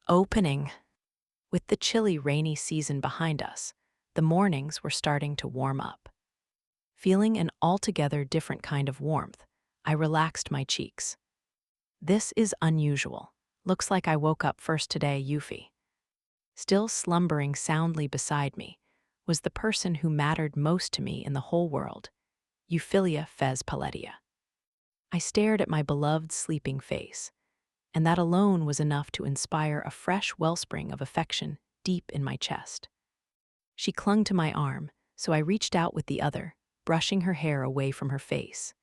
Opening. With the chilly, rainy season behind us, the mornings were starting to warm up. Feeling an altogether different kind of warmth, I relaxed my cheeks. This is unusual. Looks like I woke up first today, Yuffie. Still slumbering soundly beside me was the person who mattered most to me in the whole world, Euphyllia Fez Paletia. I stared at my beloved sleeping face, and that alone was enough to inspire a fresh wellspring of affection deep in my chest. She clung to my arm, so I reached out with the other, brushing her hair away from her face.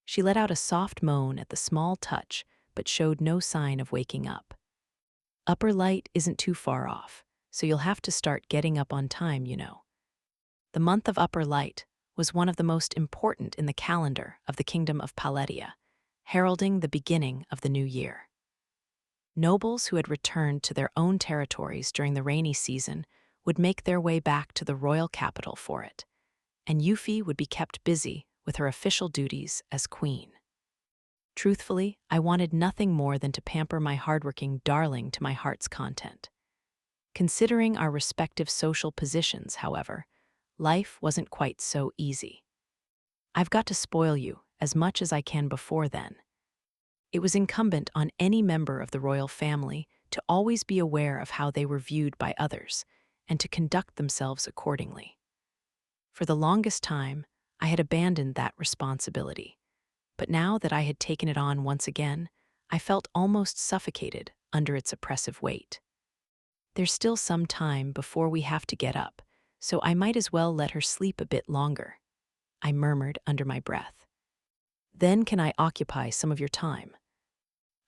She let out a soft moan at the small touch, but showed no sign of waking up. Upper light isn't too far off, so you'll have to start getting up on time, you know. The month of upper light was one of the most important in the calendar of the Kingdom of Paletia, heralding the beginning of the new year. Nobles who had returned to their own territories during the rainy season would make their way back to the royal capital for it, and Yuffie would be kept busy with her official duties as queen. Truthfully, I wanted nothing more than to pamper my hardworking darling to my heart's content. Considering our respective social positions, however, life wasn't quite so easy. I've got to spoil you as much as I can before then. It was incumbent on any member of the royal family to always be aware of how they were viewed by others and to conduct themselves accordingly. For the longest time, I had abandoned that responsibility, but now that I had taken it on once again, I felt almost suffocated under its oppressive weight. There's still some time before we have to get up, so I might as well let her sleep a bit longer, I murmured under my breath. Then can I occupy some of your time?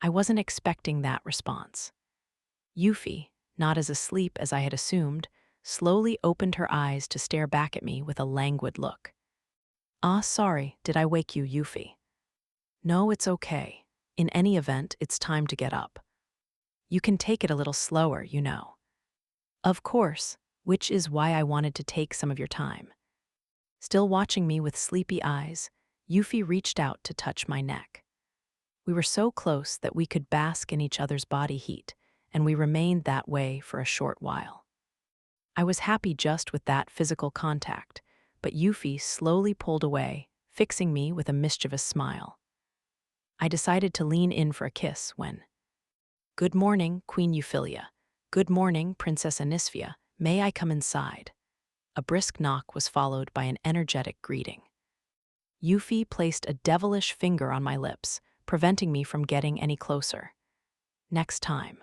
I wasn't expecting that response. Yuffie, not as asleep as I had assumed, slowly opened her eyes to stare back at me with a languid look. "Ah, sorry, did I wake you, Yuffie?" "No, it's okay. In any event, it's time to get up. You can take it a little slower, you know." "Of course, which is why I wanted to take some of your time." Still watching me with sleepy eyes, Yuffie reached out to touch my neck. We were so close that we could bask in each other's body heat, and we remained that way for a short while. I was happy just with that physical contact, but Yuffie slowly pulled away, fixing me with a mischievous smile. I decided to lean in for a kiss when, "Good morning, Queen Euphyllia. Good morning, Princess Anisphia. May I come inside?" A brisk knock was followed by an energetic greeting. Yuffie placed a devilish finger on my lips, preventing me from getting any closer. "Next time."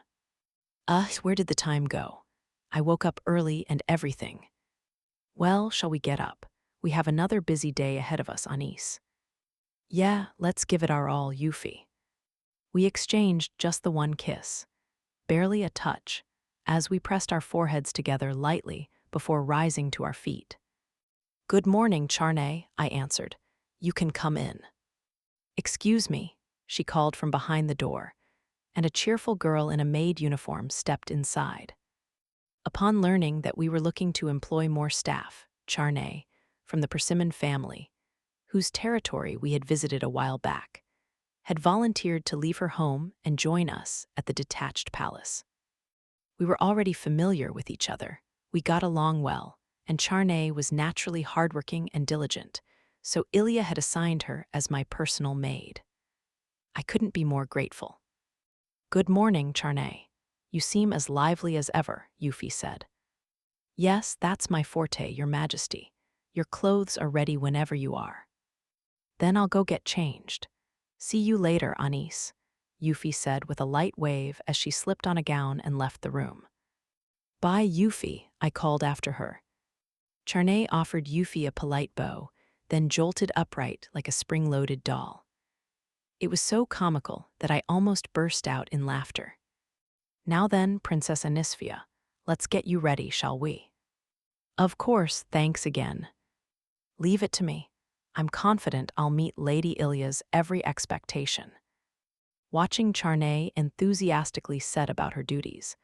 Where did the time go? I woke up early and everything. "Well, shall we get up? We have another busy day ahead of us, Anis." "Yeah, let's give it our all, Yuffie." We exchanged just the one kiss, barely a touch, as we pressed our foreheads together lightly before rising to our feet. "Good morning, Charney," I answered. "You can come in." "Excuse me," she called from behind the door, and a cheerful girl in a maid uniform stepped inside. Upon learning that we were looking to employ more staff, Charney, from the Persimmon family, whose territory we had visited a while back, had volunteered to leave her home and join us at the detached palace. We were already familiar with each other, we got along well, and Charney was naturally hardworking and diligent, so Ilya had assigned her as my personal maid. I couldn't be more grateful. "Good morning, Charney. You seem as lively as ever," Yuffie said. "Yes, that's my forte, Your Majesty. Your clothes are ready whenever you are." "Then I'll go get changed. See you later, Anis," Yuffie said with a light wave as she slipped on a gown and left the room. "Bye, Yuffie," I called after her. Charney offered Yuffie a polite bow, then jolted upright like a spring-loaded doll. It was so comical that I almost burst out in laughter. "Now then, Princess Anisphia, let's get you ready, shall we?" "Of course, thanks again." "Leave it to me. I'm confident I'll meet Lady Ilya's every expectation." Watching Charney enthusiastically set about her duties,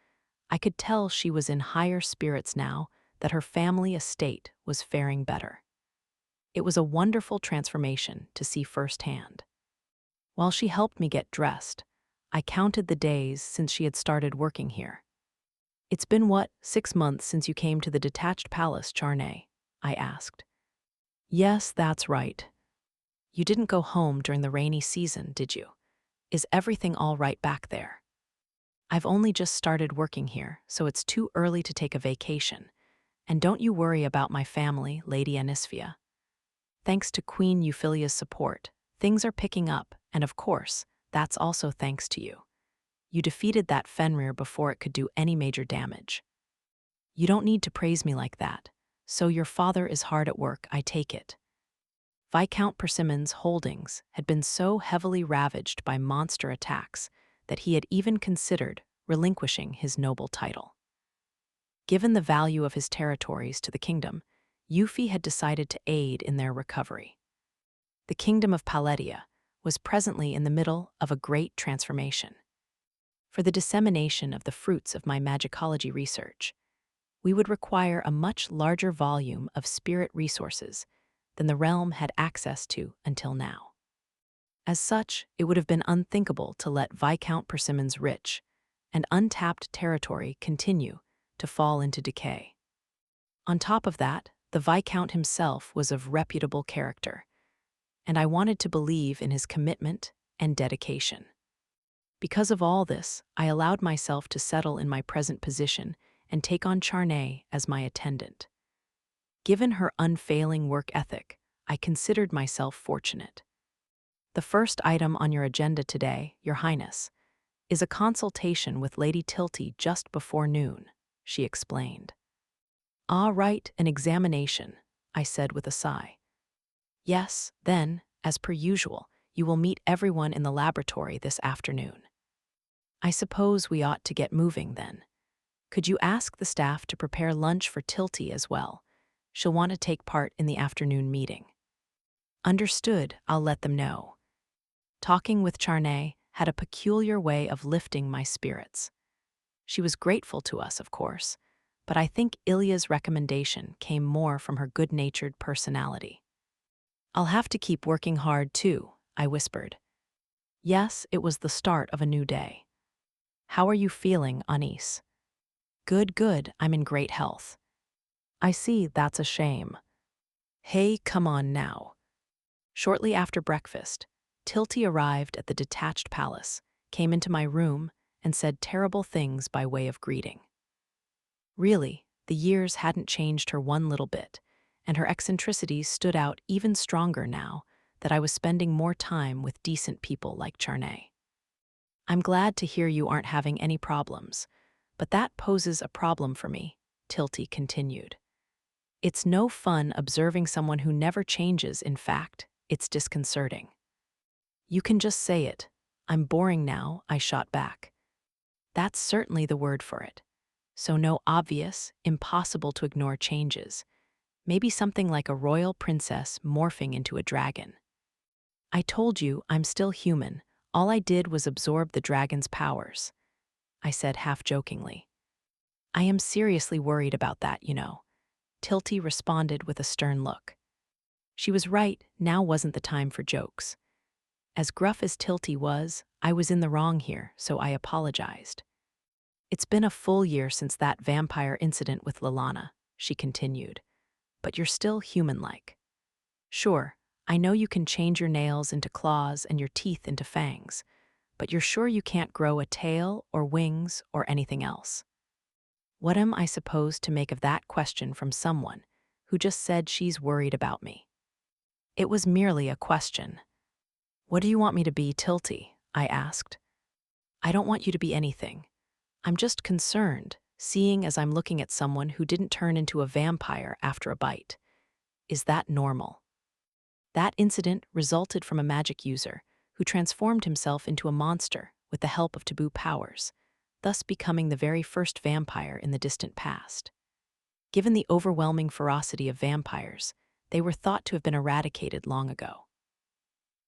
I could tell she was in higher spirits now that her family estate was faring better. It was a wonderful transformation to see firsthand. While she helped me get dressed, I counted the days since she had started working here. It's been what, 6 months since you came to the detached palace, Charney? I asked. Yes, that's right. You didn't go home during the rainy season, did you? Is everything all right back there? I've only just started working here, so it's too early to take a vacation. And don't you worry about my family, Lady Anisphia. Thanks to Queen Euphyllia's support, things are picking up, and of course, that's also thanks to you. You defeated that Fenrir before it could do any major damage. You don't need to praise me like that. So your father is hard at work, I take it. Viscount Persimmon's holdings had been so heavily ravaged by monster attacks that he had even considered relinquishing his noble title. Given the value of his territories to the kingdom, Euphy had decided to aid in their recovery. The kingdom of Paletia was presently in the middle of a great transformation. For the dissemination of the fruits of my magicology research, we would require a much larger volume of spirit resources than the realm had access to until now. As such, it would have been unthinkable to let Viscount Persimmon's rich and untapped territory continue to fall into decay. On top of that, the Viscount himself was of reputable character, and I wanted to believe in his commitment and dedication. Because of all this, I allowed myself to settle in my present position and take on Charney as my attendant. Given her unfailing work ethic, I considered myself fortunate. The first item on your agenda today, Your Highness, is a consultation with Lady Tilty just before noon, she explained. Ah, right, an examination, I said with a sigh. Yes, then, as per usual, you will meet everyone in the laboratory this afternoon. I suppose we ought to get moving then. Could you ask the staff to prepare lunch for Tilty as well? She'll want to take part in the afternoon meeting. Understood, I'll let them know. Talking with Charney had a peculiar way of lifting my spirits. She was grateful to us, of course, but I think Ilya's recommendation came more from her good-natured personality. I'll have to keep working hard too, I whispered. Yes, it was the start of a new day. How are you feeling, Anis? Good, I'm in great health. I see, that's a shame. Hey, come on now. Shortly after breakfast, Tilty arrived at the detached palace, came into my room, and said terrible things by way of greeting. Really, the years hadn't changed her one little bit, and her eccentricities stood out even stronger now that I was spending more time with decent people like Charney. I'm glad to hear you aren't having any problems, but that poses a problem for me, Tilty continued. It's no fun observing someone who never changes, in fact, it's disconcerting. You can just say it. I'm boring now, I shot back. That's certainly the word for it. So no obvious, impossible to ignore changes. Maybe something like a royal princess morphing into a dragon. I told you I'm still human. All I did was absorb the dragon's powers, I said half-jokingly. I am seriously worried about that, you know. Tilty responded with a stern look. She was right, now wasn't the time for jokes. As gruff as Tilty was, I was in the wrong here, so I apologized. It's been a full year since that vampire incident with Lalana, she continued. But you're still human-like. Sure, I know you can change your nails into claws and your teeth into fangs, but you're sure you can't grow a tail or wings or anything else. What am I supposed to make of that question from someone who just said she's worried about me? It was merely a question. What do you want me to be, Tilty? I asked. I don't want you to be anything. I'm just concerned, seeing as I'm looking at someone who didn't turn into a vampire after a bite. Is that normal? That incident resulted from a magic user who transformed himself into a monster with the help of taboo powers, thus becoming the very first vampire in the distant past. Given the overwhelming ferocity of vampires, they were thought to have been eradicated long ago.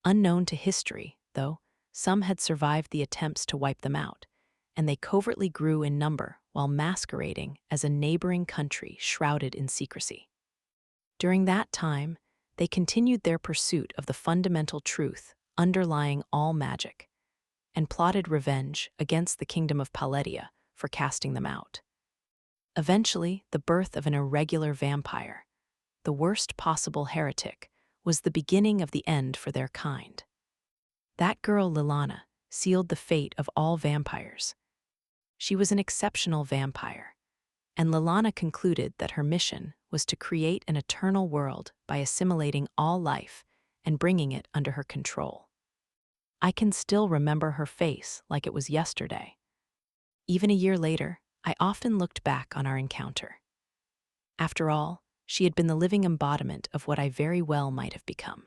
Unknown to history, though, some had survived the attempts to wipe them out, and they covertly grew in number while masquerading as a neighboring country shrouded in secrecy. During that time, they continued their pursuit of the fundamental truth underlying all magic. and plotted revenge against the kingdom of Paletia for casting them out. Eventually, the birth of an irregular vampire, the worst possible heretic, was the beginning of the end for their kind. That girl, Lilana, sealed the fate of all vampires. She was an exceptional vampire, and Lilana concluded that her mission was to create an eternal world by assimilating all life and bringing it under her control. I can still remember her face like it was yesterday. Even a year later, I often looked back on our encounter. After all, she had been the living embodiment of what I very well might have become.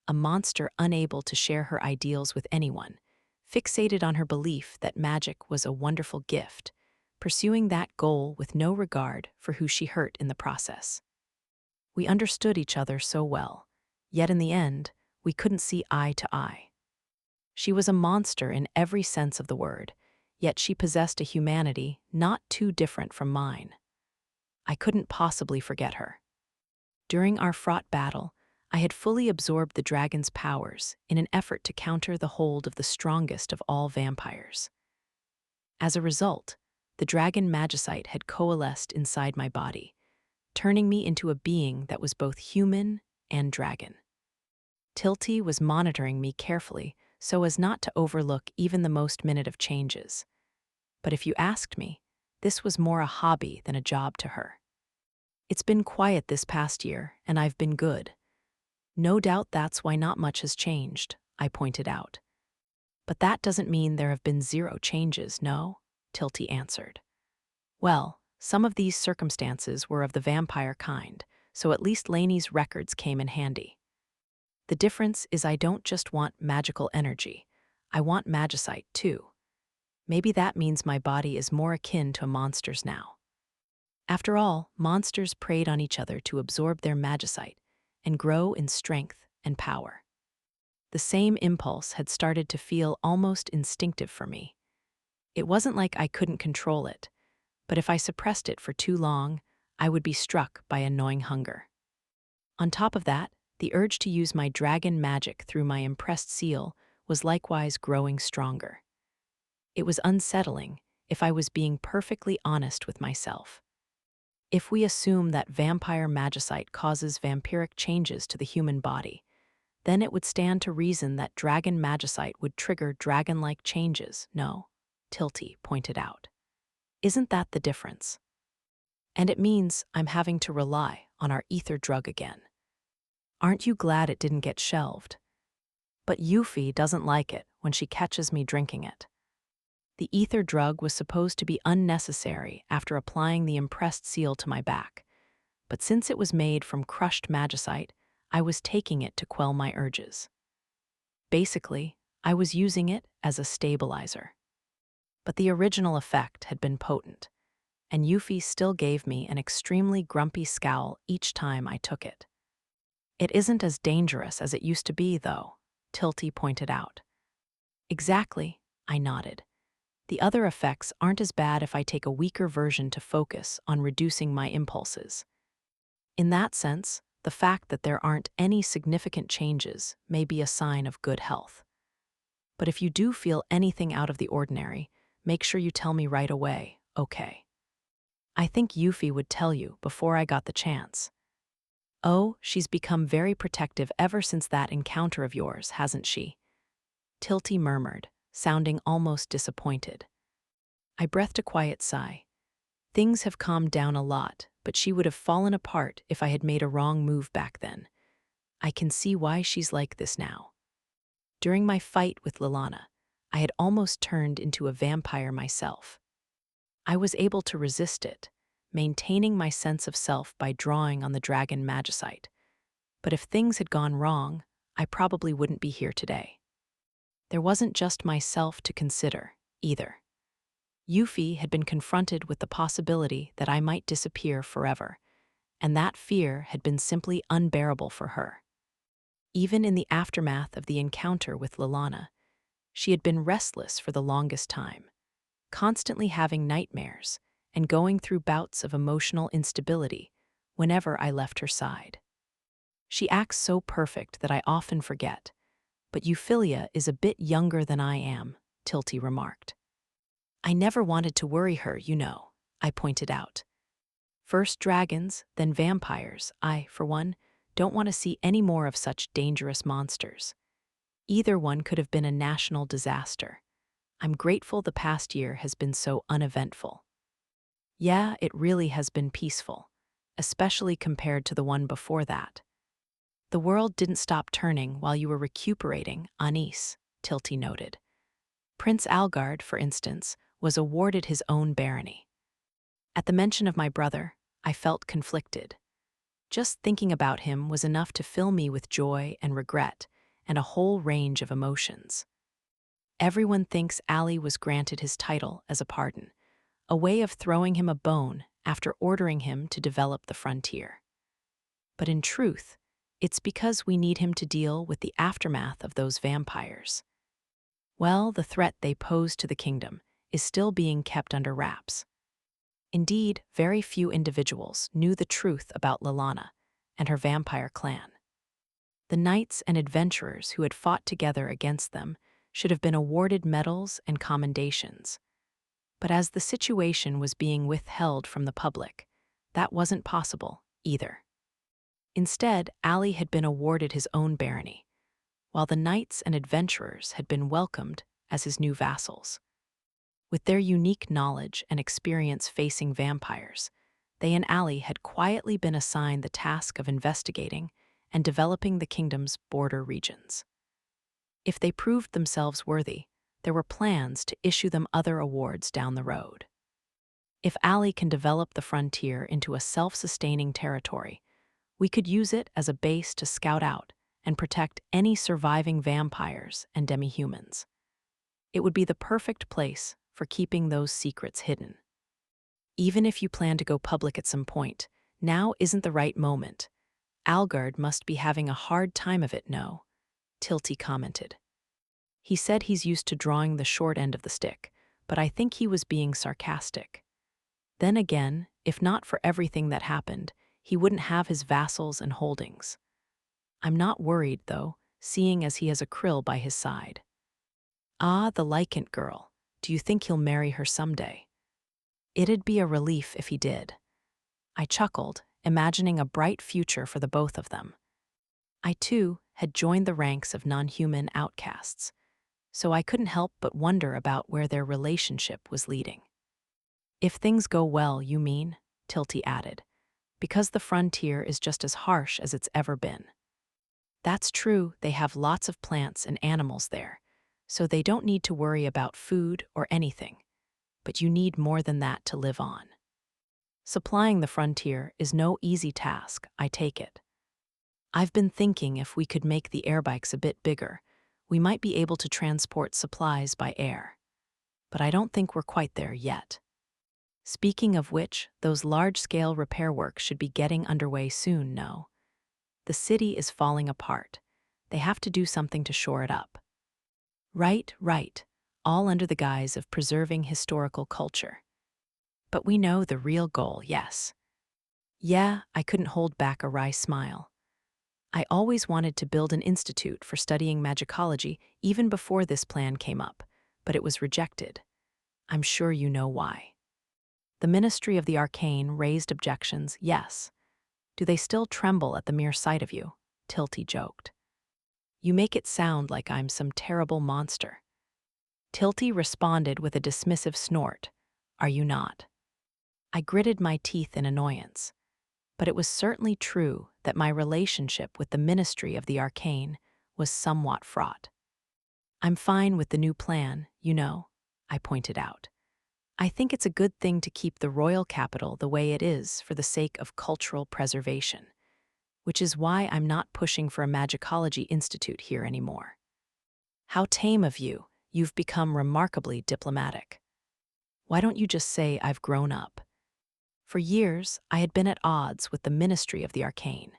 A monster unable to share her ideals with anyone, fixated on her belief that magic was a wonderful gift, pursuing that goal with no regard for who she hurt in the process. We understood each other so well, yet in the end, we couldn't see eye to eye. She was a monster in every sense of the word, yet she possessed a humanity not too different from mine. I couldn't possibly forget her. During our fraught battle, I had fully absorbed the dragon's powers in an effort to counter the hold of the strongest of all vampires. As a result, the dragon magicite had coalesced inside my body, turning me into a being that was both human and dragon. Tilty was monitoring me carefully so as not to overlook even the most minute of changes. But if you asked me, this was more a hobby than a job to her. It's been quiet this past year, and I've been good. No doubt that's why not much has changed, I pointed out. But that doesn't mean there have been zero changes, no? Tilty answered. Well, some of these circumstances were of the vampire kind, so at least Lainey's records came in handy. The difference is I don't just want magical energy, I want magicite too. Maybe that means my body is more akin to a monster's now. After all, monsters preyed on each other to absorb their magicite and grow in strength and power. The same impulse had started to feel almost instinctive for me. It wasn't like I couldn't control it, but if I suppressed it for too long, I would be struck by annoying hunger. On top of that, the urge to use my dragon magic through my impressed seal was likewise growing stronger. It was unsettling if I was being perfectly honest with myself. If we assume that vampire magicite causes vampiric changes to the human body, then it would stand to reason that dragon magicite would trigger dragon-like changes, no? Tilty pointed out. Isn't that the difference? And it means I'm having to rely on our ether drug again. Aren't you glad it didn't get shelved? But Yuffie doesn't like it when she catches me drinking it. The ether drug was supposed to be unnecessary after applying the impressed seal to my back, but since it was made from crushed magicite, I was taking it to quell my urges. Basically, I was using it as a stabilizer. But the original effect had been potent, and Yuffie still gave me an extremely grumpy scowl each time I took it. It isn't as dangerous as it used to be, though, Tilty pointed out. Exactly, I nodded. The other effects aren't as bad if I take a weaker version to focus on reducing my impulses. In that sense, the fact that there aren't any significant changes may be a sign of good health. But if you do feel anything out of the ordinary, make sure you tell me right away, okay? I think Yuffie would tell you before I got the chance. Oh, she's become very protective ever since that encounter of yours, hasn't she? Tilty murmured, sounding almost disappointed. I breathed a quiet sigh. Things have calmed down a lot, but she would have fallen apart if I had made a wrong move back then. I can see why she's like this now. During my fight with Lilana, I had almost turned into a vampire myself. I was able to resist it, maintaining my sense of self by drawing on the dragon magicite. But if things had gone wrong, I probably wouldn't be here today. There wasn't just myself to consider, either. Yuffie had been confronted with the possibility that I might disappear forever, and that fear had been simply unbearable for her. Even in the aftermath of the encounter with Lilana, she had been restless for the longest time, constantly having nightmares and going through bouts of emotional instability whenever I left her side. She acts so perfect that I often forget, but Euphyllia is a bit younger than I am, Tilty remarked. I never wanted to worry her, I pointed out. First dragons, then vampires. I, for one, don't want to see any more of such dangerous monsters. Either one could have been a national disaster. I'm grateful the past year has been so uneventful. Yeah, it really has been peaceful, especially compared to the one before that. The world didn't stop turning while you were recuperating, Anis, Tilty noted. Prince Algard, for instance, was awarded his own barony. At the mention of my brother, I felt conflicted. Just thinking about him was enough to fill me with joy and regret and a whole range of emotions. Everyone thinks Ali was granted his title as a pardon, a way of throwing him a bone after ordering him to develop the frontier. But in truth, it's because we need him to deal with the aftermath of those vampires. Well, the threat they pose to the kingdom is still being kept under wraps. Indeed, very few individuals knew the truth about Lilana and her vampire clan. The knights and adventurers who had fought together against them should have been awarded medals and commendations. But as the situation was being withheld from the public, that wasn't possible either. Instead, Ali had been awarded his own barony, while the knights and adventurers had been welcomed as his new vassals. With their unique knowledge and experience facing vampires, they and Ali had quietly been assigned the task of investigating and developing the kingdom's border regions. If they proved themselves worthy, there were plans to issue them other awards down the road. If Ali can develop the frontier into a self-sustaining territory, we could use it as a base to scout out and protect any surviving vampires and demi-humans. It would be the perfect place for keeping those secrets hidden. Even if you plan to go public at some point, now isn't the right moment. Algard must be having a hard time of it, no? Tilty commented. He said he's used to drawing the short end of the stick, but I think he was being sarcastic. Then again, if not for everything that happened, he wouldn't have his vassals and holdings. I'm not worried, though, seeing as he has a krill by his side. Ah, the Lycant girl. Do you think he'll marry her someday? It'd be a relief if he did. I chuckled, imagining a bright future for the both of them. I, too, had joined the ranks of non-human outcasts, so I couldn't help but wonder about where their relationship was leading. If things go well, you mean? Tilty added, because the frontier is just as harsh as it's ever been. That's true, they have lots of plants and animals there, so they don't need to worry about food or anything. But you need more than that to live on. Supplying the frontier is no easy task, I take it. I've been thinking if we could make the airbikes a bit bigger, we might be able to transport supplies by air. But I don't think we're quite there yet. Speaking of which, those large-scale repair works should be getting underway soon, no? The city is falling apart. They have to do something to shore it up. Right, all under the guise of preserving historical culture. But we know the real goal, yes. Yeah, I couldn't hold back a wry smile. I always wanted to build an institute for studying magicology even before this plan came up, but it was rejected. I'm sure you know why. The Ministry of the Arcane raised objections, yes. Do they still tremble at the mere sight of you? Tilty joked. You make it sound like I'm some terrible monster. Tilty responded with a dismissive snort. Are you not? I gritted my teeth in annoyance. But it was certainly true that my relationship with the Ministry of the Arcane was somewhat fraught. I'm fine with the new plan, I pointed out. I think it's a good thing to keep the royal capital the way it is for the sake of cultural preservation, which is why I'm not pushing for a magicology institute here anymore. How tame of you, you've become remarkably diplomatic. Why don't you just say I've grown up? For years, I had been at odds with the Ministry of the Arcane,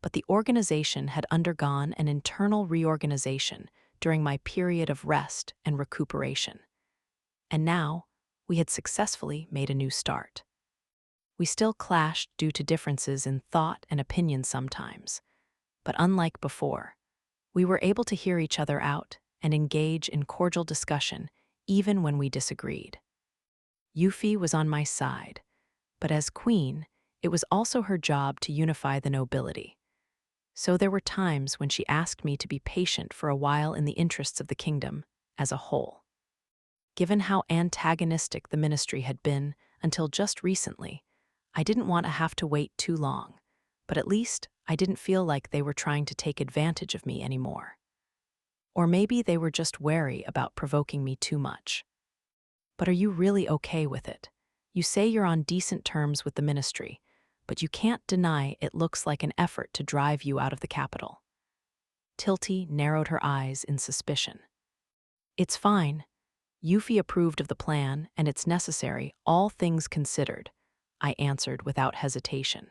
but the organization had undergone an internal reorganization during my period of rest and recuperation. And now, we had successfully made a new start. We still clashed due to differences in thought and opinion sometimes, but unlike before, we were able to hear each other out and engage in cordial discussion even when we disagreed. Yuffie was on my side, but as queen, it was also her job to unify the nobility. So there were times when she asked me to be patient for a while in the interests of the kingdom as a whole. Given how antagonistic the ministry had been until just recently, I didn't want to have to wait too long, but at least I didn't feel like they were trying to take advantage of me anymore. Or maybe they were just wary about provoking me too much. But are you really okay with it? You say you're on decent terms with the ministry, but you can't deny it looks like an effort to drive you out of the capital. Tilty narrowed her eyes in suspicion. It's fine. Yuffie approved of the plan, and it's necessary, all things considered, I answered without hesitation.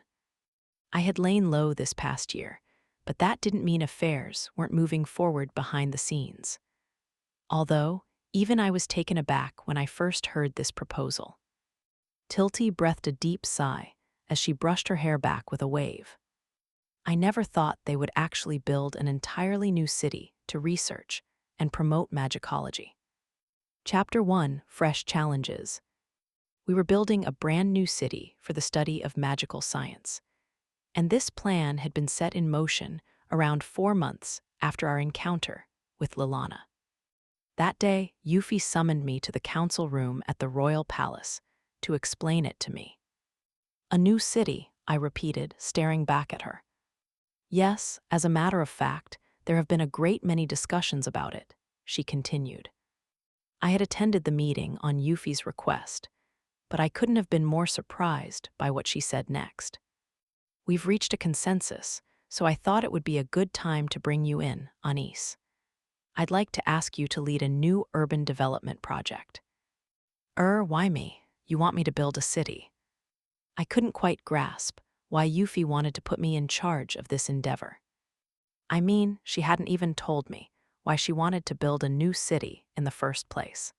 I had lain low this past year, but that didn't mean affairs weren't moving forward behind the scenes. Although, even I was taken aback when I first heard this proposal. Tilty breathed a deep sigh as she brushed her hair back with a wave. I never thought they would actually build an entirely new city to research and promote magicology. Chapter 1: Fresh Challenges. We were building a brand new city for the study of magical science. And this plan had been set in motion around 4 months after our encounter with Lilana. That day, Yuffie summoned me to the council room at the royal palace to explain it to me. A new city, I repeated, staring back at her. Yes, as a matter of fact, there have been a great many discussions about it, she continued. I had attended the meeting on Yuffie's request, but I couldn't have been more surprised by what she said next. We've reached a consensus, so I thought it would be a good time to bring you in, Anis. I'd like to ask you to lead a new urban development project. Why me? You want me to build a city? I couldn't quite grasp why Yuffie wanted to put me in charge of this endeavor. I mean, she hadn't even told me why she wanted to build a new city in the first place.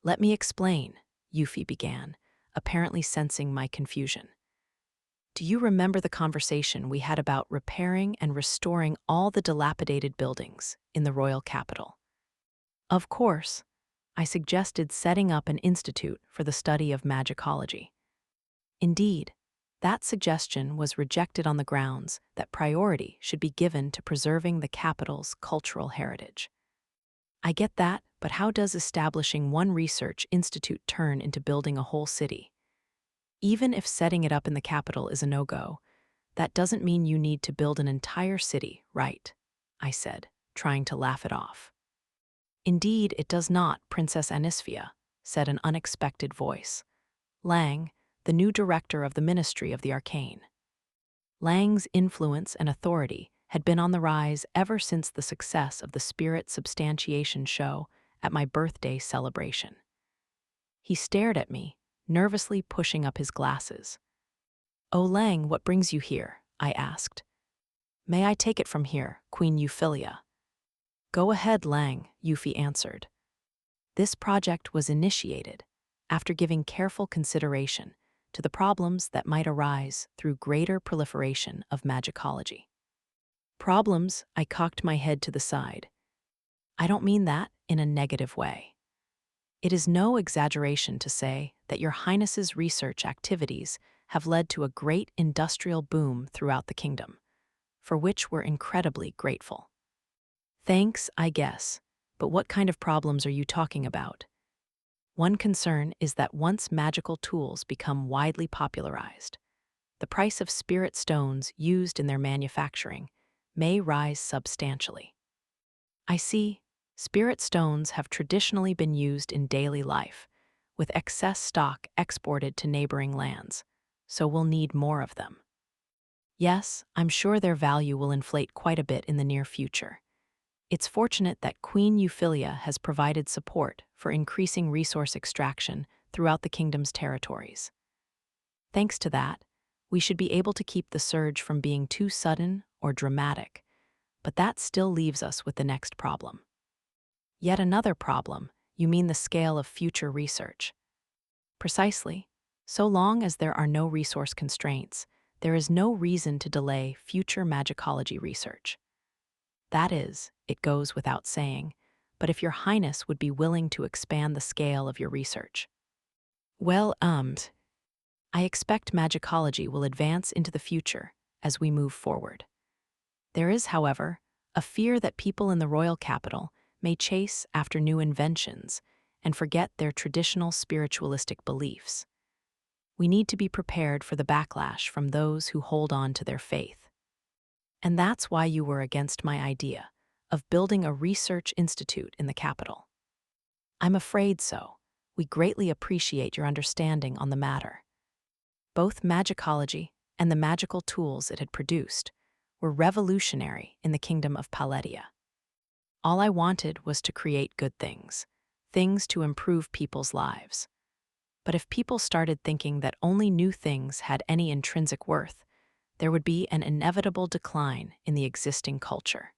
Let me explain, Yuffie began, apparently sensing my confusion. Do you remember the conversation we had about repairing and restoring all the dilapidated buildings in the royal capital? Of course, I suggested setting up an institute for the study of magicology. Indeed, that suggestion was rejected on the grounds that priority should be given to preserving the capital's cultural heritage. I get that, but how does establishing one research institute turn into building a whole city? Even if setting it up in the capital is a no-go, that doesn't mean you need to build an entire city, right? I said, trying to laugh it off. Indeed, it does not, Princess Anisphia, said an unexpected voice. Lang, the new director of the Ministry of the Arcane. Lang's influence and authority had been on the rise ever since the success of the Spirit Substantiation show at my birthday celebration. He stared at me, nervously pushing up his glasses. Oh, Lang, what brings you here? I asked. May I take it from here, Queen Euphyllia? Go ahead, Lang, Yuffie answered. This project was initiated after giving careful consideration to the problems that might arise through greater proliferation of magicology. Problems, I cocked my head to the side. I don't mean that in a negative way. It is no exaggeration to say that Your Highness's research activities have led to a great industrial boom throughout the kingdom, for which we're incredibly grateful. Thanks, I guess, but what kind of problems are you talking about? One concern is that once magical tools become widely popularized, the price of spirit stones used in their manufacturing may rise substantially. I see, spirit stones have traditionally been used in daily life, with excess stock exported to neighboring lands, so we'll need more of them. Yes, I'm sure their value will inflate quite a bit in the near future. It's fortunate that Queen Euphyllia has provided support for increasing resource extraction throughout the kingdom's territories. Thanks to that, we should be able to keep the surge from being too sudden or dramatic, but that still leaves us with the next problem. Yet another problem, you mean the scale of future research. Precisely. So long as there are no resource constraints, there is no reason to delay future magicology research. That is, it goes without saying, but if your highness would be willing to expand the scale of your research. Well, I expect magicology will advance into the future as we move forward. There is, however, a fear that people in the royal capital may chase after new inventions and forget their traditional spiritualistic beliefs. We need to be prepared for the backlash from those who hold on to their faith. And that's why you were against my idea of building a research institute in the capital. I'm afraid so. We greatly appreciate your understanding on the matter. Both magicology and the magical tools it had produced were revolutionary in the kingdom of Paletia. All I wanted was to create good things, things to improve people's lives. But if people started thinking that only new things had any intrinsic worth, there would be an inevitable decline in the existing culture.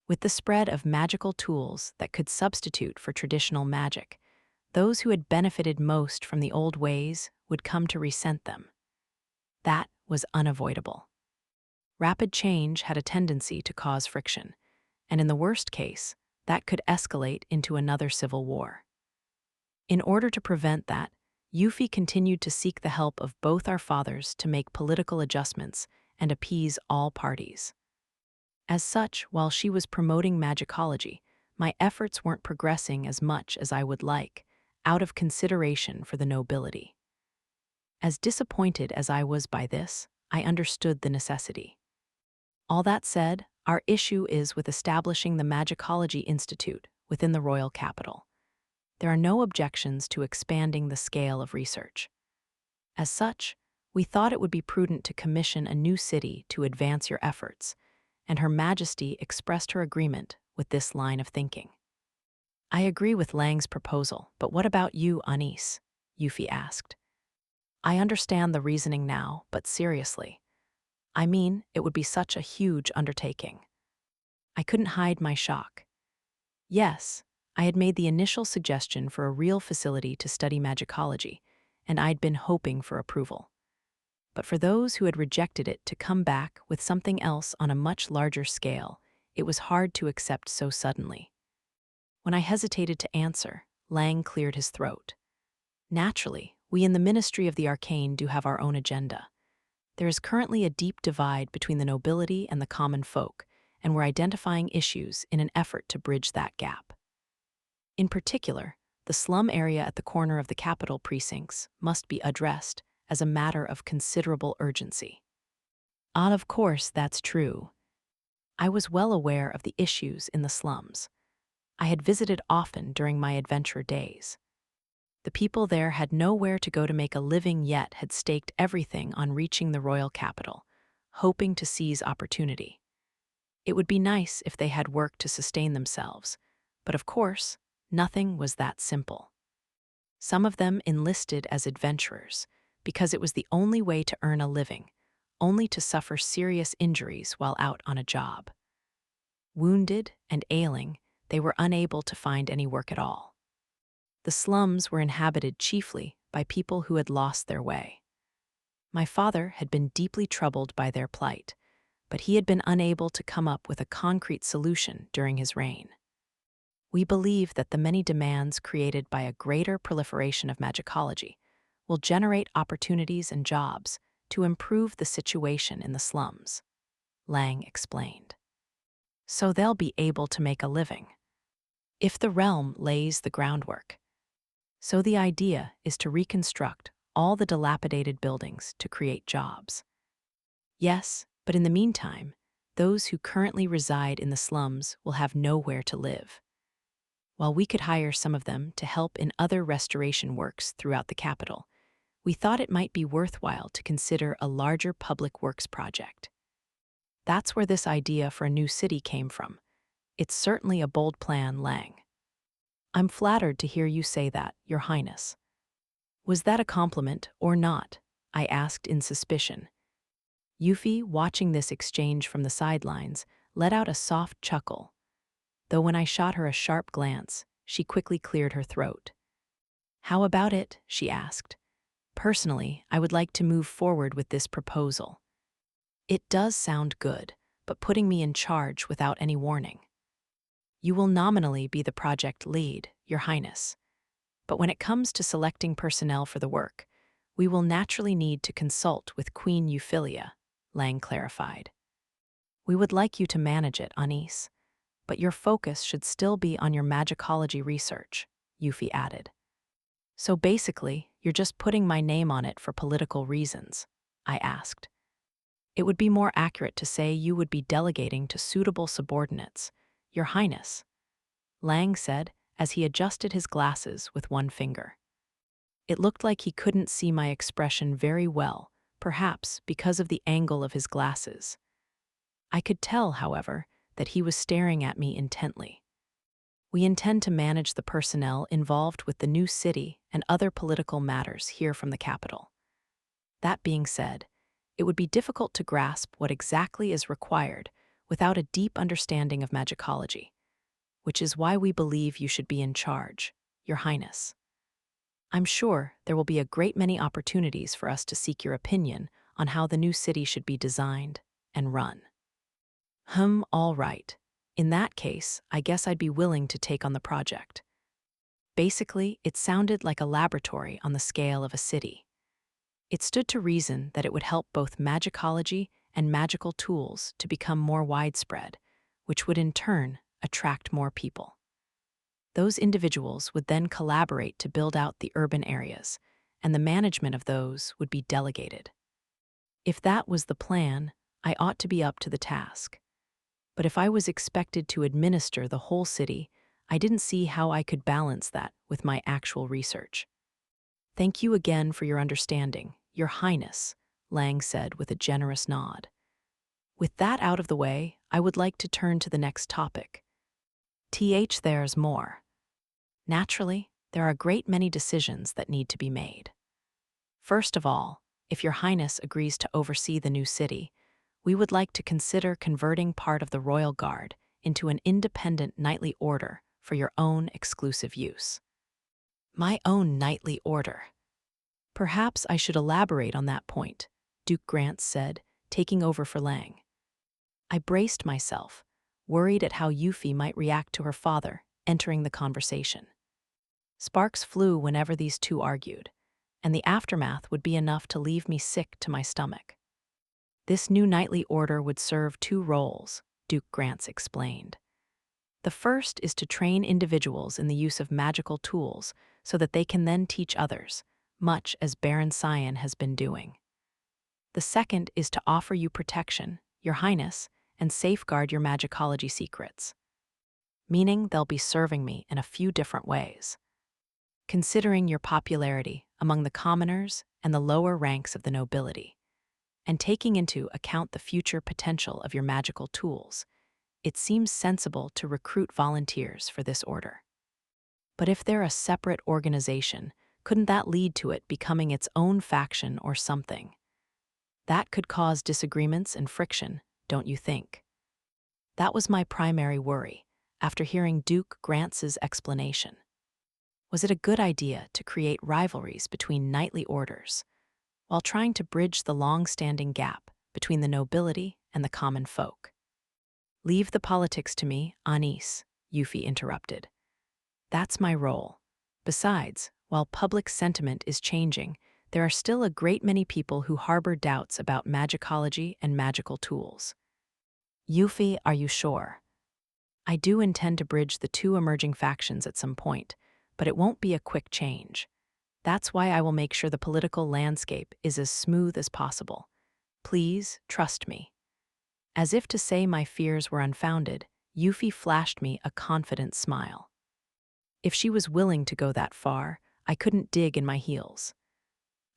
With the spread of magical tools that could substitute for traditional magic, those who had benefited most from the old ways would come to resent them. That was unavoidable. Rapid change had a tendency to cause friction, and in the worst case, that could escalate into another civil war. In order to prevent that, Yuffie continued to seek the help of both our fathers to make political adjustments and appease all parties. As such, while she was promoting magicology, my efforts weren't progressing as much as I would like, out of consideration for the nobility. As disappointed as I was by this, I understood the necessity. All that said, our issue is with establishing the Magicology Institute within the royal capital. There are no objections to expanding the scale of research. As such, we thought it would be prudent to commission a new city to advance your efforts, and Her Majesty expressed her agreement with this line of thinking. I agree with Lang's proposal, but what about you, Anis? Yuffie asked. I understand the reasoning now, but seriously. I mean, it would be such a huge undertaking. I couldn't hide my shock. Yes, I had made the initial suggestion for a real facility to study magicology, and I'd been hoping for approval. But for those who had rejected it to come back with something else on a much larger scale, it was hard to accept so suddenly. When I hesitated to answer, Lang cleared his throat. Naturally, we in the Ministry of the Arcane do have our own agenda. There is currently a deep divide between the nobility and the common folk, and we're identifying issues in an effort to bridge that gap. In particular, the slum area at the corner of the capital precincts must be addressed as a matter of considerable urgency. And of course, that's true. I was well aware of the issues in the slums. I had visited often during my adventure days. The people there had nowhere to go to make a living, yet had staked everything on reaching the royal capital, hoping to seize opportunity. It would be nice if they had work to sustain themselves, but of course, nothing was that simple. Some of them enlisted as adventurers because it was the only way to earn a living, only to suffer serious injuries while out on a job. Wounded and ailing, they were unable to find any work at all. The slums were inhabited chiefly by people who had lost their way. My father had been deeply troubled by their plight, but he had been unable to come up with a concrete solution during his reign. We believe that the many demands created by a greater proliferation of magicology will generate opportunities and jobs to improve the situation in the slums, Lang explained. So they'll be able to make a living, if the realm lays the groundwork. So the idea is to reconstruct all the dilapidated buildings to create jobs. Yes, but in the meantime, those who currently reside in the slums will have nowhere to live. While we could hire some of them to help in other restoration works throughout the capital, we thought it might be worthwhile to consider a larger public works project. That's where this idea for a new city came from. It's certainly a bold plan, Lang. I'm flattered to hear you say that, Your Highness. Was that a compliment or not? I asked in suspicion. Yuffie, watching this exchange from the sidelines, let out a soft chuckle, though when I shot her a sharp glance, she quickly cleared her throat. How about it? She asked. Personally, I would like to move forward with this proposal. It does sound good, but putting me in charge without any warning. You will nominally be the project lead, Your Highness. But when it comes to selecting personnel for the work, we will naturally need to consult with Queen Euphyllia, Lang clarified. We would like you to manage it, Anis, but your focus should still be on your magicology research, Yuffie added. So basically, you're just putting my name on it for political reasons, I asked. It would be more accurate to say you would be delegating to suitable subordinates, Your Highness, Lang said as he adjusted his glasses with one finger. It looked like he couldn't see my expression very well, perhaps because of the angle of his glasses. I could tell, however, that he was staring at me intently. We intend to manage the personnel involved with the new city and other political matters here from the capital. That being said, it would be difficult to grasp what exactly is required without a deep understanding of magicology, which is why we believe you should be in charge, Your Highness. I'm sure there will be a great many opportunities for us to seek your opinion on how the new city should be designed and run. All right. In that case, I guess I'd be willing to take on the project. Basically, it sounded like a laboratory on the scale of a city. It stood to reason that it would help both magicology and magical tools to become more widespread, which would in turn attract more people. Those individuals would then collaborate to build out the urban areas, and the management of those would be delegated. If that was the plan, I ought to be up to the task. But if I was expected to administer the whole city, I didn't see how I could balance that with my actual research. Thank you again for your understanding, Your Highness, Lang said with a generous nod. With that out of the way, I would like to turn to the next topic. There's more. Naturally, there are a great many decisions that need to be made. First of all, if Your Highness agrees to oversee the new city, we would like to consider converting part of the Royal Guard into an independent knightly order for your own exclusive use. My own knightly order. Perhaps I should elaborate on that point, Duke Grants said, taking over for Lang. I braced myself, worried at how Yuffie might react to her father entering the conversation. Sparks flew whenever these two argued, and the aftermath would be enough to leave me sick to my stomach. This new knightly order would serve two roles, Duke Grants explained. The first is to train individuals in the use of magical tools so that they can then teach others, much as Baron Cyan has been doing. The second is to offer you protection, Your Highness, and safeguard your magicology secrets. Meaning they'll be serving me in a few different ways. Considering your popularity among the commoners and the lower ranks of the nobility, and taking into account the future potential of your magical tools, it seems sensible to recruit volunteers for this order. But if they're a separate organization, couldn't that lead to it becoming its own faction or something? That could cause disagreements and friction, don't you think? That was my primary worry after hearing Duke Grants's explanation. Was it a good idea to create rivalries between knightly orders, while trying to bridge the long-standing gap between the nobility and the common folk? Leave the politics to me, Anis, Yuffie interrupted. That's my role. Besides, while public sentiment is changing, there are still a great many people who harbor doubts about magicology and magical tools. Yuffie, are you sure? I do intend to bridge the two emerging factions at some point, but it won't be a quick change. That's why I will make sure the political landscape is as smooth as possible. Please trust me. As if to say my fears were unfounded, Yuffie flashed me a confident smile. If she was willing to go that far, I couldn't dig in my heels.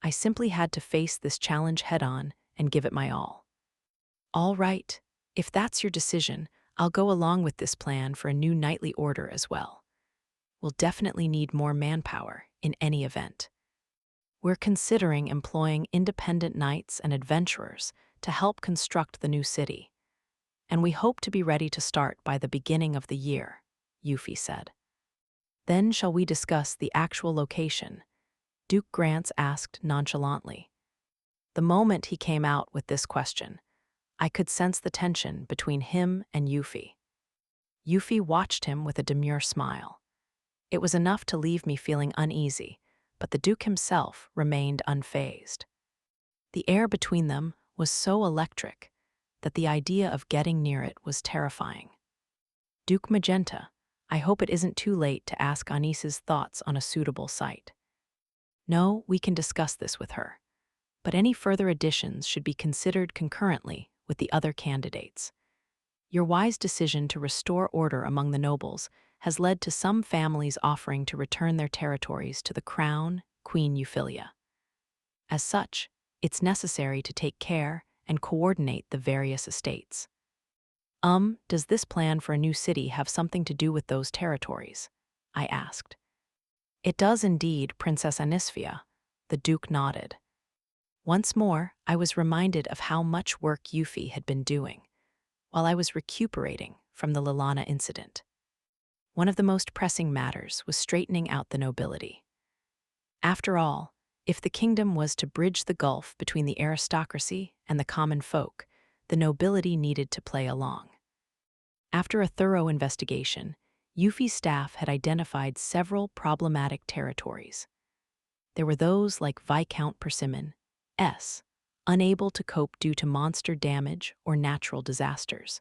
I simply had to face this challenge head-on and give it my all. All right, if that's your decision, I'll go along with this plan for a new knightly order as well. We'll definitely need more manpower in any event. We're considering employing independent knights and adventurers to help construct the new city, and we hope to be ready to start by the beginning of the year, Yuffie said. Then shall we discuss the actual location? Duke Grants asked nonchalantly. The moment he came out with this question, I could sense the tension between him and Yuffie. Yuffie watched him with a demure smile. It was enough to leave me feeling uneasy, but the Duke himself remained unfazed. The air between them was so electric that the idea of getting near it was terrifying. Duke Magenta, I hope it isn't too late to ask Anis's thoughts on a suitable site. No, we can discuss this with her, but any further additions should be considered concurrently with the other candidates. Your wise decision to restore order among the nobles has led to some families offering to return their territories to the crown, Queen Euphyllia. As such, it's necessary to take care and coordinate the various estates. Does this plan for a new city have something to do with those territories? I asked. It does indeed, Princess Anisphia. The Duke nodded. Once more, I was reminded of how much work Yuffie had been doing, while I was recuperating from the Lilana incident. One of the most pressing matters was straightening out the nobility. After all, if the kingdom was to bridge the gulf between the aristocracy and the common folk, the nobility needed to play along. After a thorough investigation, Yuffie's staff had identified several problematic territories. There were those like Viscount Persimmon, unable to cope due to monster damage or natural disasters.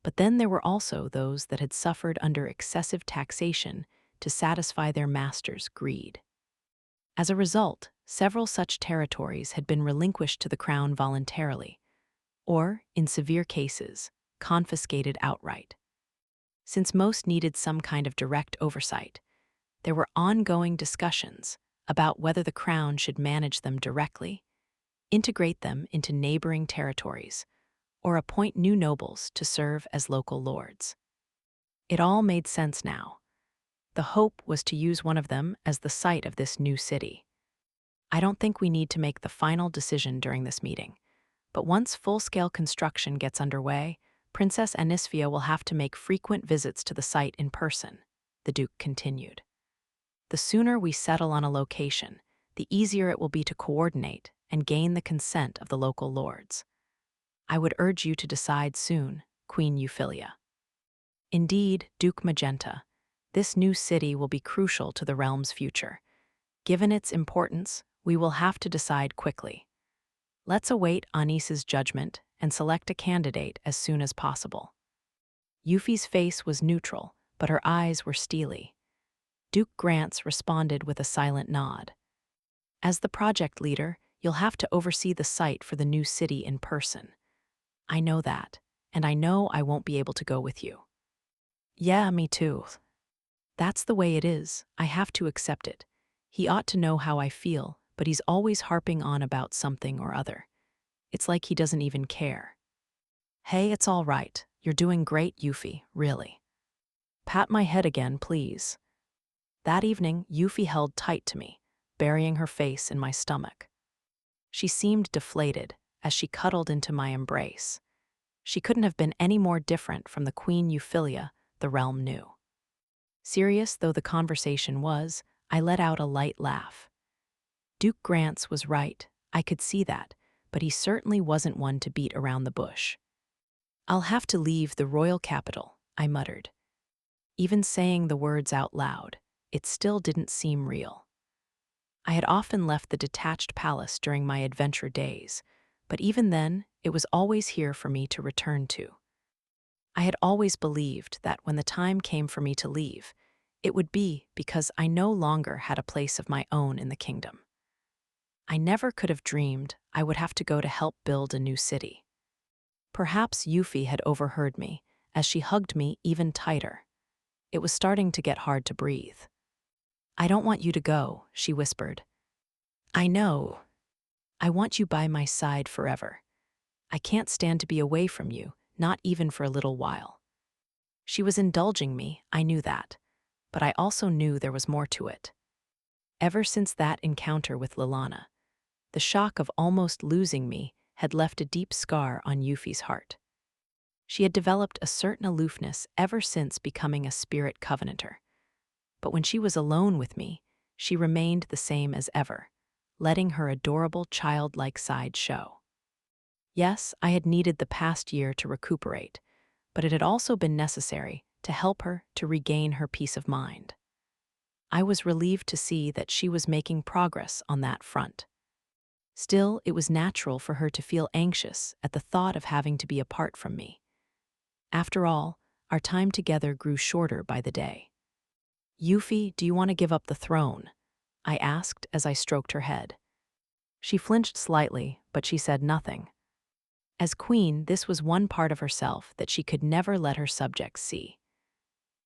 But then there were also those that had suffered under excessive taxation to satisfy their master's greed. As a result, several such territories had been relinquished to the crown voluntarily, or, in severe cases, confiscated outright. Since most needed some kind of direct oversight, there were ongoing discussions about whether the crown should manage them directly, integrate them into neighboring territories, or appoint new nobles to serve as local lords. It all made sense now. The hope was to use one of them as the site of this new city. I don't think we need to make the final decision during this meeting, but once full-scale construction gets underway, Princess Anisphia will have to make frequent visits to the site in person, the Duke continued. The sooner we settle on a location, the easier it will be to coordinate and gain the consent of the local lords. I would urge you to decide soon, Queen Euphyllia. Indeed, Duke Magenta, this new city will be crucial to the realm's future. Given its importance, we will have to decide quickly. Let's await Anis's judgment and select a candidate as soon as possible. Yuffie's face was neutral, but her eyes were steely. Duke Grants responded with a silent nod. As the project leader, you'll have to oversee the site for the new city in person. I know that, and I know I won't be able to go with you. Yeah, me too. That's the way it is. I have to accept it. He ought to know how I feel, but he's always harping on about something or other. It's like he doesn't even care. Hey, it's all right. You're doing great, Yuffie, really. Pat my head again, please. That evening, Yuffie held tight to me, burying her face in my stomach. She seemed deflated as she cuddled into my embrace. She couldn't have been any more different from the Queen Euphyllia the realm knew. Serious though the conversation was, I let out a light laugh. Duke Grants was right, I could see that, but he certainly wasn't one to beat around the bush. I'll have to leave the royal capital, I muttered. Even saying the words out loud, it still didn't seem real. I had often left the detached palace during my adventure days, but even then, it was always here for me to return to. I had always believed that when the time came for me to leave, it would be because I no longer had a place of my own in the kingdom. I never could have dreamed I would have to go to help build a new city. Perhaps Yuffie had overheard me, as she hugged me even tighter. It was starting to get hard to breathe. I don't want you to go, she whispered. I know. I want you by my side forever. I can't stand to be away from you, not even for a little while. She was indulging me, I knew that, but I also knew there was more to it. Ever since that encounter with Lilana, the shock of almost losing me had left a deep scar on Yuffie's heart. She had developed a certain aloofness ever since becoming a spirit covenanter. But when she was alone with me, she remained the same as ever, letting her adorable childlike side show. Yes, I had needed the past year to recuperate, but it had also been necessary to help her to regain her peace of mind. I was relieved to see that she was making progress on that front. Still, it was natural for her to feel anxious at the thought of having to be apart from me. After all, our time together grew shorter by the day. "Yuffie, do you want to give up the throne?" I asked as I stroked her head. She flinched slightly, but she said nothing. As queen, this was one part of herself that she could never let her subjects see.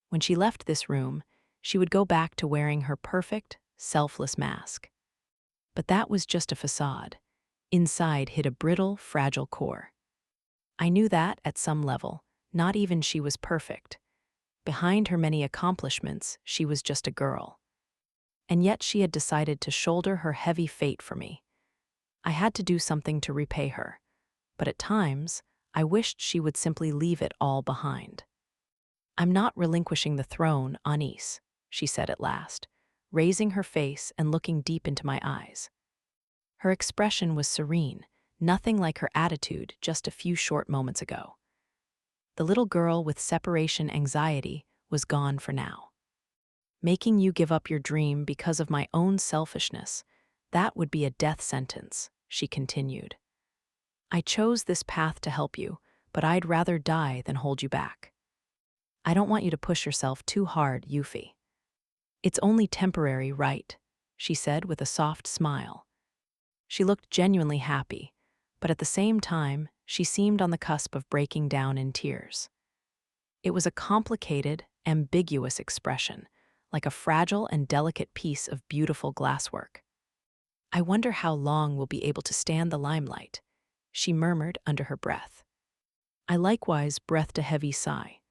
When she left this room, she would go back to wearing her perfect, selfless mask. But that was just a facade. Inside hid a brittle, fragile core. I knew that, at some level, not even she was perfect. Behind her many accomplishments, she was just a girl. And yet she had decided to shoulder her heavy fate for me. I had to do something to repay her, but at times, I wished she would simply leave it all behind. "I'm not relinquishing the throne, Anis," she said at last, raising her face and looking deep into my eyes. Her expression was serene, nothing like her attitude just a few short moments ago. The little girl with separation anxiety was gone for now. "Making you give up your dream because of my own selfishness, that would be a death sentence," she continued. "I chose this path to help you, but I'd rather die than hold you back. I don't want you to push yourself too hard, Yuffie." "It's only temporary, right?" she said with a soft smile. She looked genuinely happy, but at the same time, she seemed on the cusp of breaking down in tears. It was a complicated, ambiguous expression, like a fragile and delicate piece of beautiful glasswork. "I wonder how long we'll be able to stand the limelight," she murmured under her breath. I likewise breathed a heavy sigh.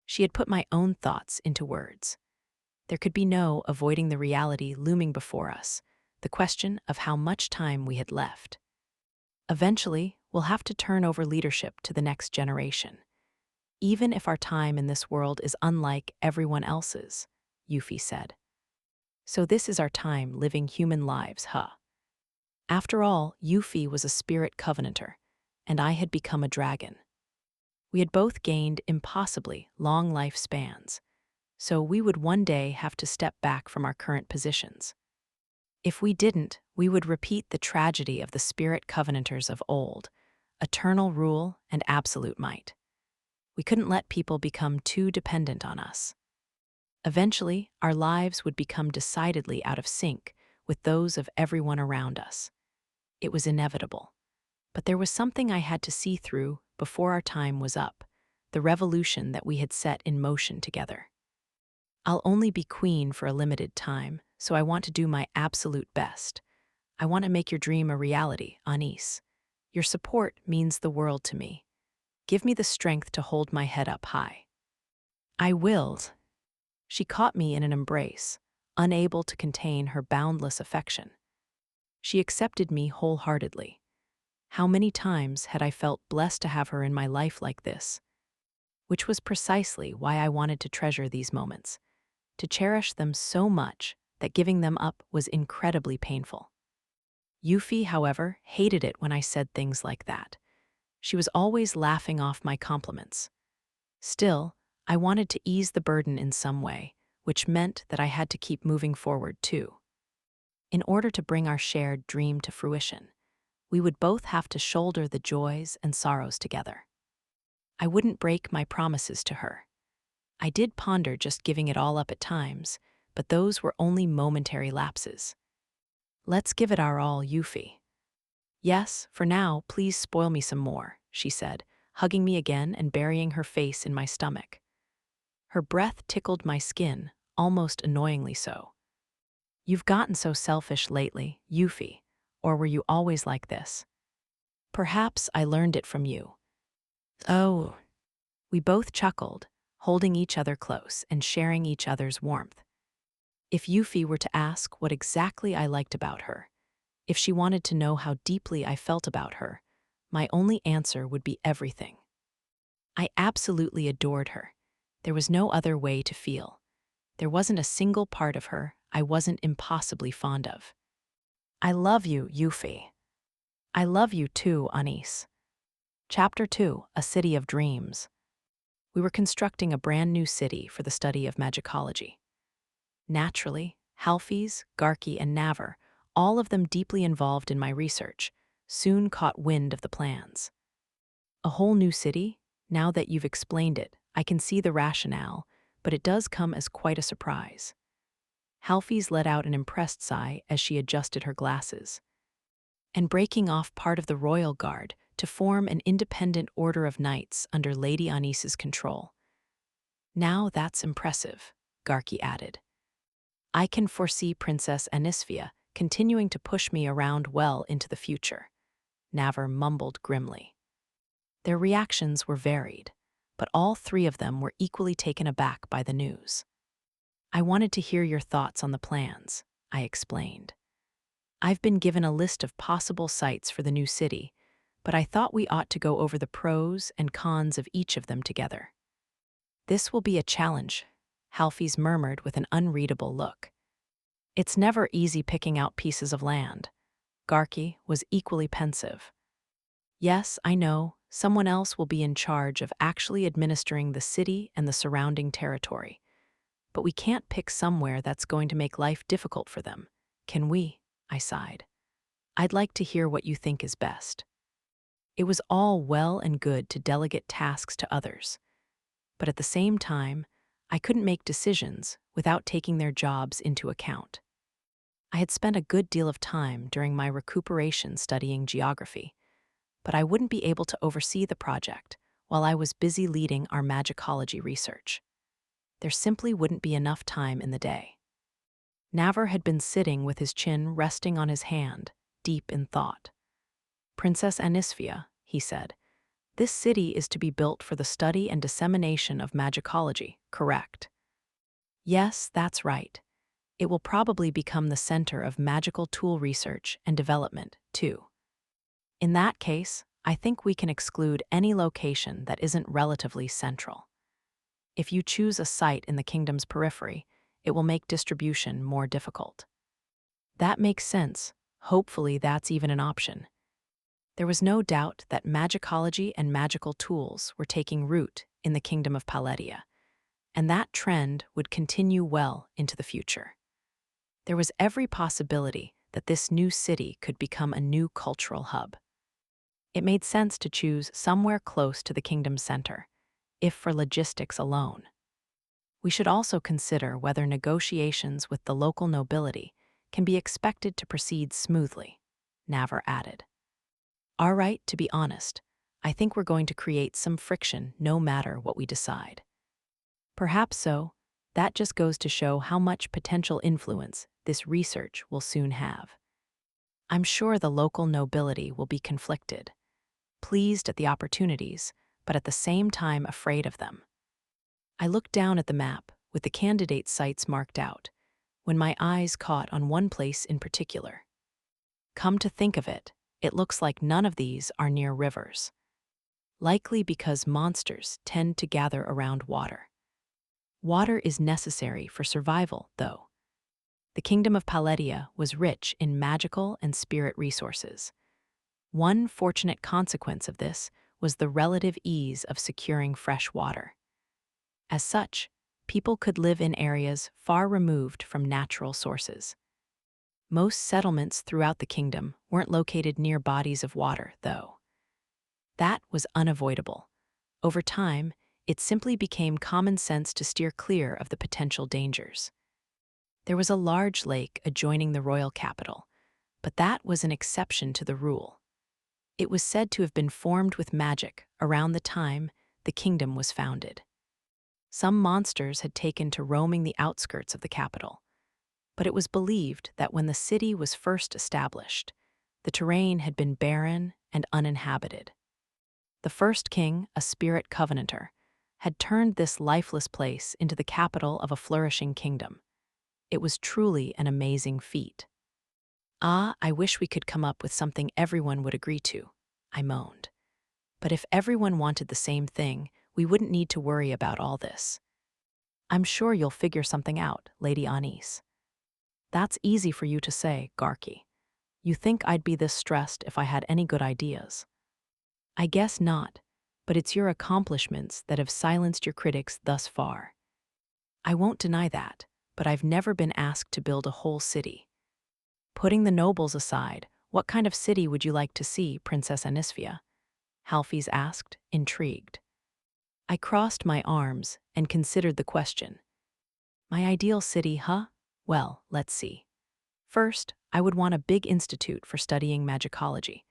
She had put my own thoughts into words. There could be no avoiding the reality looming before us, the question of how much time we had left. "Eventually, we'll have to turn over leadership to the next generation, even if our time in this world is unlike everyone else's," Yuffie said. "So this is our time living human lives, huh?" After all, Yuffie was a spirit covenanter, and I had become a dragon. We had both gained impossibly long lifespans, so we would one day have to step back from our current positions. If we didn't, we would repeat the tragedy of the spirit covenanters of old, eternal rule and absolute might. We couldn't let people become too dependent on us. Eventually, our lives would become decidedly out of sync with those of everyone around us. It was inevitable. But there was something I had to see through before our time was up, the revolution that we had set in motion together. "I'll only be queen for a limited time, so I want to do my absolute best. I want to make your dream a reality, Anis. Your support means the world to me. Give me the strength to hold my head up high." "I will." She caught me in an embrace, unable to contain her boundless affection. She accepted me wholeheartedly. How many times had I felt blessed to have her in my life like this? Which was precisely why I wanted to treasure these moments, to cherish them so much that giving them up was incredibly painful. Yuffie, however, hated it when I said things like that. She was always laughing off my compliments. Still, I wanted to ease the burden in some way, which meant that I had to keep moving forward too. In order to bring our shared dream to fruition, we would both have to shoulder the joys and sorrows together. I wouldn't break my promises to her. I did ponder just giving it all up at times, but those were only momentary lapses. "Let's give it our all, Yuffie." "Yes, for now, please spoil me some more," she said, hugging me again and burying her face in my stomach. Her breath tickled my skin, almost annoyingly so. "You've gotten so selfish lately, Yuffie, or were you always like this?" "Perhaps I learned it from you." "Oh." We both chuckled, holding each other close and sharing each other's warmth. If Yuffie were to ask what exactly I liked about her, if she wanted to know how deeply I felt about her, my only answer would be everything. I absolutely adored her. There was no other way to feel. There wasn't a single part of her I wasn't impossibly fond of. "I love you, Yuffie." "I love you too, Anis." Chapter 2, A City of Dreams. We were constructing a brand new city for the study of magicology. Naturally, Halfies, Garki, and Navar, all of them deeply involved in my research, soon caught wind of the plans. A whole new city? Now that you've explained it, I can see the rationale, but it does come as quite a surprise. Halfies let out an impressed sigh as she adjusted her glasses. And breaking off part of the royal guard to form an independent order of knights under Lady Anis's control. Now that's impressive, Garki added. I can foresee Princess Anisphia continuing to push me around well into the future, Navar mumbled grimly. Their reactions were varied, but all three of them were equally taken aback by the news. I wanted to hear your thoughts on the plans, I explained. I've been given a list of possible sites for the new city, but I thought we ought to go over the pros and cons of each of them together. This will be a challenge, Halfies murmured with an unreadable look. It's never easy picking out pieces of land. Garki was equally pensive. Yes, I know, someone else will be in charge of actually administering the city and the surrounding territory. But we can't pick somewhere that's going to make life difficult for them, can we? I sighed. I'd like to hear what you think is best. It was all well and good to delegate tasks to others, but at the same time, I couldn't make decisions without taking their jobs into account. I had spent a good deal of time during my recuperation studying geography, but I wouldn't be able to oversee the project while I was busy leading our magicology research. There simply wouldn't be enough time in the day. Navar had been sitting with his chin resting on his hand, deep in thought. Princess Anisphia, he said, this city is to be built for the study and dissemination of magicology, correct? Yes, that's right. It will probably become the center of magical tool research and development, too. In that case, I think we can exclude any location that isn't relatively central. If you choose a site in the kingdom's periphery, it will make distribution more difficult. That makes sense. Hopefully that's even an option. There was no doubt that magicology and magical tools were taking root in the kingdom of Paletia, and that trend would continue well into the future. There was every possibility that this new city could become a new cultural hub. It made sense to choose somewhere close to the kingdom's center, if for logistics alone. We should also consider whether negotiations with the local nobility can be expected to proceed smoothly, Navar added. All right, to be honest, I think we're going to create some friction no matter what we decide. Perhaps so. That just goes to show how much potential influence this research will soon have. I'm sure the local nobility will be conflicted, pleased at the opportunities, but at the same time afraid of them. I looked down at the map with the candidate sites marked out, when my eyes caught on one place in particular. Come to think of it, it looks like none of these are near rivers. Likely because monsters tend to gather around water. Water is necessary for survival, though. The kingdom of Paletia was rich in magical and spirit resources. One fortunate consequence of this was the relative ease of securing fresh water. As such, people could live in areas far removed from natural sources. Most settlements throughout the kingdom weren't located near bodies of water, though. That was unavoidable. Over time, it simply became common sense to steer clear of the potential dangers. There was a large lake adjoining the royal capital, but that was an exception to the rule. It was said to have been formed with magic around the time the kingdom was founded. Some monsters had taken to roaming the outskirts of the capital, but it was believed that when the city was first established, the terrain had been barren and uninhabited. The first king, a spirit covenanter, had turned this lifeless place into the capital of a flourishing kingdom. It was truly an amazing feat. Ah, I wish we could come up with something everyone would agree to, I moaned. But if everyone wanted the same thing, we wouldn't need to worry about all this. I'm sure you'll figure something out, Lady Anis. That's easy for you to say, Garki. You think I'd be this stressed if I had any good ideas? I guess not, but it's your accomplishments that have silenced your critics thus far. I won't deny that, but I've never been asked to build a whole city. Putting the nobles aside, what kind of city would you like to see, Princess Anisphia? Halfys asked, intrigued. I crossed my arms and considered the question. My ideal city, huh? Well, let's see. First, I would want a big institute for studying magicology,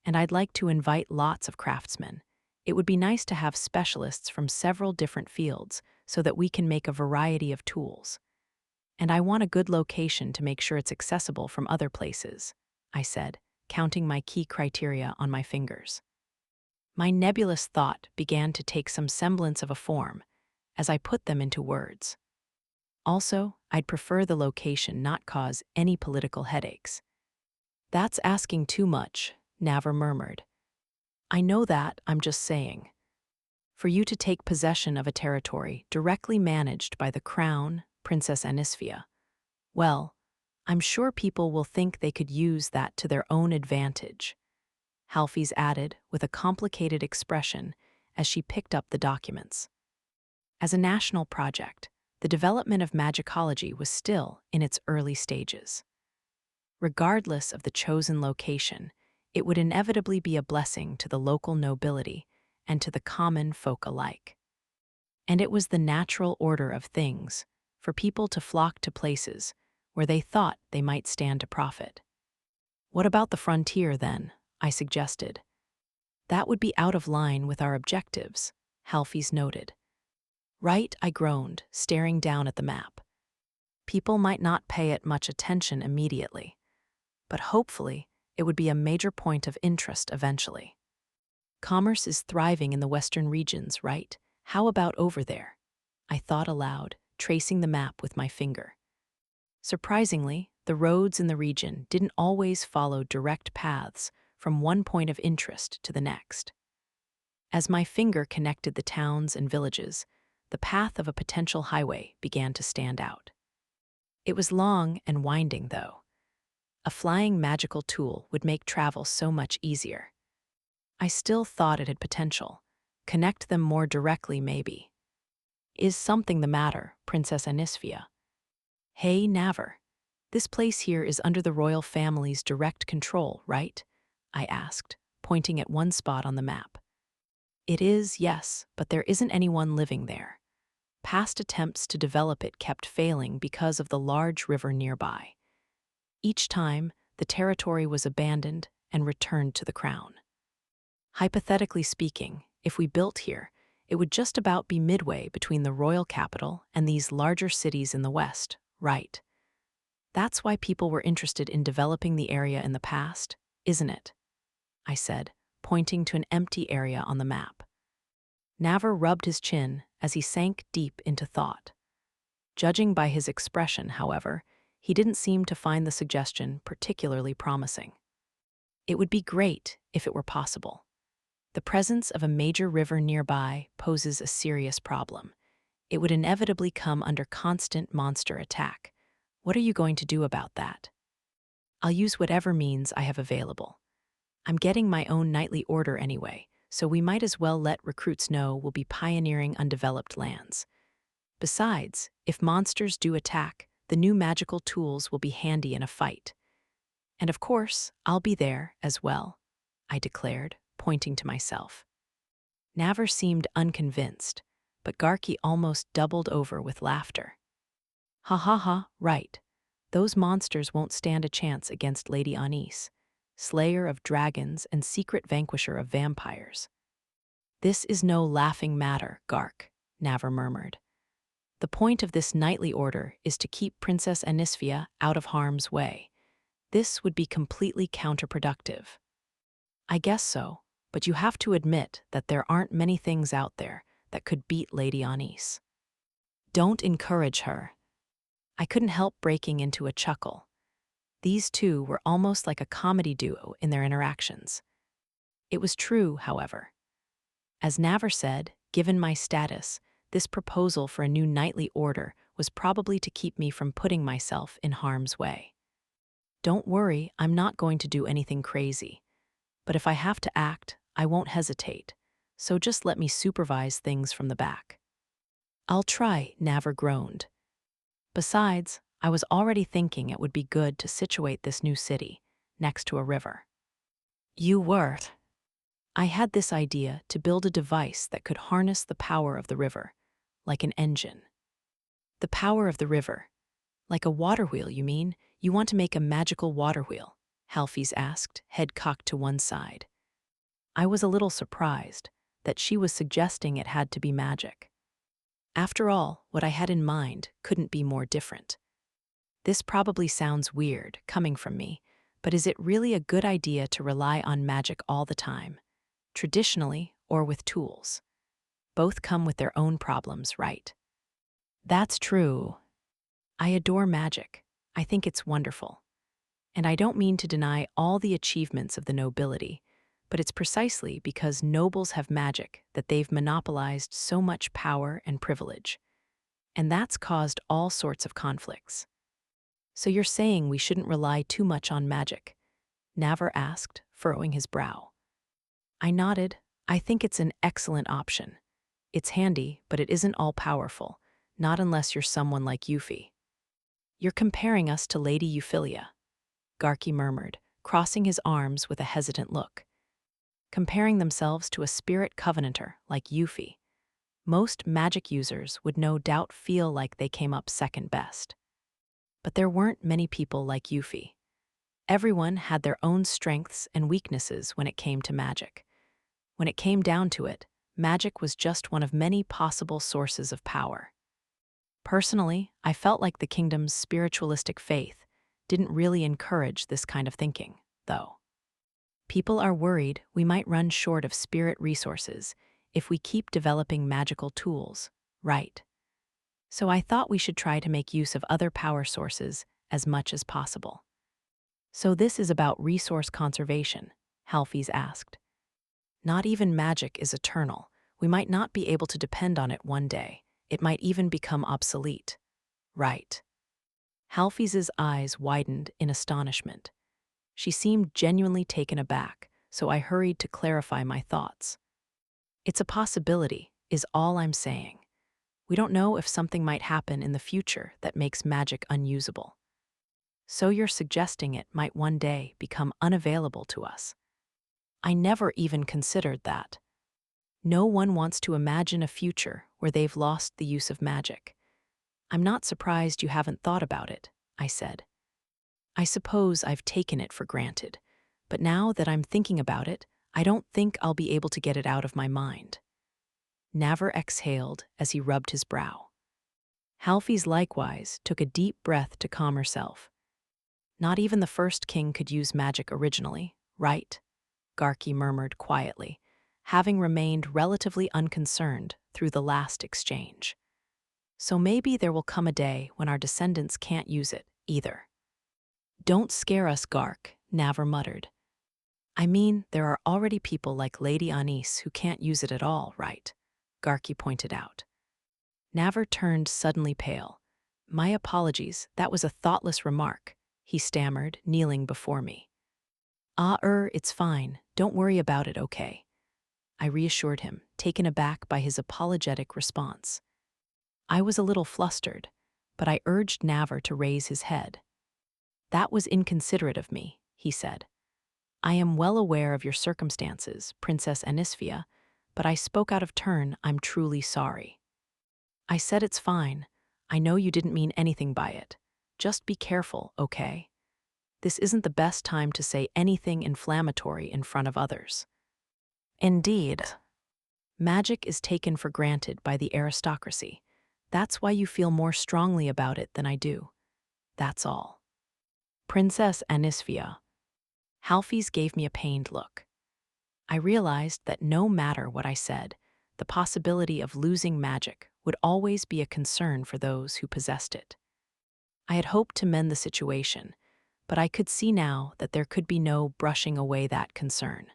and I'd like to invite lots of craftsmen. It would be nice to have specialists from several different fields so that we can make a variety of tools. And I want a good location to make sure it's accessible from other places, I said, counting my key criteria on my fingers. My nebulous thought began to take some semblance of a form as I put them into words. Also, I'd prefer the location not cause any political headaches. That's asking too much, Naver murmured. I know that, I'm just saying. For you to take possession of a territory directly managed by the crown, Princess Anisphia, well, I'm sure people will think they could use that to their own advantage, Halfys added with a complicated expression as she picked up the documents. As a national project, the development of magicology was still in its early stages. Regardless of the chosen location, it would inevitably be a blessing to the local nobility and to the common folk alike. And it was the natural order of things for people to flock to places where they thought they might stand to profit. What about the frontier, then? I suggested. That would be out of line with our objectives, Halfys noted. Right, I groaned, staring down at the map. People might not pay it much attention immediately, but hopefully it would be a major point of interest eventually. Commerce is thriving in the western regions, right? How about over there? I thought aloud, tracing the map with my finger. Surprisingly, the roads in the region didn't always follow direct paths from one point of interest to the next. As my finger connected the towns and villages, the path of a potential highway began to stand out. It was long and winding, though. A flying magical tool would make travel so much easier. I still thought it had potential. Connect them more directly, maybe. Is something the matter, Princess Anisphia? Hey, Naver. This place here is under the royal family's direct control, right? I asked, pointing at one spot on the map. It is, yes, but there isn't anyone living there. Past attempts to develop it kept failing because of the large river nearby. Each time, the territory was abandoned and returned to the crown. Hypothetically speaking, if we built here, it would just about be midway between the royal capital and these larger cities in the west, right? That's why people were interested in developing the area in the past, isn't it? I said, pointing to an empty area on the map. Naver rubbed his chin as he sank deep into thought. Judging by his expression, however, he didn't seem to find the suggestion particularly promising. It would be great if it were possible. The presence of a major river nearby poses a serious problem. It would inevitably come under constant monster attack. What are you going to do about that? I'll use whatever means I have available. I'm getting my own nightly order anyway, so we might as well let recruits know we'll be pioneering undeveloped lands. Besides, if monsters do attack, the new magical tools will be handy in a fight. And of course, I'll be there as well, I declared, pointing to myself. Naver seemed unconvinced, but Garki almost doubled over with laughter. Ha ha ha, right. Those monsters won't stand a chance against Lady Anis, slayer of dragons and secret vanquisher of vampires. This is no laughing matter, Gark, Naver murmured. The point of this nightly order is to keep Princess Anisphia out of harm's way. This would be completely counterproductive. I guess so, but you have to admit that there aren't many things out there that could beat Lady Anis. Don't encourage her. I couldn't help breaking into a chuckle. These two were almost like a comedy duo in their interactions. It was true, however. As Naver said, given my status, this proposal for a new nightly order was probably to keep me from putting myself in harm's way. Don't worry, I'm not going to do anything crazy. But if I have to act, I won't hesitate. so just let me supervise things from the back. I'll try, Naver groaned. Besides, I was already thinking it would be good to situate this new city next to a river. You were. I had this idea to build a device that could harness the power of the river, like an engine. The power of the river. Like a water wheel, you mean? You want to make a magical water wheel? Halfys asked, head cocked to one side. I was a little surprised that she was suggesting it had to be magic. After all, what I had in mind couldn't be more different. This probably sounds weird, coming from me, but is it really a good idea to rely on magic all the time, traditionally or with tools? Both come with their own problems, right? That's true. I adore magic. I think it's wonderful. And I don't mean to deny all the achievements of the nobility, but it's precisely because nobles have magic that they've monopolized so much power and privilege. And that's caused all sorts of conflicts. So you're saying we shouldn't rely too much on magic? Naver asked, furrowing his brow. I nodded. I think it's an excellent option. It's handy, but it isn't all-powerful, not unless you're someone like Yuffie. You're comparing us to Lady Euphyllia, Garky murmured, crossing his arms with a hesitant look. Comparing themselves to a spirit covenanter like Yuffie. Most magic users would no doubt feel like they came up second best. But there weren't many people like Yuffie. Everyone had their own strengths and weaknesses when it came to magic. When it came down to it, magic was just one of many possible sources of power. Personally, I felt like the kingdom's spiritualistic faith didn't really encourage this kind of thinking, though. People are worried we might run short of spirit resources if we keep developing magical tools, right? So I thought we should try to make use of other power sources as much as possible. So this is about resource conservation, Halfys asked. Not even magic is eternal. We might not be able to depend on it one day. It might even become obsolete. Right. Halfys's eyes widened in astonishment. She seemed genuinely taken aback, so I hurried to clarify my thoughts. It's a possibility, is all I'm saying. We don't know if something might happen in the future that makes magic unusable. So you're suggesting it might one day become unavailable to us. I never even considered that. No one wants to imagine a future where they've lost the use of magic. I'm not surprised you haven't thought about it, I said. I suppose I've taken it for granted, but now that I'm thinking about it, I don't think I'll be able to get it out of my mind. Naver exhaled as he rubbed his brow. Halfys likewise took a deep breath to calm herself. Not even the first king could use magic originally, right? Garky murmured quietly, having remained relatively unconcerned through the last exchange. So maybe there will come a day when our descendants can't use it, either. Don't scare us, Gark, Naver muttered. I mean, there are already people like Lady Anis who can't use it at all, right? Garky pointed out. Naver turned suddenly pale. My apologies, that was a thoughtless remark, he stammered, kneeling before me. It's fine, don't worry about it, okay? I reassured him, taken aback by his apologetic response. I was a little flustered, but I urged Naver to raise his head. That was inconsiderate of me, he said. I am well aware of your circumstances, Princess Anisphia, but I spoke out of turn. I'm truly sorry. I said it's fine. I know you didn't mean anything by it. Just be careful, okay? This isn't the best time to say anything inflammatory in front of others. Indeed. Magic is taken for granted by the aristocracy. That's why you feel more strongly about it than I do. That's all. Princess Anisphia. Halfys gave me a pained look. I realized that no matter what I said, the possibility of losing magic would always be a concern for those who possessed it. I had hoped to mend the situation, but I could see now that there could be no brushing away that concern.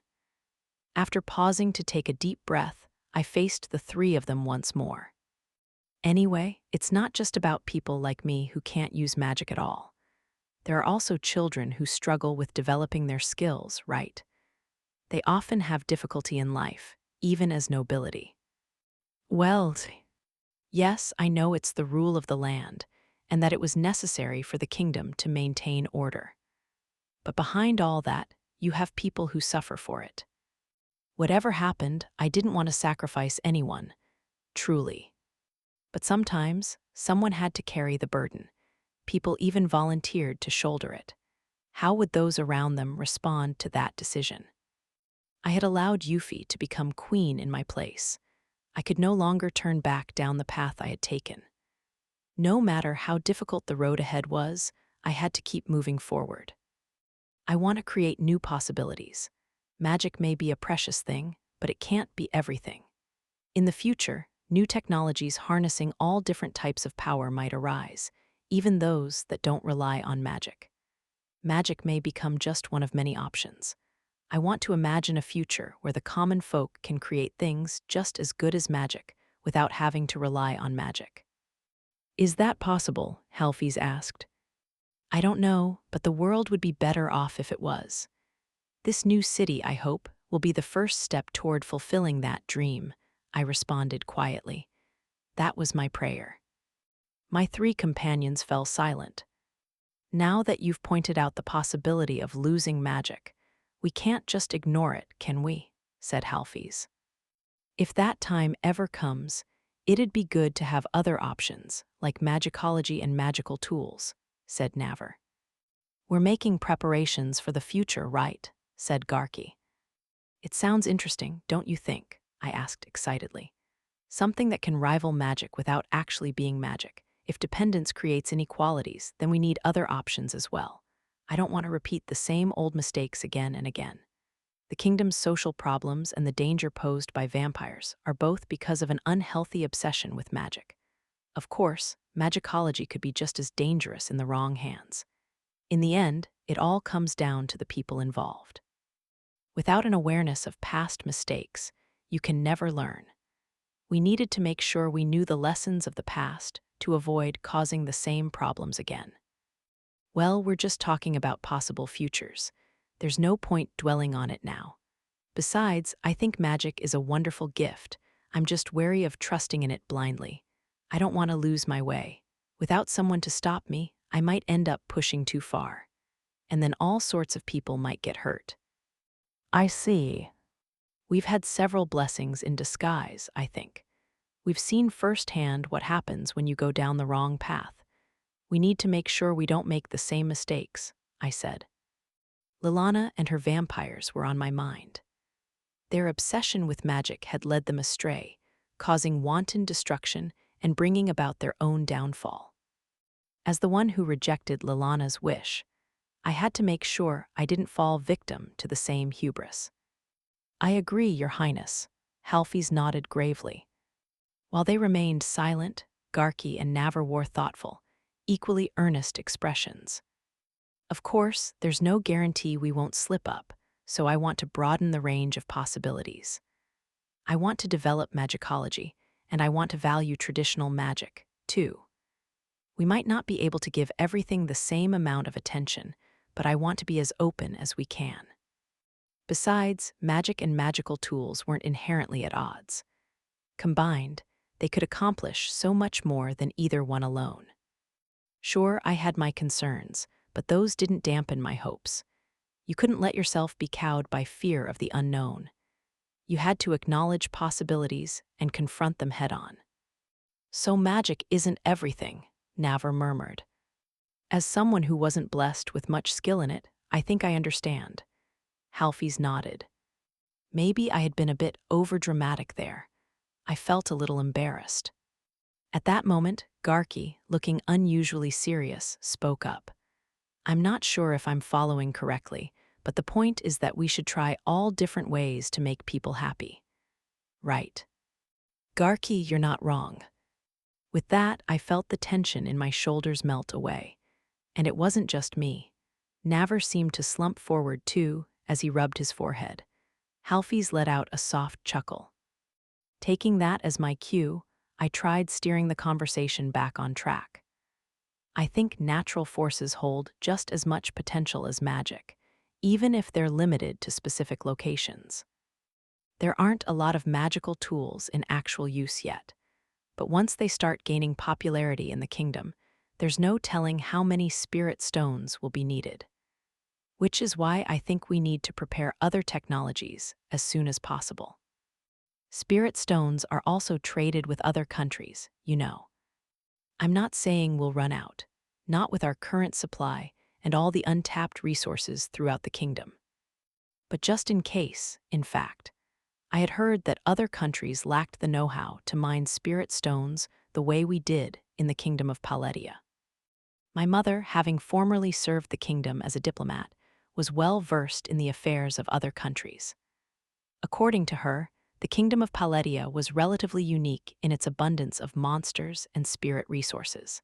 After pausing to take a deep breath, I faced the three of them once more. Anyway, it's not just about people like me who can't use magic at all. There are also children who struggle with developing their skills, right? They often have difficulty in life, even as nobility. Well, yes, I know it's the rule of the land, and that it was necessary for the kingdom to maintain order. But behind all that, you have people who suffer for it. Whatever happened, I didn't want to sacrifice anyone, truly. But sometimes, someone had to carry the burden. People even volunteered to shoulder it. How would those around them respond to that decision? I had allowed Yuffie to become queen in my place. I could no longer turn back down the path I had taken. No matter how difficult the road ahead was, I had to keep moving forward. I want to create new possibilities. Magic may be a precious thing, but it can't be everything. In the future, new technologies harnessing all different types of power might arise, even those that don't rely on magic. Magic may become just one of many options. I want to imagine a future where the common folk can create things just as good as magic without having to rely on magic. Is that possible? Halfys asked. I don't know, but the world would be better off if it was. This new city, I hope, will be the first step toward fulfilling that dream, I responded quietly. That was my prayer. My 3 companions fell silent. Now that you've pointed out the possibility of losing magic, we can't just ignore it, can we? Said Halfys. If that time ever comes, it'd be good to have other options, like magicology and magical tools, said Naver. We're making preparations for the future, right? Said Garki. It sounds interesting, don't you think? I asked excitedly. Something that can rival magic without actually being magic. If dependence creates inequalities, then we need other options as well. I don't want to repeat the same old mistakes again and again. The kingdom's social problems and the danger posed by vampires are both because of an unhealthy obsession with magic. Of course, magicology could be just as dangerous in the wrong hands. In the end, it all comes down to the people involved. Without an awareness of past mistakes, you can never learn. We needed to make sure we knew the lessons of the past to avoid causing the same problems again. Well, we're just talking about possible futures. There's no point dwelling on it now. Besides, I think magic is a wonderful gift. I'm just wary of trusting in it blindly. I don't want to lose my way. Without someone to stop me, I might end up pushing too far. And then all sorts of people might get hurt. I see. We've had several blessings in disguise, I think. We've seen firsthand what happens when you go down the wrong path. We need to make sure we don't make the same mistakes, I said. Lilana and her vampires were on my mind. Their obsession with magic had led them astray, causing wanton destruction and bringing about their own downfall. As the one who rejected Lilana's wish, I had to make sure I didn't fall victim to the same hubris. I agree, Your Highness, Halfys nodded gravely. While they remained silent, Garki and Naver wore thoughtful, equally earnest expressions. Of course, there's no guarantee we won't slip up, so I want to broaden the range of possibilities. I want to develop magicology, and I want to value traditional magic, too. We might not be able to give everything the same amount of attention, but I want to be as open as we can. Besides, magic and magical tools weren't inherently at odds. Combined, they could accomplish so much more than either one alone. Sure, I had my concerns, but those didn't dampen my hopes. You couldn't let yourself be cowed by fear of the unknown. You had to acknowledge possibilities and confront them head-on. So magic isn't everything, Naver murmured. As someone who wasn't blessed with much skill in it, I think I understand. Halfys nodded. Maybe I had been a bit overdramatic there. I felt a little embarrassed. At that moment, Garki, looking unusually serious, spoke up. I'm not sure if I'm following correctly, but the point is that we should try all different ways to make people happy. Right. Garki, you're not wrong. With that, I felt the tension in my shoulders melt away. And it wasn't just me. Naver seemed to slump forward too, as he rubbed his forehead. Halfys let out a soft chuckle. Taking that as my cue, I tried steering the conversation back on track. I think natural forces hold just as much potential as magic, even if they're limited to specific locations. There aren't a lot of magical tools in actual use yet, but once they start gaining popularity in the kingdom, there's no telling how many spirit stones will be needed. Which is why I think we need to prepare other technologies as soon as possible. Spirit stones are also traded with other countries, you know. I'm not saying we'll run out, not with our current supply and all the untapped resources throughout the kingdom. But just in case, in fact, I had heard that other countries lacked the know-how to mine spirit stones the way we did in the kingdom of Paletia. My mother, having formerly served the kingdom as a diplomat, was well versed in the affairs of other countries. According to her, the kingdom of Paletia was relatively unique in its abundance of monsters and spirit resources.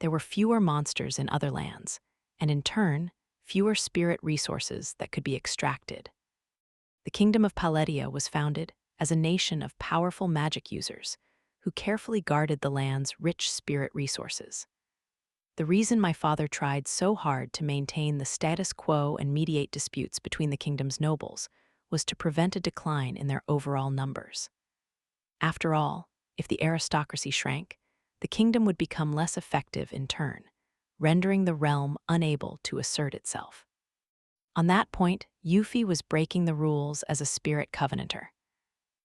There were fewer monsters in other lands, and in turn, fewer spirit resources that could be extracted. The kingdom of Paletia was founded as a nation of powerful magic users who carefully guarded the land's rich spirit resources. The reason my father tried so hard to maintain the status quo and mediate disputes between the kingdom's nobles was to prevent a decline in their overall numbers. After all, if the aristocracy shrank, the kingdom would become less effective in turn, rendering the realm unable to assert itself. On that point, Yuffie was breaking the rules as a spirit covenanter.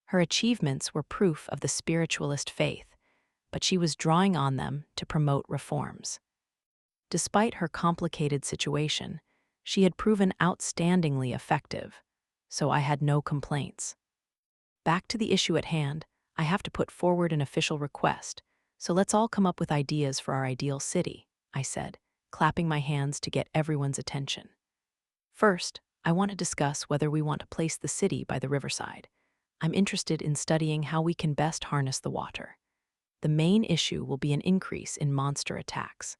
Her achievements were proof of the spiritualist faith, but she was drawing on them to promote reforms. Despite her complicated situation, she had proven outstandingly effective, so I had no complaints. Back to the issue at hand, I have to put forward an official request, so let's all come up with ideas for our ideal city, I said, clapping my hands to get everyone's attention. First, I want to discuss whether we want to place the city by the riverside. I'm interested in studying how we can best harness the water. The main issue will be an increase in monster attacks.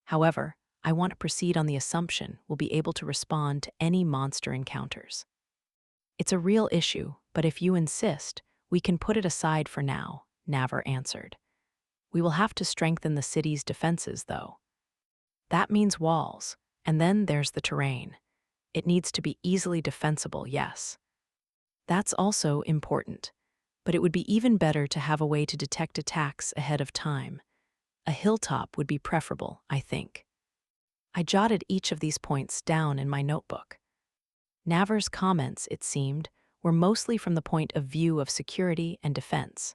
However, I want to proceed on the assumption we'll be able to respond to any monster encounters. It's a real issue, but if you insist, we can put it aside for now, Navar answered. We will have to strengthen the city's defenses, though. That means walls, and then there's the terrain. It needs to be easily defensible, yes. That's also important, but it would be even better to have a way to detect attacks ahead of time. A hilltop would be preferable, I think. I jotted each of these points down in my notebook. Navar's comments, it seemed, were mostly from the point of view of security and defense.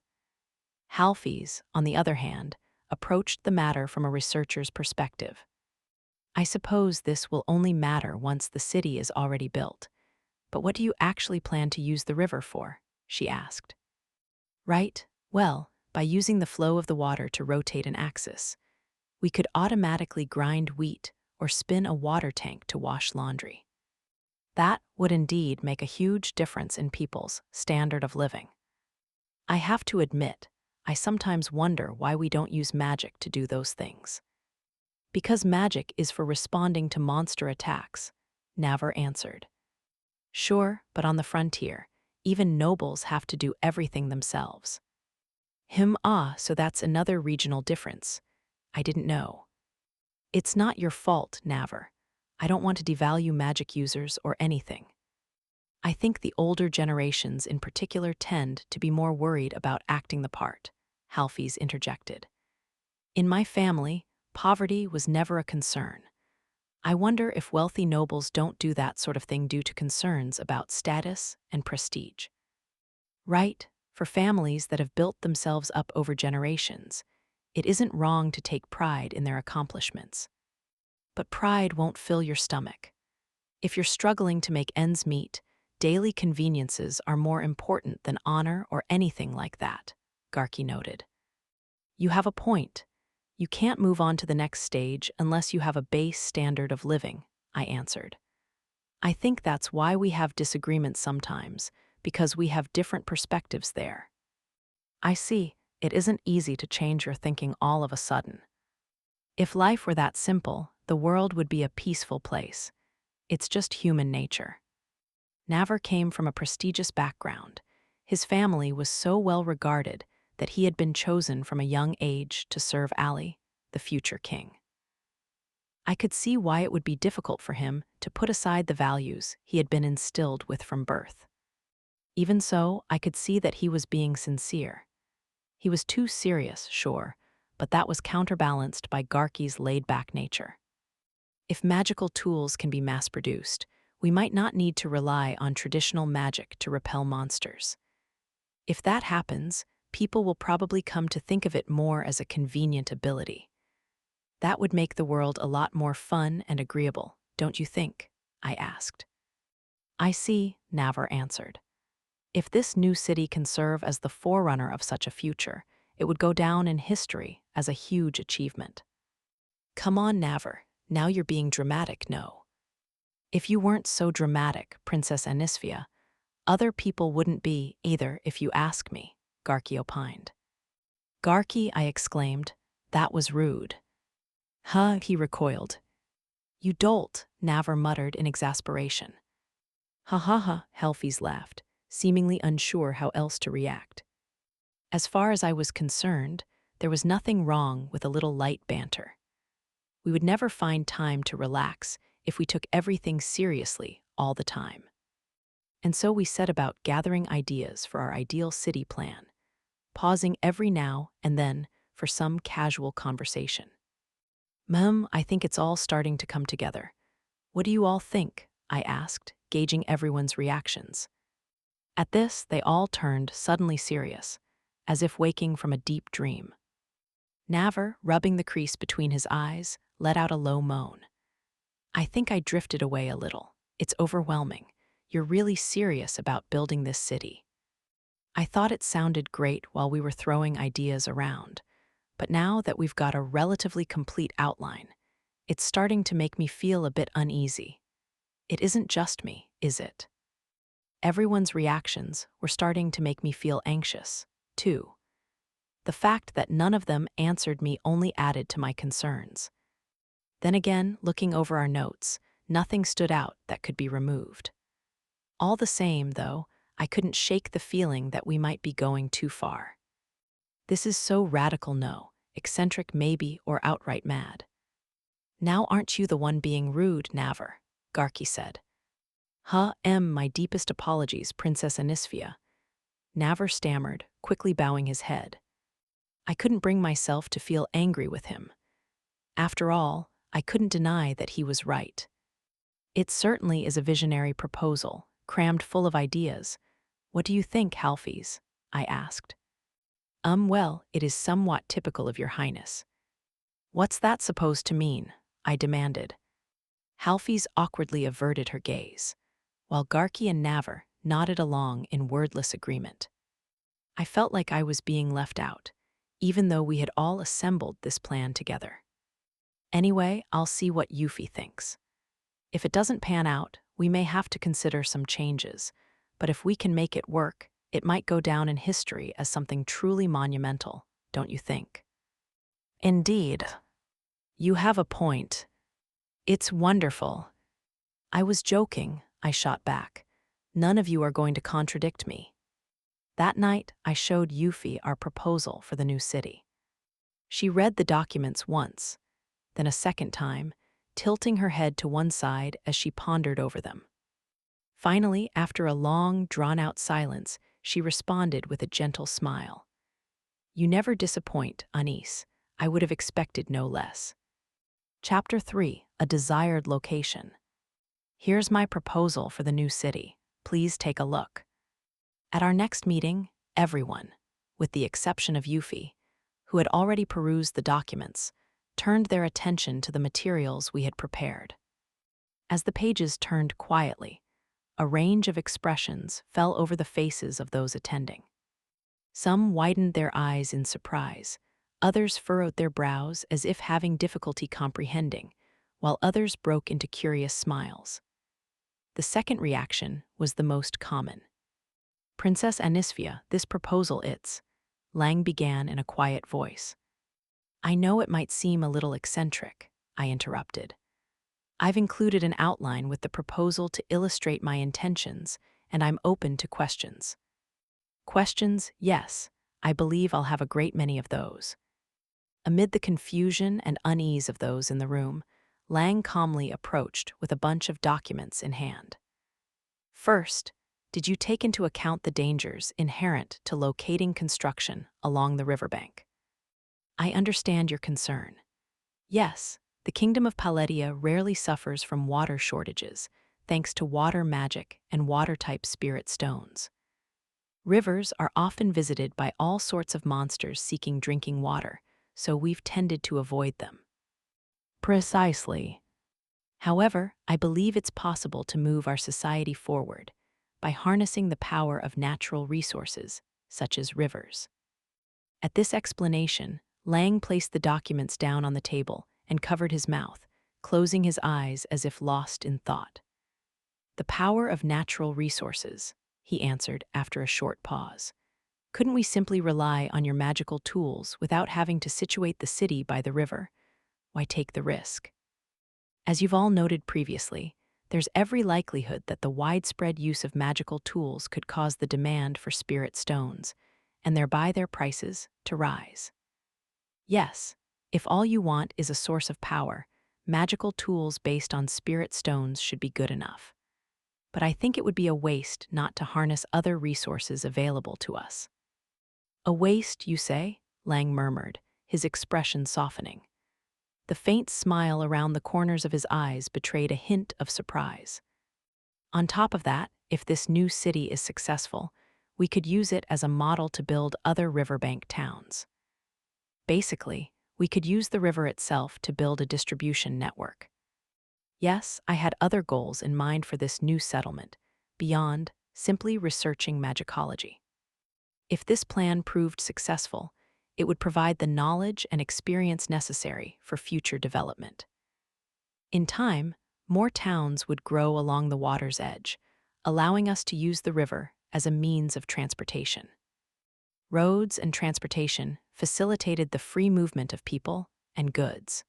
Halfie's, on the other hand, approached the matter from a researcher's perspective. I suppose this will only matter once the city is already built. But what do you actually plan to use the river for? She asked. Right, well, by using the flow of the water to rotate an axis. We could automatically grind wheat or spin a water tank to wash laundry. That would indeed make a huge difference in people's standard of living. I have to admit, I sometimes wonder why we don't use magic to do those things. Because magic is for responding to monster attacks, Navar answered. Sure, but on the frontier, even nobles have to do everything themselves. So that's another regional difference. I didn't know. It's not your fault, Navar. I don't want to devalue magic users or anything. I think the older generations in particular tend to be more worried about acting the part, Halfies interjected. In my family, poverty was never a concern. I wonder if wealthy nobles don't do that sort of thing due to concerns about status and prestige. Right, for families that have built themselves up over generations, it isn't wrong to take pride in their accomplishments. But pride won't fill your stomach. If you're struggling to make ends meet, daily conveniences are more important than honor or anything like that, Garki noted. You have a point. You can't move on to the next stage unless you have a base standard of living, I answered. I think that's why we have disagreements sometimes, because we have different perspectives there. I see, it isn't easy to change your thinking all of a sudden. If life were that simple, the world would be a peaceful place. It's just human nature. Navar came from a prestigious background. His family was so well regarded that he had been chosen from a young age to serve Ali, the future king. I could see why it would be difficult for him to put aside the values he had been instilled with from birth. Even so, I could see that he was being sincere. He was too serious, sure, but that was counterbalanced by Garki's laid-back nature. If magical tools can be mass-produced, we might not need to rely on traditional magic to repel monsters. If that happens, people will probably come to think of it more as a convenient ability. That would make the world a lot more fun and agreeable, don't you think? I asked. I see, Navar answered. If this new city can serve as the forerunner of such a future, it would go down in history as a huge achievement. Come on, Navar, now you're being dramatic, no? If you weren't so dramatic, Princess Anisphia, other people wouldn't be either, if you ask me, Garki opined. Garki, I exclaimed, that was rude. Huh, he recoiled. You dolt, Navar muttered in exasperation. Ha ha ha, Helphys laughed, seemingly unsure how else to react. As far as I was concerned, there was nothing wrong with a little light banter. We would never find time to relax if we took everything seriously all the time. And so we set about gathering ideas for our ideal city plan, pausing every now and then for some casual conversation. I think it's all starting to come together. What do you all think? I asked, gauging everyone's reactions. At this, they all turned suddenly serious, as if waking from a deep dream. Navar, rubbing the crease between his eyes, let out a low moan. I think I drifted away a little. It's overwhelming. You're really serious about building this city. I thought it sounded great while we were throwing ideas around, but now that we've got a relatively complete outline, it's starting to make me feel a bit uneasy. It isn't just me, is it? Everyone's reactions were starting to make me feel anxious, too. The fact that none of them answered me only added to my concerns. Then again, looking over our notes, nothing stood out that could be removed. All the same, though, I couldn't shake the feeling that we might be going too far. This is so radical, no, eccentric maybe, or outright mad. Now aren't you the one being rude, Navar? Garki said. My deepest apologies, Princess Anisphia. Navar stammered, quickly bowing his head. I couldn't bring myself to feel angry with him. After all, I couldn't deny that he was right. It certainly is a visionary proposal, crammed full of ideas. What do you think, Helphys? I asked. Well, it is somewhat typical of your highness. What's that supposed to mean? I demanded. Helphys awkwardly averted her gaze, while Garki and Navar nodded along in wordless agreement. I felt like I was being left out, even though we had all assembled this plan together. Anyway, I'll see what Yuffie thinks. If it doesn't pan out, we may have to consider some changes, but if we can make it work, it might go down in history as something truly monumental, don't you think? Indeed. You have a point. It's wonderful. I was joking, I shot back. None of you are going to contradict me. That night, I showed Yuffie our proposal for the new city. She read the documents once, then a second time, tilting her head to one side as she pondered over them. Finally, after a long, drawn-out silence, she responded with a gentle smile. You never disappoint, Anis. I would have expected no less. Chapter 3, A Desired Location. Here's my proposal for the new city. Please take a look. At our next meeting, everyone, with the exception of Yuffie, who had already perused the documents, turned their attention to the materials we had prepared. As the pages turned quietly, a range of expressions fell over the faces of those attending. Some widened their eyes in surprise, others furrowed their brows as if having difficulty comprehending, while others broke into curious smiles. The second reaction was the most common. Princess Anisphia, this proposal Lang began in a quiet voice. I know it might seem a little eccentric, I interrupted. I've included an outline with the proposal to illustrate my intentions, and I'm open to questions. Questions, yes, I believe I'll have a great many of those. Amid the confusion and unease of those in the room, Lang calmly approached with a bunch of documents in hand. First, Did you take into account the dangers inherent to locating construction along the riverbank? I understand your concern. Yes, the Kingdom of Paletia rarely suffers from water shortages, thanks to water magic and water-type spirit stones. Rivers are often visited by all sorts of monsters seeking drinking water, so we've tended to avoid them. Precisely. However, I believe it's possible to move our society forward by harnessing the power of natural resources, such as rivers. At this explanation, Lang placed the documents down on the table and covered his mouth, closing his eyes as if lost in thought. The power of natural resources, he answered after a short pause. Couldn't we simply rely on your magical tools without having to situate the city by the river? Why take the risk? As you've all noted previously, there's every likelihood that the widespread use of magical tools could cause the demand for spirit stones, and thereby their prices, to rise. Yes, if all you want is a source of power, magical tools based on spirit stones should be good enough. But I think it would be a waste not to harness other resources available to us. A waste, you say? Lang murmured, his expression softening. The faint smile around the corners of his eyes betrayed a hint of surprise. On top of that, if this new city is successful, we could use it as a model to build other riverbank towns. Basically, we could use the river itself to build a distribution network. Yes, I had other goals in mind for this new settlement, beyond simply researching magicology. If this plan proved successful, it would provide the knowledge and experience necessary for future development. In time, more towns would grow along the water's edge, allowing us to use the river as a means of transportation. Roads and transportation facilitated the free movement of people and goods.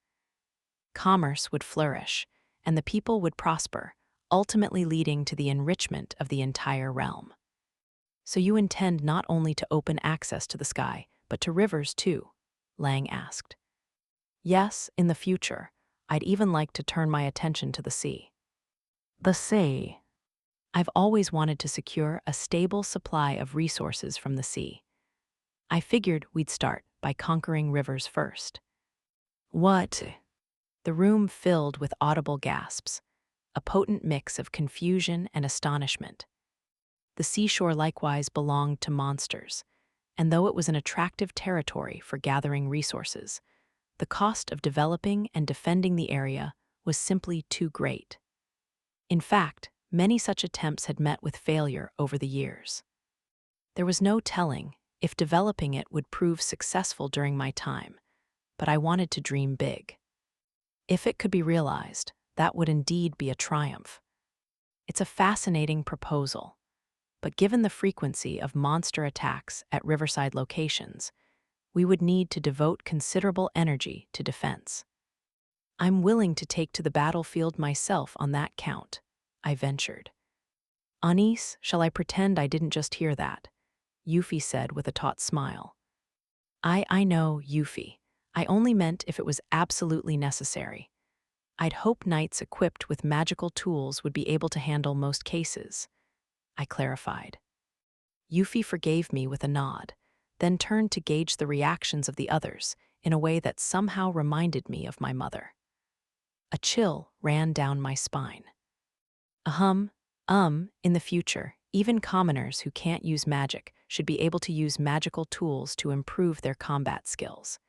Commerce would flourish, and the people would prosper, ultimately leading to the enrichment of the entire realm. So you intend not only to open access to the sky, but to rivers too? Lang asked. Yes, in the future. I'd even like to turn my attention to the sea. The sea. I've always wanted to secure a stable supply of resources from the sea. I figured we'd start by conquering rivers first. What? The room filled with audible gasps, a potent mix of confusion and astonishment. The seashore likewise belonged to monsters, and though it was an attractive territory for gathering resources, the cost of developing and defending the area was simply too great. In fact, many such attempts had met with failure over the years. There was no telling if developing it would prove successful during my time, but I wanted to dream big. If it could be realized, that would indeed be a triumph. It's a fascinating proposal, but given the frequency of monster attacks at riverside locations, we would need to devote considerable energy to defense. I'm willing to take to the battlefield myself on that count, I ventured. Anis, shall I pretend I didn't just hear that? Yuffie said with a taut smile. I know, Yuffie. I only meant if it was absolutely necessary. I'd hope knights equipped with magical tools would be able to handle most cases, I clarified. Yuffie forgave me with a nod, then turned to gauge the reactions of the others in a way that somehow reminded me of my mother. A chill ran down my spine. In the future, even commoners who can't use magic should be able to use magical tools to improve their combat skills.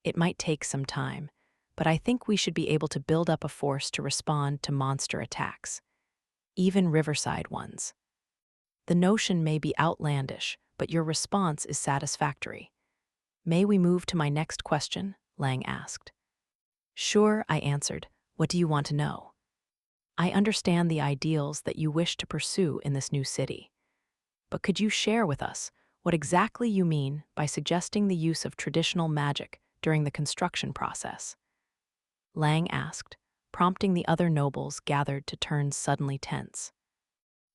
It might take some time, but I think we should be able to build up a force to respond to monster attacks, even riverside ones. The notion may be outlandish, but your response is satisfactory. May we move to my next question? Lang asked. Sure, I answered. What do you want to know? I understand the ideals that you wish to pursue in this new city. But could you share with us what exactly you mean by suggesting the use of traditional magic during the construction process? Lang asked, prompting the other nobles gathered to turn suddenly tense.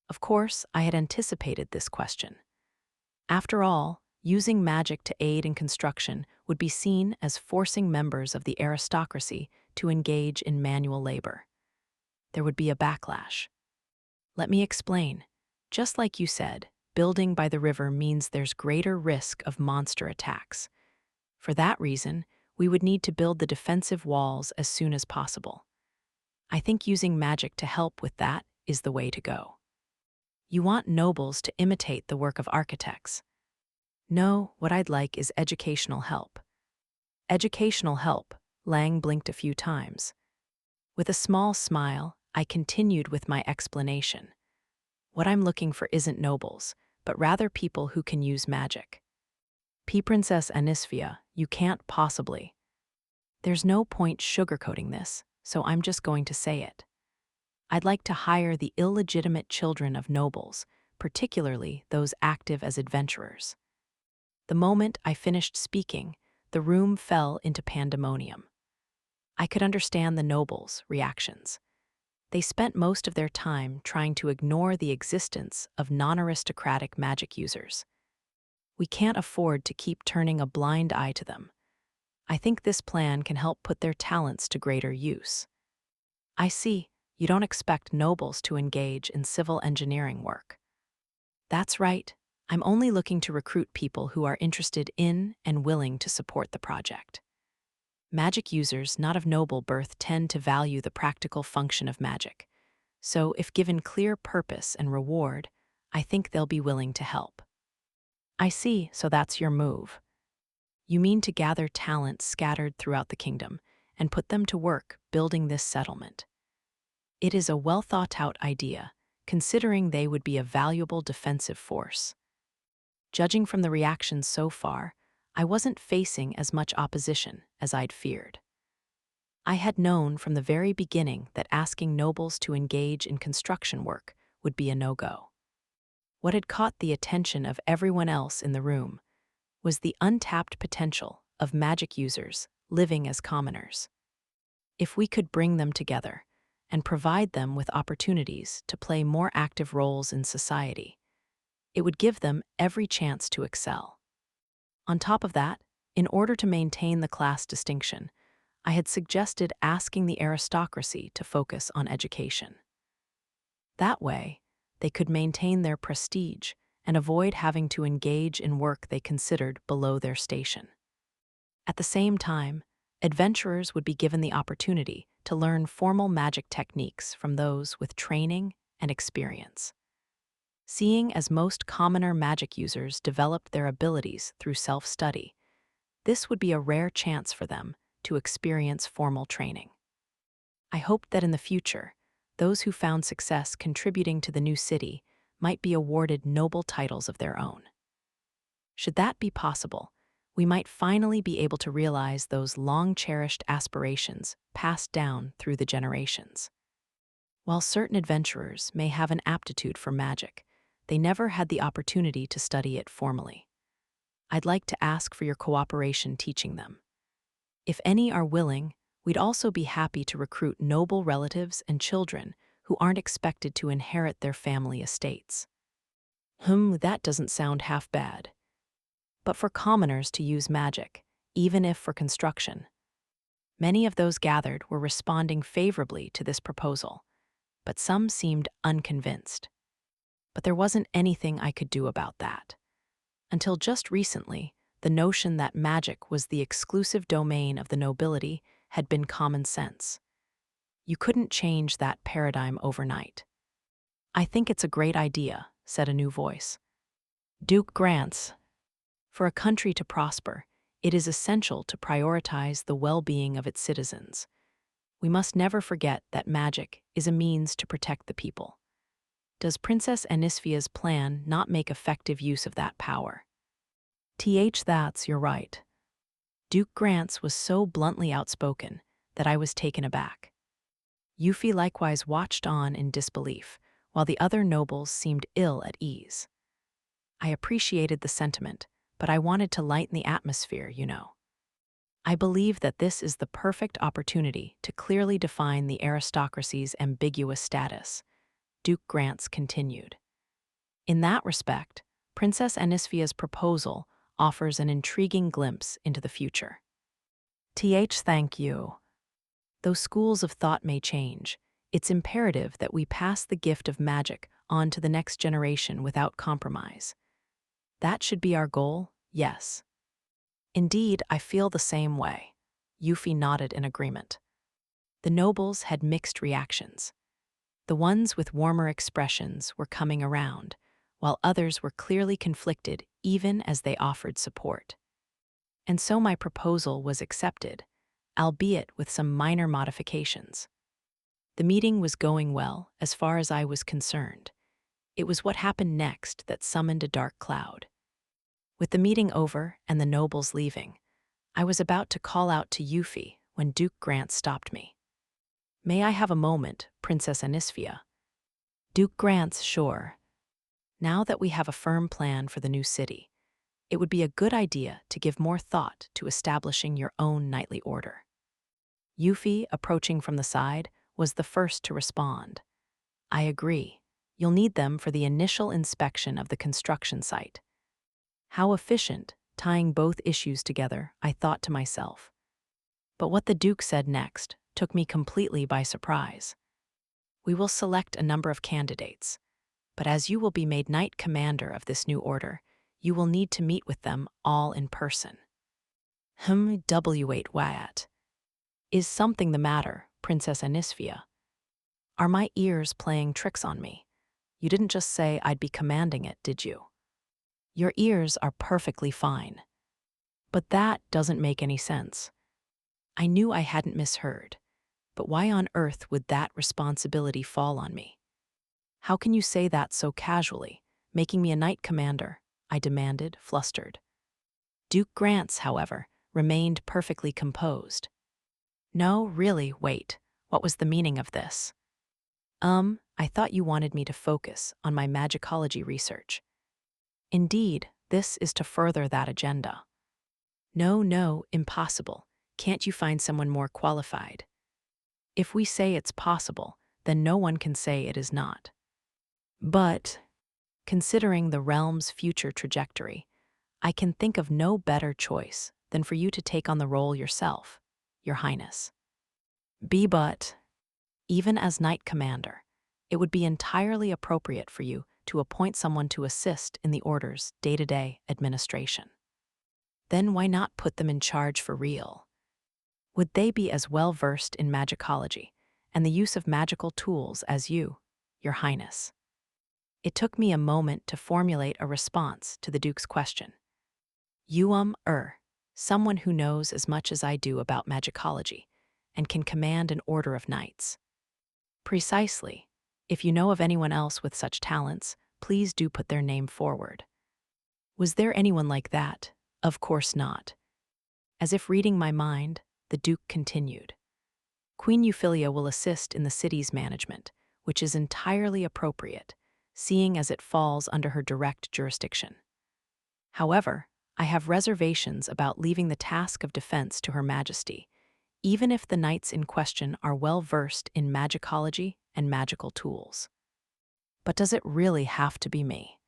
Of course, I had anticipated this question. After all, using magic to aid in construction would be seen as forcing members of the aristocracy to engage in manual labor. There would be a backlash. Let me explain. Just like you said, building by the river means there's greater risk of monster attacks. For that reason, we would need to build the defensive walls as soon as possible. I think using magic to help with that is the way to go. You want nobles to imitate the work of architects. No, what I'd like is educational help. Educational help, Lang blinked a few times. With a small smile, I continued with my explanation. What I'm looking for isn't nobles, but rather people who can use magic. Princess Anisphia, you can't possibly. There's no point sugarcoating this, so I'm just going to say it. I'd like to hire the illegitimate children of nobles, particularly those active as adventurers. The moment I finished speaking, the room fell into pandemonium. I could understand the nobles' reactions. They spent most of their time trying to ignore the existence of non-aristocratic magic users. We can't afford to keep turning a blind eye to them. I think this plan can help put their talents to greater use. I see, you don't expect nobles to engage in civil engineering work. That's right, I'm only looking to recruit people who are interested in and willing to support the project. Magic users not of noble birth tend to value the practical function of magic, so if given clear purpose and reward, I think they'll be willing to help. I see, so that's your move. You mean to gather talent scattered throughout the kingdom and put them to work building this settlement. It is a well-thought-out idea, considering they would be a valuable defensive force. Judging from the reactions so far, I wasn't facing as much opposition as I'd feared. I had known from the very beginning that asking nobles to engage in construction work would be a no-go. What had caught the attention of everyone else in the room was the untapped potential of magic users living as commoners. If we could bring them together and provide them with opportunities to play more active roles in society, it would give them every chance to excel. On top of that, in order to maintain the class distinction, I had suggested asking the aristocracy to focus on education. That way, they could maintain their prestige and avoid having to engage in work they considered below their station. At the same time, adventurers would be given the opportunity to learn formal magic techniques from those with training and experience. Seeing as most commoner magic users developed their abilities through self-study, this would be a rare chance for them to experience formal training. I hoped that in the future, those who found success contributing to the new city might be awarded noble titles of their own. Should that be possible, we might finally be able to realize those long-cherished aspirations passed down through the generations. While certain adventurers may have an aptitude for magic, they never had the opportunity to study it formally. I'd like to ask for your cooperation teaching them. If any are willing, we'd also be happy to recruit noble relatives and children who aren't expected to inherit their family estates. That doesn't sound half bad. But for commoners to use magic, even if for construction. Many of those gathered were responding favorably to this proposal, but some seemed unconvinced. But there wasn't anything I could do about that. Until just recently, the notion that magic was the exclusive domain of the nobility had been common sense. You couldn't change that paradigm overnight. I think it's a great idea, said a new voice. Duke grants. For a country to prosper, it is essential to prioritize the well-being of its citizens. We must never forget that magic is a means to protect the people. Does Princess Anisphia's plan not make effective use of that power? That's you're right. Duke Grants was so bluntly outspoken that I was taken aback. Yuffie likewise watched on in disbelief, while the other nobles seemed ill at ease. I appreciated the sentiment, but I wanted to lighten the atmosphere, you know. I believe that this is the perfect opportunity to clearly define the aristocracy's ambiguous status, Duke Grants continued. In that respect, Princess Anisphia's proposal offers an intriguing glimpse into the future. Thank you. Though schools of thought may change, it's imperative that we pass the gift of magic on to the next generation without compromise. That should be our goal, yes. Indeed, I feel the same way. Yuffie nodded in agreement. The nobles had mixed reactions. The ones with warmer expressions were coming around, while others were clearly conflicted even as they offered support. And so my proposal was accepted, albeit with some minor modifications. The meeting was going well, as far as I was concerned. It was what happened next that summoned a dark cloud. With the meeting over and the nobles leaving, I was about to call out to Yuffie when Duke Grant stopped me. "May I have a moment, Princess Anisphia?" Duke Grant's sure. Now that we have a firm plan for the new city, it would be a good idea to give more thought to establishing your own knightly order. Yuffie, approaching from the side, was the first to respond. I agree. You'll need them for the initial inspection of the construction site. How efficient, tying both issues together, I thought to myself. But what the Duke said next took me completely by surprise. "We will select a number of candidates, but as you will be made Knight Commander of this new order, you will need to meet with them all in person." W8 Wyatt. Is something the matter, Princess Anisphia? Are my ears playing tricks on me? You didn't just say I'd be commanding it, did you? Your ears are perfectly fine. But that doesn't make any sense. I knew I hadn't misheard, but why on earth would that responsibility fall on me? How can you say that so casually, making me a Knight Commander? I demanded, flustered. Duke Grants, however, remained perfectly composed. No, really, wait, what was the meaning of this? I thought you wanted me to focus on my magicology research. Indeed, this is to further that agenda. No, impossible. Can't you find someone more qualified? If we say it's possible, then no one can say it is not. But, considering the realm's future trajectory, I can think of no better choice than for you to take on the role yourself, Your Highness. But, even as Knight Commander, it would be entirely appropriate for you to appoint someone to assist in the Order's day-to-day administration. Then why not put them in charge for real? Would they be as well versed in magicology and the use of magical tools as you, Your Highness? It took me a moment to formulate a response to the Duke's question. Someone who knows as much as I do about magicology and can command an order of knights. Precisely. If you know of anyone else with such talents, please do put their name forward. Was there anyone like that? Of course not. As if reading my mind, the Duke continued. Queen Euphyllia will assist in the city's management, which is entirely appropriate, seeing as it falls under her direct jurisdiction. However, I have reservations about leaving the task of defense to Her Majesty, even if the knights in question are well versed in magicology and magical tools. But does it really have to be me?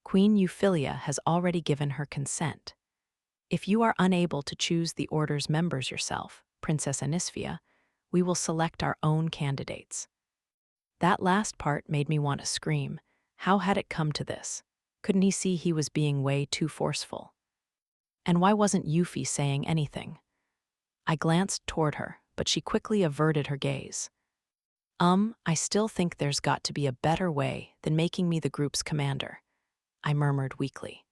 Queen Euphyllia has already given her consent. If you are unable to choose the Order's members yourself, Princess Anisphia, we will select our own candidates. That last part made me want to scream. How had it come to this? Couldn't he see he was being way too forceful? And why wasn't Yuffie saying anything? I glanced toward her, but she quickly averted her gaze. I still think there's got to be a better way than making me the group's commander, I murmured weakly.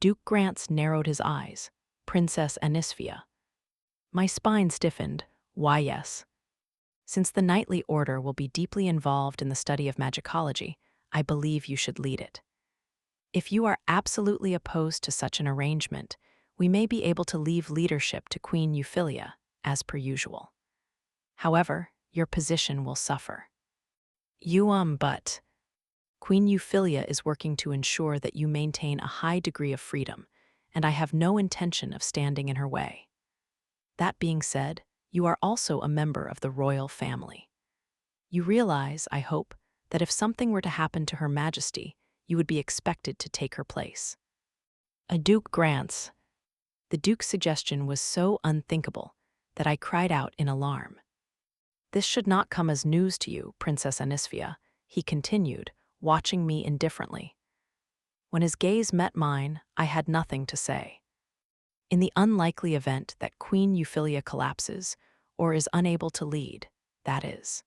Duke Grants narrowed his eyes. Princess Anisphia. My spine stiffened. Why, yes. Since the knightly order will be deeply involved in the study of magicology, I believe you should lead it. If you are absolutely opposed to such an arrangement, we may be able to leave leadership to Queen Euphyllia, as per usual. However, your position will suffer. But Queen Euphyllia is working to ensure that you maintain a high degree of freedom, and I have no intention of standing in her way. That being said, you are also a member of the royal family. You realize, I hope, that if something were to happen to Her Majesty, you would be expected to take her place. A Duke Grants. The Duke's suggestion was so unthinkable that I cried out in alarm. This should not come as news to you, Princess Anisphia, he continued, watching me indifferently. When his gaze met mine, I had nothing to say. In the unlikely event that Queen Euphyllia collapses, or is unable to lead, that is.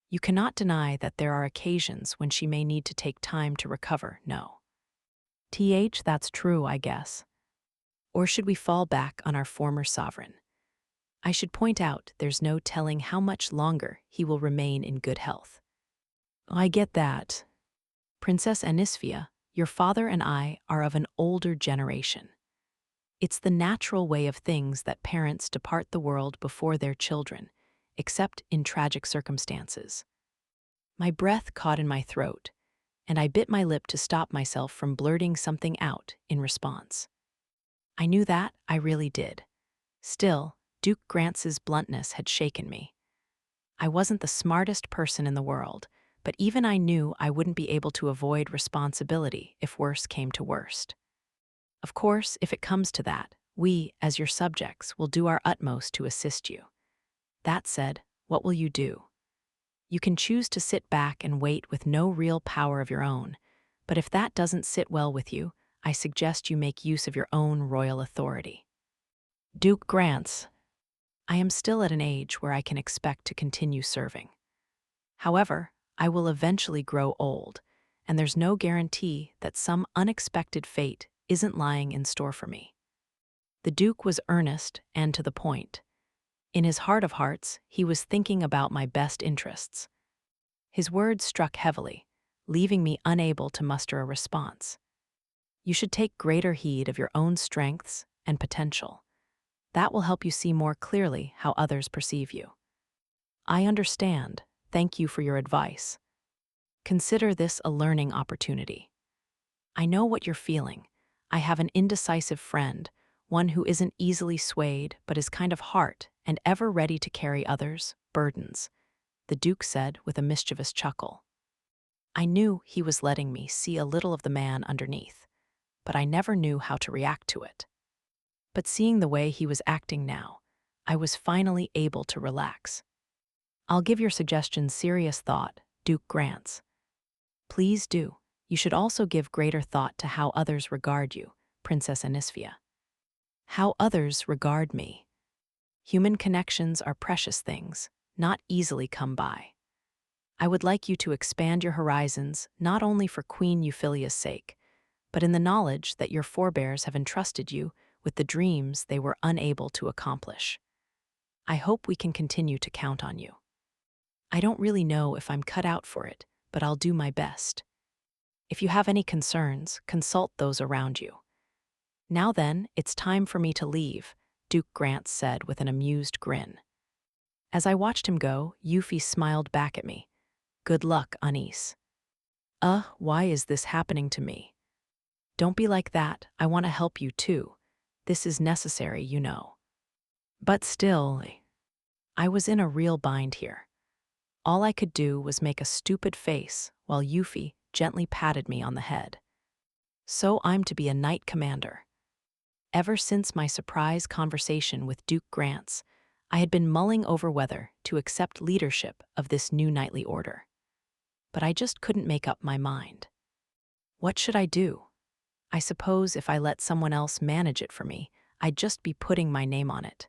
You cannot deny that there are occasions when she may need to take time to recover, no. That's true, I guess. Or should we fall back on our former sovereign? I should point out there's no telling how much longer he will remain in good health. I get that. Princess Anisphia, your father and I are of an older generation. It's the natural way of things that parents depart the world before their children, except in tragic circumstances. My breath caught in my throat, and I bit my lip to stop myself from blurting something out in response. I knew that, I really did. Still, Duke Grance's bluntness had shaken me. I wasn't the smartest person in the world, but even I knew I wouldn't be able to avoid responsibility if worse came to worst. Of course, if it comes to that, we, as your subjects, will do our utmost to assist you. That said, what will you do? You can choose to sit back and wait with no real power of your own, but if that doesn't sit well with you, I suggest you make use of your own royal authority. Duke Grants, I am still at an age where I can expect to continue serving. However, I will eventually grow old, and there's no guarantee that some unexpected fate isn't lying in store for me. The Duke was earnest and to the point. In his heart of hearts, he was thinking about my best interests. His words struck heavily, leaving me unable to muster a response. You should take greater heed of your own strengths and potential. That will help you see more clearly how others perceive you. I understand. Thank you for your advice. Consider this a learning opportunity. I know what you're feeling. I have an indecisive friend, one who isn't easily swayed but is kind of heart and ever ready to carry others' burdens, the Duke said with a mischievous chuckle. I knew he was letting me see a little of the man underneath, but I never knew how to react to it. But seeing the way he was acting now, I was finally able to relax. I'll give your suggestion serious thought, Duke Grants. Please do. You should also give greater thought to how others regard you, Princess Anisphia. How others regard me. Human connections are precious things, not easily come by. I would like you to expand your horizons not only for Queen Euphyllia's sake, but in the knowledge that your forebears have entrusted you with the dreams they were unable to accomplish. I hope we can continue to count on you. I don't really know if I'm cut out for it, but I'll do my best. If you have any concerns, consult those around you. Now then, it's time for me to leave, Duke Grants said with an amused grin. As I watched him go, Yuffie smiled back at me. Good luck, Anis. Why is this happening to me? Don't be like that, I want to help you too. This is necessary, you know. But still, I was in a real bind here. All I could do was make a stupid face while Yuffie gently patted me on the head. So I'm to be a knight commander. Ever since my surprise conversation with Duke Grants, I had been mulling over whether to accept leadership of this new knightly order. But I just couldn't make up my mind. What should I do? I suppose if I let someone else manage it for me, I'd just be putting my name on it.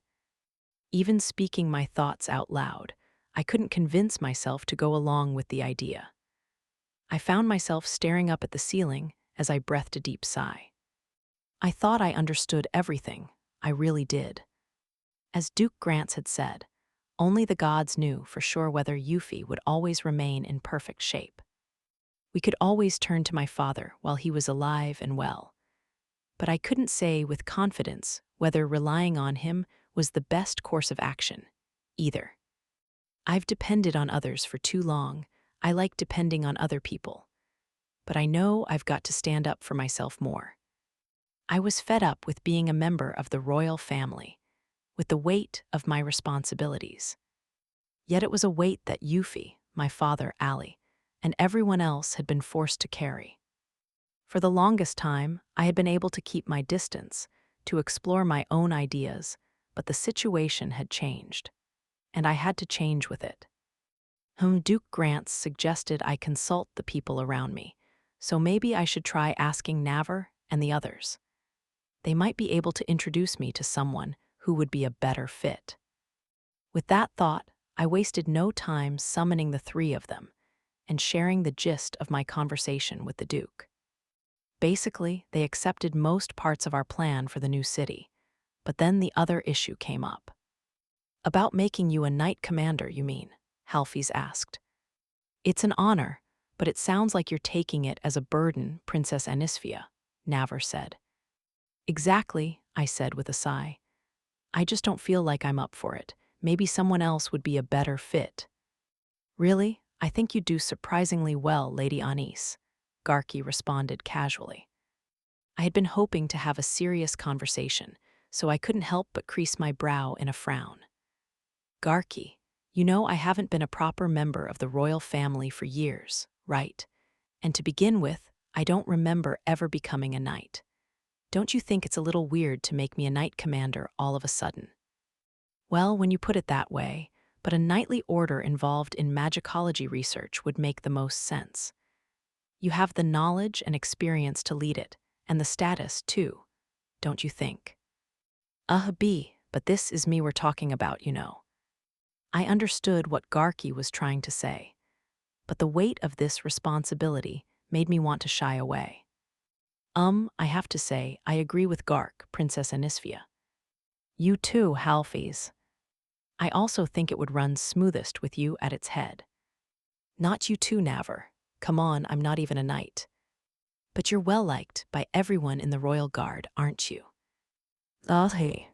Even speaking my thoughts out loud, I couldn't convince myself to go along with the idea. I found myself staring up at the ceiling as I breathed a deep sigh. I thought I understood everything. I really did. As Duke Grants had said, only the gods knew for sure whether Yuffie would always remain in perfect shape. We could always turn to my father while he was alive and well. But I couldn't say with confidence whether relying on him was the best course of action, either. I've depended on others for too long. I like depending on other people. But I know I've got to stand up for myself more. I was fed up with being a member of the royal family, with the weight of my responsibilities. Yet it was a weight that Yuffie, my father, Ali, and everyone else had been forced to carry. For the longest time, I had been able to keep my distance, to explore my own ideas, but the situation had changed, and I had to change with it. Duke Grants suggested I consult the people around me, so maybe I should try asking Naver and the others. They might be able to introduce me to someone who would be a better fit. With that thought, I wasted no time summoning the three of them and sharing the gist of my conversation with the Duke. Basically, they accepted most parts of our plan for the new city, but then the other issue came up. About making you a knight commander, you mean? Halfies asked. It's an honor, but it sounds like you're taking it as a burden, Princess Anisphia, Naver said. Exactly, I said with a sigh. I just don't feel like I'm up for it. Maybe someone else would be a better fit. Really? I think you do surprisingly well, Lady Anis, Garki responded casually. I had been hoping to have a serious conversation, so I couldn't help but crease my brow in a frown. Garki, you know I haven't been a proper member of the royal family for years, right? And to begin with, I don't remember ever becoming a knight. Don't you think it's a little weird to make me a knight commander all of a sudden? Well, when you put it that way, but a knightly order involved in magicology research would make the most sense. You have the knowledge and experience to lead it, and the status, too, don't you think? But this is me we're talking about, you know. I understood what Garki was trying to say, but the weight of this responsibility made me want to shy away. I have to say, I agree with Gark, Princess Anisphia. You too, Halfies. I also think it would run smoothest with you at its head. Not you too, Naver. Come on, I'm not even a knight. But you're well-liked by everyone in the royal guard, aren't you? Hey.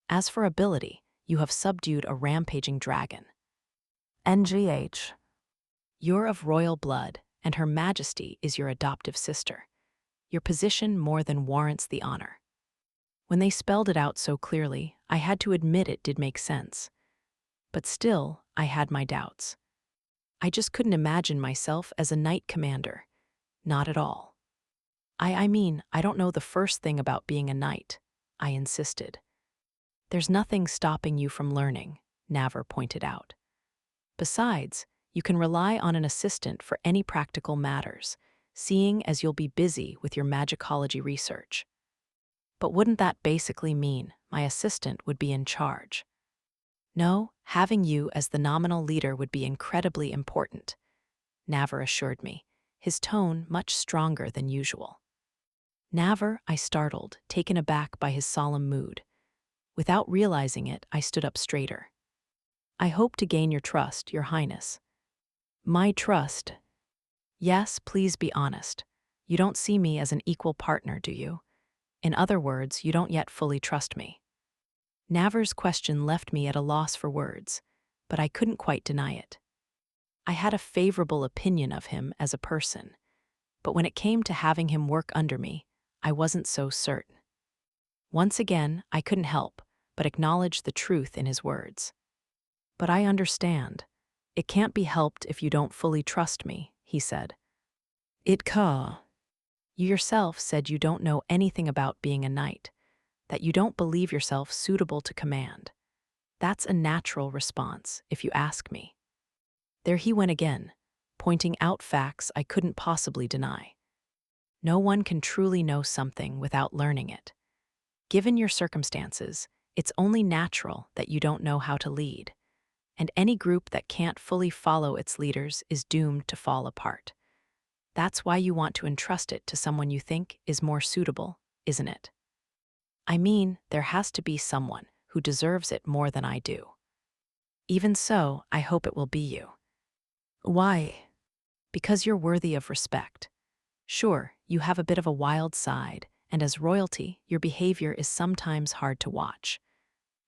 As for ability, you have subdued a rampaging dragon. NGH. You're of royal blood, and Her Majesty is your adoptive sister. Your position more than warrants the honor. When they spelled it out so clearly, I had to admit it did make sense. But still, I had my doubts. I just couldn't imagine myself as a knight commander. Not at all. I mean, I don't know the first thing about being a knight, I insisted. There's nothing stopping you from learning, Naver pointed out. Besides, you can rely on an assistant for any practical matters, seeing as you'll be busy with your magicology research. But wouldn't that basically mean my assistant would be in charge? No, having you as the nominal leader would be incredibly important, Naver assured me, his tone much stronger than usual. Naver, I startled, taken aback by his solemn mood. Without realizing it, I stood up straighter. I hope to gain your trust, Your Highness. My trust? Yes, please be honest. You don't see me as an equal partner, do you? In other words, you don't yet fully trust me. Naver's question left me at a loss for words, but I couldn't quite deny it. I had a favorable opinion of him as a person, but when it came to having him work under me, I wasn't so certain. Once again, I couldn't help but acknowledge the truth in his words. But I understand. It can't be helped if you don't fully trust me, he said. It can't. You yourself said you don't know anything about being a knight, that you don't believe yourself suitable to command. That's a natural response, if you ask me. There he went again, pointing out facts I couldn't possibly deny. No one can truly know something without learning it. Given your circumstances, it's only natural that you don't know how to lead, and any group that can't fully follow its leaders is doomed to fall apart. That's why you want to entrust it to someone you think is more suitable, isn't it? I mean, there has to be someone who deserves it more than I do. Even so, I hope it will be you. Why? Because you're worthy of respect. Sure, you have a bit of a wild side, and as royalty, your behavior is sometimes hard to watch.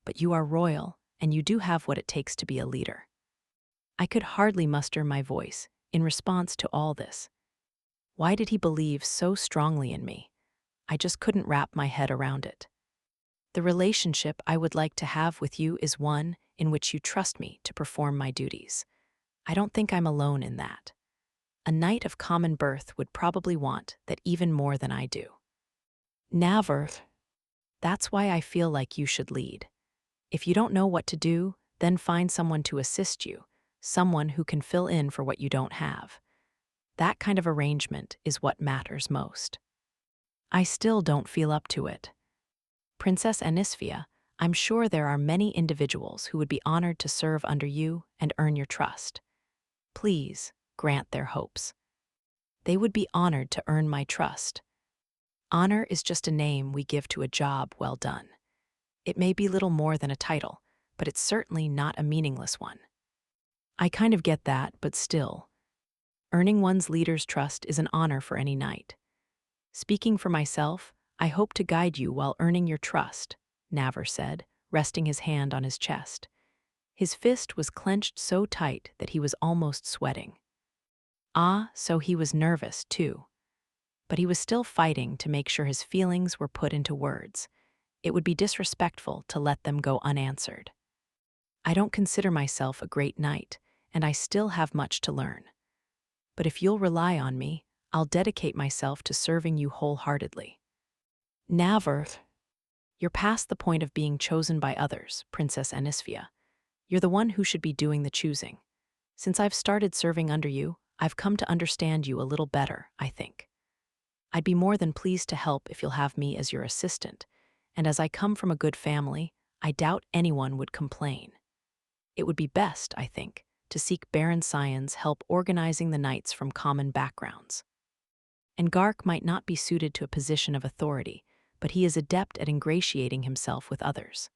But you are royal, and you do have what it takes to be a leader. I could hardly muster my voice in response to all this. Why did he believe so strongly in me? I just couldn't wrap my head around it. The relationship I would like to have with you is one in which you trust me to perform my duties. I don't think I'm alone in that. A knight of common birth would probably want that even more than I do. Naver, that's why I feel like you should lead. If you don't know what to do, then find someone to assist you, someone who can fill in for what you don't have. That kind of arrangement is what matters most. I still don't feel up to it. Princess Anisphia, I'm sure there are many individuals who would be honored to serve under you and earn your trust. Please grant their hopes. They would be honored to earn my trust. Honor is just a name we give to a job well done. It may be little more than a title, but it's certainly not a meaningless one. I kind of get that, but still. Earning one's leader's trust is an honor for any knight. Speaking for myself, I hope to guide you while earning your trust, Navar said, resting his hand on his chest. His fist was clenched so tight that he was almost sweating. Ah, so he was nervous, too. But he was still fighting to make sure his feelings were put into words. It would be disrespectful to let them go unanswered. I don't consider myself a great knight, and I still have much to learn. But if you'll rely on me, I'll dedicate myself to serving you wholeheartedly. Navar, you're past the point of being chosen by others, Princess Anisphia. You're the one who should be doing the choosing. Since I've started serving under you, I've come to understand you a little better, I think. I'd be more than pleased to help if you'll have me as your assistant, and as I come from a good family, I doubt anyone would complain. It would be best, I think, to seek Baron Sion's help organizing the knights from common backgrounds. And Gark might not be suited to a position of authority, but he is adept at ingratiating himself with others.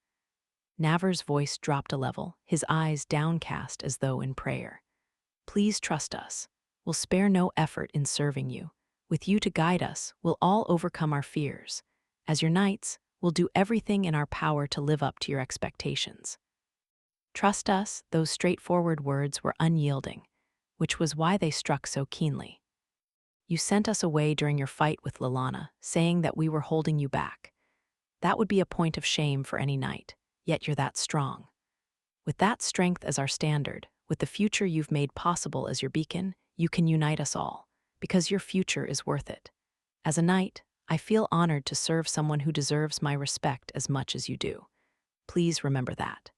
Navar's voice dropped a level, his eyes downcast as though in prayer. Please trust us. We'll spare no effort in serving you. With you to guide us, we'll all overcome our fears. As your knights, we'll do everything in our power to live up to your expectations. Trust us, those straightforward words were unyielding, which was why they struck so keenly. You sent us away during your fight with Lilana, saying that we were holding you back. That would be a point of shame for any knight, yet you're that strong. With that strength as our standard, with the future you've made possible as your beacon, you can unite us all, because your future is worth it. As a knight, I feel honored to serve someone who deserves my respect as much as you do. Please remember that.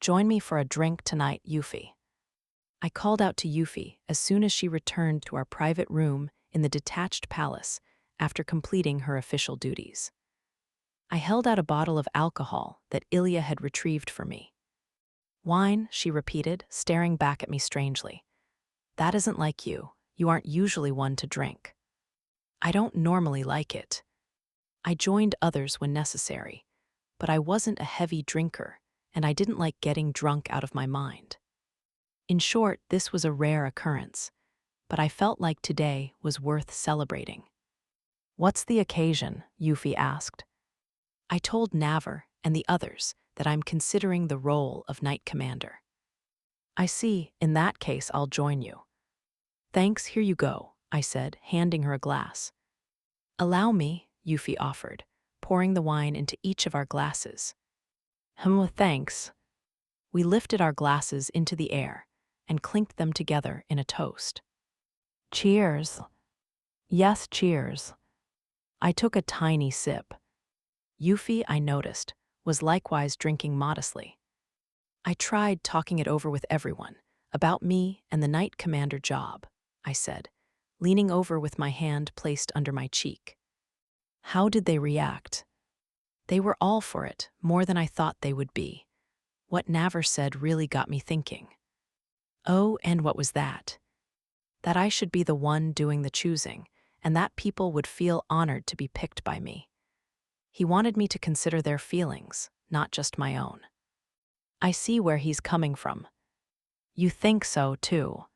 Join me for a drink tonight, Euphy. I called out to Euphy as soon as she returned to our private room in the detached palace after completing her official duties. I held out a bottle of alcohol that Ilya had retrieved for me. Wine, she repeated, staring back at me strangely. That isn't like you. You aren't usually one to drink. I don't normally like it. I joined others when necessary, but I wasn't a heavy drinker, and I didn't like getting drunk out of my mind. In short, this was a rare occurrence, but I felt like today was worth celebrating. What's the occasion? Euphy asked. I told Navar and the others that I'm considering the role of Knight Commander. I see, in that case I'll join you. Thanks, here you go, I said, handing her a glass. Allow me, Euphy offered, pouring the wine into each of our glasses. Thanks. We lifted our glasses into the air and clinked them together in a toast. Cheers. Yes, cheers. I took a tiny sip. Euphy, I noticed, was likewise drinking modestly. I tried talking it over with everyone, about me and the Knight Commander job, I said, leaning over with my hand placed under my cheek. How did they react? They were all for it, more than I thought they would be. What Navar said really got me thinking. Oh, and what was that? That I should be the one doing the choosing, and that people would feel honored to be picked by me. He wanted me to consider their feelings, not just my own. I see where he's coming from. You think so, too.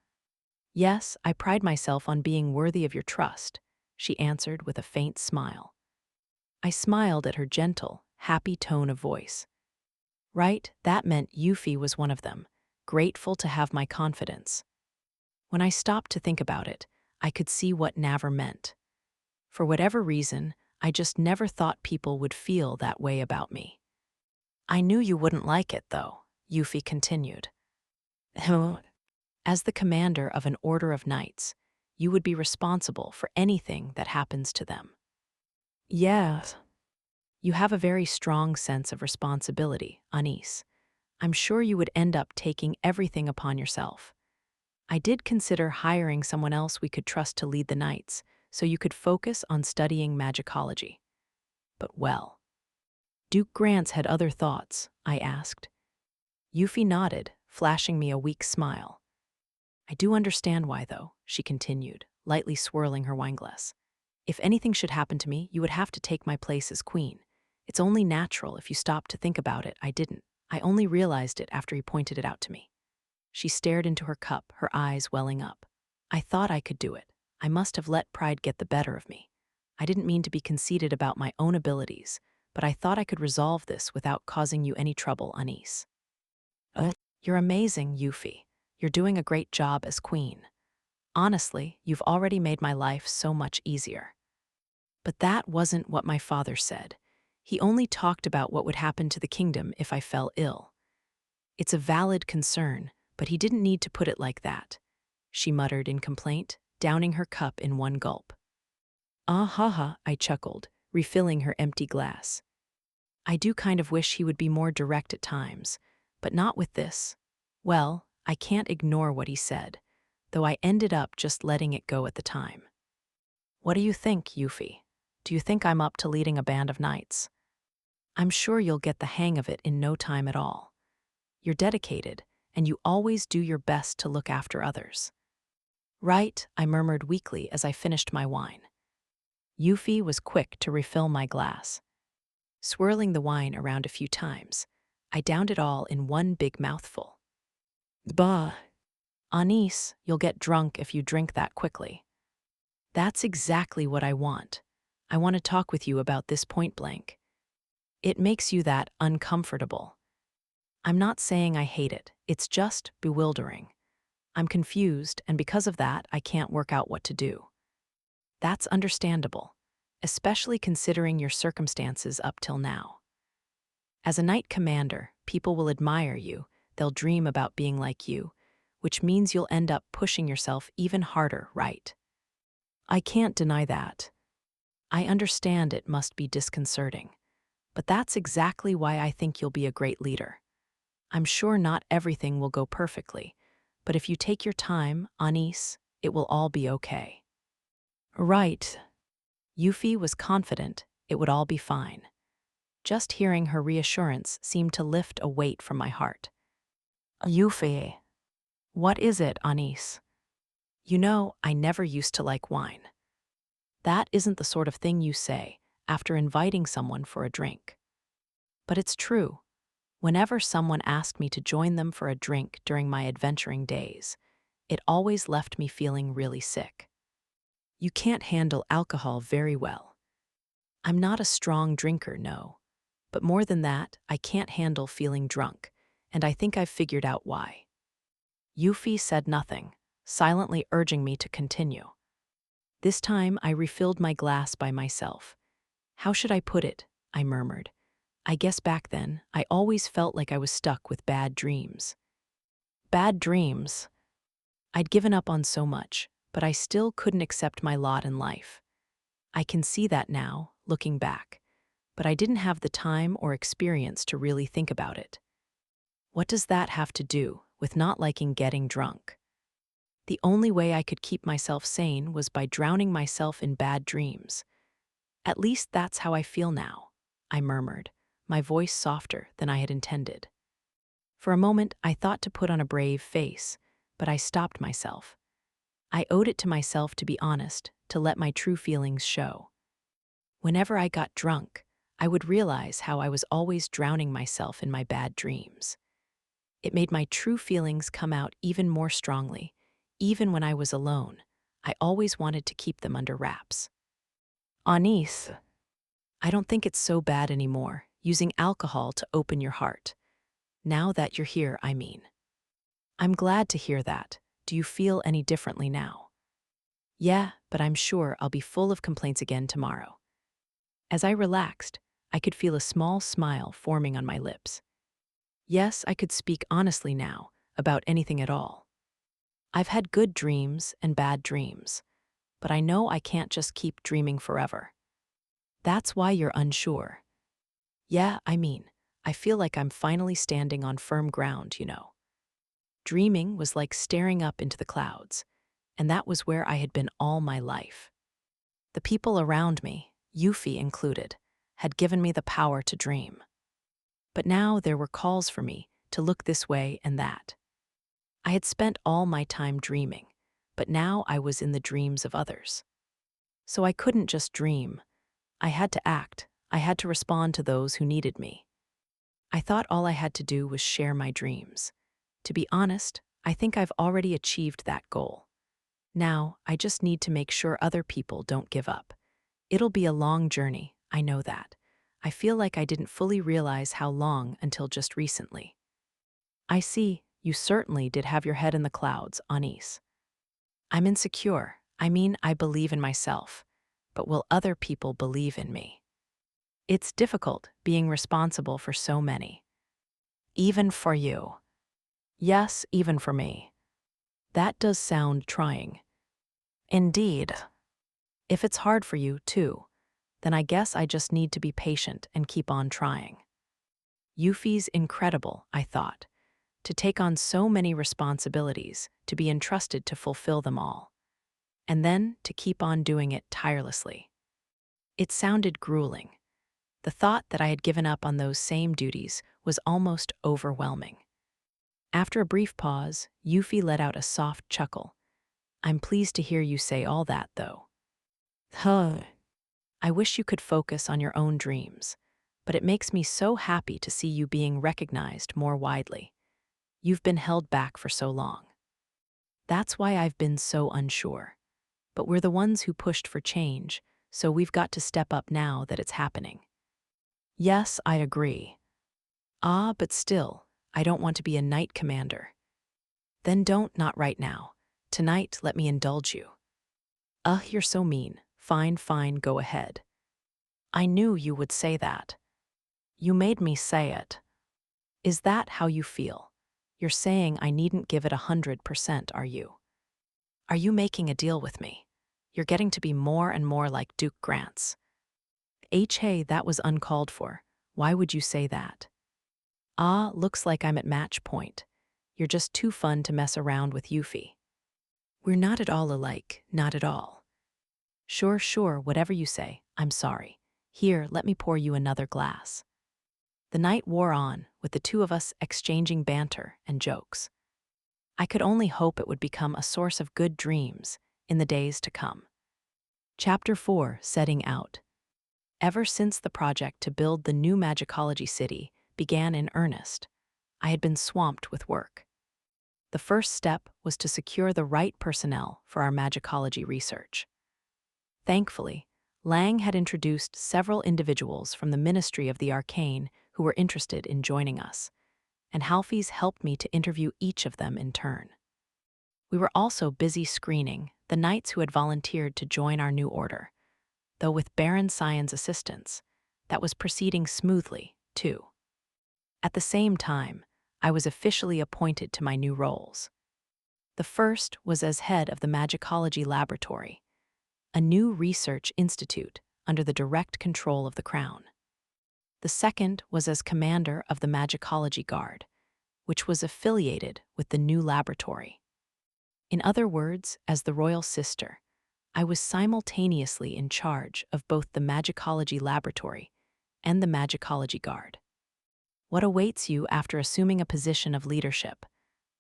Yes, I pride myself on being worthy of your trust, she answered with a faint smile. I smiled at her gentle, happy tone of voice. Right, that meant Euphy was one of them, grateful to have my confidence. When I stopped to think about it, I could see what Navar meant. For whatever reason, I just never thought people would feel that way about me. I knew you wouldn't like it, though, Euphy continued. As the commander of an order of knights, you would be responsible for anything that happens to them. Yes. You have a very strong sense of responsibility, Anis. I'm sure you would end up taking everything upon yourself. I did consider hiring someone else we could trust to lead the nights, so you could focus on studying magicology. But well, Duke Grants had other thoughts, I asked. Yuffie nodded, flashing me a weak smile. I do understand why, though, she continued, lightly swirling her wineglass. If anything should happen to me, you would have to take my place as queen. It's only natural if you stop to think about it. I didn't. I only realized it after he pointed it out to me. She stared into her cup, her eyes welling up. I thought I could do it. I must have let pride get the better of me. I didn't mean to be conceited about my own abilities, but I thought I could resolve this without causing you any trouble, Anis. You're amazing, Yuffie. You're doing a great job as queen. Honestly, you've already made my life so much easier. But that wasn't what my father said. He only talked about what would happen to the kingdom if I fell ill. It's a valid concern, but he didn't need to put it like that, she muttered in complaint, downing her cup in one gulp. Ah ha ha, I chuckled, refilling her empty glass. I do kind of wish he would be more direct at times, but not with this. Well, I can't ignore what he said, though I ended up just letting it go at the time. What do you think, Yuffie? Do you think I'm up to leading a band of knights? I'm sure you'll get the hang of it in no time at all. You're dedicated, and you always do your best to look after others. Right, I murmured weakly as I finished my wine. Yuffie was quick to refill my glass. Swirling the wine around a few times, I downed it all in one big mouthful. Bah! Anis, you'll get drunk if you drink that quickly. That's exactly what I want. I want to talk with you about this point blank. It makes you that uncomfortable. I'm not saying I hate it, it's just bewildering. I'm confused, and because of that, I can't work out what to do. That's understandable, especially considering your circumstances up till now. As a knight commander, people will admire you, they'll dream about being like you, which means you'll end up pushing yourself even harder, right? I can't deny that. I understand it must be disconcerting, but that's exactly why I think you'll be a great leader. I'm sure not everything will go perfectly, but if you take your time, Anis, it will all be okay. Right. Yuffie was confident it would all be fine. Just hearing her reassurance seemed to lift a weight from my heart. Yuffie. What is it, Anis? You know, I never used to like wine. That isn't the sort of thing you say after inviting someone for a drink. But it's true. Whenever someone asked me to join them for a drink during my adventuring days, it always left me feeling really sick. You can't handle alcohol very well. I'm not a strong drinker, no. But more than that, I can't handle feeling drunk, and I think I've figured out why. Yuffie said nothing, silently urging me to continue. This time I refilled my glass by myself. How should I put it? I murmured. I guess back then, I always felt like I was stuck with bad dreams. Bad dreams? I'd given up on so much, but I still couldn't accept my lot in life. I can see that now, looking back, but I didn't have the time or experience to really think about it. What does that have to do with not liking getting drunk? The only way I could keep myself sane was by drowning myself in bad dreams. At least that's how I feel now, I murmured, my voice softer than I had intended. For a moment, I thought to put on a brave face, but I stopped myself. I owed it to myself to be honest, to let my true feelings show. Whenever I got drunk, I would realize how I was always drowning myself in my bad dreams. It made my true feelings come out even more strongly. Even when I was alone, I always wanted to keep them under wraps. Anis, I don't think it's so bad anymore, using alcohol to open your heart. Now that you're here, I mean. I'm glad to hear that. Do you feel any differently now? Yeah, but I'm sure I'll be full of complaints again tomorrow. As I relaxed, I could feel a small smile forming on my lips. Yes, I could speak honestly now, about anything at all. I've had good dreams and bad dreams, but I know I can't just keep dreaming forever. That's why you're unsure. Yeah, I mean, I feel like I'm finally standing on firm ground, Dreaming was like staring up into the clouds, and that was where I had been all my life. The people around me, Yuffie included, had given me the power to dream. But now there were calls for me to look this way and that. I had spent all my time dreaming, but now I was in the dreams of others. So I couldn't just dream. I had to act. I had to respond to those who needed me. I thought all I had to do was share my dreams. To be honest, I think I've already achieved that goal. Now, I just need to make sure other people don't give up. It'll be a long journey, I know that. I feel like I didn't fully realize how long until just recently. I see, you certainly did have your head in the clouds, Anis. I'm insecure. I believe in myself. But will other people believe in me? It's difficult being responsible for so many. Even for you. Yes, even for me. That does sound trying. Indeed. If it's hard for you, too, then I guess I just need to be patient and keep on trying. Yuffie's incredible, I thought, to take on so many responsibilities, to be entrusted to fulfill them all, and then to keep on doing it tirelessly. It sounded grueling. The thought that I had given up on those same duties was almost overwhelming. After a brief pause, Yuffie let out a soft chuckle. I'm pleased to hear you say all that, though. Huh. I wish you could focus on your own dreams, but it makes me so happy to see you being recognized more widely. You've been held back for so long. That's why I've been so unsure. But we're the ones who pushed for change, so we've got to step up now that it's happening. Yes, I agree. But still, I don't want to be a knight commander. Then not right now. Tonight, let me indulge you. You're so mean. Fine, go ahead. I knew you would say that. You made me say it. Is that how you feel? You're saying I needn't give it 100%, are you? Are you making a deal with me? You're getting to be more and more like Duke Grants. Hey, that was uncalled for. Why would you say that? Looks like I'm at match point. You're just too fun to mess around with, Yuffie. We're not at all alike, not at all. Sure, whatever you say. I'm sorry. Here, let me pour you another glass. The night wore on, with the two of us exchanging banter and jokes. I could only hope it would become a source of good dreams in the days to come. Chapter 4, Setting Out. Ever since the project to build the new magicology city began in earnest, I had been swamped with work. The first step was to secure the right personnel for our magicology research. Thankfully, Lang had introduced several individuals from the Ministry of the Arcane who were interested in joining us, and Halfies helped me to interview each of them in turn. We were also busy screening the knights who had volunteered to join our new order, though with Baron Cyan's assistance, that was proceeding smoothly, too. At the same time, I was officially appointed to my new roles. The first was as head of the Magicology Laboratory, a new research institute under the direct control of the Crown. The second was as commander of the Magicology Guard, which was affiliated with the new laboratory. In other words, as the royal sister, I was simultaneously in charge of both the Magicology Laboratory and the Magicology Guard. What awaits you after assuming a position of leadership?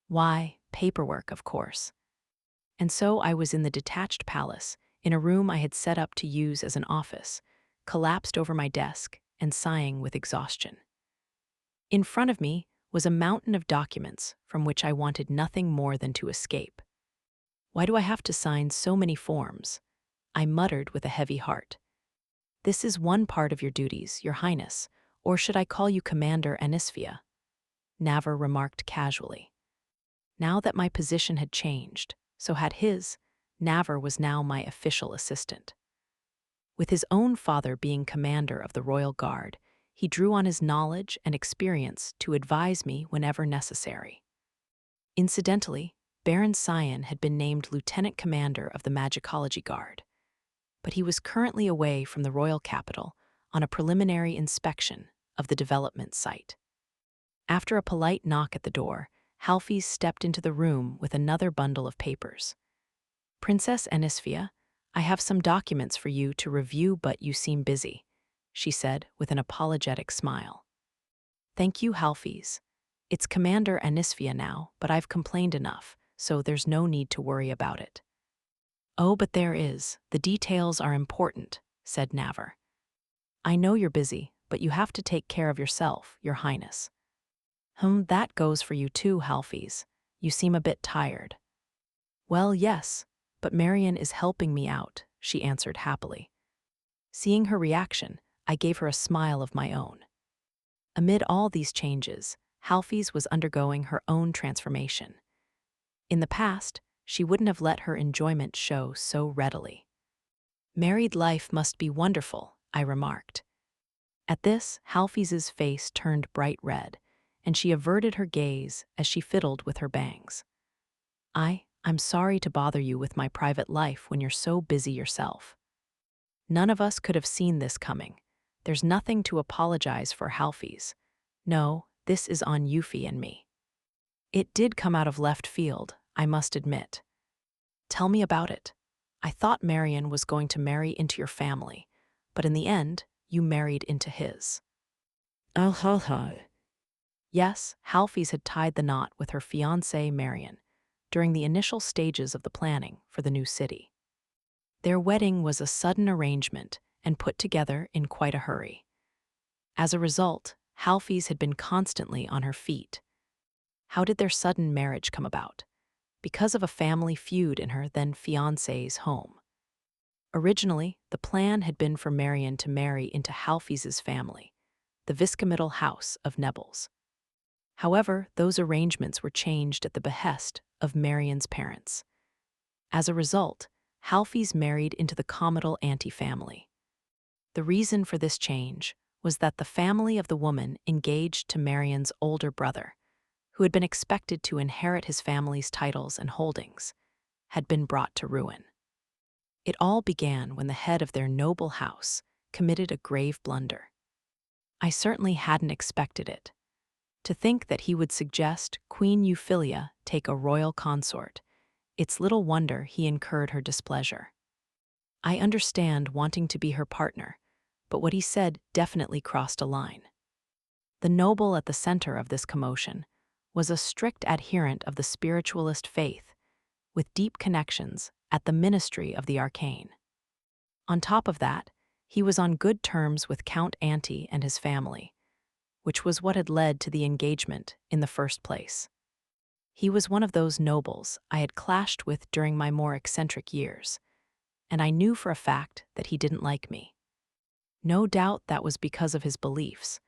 Why, paperwork, of course. And so I was in the detached palace, in a room I had set up to use as an office, collapsed over my desk and sighing with exhaustion. In front of me was a mountain of documents from which I wanted nothing more than to escape. Why do I have to sign so many forms? I muttered with a heavy heart. This is one part of your duties, Your Highness, or should I call you Commander Anisphia? Navar remarked casually. Now that my position had changed, so had his, Navar was now my official assistant. With his own father being commander of the Royal Guard, he drew on his knowledge and experience to advise me whenever necessary. Incidentally, Baron Cyan had been named Lieutenant Commander of the Magicology Guard, but he was currently away from the royal capital on a preliminary inspection of the development site. After a polite knock at the door, Halfies stepped into the room with another bundle of papers. "Princess Anisphia, I have some documents for you to review, but you seem busy," she said with an apologetic smile. "Thank you, Halfies. It's Commander Anisphia now, but I've complained enough, so there's no need to worry about it." "Oh, but there is. The details are important," said Navar. "I know you're busy, but you have to take care of yourself, Your Highness." That goes for you too, Halfies. You seem a bit tired." "Well, yes, but Marian is helping me out," she answered happily. Seeing her reaction, I gave her a smile of my own. Amid all these changes, Halfies was undergoing her own transformation. In the past, she wouldn't have let her enjoyment show so readily. "Married life must be wonderful," I remarked. At this, Halfies's face turned bright red, and she averted her gaze as she fiddled with her bangs. I'm sorry to bother you with my private life when you're so busy yourself." None of us could have seen this coming. There's nothing to apologize for, Halfies. No, this is on Yuffie and me. It did come out of left field, I must admit. "Tell me about it. I thought Marian was going to marry into your family, but in the end, you married into his." Yes, Halfies had tied the knot with her fiancé Marian during the initial stages of the planning for the new city. Their wedding was a sudden arrangement and put together in quite a hurry. As a result, Halfies had been constantly on her feet. How did their sudden marriage come about? Because of a family feud in her then fiancé's home. Originally, the plan had been for Marian to marry into Halfies's family, the Viscomital House of Nebels. However, those arrangements were changed at the behest of Marian's parents. As a result, Halfies married into the Comital anti-family. The reason for this change was that the family of the woman engaged to Marian's older brother, who had been expected to inherit his family's titles and holdings, had been brought to ruin. It all began when the head of their noble house committed a grave blunder. I certainly hadn't expected it. To think that he would suggest Queen Euphyllia take a royal consort, it's little wonder he incurred her displeasure. I understand wanting to be her partner, but what he said definitely crossed a line. The noble at the center of this commotion was a strict adherent of the spiritualist faith, with deep connections at the Ministry of the Arcane. On top of that, he was on good terms with Count Anti and his family, which was what had led to the engagement in the first place. He was one of those nobles I had clashed with during my more eccentric years, and I knew for a fact that he didn't like me. No doubt that was because of his beliefs,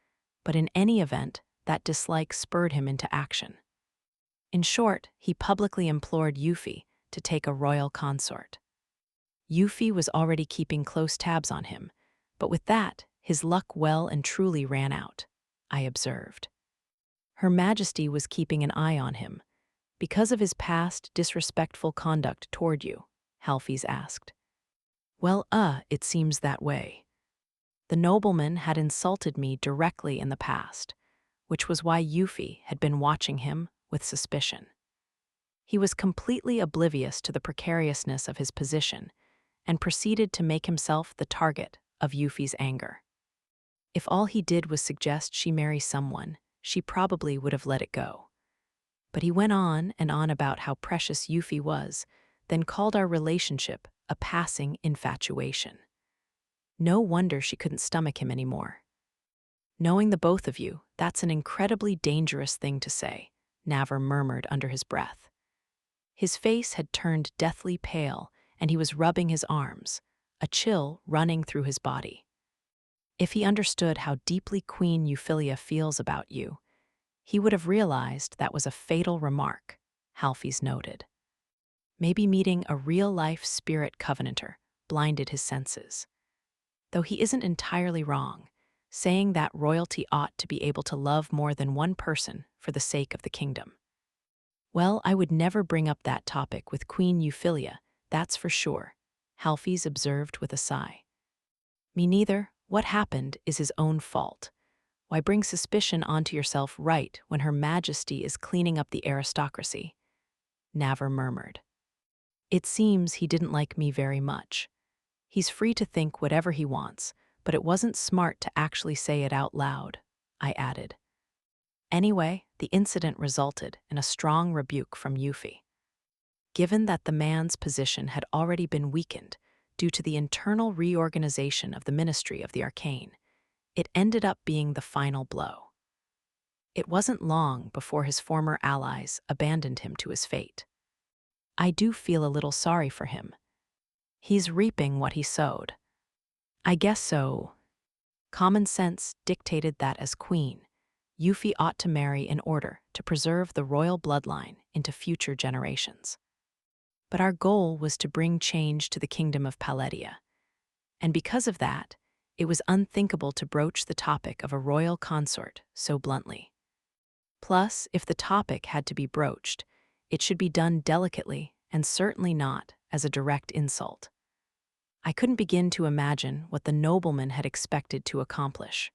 but in any event, that dislike spurred him into action. In short, he publicly implored Yuffie to take a royal consort. Yuffie was already keeping close tabs on him, but with that, his luck well and truly ran out, I observed. Her Majesty was keeping an eye on him, because of his past disrespectful conduct toward you, Halfies asked. Well, it seems that way. The nobleman had insulted me directly in the past, which was why Yuffie had been watching him with suspicion. He was completely oblivious to the precariousness of his position and proceeded to make himself the target of Yuffie's anger. If all he did was suggest she marry someone, she probably would have let it go. But he went on and on about how precious Yuffie was, then called our relationship a passing infatuation. No wonder she couldn't stomach him anymore. Knowing the both of you, that's an incredibly dangerous thing to say, Navar murmured under his breath. His face had turned deathly pale, and he was rubbing his arms, a chill running through his body. If he understood how deeply Queen Euphyllia feels about you, he would have realized that was a fatal remark, Halfies noted. Maybe meeting a real-life spirit covenanter blinded his senses. Though he isn't entirely wrong, saying that royalty ought to be able to love more than one person for the sake of the kingdom. Well, I would never bring up that topic with Queen Euphyllia, that's for sure, Halfies observed with a sigh. Me neither. What happened is his own fault. Why bring suspicion onto yourself right when Her Majesty is cleaning up the aristocracy? Navar murmured. It seems he didn't like me very much. He's free to think whatever he wants, but it wasn't smart to actually say it out loud, I added. Anyway, the incident resulted in a strong rebuke from Yuffie. Given that the man's position had already been weakened due to the internal reorganization of the Ministry of the Arcane, it ended up being the final blow. It wasn't long before his former allies abandoned him to his fate. I do feel a little sorry for him. He's reaping what he sowed. I guess so. Common sense dictated that as queen, Yuffie ought to marry in order to preserve the royal bloodline into future generations. But our goal was to bring change to the kingdom of Paledia, and because of that, it was unthinkable to broach the topic of a royal consort so bluntly. Plus, if the topic had to be broached, it should be done delicately and certainly not as a direct insult. I couldn't begin to imagine what the nobleman had expected to accomplish.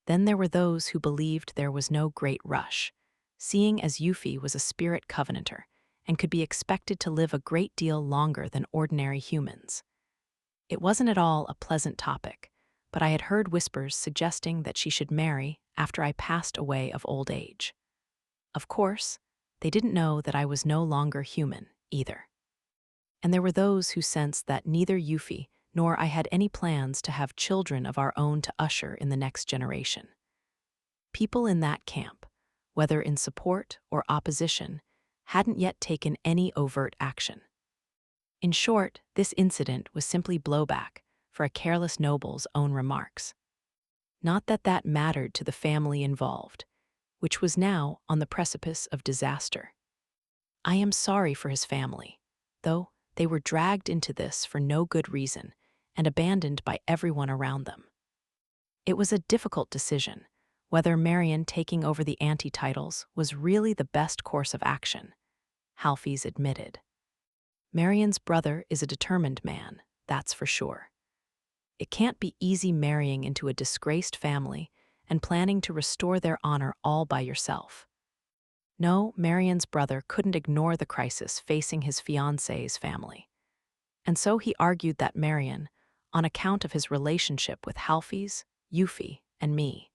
Then there were those who believed there was no great rush, seeing as Yuffie was a spirit covenanter and could be expected to live a great deal longer than ordinary humans. It wasn't at all a pleasant topic, but I had heard whispers suggesting that she should marry after I passed away of old age. Of course, they didn't know that I was no longer human either. And there were those who sensed that neither Yuffie nor I had any plans to have children of our own to usher in the next generation. People in that camp, whether in support or opposition, hadn't yet taken any overt action. In short, this incident was simply blowback for a careless noble's own remarks. Not that that mattered to the family involved, which was now on the precipice of disaster. I am sorry for his family, though they were dragged into this for no good reason and abandoned by everyone around them. It was a difficult decision whether Marion taking over the anti-titles was really the best course of action, Halfies admitted. Marion's brother is a determined man, that's for sure. It can't be easy marrying into a disgraced family and planning to restore their honor all by yourself. No, Marion's brother couldn't ignore the crisis facing his fiancée's family. And so he argued that Marion, on account of his relationship with Halfies, Yuffie, and me,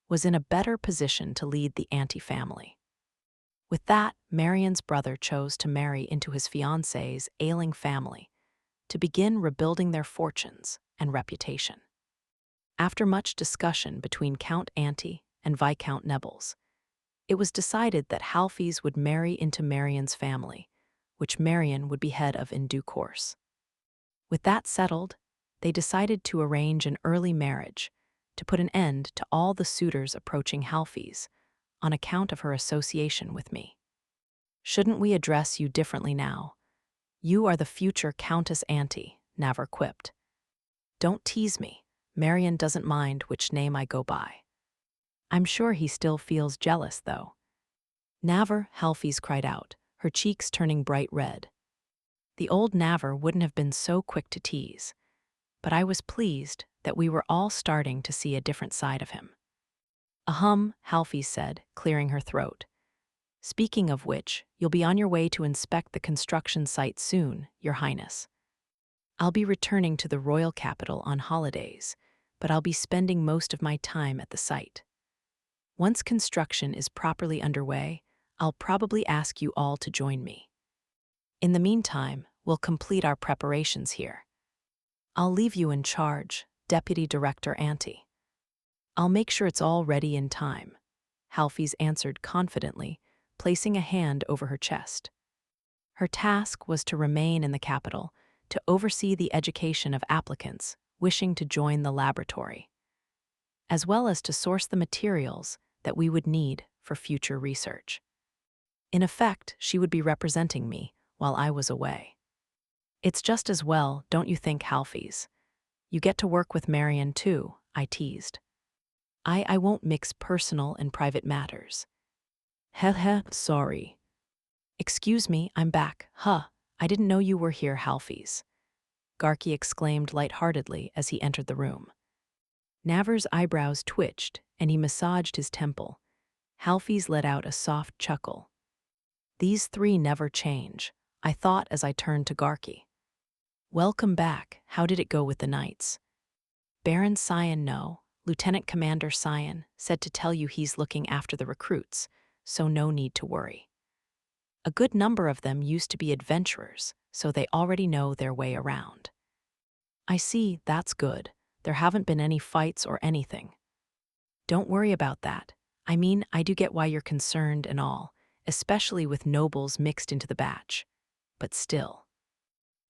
was in a better position to lead the anti-family. With that, Marion's brother chose to marry into his fiancée's ailing family to begin rebuilding their fortunes and reputation. After much discussion between Count Auntie and Viscount Nebels, it was decided that Halfies would marry into Marion's family, which Marion would be head of in due course. With that settled, they decided to arrange an early marriage to put an end to all the suitors approaching Halfies on account of her association with me. Shouldn't we address you differently now? You are the future Countess Auntie, Navar quipped. Don't tease me. Marion doesn't mind which name I go by. I'm sure he still feels jealous, though. Navar, Halfies cried out, her cheeks turning bright red. The old Navar wouldn't have been so quick to tease, but I was pleased that we were all starting to see a different side of him. Ahem, Halfies said, clearing her throat. Speaking of which, you'll be on your way to inspect the construction site soon, Your Highness. I'll be returning to the royal capital on holidays, but I'll be spending most of my time at the site. Once construction is properly underway, I'll probably ask you all to join me. In the meantime, we'll complete our preparations here. I'll leave you in charge, Deputy Director Auntie. I'll make sure it's all ready in time, Halfies answered confidently, placing a hand over her chest. Her task was to remain in the capital to oversee the education of applicants wishing to join the laboratory, as well as to source the materials that we would need for future research. In effect, she would be representing me while I was away. It's just as well, don't you think, Halfies? You get to work with Marion too, I teased. I won't mix personal and private matters. Heh, sorry. Excuse me, I'm back. I didn't know you were here, Halfies. Garki exclaimed lightheartedly as he entered the room. Navar's eyebrows twitched, and he massaged his temple. Halfy's let out a soft chuckle. These three never change, I thought as I turned to Garki. Welcome back. How did it go with the knights? Baron Cyan no, Lieutenant Commander Cyan said to tell you he's looking after the recruits, so no need to worry. A good number of them used to be adventurers, so they already know their way around. I see, that's good. There haven't been any fights or anything. Don't worry about that. I mean, I do get why you're concerned and all, especially with nobles mixed into the batch. But still.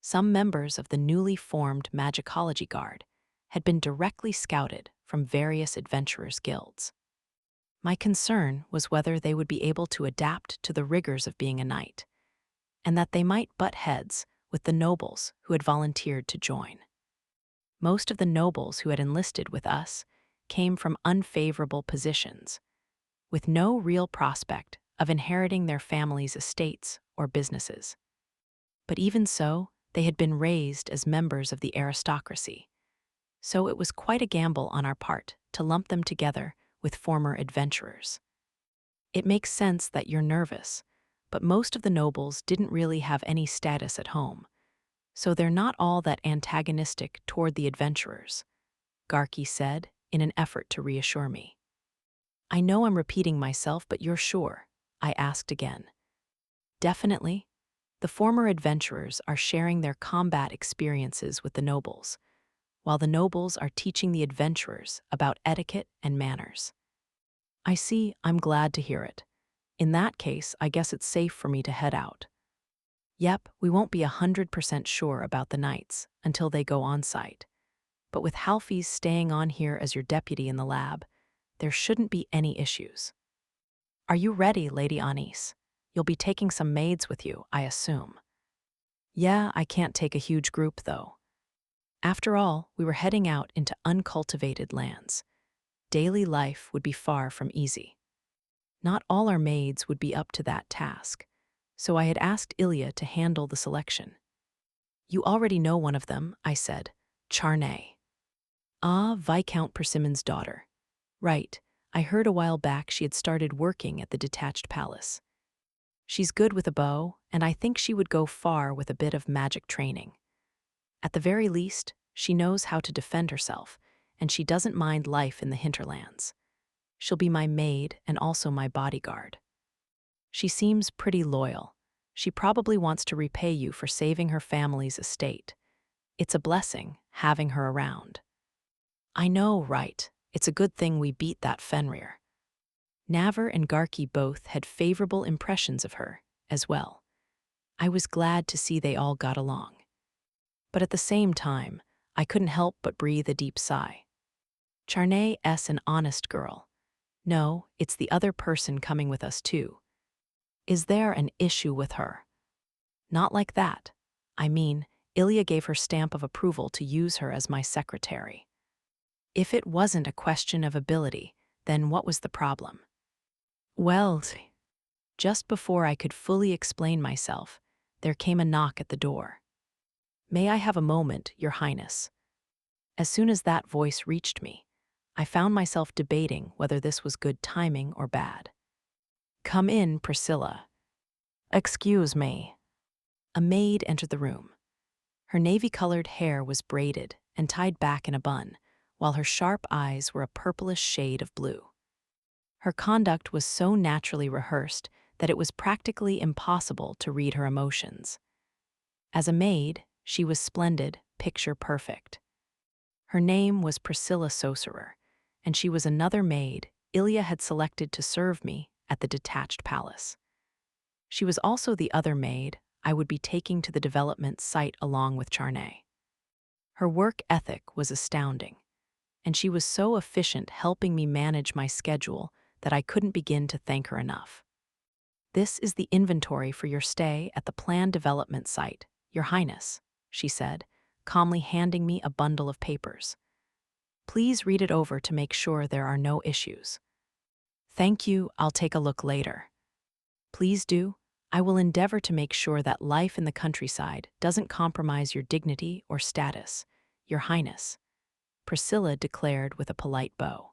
Some members of the newly formed Magicology Guard had been directly scouted from various adventurers' guilds. My concern was whether they would be able to adapt to the rigors of being a knight, and that they might butt heads with the nobles who had volunteered to join. Most of the nobles who had enlisted with us came from unfavorable positions, with no real prospect of inheriting their families' estates or businesses. But even so, they had been raised as members of the aristocracy, so it was quite a gamble on our part to lump them together with former adventurers. It makes sense that you're nervous, but most of the nobles didn't really have any status at home, so they're not all that antagonistic toward the adventurers, Garki said in an effort to reassure me. I know I'm repeating myself, but you're sure? I asked again. Definitely. The former adventurers are sharing their combat experiences with the nobles, while the nobles are teaching the adventurers about etiquette and manners. I see, I'm glad to hear it. In that case, I guess it's safe for me to head out. Yep, we won't be 100% sure about the knights until they go on site. But with Halfy's staying on here as your deputy in the lab, there shouldn't be any issues. Are you ready, Lady Anis? You'll be taking some maids with you, I assume. Yeah, I can't take a huge group, though. After all, we were heading out into uncultivated lands. Daily life would be far from easy. Not all our maids would be up to that task, so I had asked Ilya to handle the selection. You already know one of them, I said, Charnay. Ah, Viscount Persimmon's daughter. Right, I heard a while back she had started working at the detached palace. She's good with a bow, and I think she would go far with a bit of magic training. At the very least, she knows how to defend herself, and she doesn't mind life in the hinterlands. She'll be my maid and also my bodyguard. She seems pretty loyal. She probably wants to repay you for saving her family's estate. It's a blessing having her around. I know, right? It's a good thing we beat that Fenrir. Navar and Garki both had favorable impressions of her, as well. I was glad to see they all got along. But at the same time, I couldn't help but breathe a deep sigh. Charnay's an honest girl. No, it's the other person coming with us too. Is there an issue with her? Not like that. I mean, Ilya gave her stamp of approval to use her as my secretary. If it wasn't a question of ability, then what was the problem? Well, just before I could fully explain myself, there came a knock at the door. May I have a moment, Your Highness? As soon as that voice reached me, I found myself debating whether this was good timing or bad. Come in, Priscilla. Excuse me. A maid entered the room. Her navy-colored hair was braided and tied back in a bun, while her sharp eyes were a purplish shade of blue. Her conduct was so naturally rehearsed that it was practically impossible to read her emotions. As a maid, she was splendid, picture perfect. Her name was Priscilla Soserer, and she was another maid Ilya had selected to serve me at the detached palace. She was also the other maid I would be taking to the development site along with Charnay. Her work ethic was astounding, and she was so efficient helping me manage my schedule that I couldn't begin to thank her enough. This is the inventory for your stay at the planned development site, Your Highness, she said, calmly handing me a bundle of papers. Please read it over to make sure there are no issues. Thank you, I'll take a look later. Please do. I will endeavor to make sure that life in the countryside doesn't compromise your dignity or status, Your Highness. Priscilla declared with a polite bow.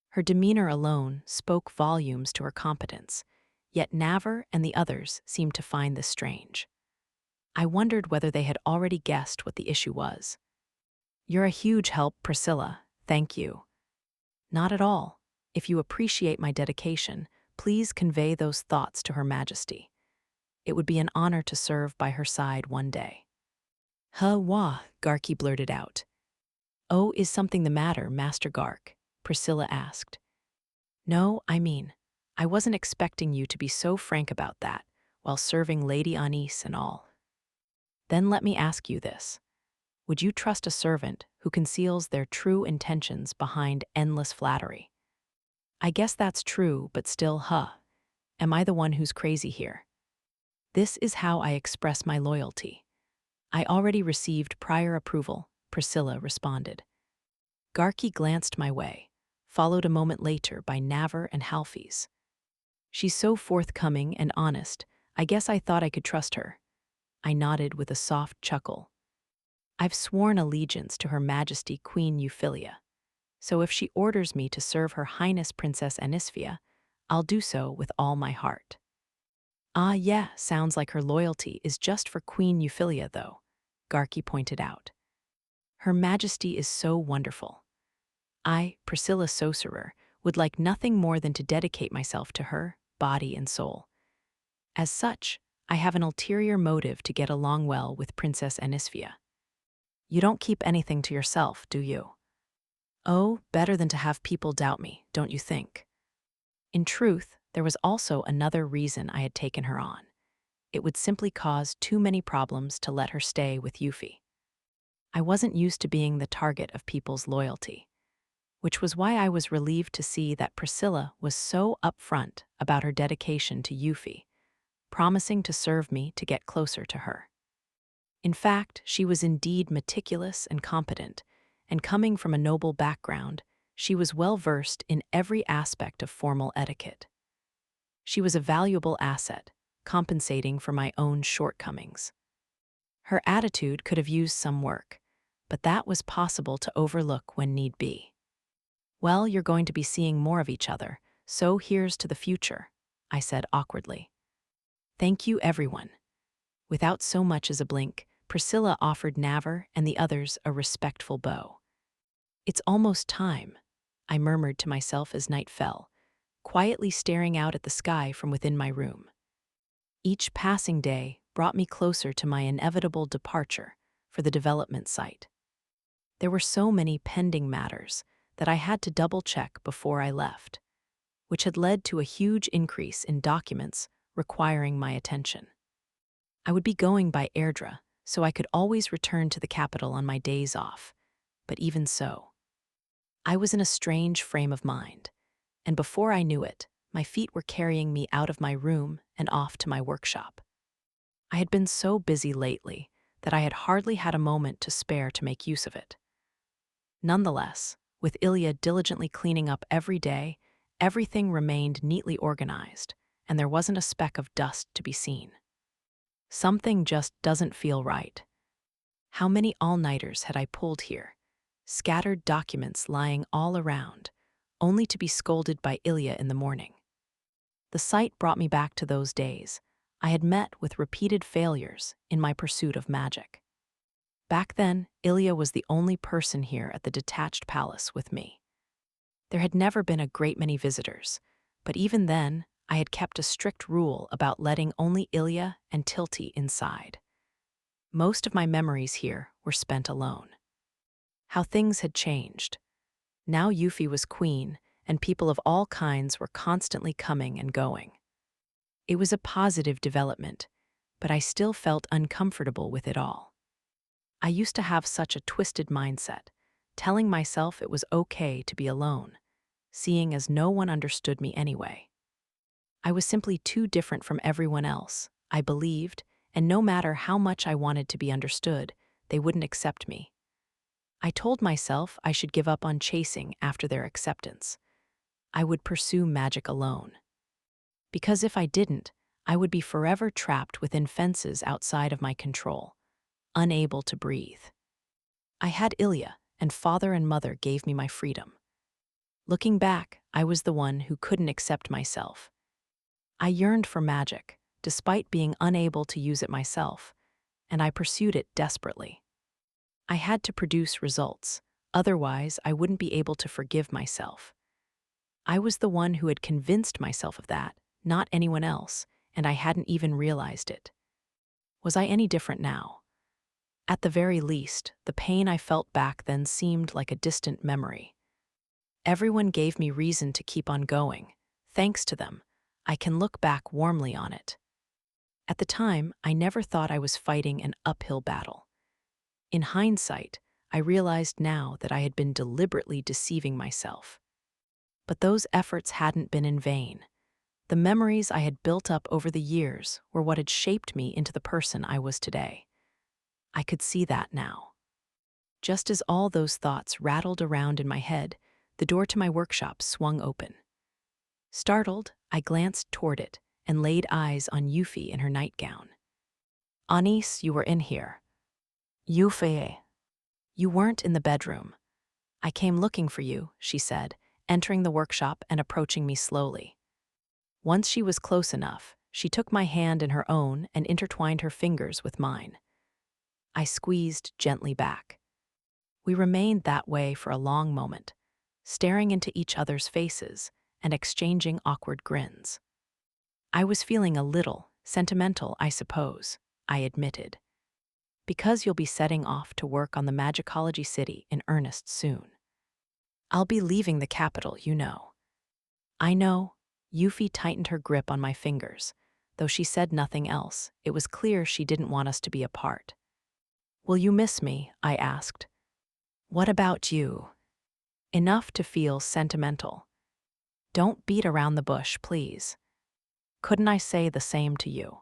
Her demeanor alone spoke volumes to her competence, yet Navar and the others seemed to find this strange. I wondered whether they had already guessed what the issue was. "You're a huge help, Priscilla. Thank you." "Not at all. If you appreciate my dedication, please convey those thoughts to Her Majesty. It would be an honor to serve by her side one day." "Wah," Garki blurted out. "Oh, is something the matter, Master Gark?" Priscilla asked. "No, I wasn't expecting you to be so frank about that, while serving Lady Anis and all." "Then let me ask you this. Would you trust a servant who conceals their true intentions behind endless flattery?" "I guess that's true, but still, am I the one who's crazy here?" "This is how I express my loyalty. I already received prior approval," Priscilla responded. Garki glanced my way, followed a moment later by Navar and Halfies. "She's so forthcoming and honest, I guess I thought I could trust her." I nodded with a soft chuckle. "I've sworn allegiance to Her Majesty Queen Euphyllia, so if she orders me to serve Her Highness Princess Anisphia, I'll do so with all my heart." "Ah, yeah, sounds like her loyalty is just for Queen Euphyllia, though," Garki pointed out. "Her Majesty is so wonderful. I, Priscilla Sorcerer, would like nothing more than to dedicate myself to her, body and soul. As such, I have an ulterior motive to get along well with Princess Anisphia." "You don't keep anything to yourself, do you?" "Oh, better than to have people doubt me, don't you think?" In truth, there was also another reason I had taken her on. It would simply cause too many problems to let her stay with Yuffie. I wasn't used to being the target of people's loyalty, which was why I was relieved to see that Priscilla was so upfront about her dedication to Yuffie, promising to serve me to get closer to her. In fact, she was indeed meticulous and competent, and coming from a noble background, she was well-versed in every aspect of formal etiquette. She was a valuable asset, compensating for my own shortcomings. Her attitude could have used some work, but that was possible to overlook when need be. "Well, you're going to be seeing more of each other, so here's to the future," I said awkwardly. "Thank you, everyone." Without so much as a blink, Priscilla offered Navar and the others a respectful bow. "It's almost time," I murmured to myself as night fell, quietly staring out at the sky from within my room. Each passing day brought me closer to my inevitable departure for the development site. There were so many pending matters that I had to double-check before I left, which had led to a huge increase in documents requiring my attention. I would be going by Airdra, so I could always return to the capital on my days off, but even so, I was in a strange frame of mind, and before I knew it, my feet were carrying me out of my room and off to my workshop. I had been so busy lately that I had hardly had a moment to spare to make use of it. Nonetheless, with Ilya diligently cleaning up every day, everything remained neatly organized, and there wasn't a speck of dust to be seen. Something just doesn't feel right. How many all-nighters had I pulled here? Scattered documents lying all around, only to be scolded by Ilya in the morning. The sight brought me back to those days. I had met with repeated failures in my pursuit of magic. Back then, Ilya was the only person here at the detached palace with me. There had never been a great many visitors, but even then, I had kept a strict rule about letting only Ilya and Tilty inside. Most of my memories here were spent alone. How things had changed. Now Yuffie was queen, and people of all kinds were constantly coming and going. It was a positive development, but I still felt uncomfortable with it all. I used to have such a twisted mindset, telling myself it was okay to be alone, seeing as no one understood me anyway. I was simply too different from everyone else, I believed, and no matter how much I wanted to be understood, they wouldn't accept me. I told myself I should give up on chasing after their acceptance. I would pursue magic alone. Because if I didn't, I would be forever trapped within fences outside of my control, unable to breathe. I had Ilya, and father and mother gave me my freedom. Looking back, I was the one who couldn't accept myself. I yearned for magic, despite being unable to use it myself, and I pursued it desperately. I had to produce results, otherwise I wouldn't be able to forgive myself. I was the one who had convinced myself of that, not anyone else, and I hadn't even realized it. Was I any different now? At the very least, the pain I felt back then seemed like a distant memory. Everyone gave me reason to keep on going. Thanks to them, I can look back warmly on it. At the time, I never thought I was fighting an uphill battle. In hindsight, I realized now that I had been deliberately deceiving myself. But those efforts hadn't been in vain. The memories I had built up over the years were what had shaped me into the person I was today. I could see that now. Just as all those thoughts rattled around in my head, the door to my workshop swung open. Startled, I glanced toward it and laid eyes on Yuffie in her nightgown. "Anis, you were in here." "Euphyllia, you weren't in the bedroom. I came looking for you," she said, entering the workshop and approaching me slowly. Once she was close enough, she took my hand in her own and intertwined her fingers with mine. I squeezed gently back. We remained that way for a long moment, staring into each other's faces and exchanging awkward grins. I was feeling a little sentimental, I suppose, I admitted. "Because you'll be setting off to work on the Magicology City in earnest soon. I'll be leaving the capital, you know." "I know." Yuffie tightened her grip on my fingers. Though she said nothing else, it was clear she didn't want us to be apart. "Will you miss me?" I asked. "What about you?" "Enough to feel sentimental." "Don't beat around the bush, please." "Couldn't I say the same to you?"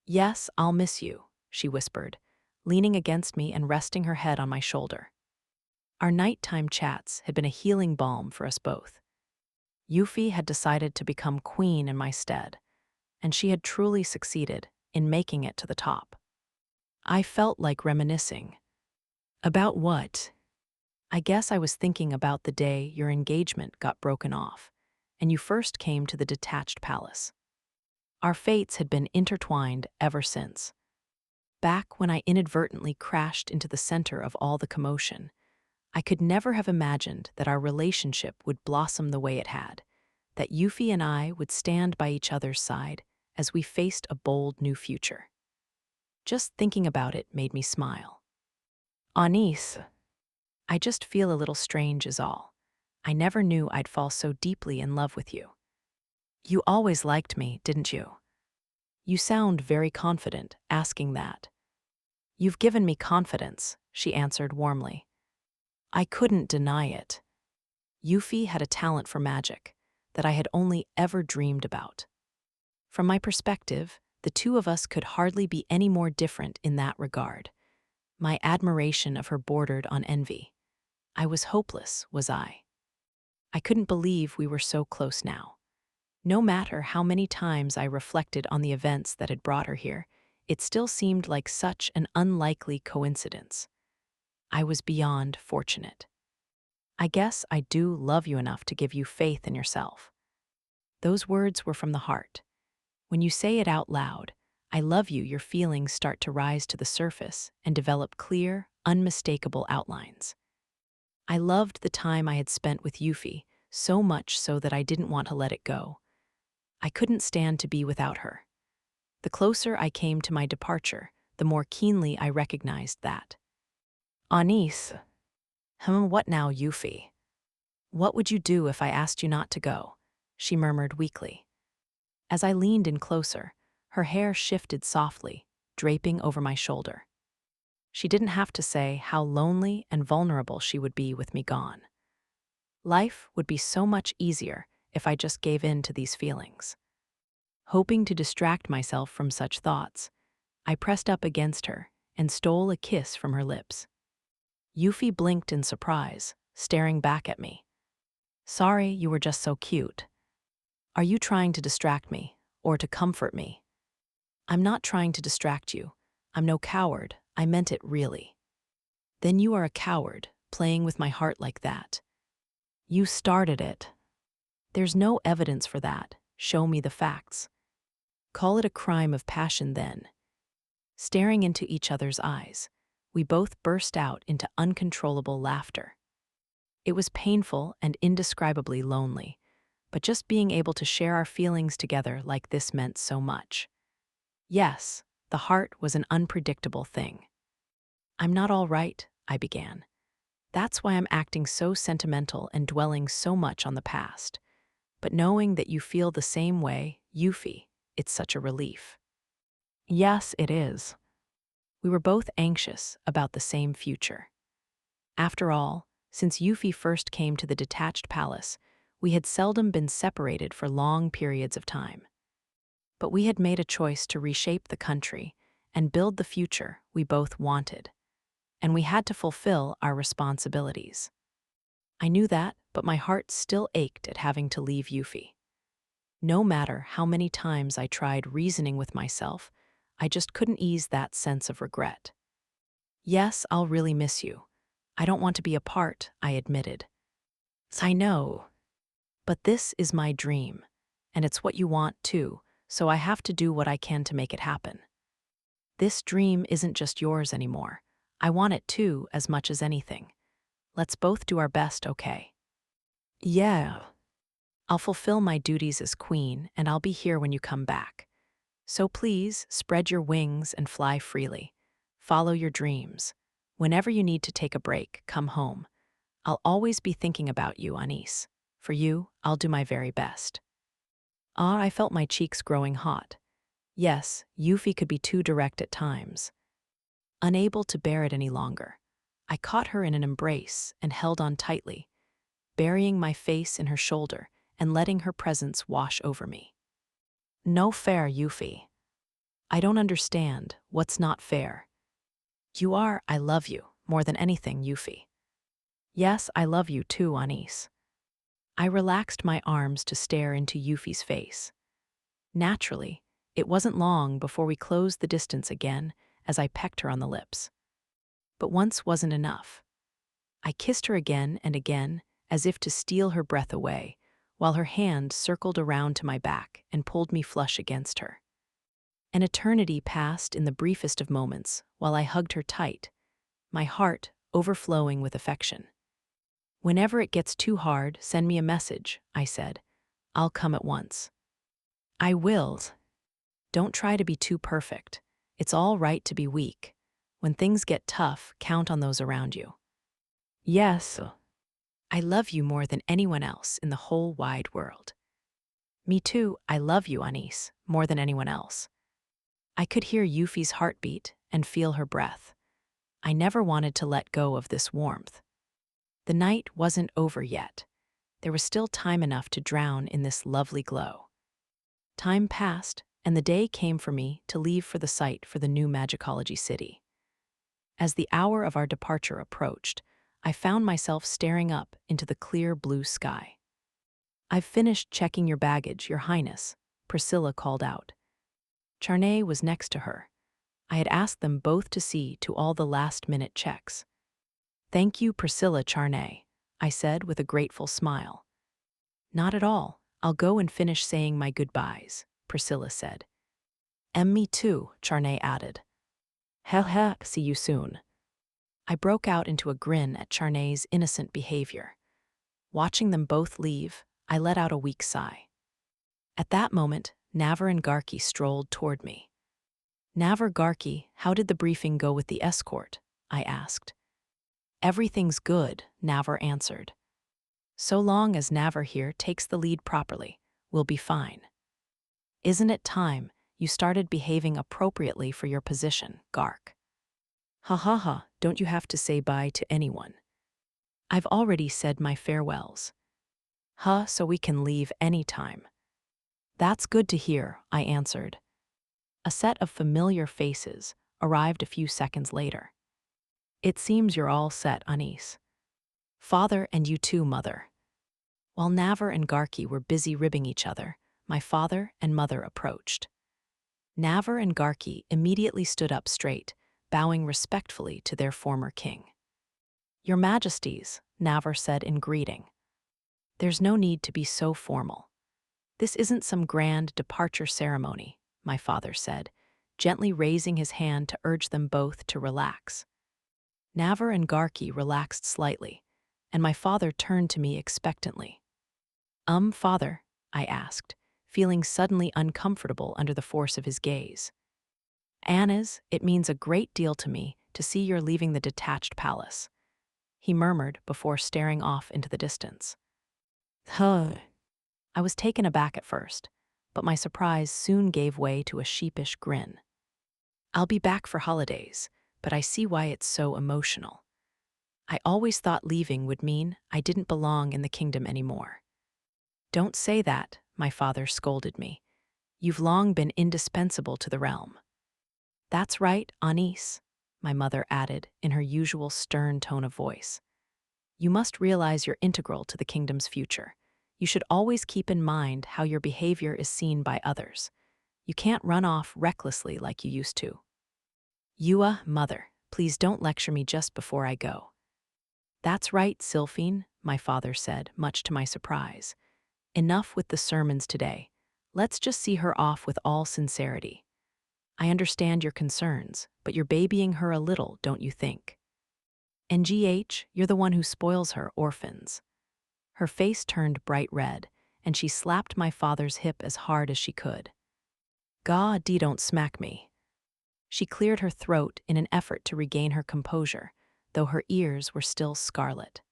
"Yes, I'll miss you," she whispered, leaning against me and resting her head on my shoulder. Our nighttime chats had been a healing balm for us both. Yuffie had decided to become queen in my stead, and she had truly succeeded in making it to the top. I felt like reminiscing. "About what?" "I guess I was thinking about the day your engagement got broken off, and you first came to the detached palace. Our fates had been intertwined ever since. Back when I inadvertently crashed into the center of all the commotion, I could never have imagined that our relationship would blossom the way it had, that Yuffie and I would stand by each other's side as we faced a bold new future. Just thinking about it made me smile. "Anis, I just feel a little strange is all. I never knew I'd fall so deeply in love with you." "You always liked me, didn't you?" "You sound very confident, asking that." "You've given me confidence," she answered warmly. I couldn't deny it. Yuffie had a talent for magic that I had only ever dreamed about. From my perspective, the two of us could hardly be any more different in that regard. My admiration of her bordered on envy. I was hopeless, was I? I couldn't believe we were so close now. No matter how many times I reflected on the events that had brought her here, it still seemed like such an unlikely coincidence. I was beyond fortunate. "I guess I do love you enough to give you faith in yourself." Those words were from the heart. When you say it out loud, "I love you," your feelings start to rise to the surface and develop clear, unmistakable outlines. I loved the time I had spent with Yuffie, so much so that I didn't want to let it go. I couldn't stand to be without her. The closer I came to my departure, the more keenly I recognized that. "Anis." What now, Yuffie?" "What would you do if I asked you not to go?" she murmured weakly. As I leaned in closer, her hair shifted softly, draping over my shoulder. She didn't have to say how lonely and vulnerable she would be with me gone. Life would be so much easier if I just gave in to these feelings. Hoping to distract myself from such thoughts, I pressed up against her and stole a kiss from her lips. Yuffie blinked in surprise, staring back at me. "Sorry, you were just so cute." "Are you trying to distract me, or to comfort me?" "I'm not trying to distract you. I'm no coward. I meant it really." "Then you are a coward," playing with my heart like that. You started it. There's no evidence for that. Show me the facts. Call it a crime of passion then. Staring into each other's eyes, we both burst out into uncontrollable laughter. It was painful and indescribably lonely, but just being able to share our feelings together like this meant so much. Yes, the heart was an unpredictable thing. I'm not all right, I began. That's why I'm acting so sentimental and dwelling so much on the past. But knowing that you feel the same way, Yuffie, it's such a relief. Yes, it is. We were both anxious about the same future. After all, since Yuffie first came to the detached palace, we had seldom been separated for long periods of time. But we had made a choice to reshape the country and build the future we both wanted, and we had to fulfill our responsibilities. I knew that, but my heart still ached at having to leave Yuffie. No matter how many times I tried reasoning with myself, I just couldn't ease that sense of regret. Yes, I'll really miss you. I don't want to be apart, I admitted. I know. But this is my dream, and it's what you want too, so I have to do what I can to make it happen. This dream isn't just yours anymore. I want it too, as much as anything. Let's both do our best, okay? Yeah. I'll fulfill my duties as queen, and I'll be here when you come back. So please, spread your wings and fly freely. Follow your dreams. Whenever you need to take a break, come home. I'll always be thinking about you, Anis. For you, I'll do my very best. I felt my cheeks growing hot. Yes, Yuffie could be too direct at times. Unable to bear it any longer, I caught her in an embrace and held on tightly, burying my face in her shoulder and letting her presence wash over me. No fair, Yuffie. I don't understand what's not fair. You are, I love you, more than anything, Yuffie. Yes, I love you too, Anis. I relaxed my arms to stare into Yuffie's face. Naturally, it wasn't long before we closed the distance again as I pecked her on the lips. But once wasn't enough. I kissed her again and again, as if to steal her breath away, while her hand circled around to my back and pulled me flush against her. An eternity passed in the briefest of moments while I hugged her tight, my heart overflowing with affection. Whenever it gets too hard, send me a message, I said. I'll come at once. I will. Don't try to be too perfect. It's all right to be weak. When things get tough, count on those around you. Yes. I love you more than anyone else in the whole wide world. Me too, I love you, Anis, more than anyone else. I could hear Yuffie's heartbeat and feel her breath. I never wanted to let go of this warmth. The night wasn't over yet. There was still time enough to drown in this lovely glow. Time passed, and the day came for me to leave for the site for the new Magicology city. As the hour of our departure approached, I found myself staring up into the clear blue sky. I've finished checking your baggage, Your Highness, Priscilla called out. Charney was next to her. I had asked them both to see to all the last-minute checks. Thank you, Priscilla Charney, I said with a grateful smile. Not at all. I'll go and finish saying my goodbyes, Priscilla said. Me too, Charney added. Heh, see you soon. I broke out into a grin at Charney's innocent behavior. Watching them both leave, I let out a weak sigh. At that moment, Navar and Garki strolled toward me. Navar, Garki, how did the briefing go with the escort? I asked. Everything's good, Navar answered. So long as Navar here takes the lead properly, we'll be fine. Isn't it time you started behaving appropriately for your position, Gark? Ha, don't you have to say bye to anyone? I've already said my farewells. So we can leave any time. That's good to hear, I answered. A set of familiar faces arrived a few seconds later. It seems you're all set, Anis. Father and you too, Mother. While Navar and Garki were busy ribbing each other, my father and mother approached. Navar and Garki immediately stood up straight, bowing respectfully to their former king. Your Majesties, Navar said in greeting. There's no need to be so formal. This isn't some grand departure ceremony, my father said, gently raising his hand to urge them both to relax. Navar and Garki relaxed slightly, and my father turned to me expectantly. Father, I asked, feeling suddenly uncomfortable under the force of his gaze. Anna's, it means a great deal to me to see you're leaving the detached palace, he murmured before staring off into the distance. Huh. I was taken aback at first, but my surprise soon gave way to a sheepish grin. I'll be back for holidays, but I see why it's so emotional. I always thought leaving would mean I didn't belong in the kingdom anymore. Don't say that, my father scolded me. You've long been indispensable to the realm. That's right, Anis, my mother added in her usual stern tone of voice. You must realize you're integral to the kingdom's future. You should always keep in mind how your behavior is seen by others. You can't run off recklessly like you used to. Yua, mother, please don't lecture me just before I go. That's right, Sylphine, my father said, much to my surprise. Enough with the sermons today. Let's just see her off with all sincerity. I understand your concerns, but you're babying her a little, don't you think? NGH, you're the one who spoils her orphans. Her face turned bright red, and she slapped my father's hip as hard as she could. God, don't smack me. She cleared her throat in an effort to regain her composure, though her ears were still scarlet.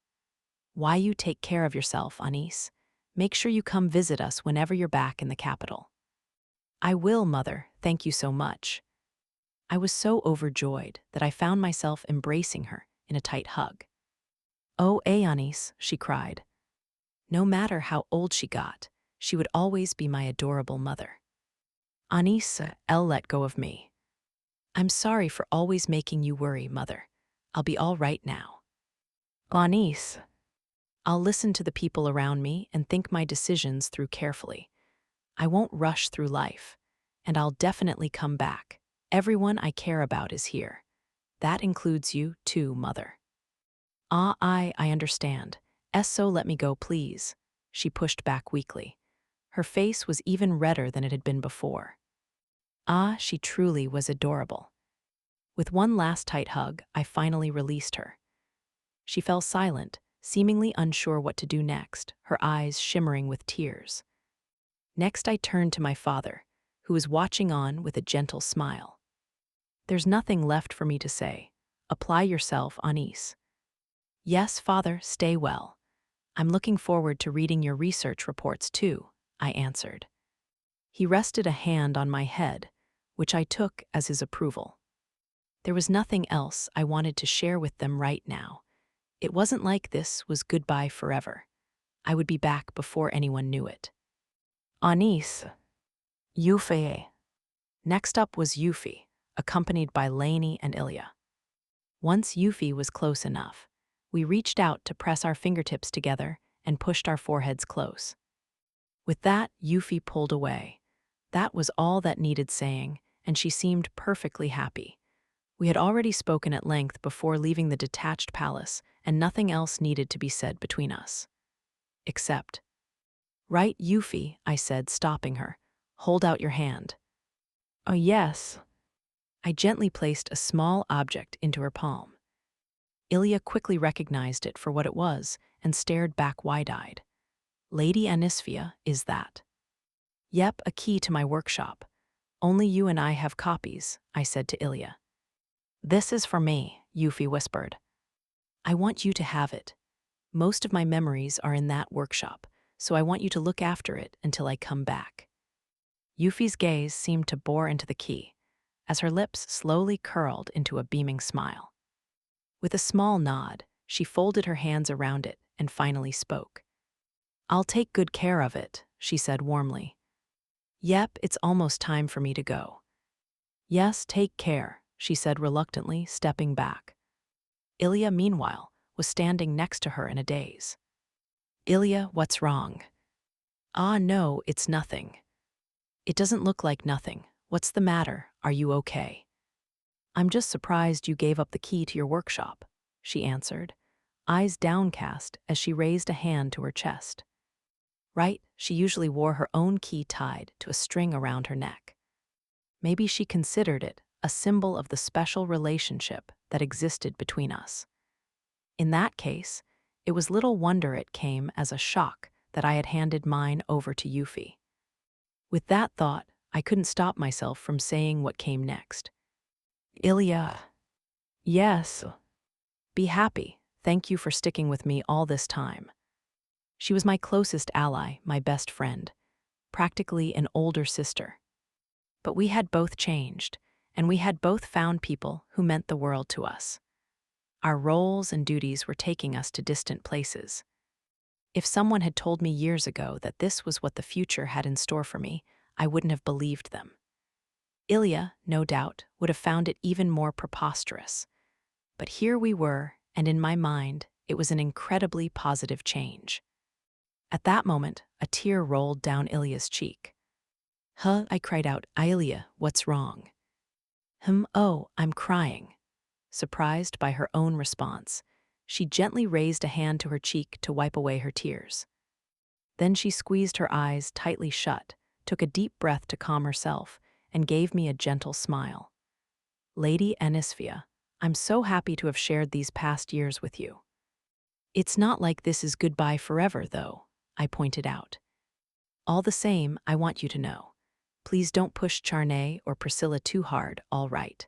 Why you take care of yourself, Anis? Make sure you come visit us whenever you're back in the capital. I will, mother, thank you so much. I was so overjoyed that I found myself embracing her in a tight hug. Oh, Anis, she cried. No matter how old she got, she would always be my adorable mother. Anis, let go of me. I'm sorry for always making you worry, mother. I'll be all right now. Anis. I'll listen to the people around me and think my decisions through carefully. I won't rush through life, and I'll definitely come back. Everyone I care about is here. That includes you, too, mother. I understand. So let me go, please. She pushed back weakly. Her face was even redder than it had been before. She truly was adorable. With one last tight hug, I finally released her. She fell silent, seemingly unsure what to do next, her eyes shimmering with tears. Next, I turned to my father, who was watching on with a gentle smile. There's nothing left for me to say. Apply yourself, Anis. Yes, father, stay well. I'm looking forward to reading your research reports too, I answered. He rested a hand on my head, which I took as his approval. There was nothing else I wanted to share with them right now. It wasn't like this was goodbye forever. I would be back before anyone knew it. Anis. Euphyllia. Next up was Euphy, accompanied by Lainey and Ilya. Once Euphy was close enough, we reached out to press our fingertips together and pushed our foreheads close. With that, Euphy pulled away. That was all that needed saying, and she seemed perfectly happy. We had already spoken at length before leaving the detached palace, and nothing else needed to be said between us. Except, right, Euphy, I said, stopping her. Hold out your hand. Oh, yes. I gently placed a small object into her palm. Ilya quickly recognized it for what it was and stared back wide-eyed. Lady Anisphia, is that? Yep, a key to my workshop. Only you and I have copies, I said to Ilya. This is for me, Euphy whispered. I want you to have it. Most of my memories are in that workshop, so I want you to look after it until I come back. Euphy's gaze seemed to bore into the key, as her lips slowly curled into a beaming smile. With a small nod, she folded her hands around it and finally spoke. I'll take good care of it, she said warmly. Yep, it's almost time for me to go. Yes, take care, she said reluctantly, stepping back. Ilya, meanwhile, was standing next to her in a daze. Ilya, what's wrong? No, it's nothing. It doesn't look like nothing. What's the matter? Are you okay? I'm just surprised you gave up the key to your workshop, she answered, eyes downcast as she raised a hand to her chest. Right, she usually wore her own key tied to a string around her neck. Maybe she considered it a symbol of the special relationship that existed between us. In that case, it was little wonder it came as a shock that I had handed mine over to Yuffie. With that thought, I couldn't stop myself from saying what came next. Ilya. Yes. Be happy. Thank you for sticking with me all this time. She was my closest ally, my best friend, practically an older sister. But we had both changed, and we had both found people who meant the world to us. Our roles and duties were taking us to distant places. If someone had told me years ago that this was what the future had in store for me, I wouldn't have believed them. Ilya, no doubt, would have found it even more preposterous. But here we were, and in my mind, it was an incredibly positive change. At that moment, a tear rolled down Ilya's cheek. Huh, I cried out, Ilya, what's wrong? Oh, I'm crying. Surprised by her own response, she gently raised a hand to her cheek to wipe away her tears. Then she squeezed her eyes tightly shut, took a deep breath to calm herself, and gave me a gentle smile. Lady Anisphia, I'm so happy to have shared these past years with you. It's not like this is goodbye forever, though, I pointed out. All the same, I want you to know. Please don't push Charney or Priscilla too hard, all right?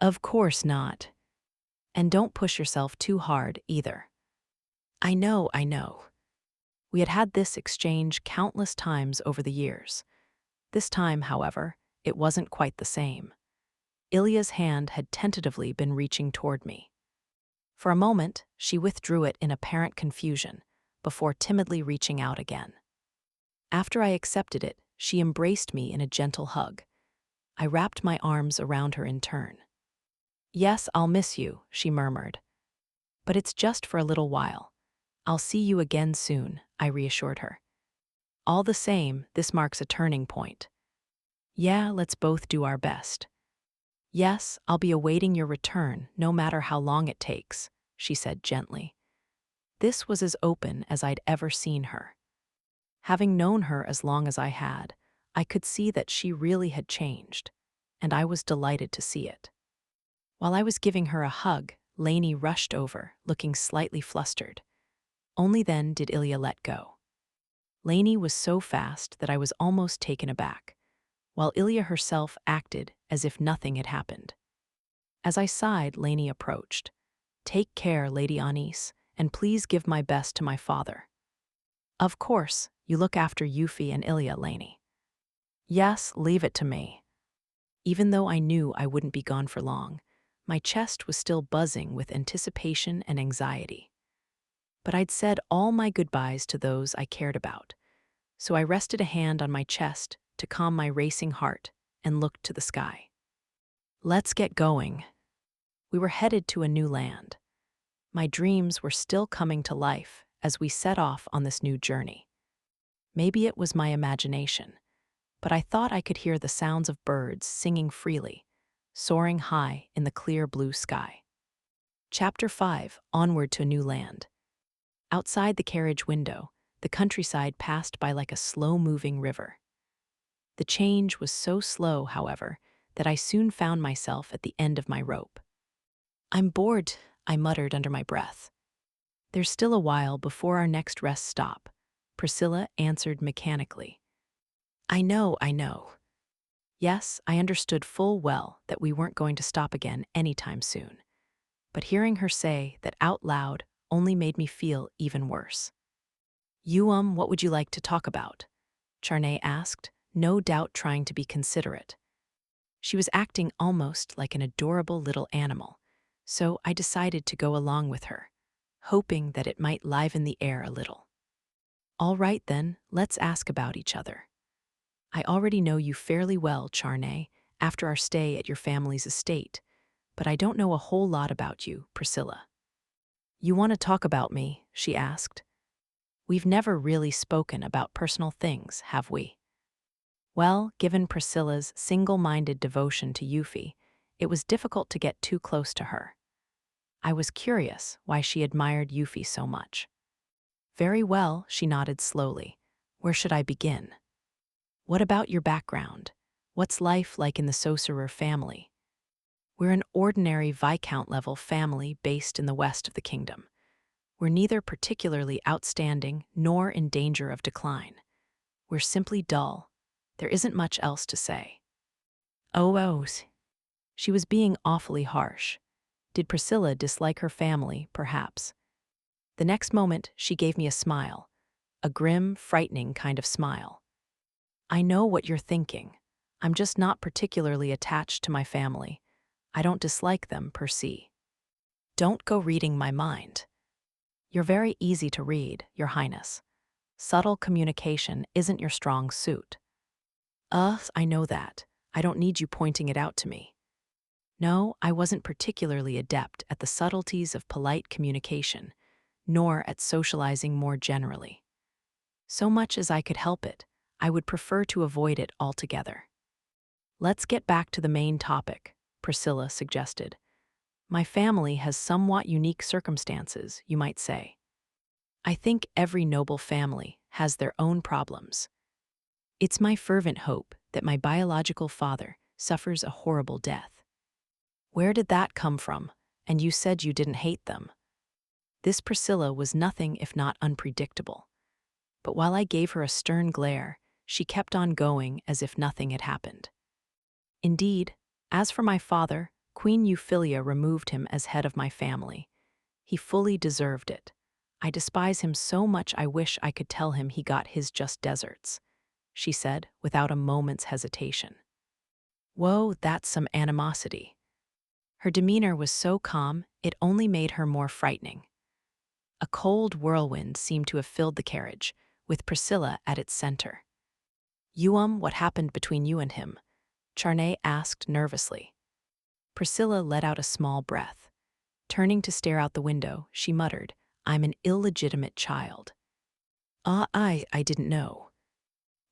Of course not. And don't push yourself too hard, either. I know. We had had this exchange countless times over the years. This time, however, it wasn't quite the same. Ilya's hand had tentatively been reaching toward me. For a moment, she withdrew it in apparent confusion, before timidly reaching out again. After I accepted it, she embraced me in a gentle hug. I wrapped my arms around her in turn. Yes, I'll miss you, she murmured. But it's just for a little while. I'll see you again soon, I reassured her. All the same, this marks a turning point. Yeah, let's both do our best. Yes, I'll be awaiting your return, no matter how long it takes, she said gently. This was as open as I'd ever seen her. Having known her as long as I had, I could see that she really had changed, and I was delighted to see it. While I was giving her a hug, Lainey rushed over, looking slightly flustered. Only then did Ilya let go. Lainey was so fast that I was almost taken aback, while Ilya herself acted as if nothing had happened. As I sighed, Lainey approached. Take care, Lady Anis, and please give my best to my father. Of course, you look after Yuffie and Ilya, Lainey. Yes, leave it to me. Even though I knew I wouldn't be gone for long, my chest was still buzzing with anticipation and anxiety. But I'd said all my goodbyes to those I cared about, so I rested a hand on my chest to calm my racing heart and looked to the sky. Let's get going. We were headed to a new land. My dreams were still coming to life as we set off on this new journey. Maybe it was my imagination, but I thought I could hear the sounds of birds singing freely, soaring high in the clear blue sky. Chapter 5, Onward to a New Land. Outside the carriage window, the countryside passed by like a slow-moving river. The change was so slow, however, that I soon found myself at the end of my rope. I'm bored, I muttered under my breath. There's still a while before our next rest stop, Priscilla answered mechanically. I know. Yes, I understood full well that we weren't going to stop again anytime soon. But hearing her say that out loud only made me feel even worse. What would you like to talk about? Charney asked, no doubt trying to be considerate. She was acting almost like an adorable little animal, so I decided to go along with her, hoping that it might liven the air a little. All right then, let's ask about each other. I already know you fairly well, Charney, after our stay at your family's estate, but I don't know a whole lot about you, Priscilla. You want to talk about me? She asked. We've never really spoken about personal things, have we? Well, given Priscilla's single-minded devotion to Yuffie, it was difficult to get too close to her. I was curious why she admired Yuffie so much. Very well, she nodded slowly. Where should I begin? What about your background? What's life like in the Sorcerer family? We're an ordinary Viscount-level family based in the west of the kingdom. We're neither particularly outstanding nor in danger of decline. We're simply dull. There isn't much else to say. Oh. She was being awfully harsh. Did Priscilla dislike her family, perhaps? The next moment, she gave me a smile. A grim, frightening kind of smile. I know what you're thinking. I'm just not particularly attached to my family. I don't dislike them, per se. Don't go reading my mind. You're very easy to read, Your Highness. Subtle communication isn't your strong suit. I know that. I don't need you pointing it out to me. No, I wasn't particularly adept at the subtleties of polite communication, nor at socializing more generally. So much as I could help it, I would prefer to avoid it altogether. Let's get back to the main topic, Priscilla suggested. My family has somewhat unique circumstances, you might say. I think every noble family has their own problems. It's my fervent hope that my biological father suffers a horrible death. Where did that come from? And you said you didn't hate them. This Priscilla was nothing if not unpredictable. But while I gave her a stern glare, she kept on going as if nothing had happened. Indeed, as for my father, Queen Euphyllia removed him as head of my family. He fully deserved it. I despise him so much I wish I could tell him he got his just deserts, she said without a moment's hesitation. Whoa, that's some animosity. Her demeanor was so calm, it only made her more frightening. A cold whirlwind seemed to have filled the carriage, with Priscilla at its center. What happened between you and him? Charney asked nervously. Priscilla let out a small breath. Turning to stare out the window, she muttered, I'm an illegitimate child. I didn't know.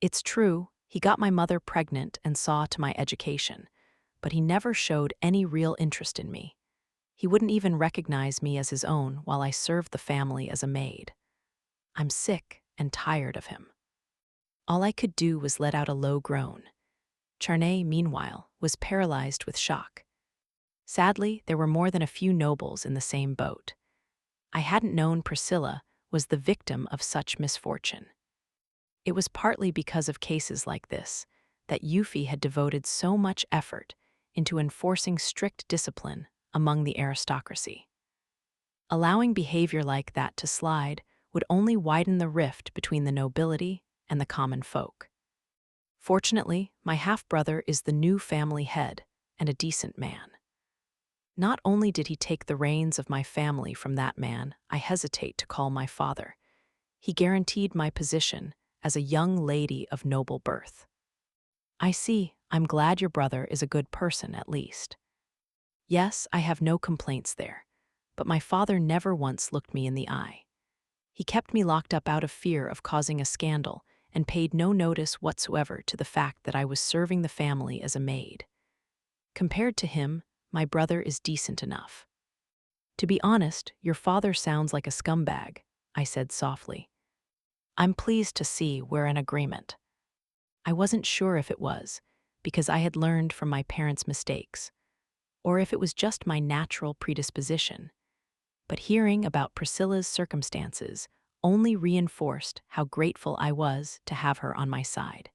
It's true, he got my mother pregnant and saw to my education, but he never showed any real interest in me. He wouldn't even recognize me as his own while I served the family as a maid. I'm sick and tired of him. All I could do was let out a low groan. Charney, meanwhile, was paralyzed with shock. Sadly, there were more than a few nobles in the same boat. I hadn't known Priscilla was the victim of such misfortune. It was partly because of cases like this that Yuffie had devoted so much effort into enforcing strict discipline among the aristocracy. Allowing behavior like that to slide would only widen the rift between the nobility and the common folk. Fortunately, my half-brother is the new family head and a decent man. Not only did he take the reins of my family from that man I hesitate to call my father, he guaranteed my position as a young lady of noble birth. I see, I'm glad your brother is a good person at least. Yes, I have no complaints there, but my father never once looked me in the eye. He kept me locked up out of fear of causing a scandal and paid no notice whatsoever to the fact that I was serving the family as a maid. Compared to him, my brother is decent enough. To be honest, your father sounds like a scumbag, I said softly. I'm pleased to see we're in agreement. I wasn't sure if it was, because I had learned from my parents' mistakes, or if it was just my natural predisposition. But hearing about Priscilla's circumstances only reinforced how grateful I was to have her on my side.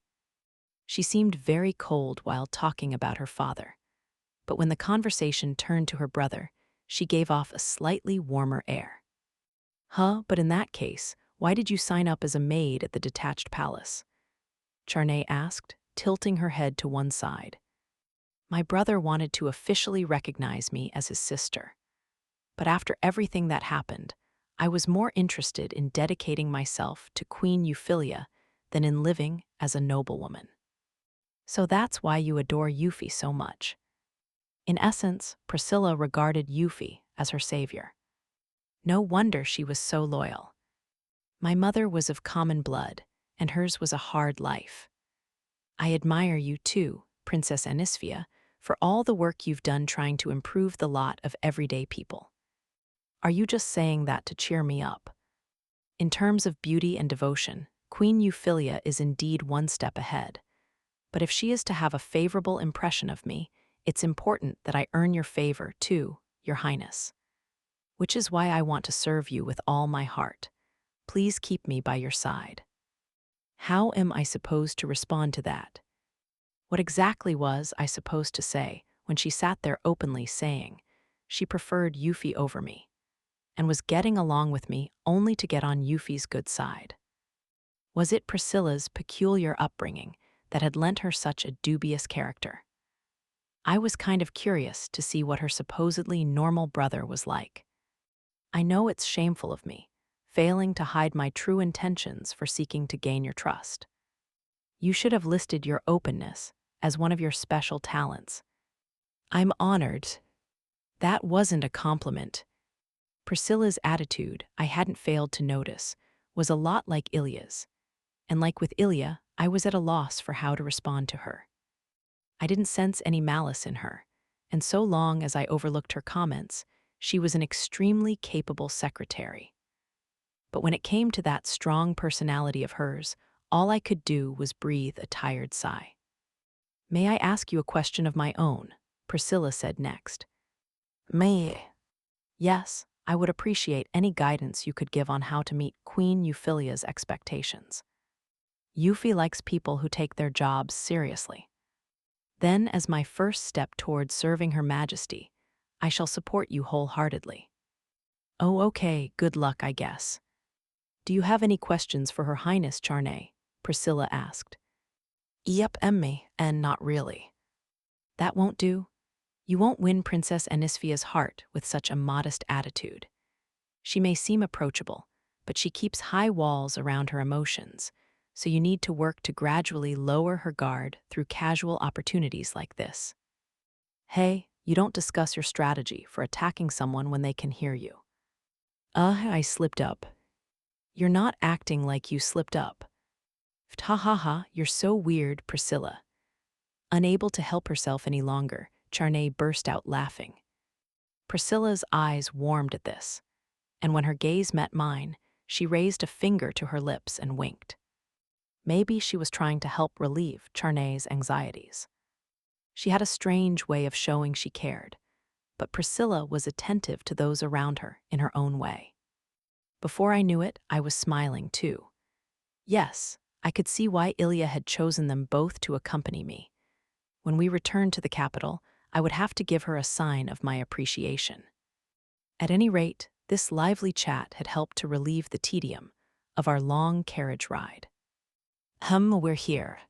She seemed very cold while talking about her father, but when the conversation turned to her brother, she gave off a slightly warmer air. But in that case, why did you sign up as a maid at the detached palace? Charney asked, tilting her head to one side. My brother wanted to officially recognize me as his sister. But after everything that happened, I was more interested in dedicating myself to Queen Euphyllia than in living as a noblewoman. So that's why you adore Yuffie so much. In essence, Priscilla regarded Yuffie as her savior. No wonder she was so loyal. My mother was of common blood, and hers was a hard life. I admire you too, Princess Anisphia, for all the work you've done trying to improve the lot of everyday people. Are you just saying that to cheer me up? In terms of beauty and devotion, Queen Euphyllia is indeed one step ahead. But if she is to have a favorable impression of me, it's important that I earn your favor too, Your Highness. Which is why I want to serve you with all my heart. Please keep me by your side. How am I supposed to respond to that? What exactly was I supposed to say when she sat there openly saying she preferred Yuffie over me and was getting along with me only to get on Yuffie's good side? Was it Priscilla's peculiar upbringing that had lent her such a dubious character? I was kind of curious to see what her supposedly normal brother was like. I know it's shameful of me, failing to hide my true intentions for seeking to gain your trust. You should have listed your openness as one of your special talents. I'm honored. That wasn't a compliment. Priscilla's attitude, I hadn't failed to notice, was a lot like Ilya's. And like with Ilya, I was at a loss for how to respond to her. I didn't sense any malice in her, and so long as I overlooked her comments, she was an extremely capable secretary. But when it came to that strong personality of hers, all I could do was breathe a tired sigh. May I ask you a question of my own? Priscilla said next. May. Yes, I would appreciate any guidance you could give on how to meet Queen Euphyllia's expectations. Yuffie likes people who take their jobs seriously. Then, as my first step toward serving Her Majesty, I shall support you wholeheartedly. Oh, okay, good luck, I guess. Do you have any questions for Her Highness Charnay? Priscilla asked. Yep, Emmy, and not really. That won't do. You won't win Princess Anisphia's heart with such a modest attitude. She may seem approachable, but she keeps high walls around her emotions, so you need to work to gradually lower her guard through casual opportunities like this. Hey, you don't discuss your strategy for attacking someone when they can hear you. I slipped up. You're not acting like you slipped up. Ha ha ha, you're so weird, Priscilla. Unable to help herself any longer, Charnay burst out laughing. Priscilla's eyes warmed at this, and when her gaze met mine, she raised a finger to her lips and winked. Maybe she was trying to help relieve Charnay's anxieties. She had a strange way of showing she cared, but Priscilla was attentive to those around her in her own way. Before I knew it, I was smiling too. Yes, I could see why Ilya had chosen them both to accompany me. When we returned to the capital, I would have to give her a sign of my appreciation. At any rate, this lively chat had helped to relieve the tedium of our long carriage ride. We're here.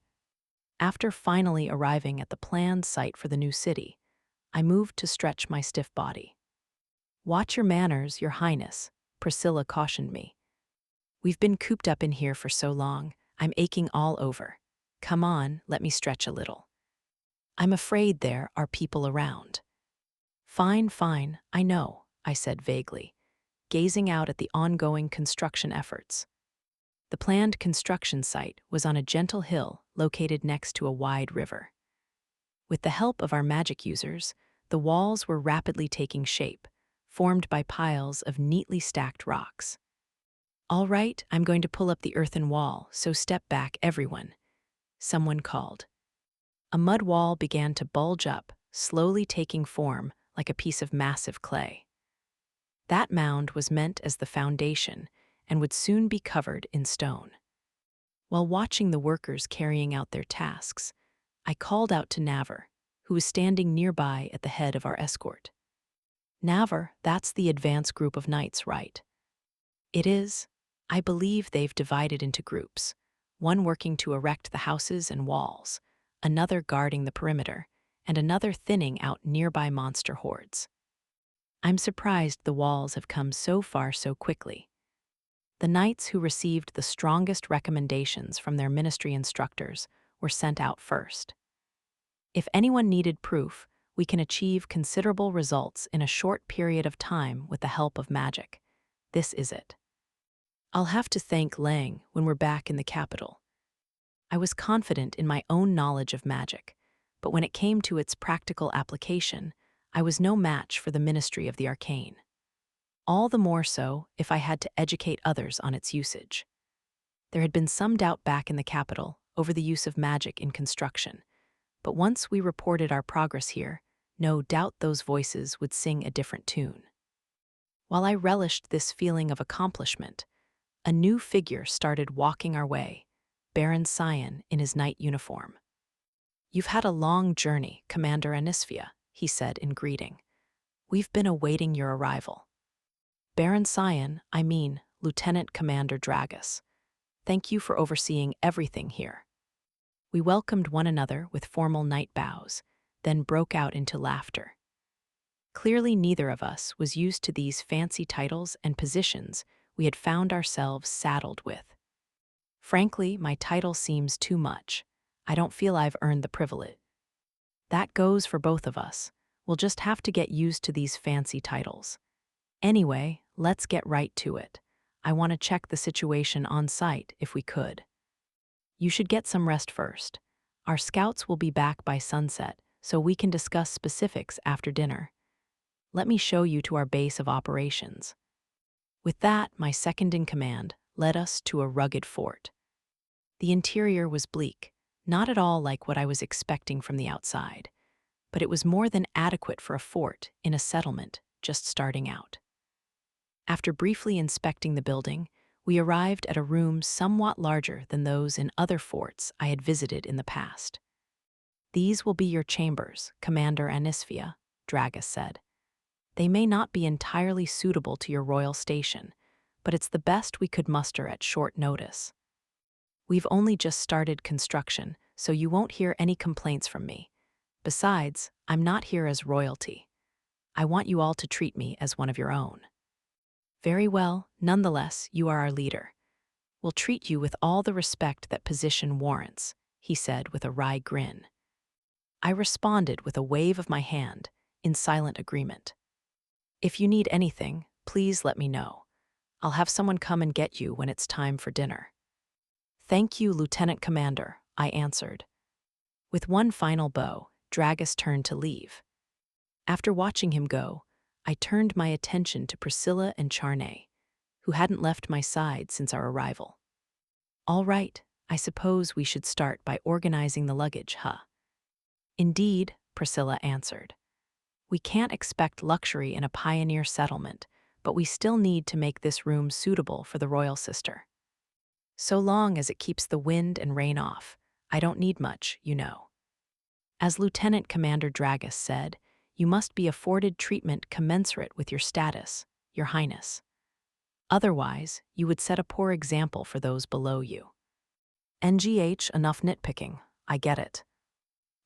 After finally arriving at the planned site for the new city, I moved to stretch my stiff body. Watch your manners, Your Highness, Priscilla cautioned me. We've been cooped up in here for so long, I'm aching all over. Come on, let me stretch a little. I'm afraid there are people around. Fine, I know, I said vaguely, gazing out at the ongoing construction efforts. The planned construction site was on a gentle hill located next to a wide river. With the help of our magic users, the walls were rapidly taking shape, formed by piles of neatly stacked rocks. All right, I'm going to pull up the earthen wall, so step back, everyone, someone called. A mud wall began to bulge up, slowly taking form like a piece of massive clay. That mound was meant as the foundation and would soon be covered in stone. While watching the workers carrying out their tasks, I called out to Navar, who was standing nearby at the head of our escort. Navar, that's the advance group of knights, right? It is. I believe they've divided into groups, one working to erect the houses and walls, another guarding the perimeter, and another thinning out nearby monster hordes. I'm surprised the walls have come so far so quickly. The knights who received the strongest recommendations from their ministry instructors were sent out first. If anyone needed proof, we can achieve considerable results in a short period of time with the help of magic. This is it. I'll have to thank Lang when we're back in the capital. I was confident in my own knowledge of magic, but when it came to its practical application, I was no match for the Ministry of the Arcane. all the more so if I had to educate others on its usage. There had been some doubt back in the capital over the use of magic in construction, but once we reported our progress here, no doubt those voices would sing a different tune. While I relished this feeling of accomplishment, a new figure started walking our way, Baron Cyan in his knight uniform. "You've had a long journey, Commander Anisphia," he said in greeting. "We've been awaiting your arrival." "Baron Cyan, I mean Lieutenant Commander Dragus. Thank you for overseeing everything here." We welcomed one another with formal knight bows, then broke out into laughter. Clearly neither of us was used to these fancy titles and positions we had found ourselves saddled with. "Frankly, my title seems too much. I don't feel I've earned the privilege." "That goes for both of us. We'll just have to get used to these fancy titles. Anyway, let's get right to it. I want to check the situation on site if we could." "You should get some rest first. Our scouts will be back by sunset, so we can discuss specifics after dinner. Let me show you to our base of operations." With that, my second-in-command led us to a rugged fort. The interior was bleak, not at all like what I was expecting from the outside, but it was more than adequate for a fort in a settlement just starting out. After briefly inspecting the building, we arrived at a room somewhat larger than those in other forts I had visited in the past. "These will be your chambers, Commander Anisphia," Dragus said. "They may not be entirely suitable to your royal station, but it's the best we could muster at short notice. We've only just started construction, so you won't hear any complaints from me. Besides, I'm not here as royalty. I want you all to treat me as one of your own." "Very well, nonetheless, you are our leader. We'll treat you with all the respect that position warrants," he said with a wry grin. I responded with a wave of my hand, in silent agreement. "If you need anything, please let me know. I'll have someone come and get you when it's time for dinner." "Thank you, Lieutenant Commander," I answered. With one final bow, Dragus turned to leave. After watching him go, I turned my attention to Priscilla and Charney, who hadn't left my side since our arrival. "All right, I suppose we should start by organizing the luggage, huh?" "Indeed," Priscilla answered. "We can't expect luxury in a pioneer settlement, but we still need to make this room suitable for the royal sister. So long as it keeps the wind and rain off, I don't need much, you know." As Lieutenant Commander Dragus said, "You must be afforded treatment commensurate with your status, Your Highness. Otherwise, you would set a poor example for those below you." "NGH, enough nitpicking. I get it."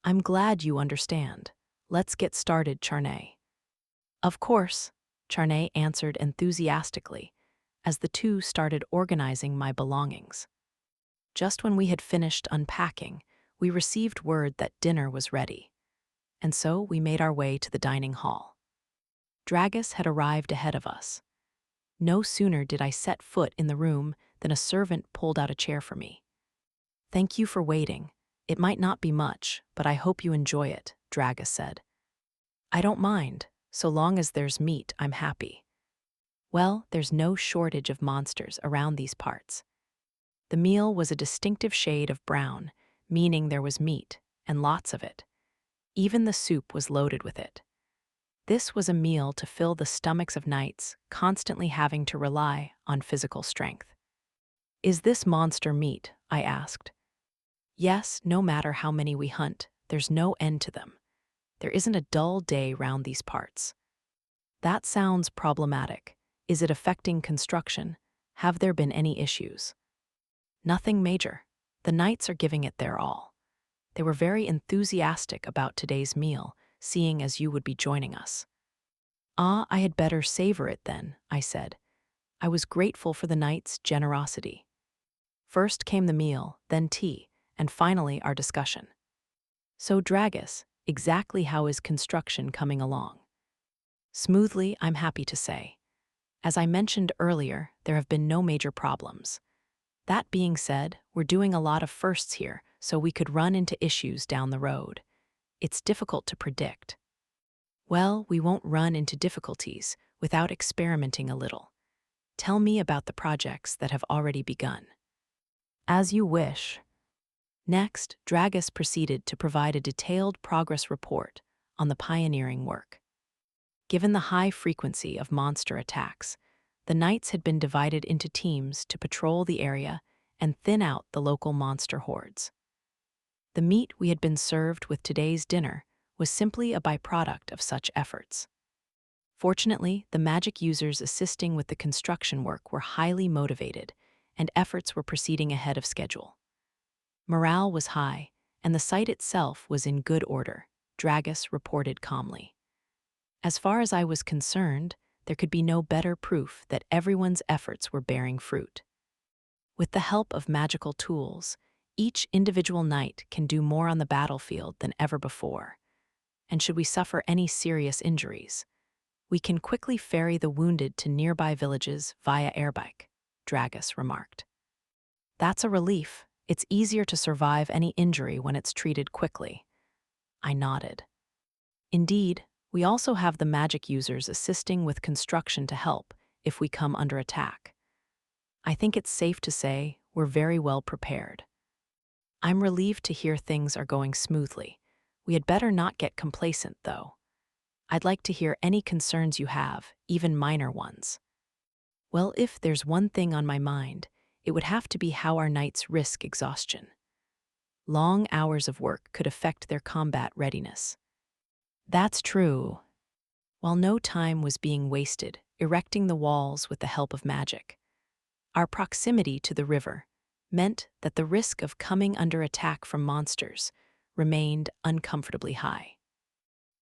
"I'm glad you understand. Let's get started, Charney." "Of course," Charney answered enthusiastically, as the two started organizing my belongings. Just when we had finished unpacking, we received word that dinner was ready, and so we made our way to the dining hall. Dragus had arrived ahead of us. No sooner did I set foot in the room than a servant pulled out a chair for me. "Thank you for waiting. It might not be much, but I hope you enjoy it," Dragus said. "I don't mind. So long as there's meat, I'm happy." Well, there's no shortage of monsters around these parts. The meal was a distinctive shade of brown, meaning there was meat, and lots of it. Even the soup was loaded with it. This was a meal to fill the stomachs of knights constantly having to rely on physical strength. "Is this monster meat?" I asked. "Yes, no matter how many we hunt, there's no end to them. There isn't a dull day round these parts." "That sounds problematic. Is it affecting construction? Have there been any issues?" "Nothing major. The knights are giving it their all. They were very enthusiastic about today's meal, seeing as you would be joining us." "Ah, I had better savor it then," I said. I was grateful for the knights' generosity. First came the meal, then tea, and finally our discussion. "So, Dragus, exactly how is construction coming along?" "Smoothly, I'm happy to say. As I mentioned earlier, there have been no major problems. That being said, we're doing a lot of firsts here, so we could run into issues down the road. It's difficult to predict." "Well, we won't run into difficulties. without experimenting a little. Tell me about the projects that have already begun. As you wish. Next, Dragus proceeded to provide a detailed progress report on the pioneering work. Given the high frequency of monster attacks, the knights had been divided into teams to patrol the area and thin out the local monster hordes. The meat we had been served with today's dinner was simply a byproduct of such efforts. Fortunately, the magic users assisting with the construction work were highly motivated, and efforts were proceeding ahead of schedule. Morale was high, and the site itself was in good order, Dragus reported calmly. As far as I was concerned, there could be no better proof that everyone's efforts were bearing fruit. With the help of magical tools, each individual knight can do more on the battlefield than ever before. And should we suffer any serious injuries, we can quickly ferry the wounded to nearby villages via airbike, Dragus remarked. That's a relief. It's easier to survive any injury when it's treated quickly. I nodded. Indeed, we also have the magic users assisting with construction to help if we come under attack. I think it's safe to say we're very well prepared. I'm relieved to hear things are going smoothly. We had better not get complacent, though. I'd like to hear any concerns you have, even minor ones. Well, if there's one thing on my mind, it would have to be how our knights risk exhaustion. Long hours of work could affect their combat readiness. That's true. While no time was being wasted erecting the walls with the help of magic, our proximity to the river meant that the risk of coming under attack from monsters remained uncomfortably high.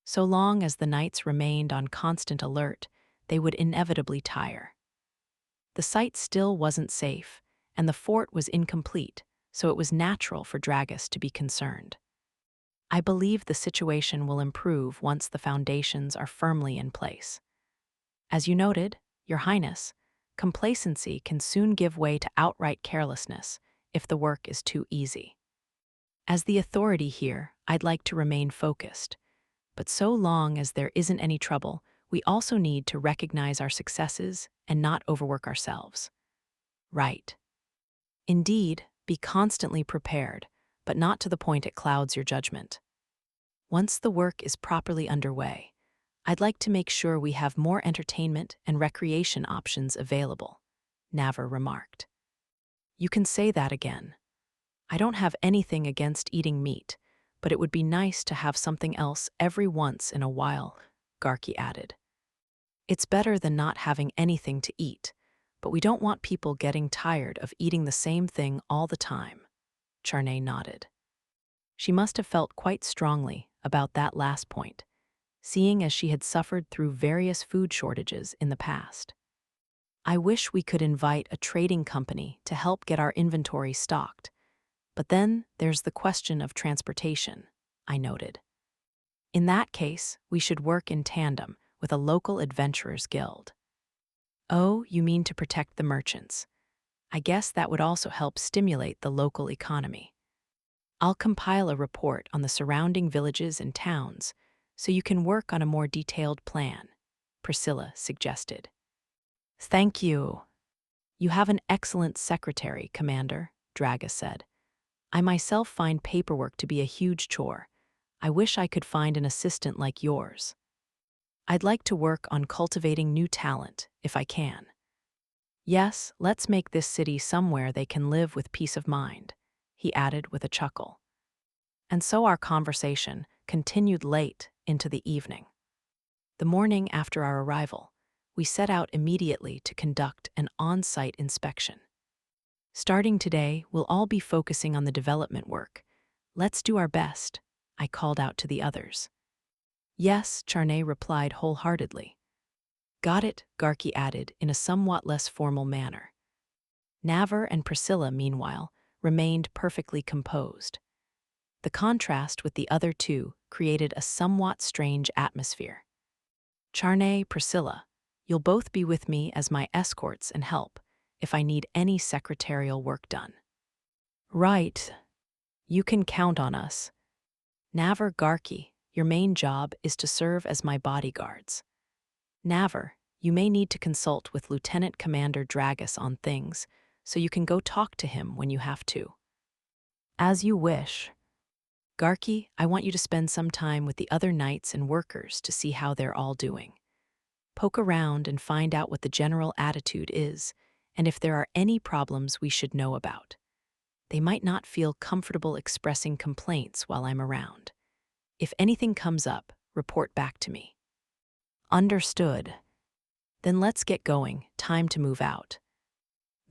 So long as the knights remained on constant alert, they would inevitably tire. The site still wasn't safe, and the fort was incomplete, so it was natural for Dragus to be concerned. I believe the situation will improve once the foundations are firmly in place. As you noted, Your Highness, complacency can soon give way to outright carelessness if the work is too easy. As the authority here, I'd like to remain focused. But so long as there isn't any trouble, we also need to recognize our successes and not overwork ourselves. Right. Indeed, be constantly prepared, but not to the point it clouds your judgment. Once the work is properly underway, I'd like to make sure we have more entertainment and recreation options available, Navar remarked. You can say that again. I don't have anything against eating meat, but it would be nice to have something else every once in a while, Garki added. It's better than not having anything to eat, but we don't want people getting tired of eating the same thing all the time, Charney nodded. She must have felt quite strongly about that last point, seeing as she had suffered through various food shortages in the past. I wish we could invite a trading company to help get our inventory stocked, but then there's the question of transportation, I noted. In that case, we should work in tandem with a local adventurers guild. Oh, you mean to protect the merchants. I guess that would also help stimulate the local economy. I'll compile a report on the surrounding villages and towns so you can work on a more detailed plan, Priscilla suggested. Thank you. You have an excellent secretary, Commander, Dragus said. I myself find paperwork to be a huge chore. I wish I could find an assistant like yours. I'd like to work on cultivating new talent, if I can. Yes, let's make this city somewhere they can live with peace of mind, he added with a chuckle. And so our conversation continued late into the evening. The morning after our arrival, we set out immediately to conduct an on-site inspection. Starting today, we'll all be focusing on the development work. Let's do our best, I called out to the others. Yes, Charney replied wholeheartedly. Got it, Garki added in a somewhat less formal manner. Navar and Priscilla, meanwhile, remained perfectly composed. The contrast with the other two created a somewhat strange atmosphere. Charney, Priscilla, you'll both be with me as my escorts and help if I need any secretarial work done. Right. You can count on us. Navar, Garki, your main job is to serve as my bodyguards. Navar, You may need to consult with Lieutenant Commander Dragus on things, so you can go talk to him when you have to. As you wish. Garki, I want you to spend some time with the other knights and workers to see how they're all doing. Poke around and find out what the general attitude is, and if there are any problems we should know about. They might not feel comfortable expressing complaints while I'm around. If anything comes up, report back to me. Understood. Then let's get going, time to move out.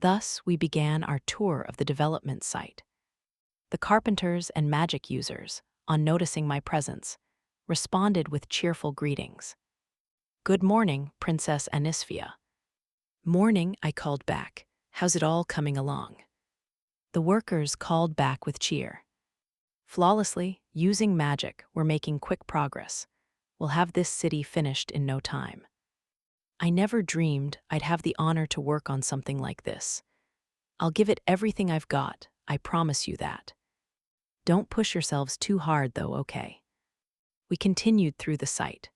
Thus, we began our tour of the development site. The carpenters and magic users, on noticing my presence, responded with cheerful greetings. Good morning, Princess Anisphia. Morning, I called back. How's it all coming along? The workers called back with cheer. Flawlessly, using magic, we're making quick progress. We'll have this city finished in no time. I never dreamed I'd have the honor to work on something like this. I'll give it everything I've got, I promise you that. Don't push yourselves too hard though, okay? We continued through the site,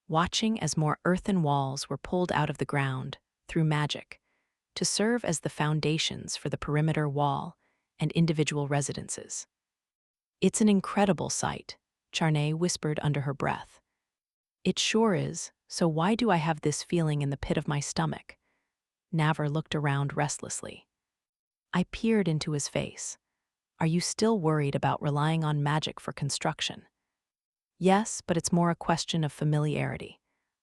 watching as more earthen walls were pulled out of the ground, through magic, to serve as the foundations for the perimeter wall and individual residences. It's an incredible sight, Charney whispered under her breath. It sure is, so why do I have this feeling in the pit of my stomach? Navar looked around restlessly. I peered into his face. Are you still worried about relying on magic for construction? Yes, but it's more a question of familiarity.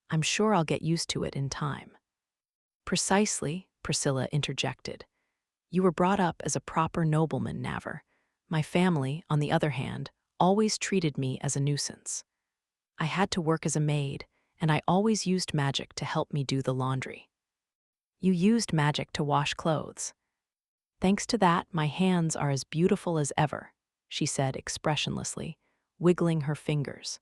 I'm sure I'll get used to it in time. Precisely, Priscilla interjected. You were brought up as a proper nobleman, Navar. My family, on the other hand, always treated me as a nuisance. I had to work as a maid, and I always used magic to help me do the laundry. You used magic to wash clothes. Thanks to that, my hands are as beautiful as ever, she said expressionlessly, wiggling her fingers.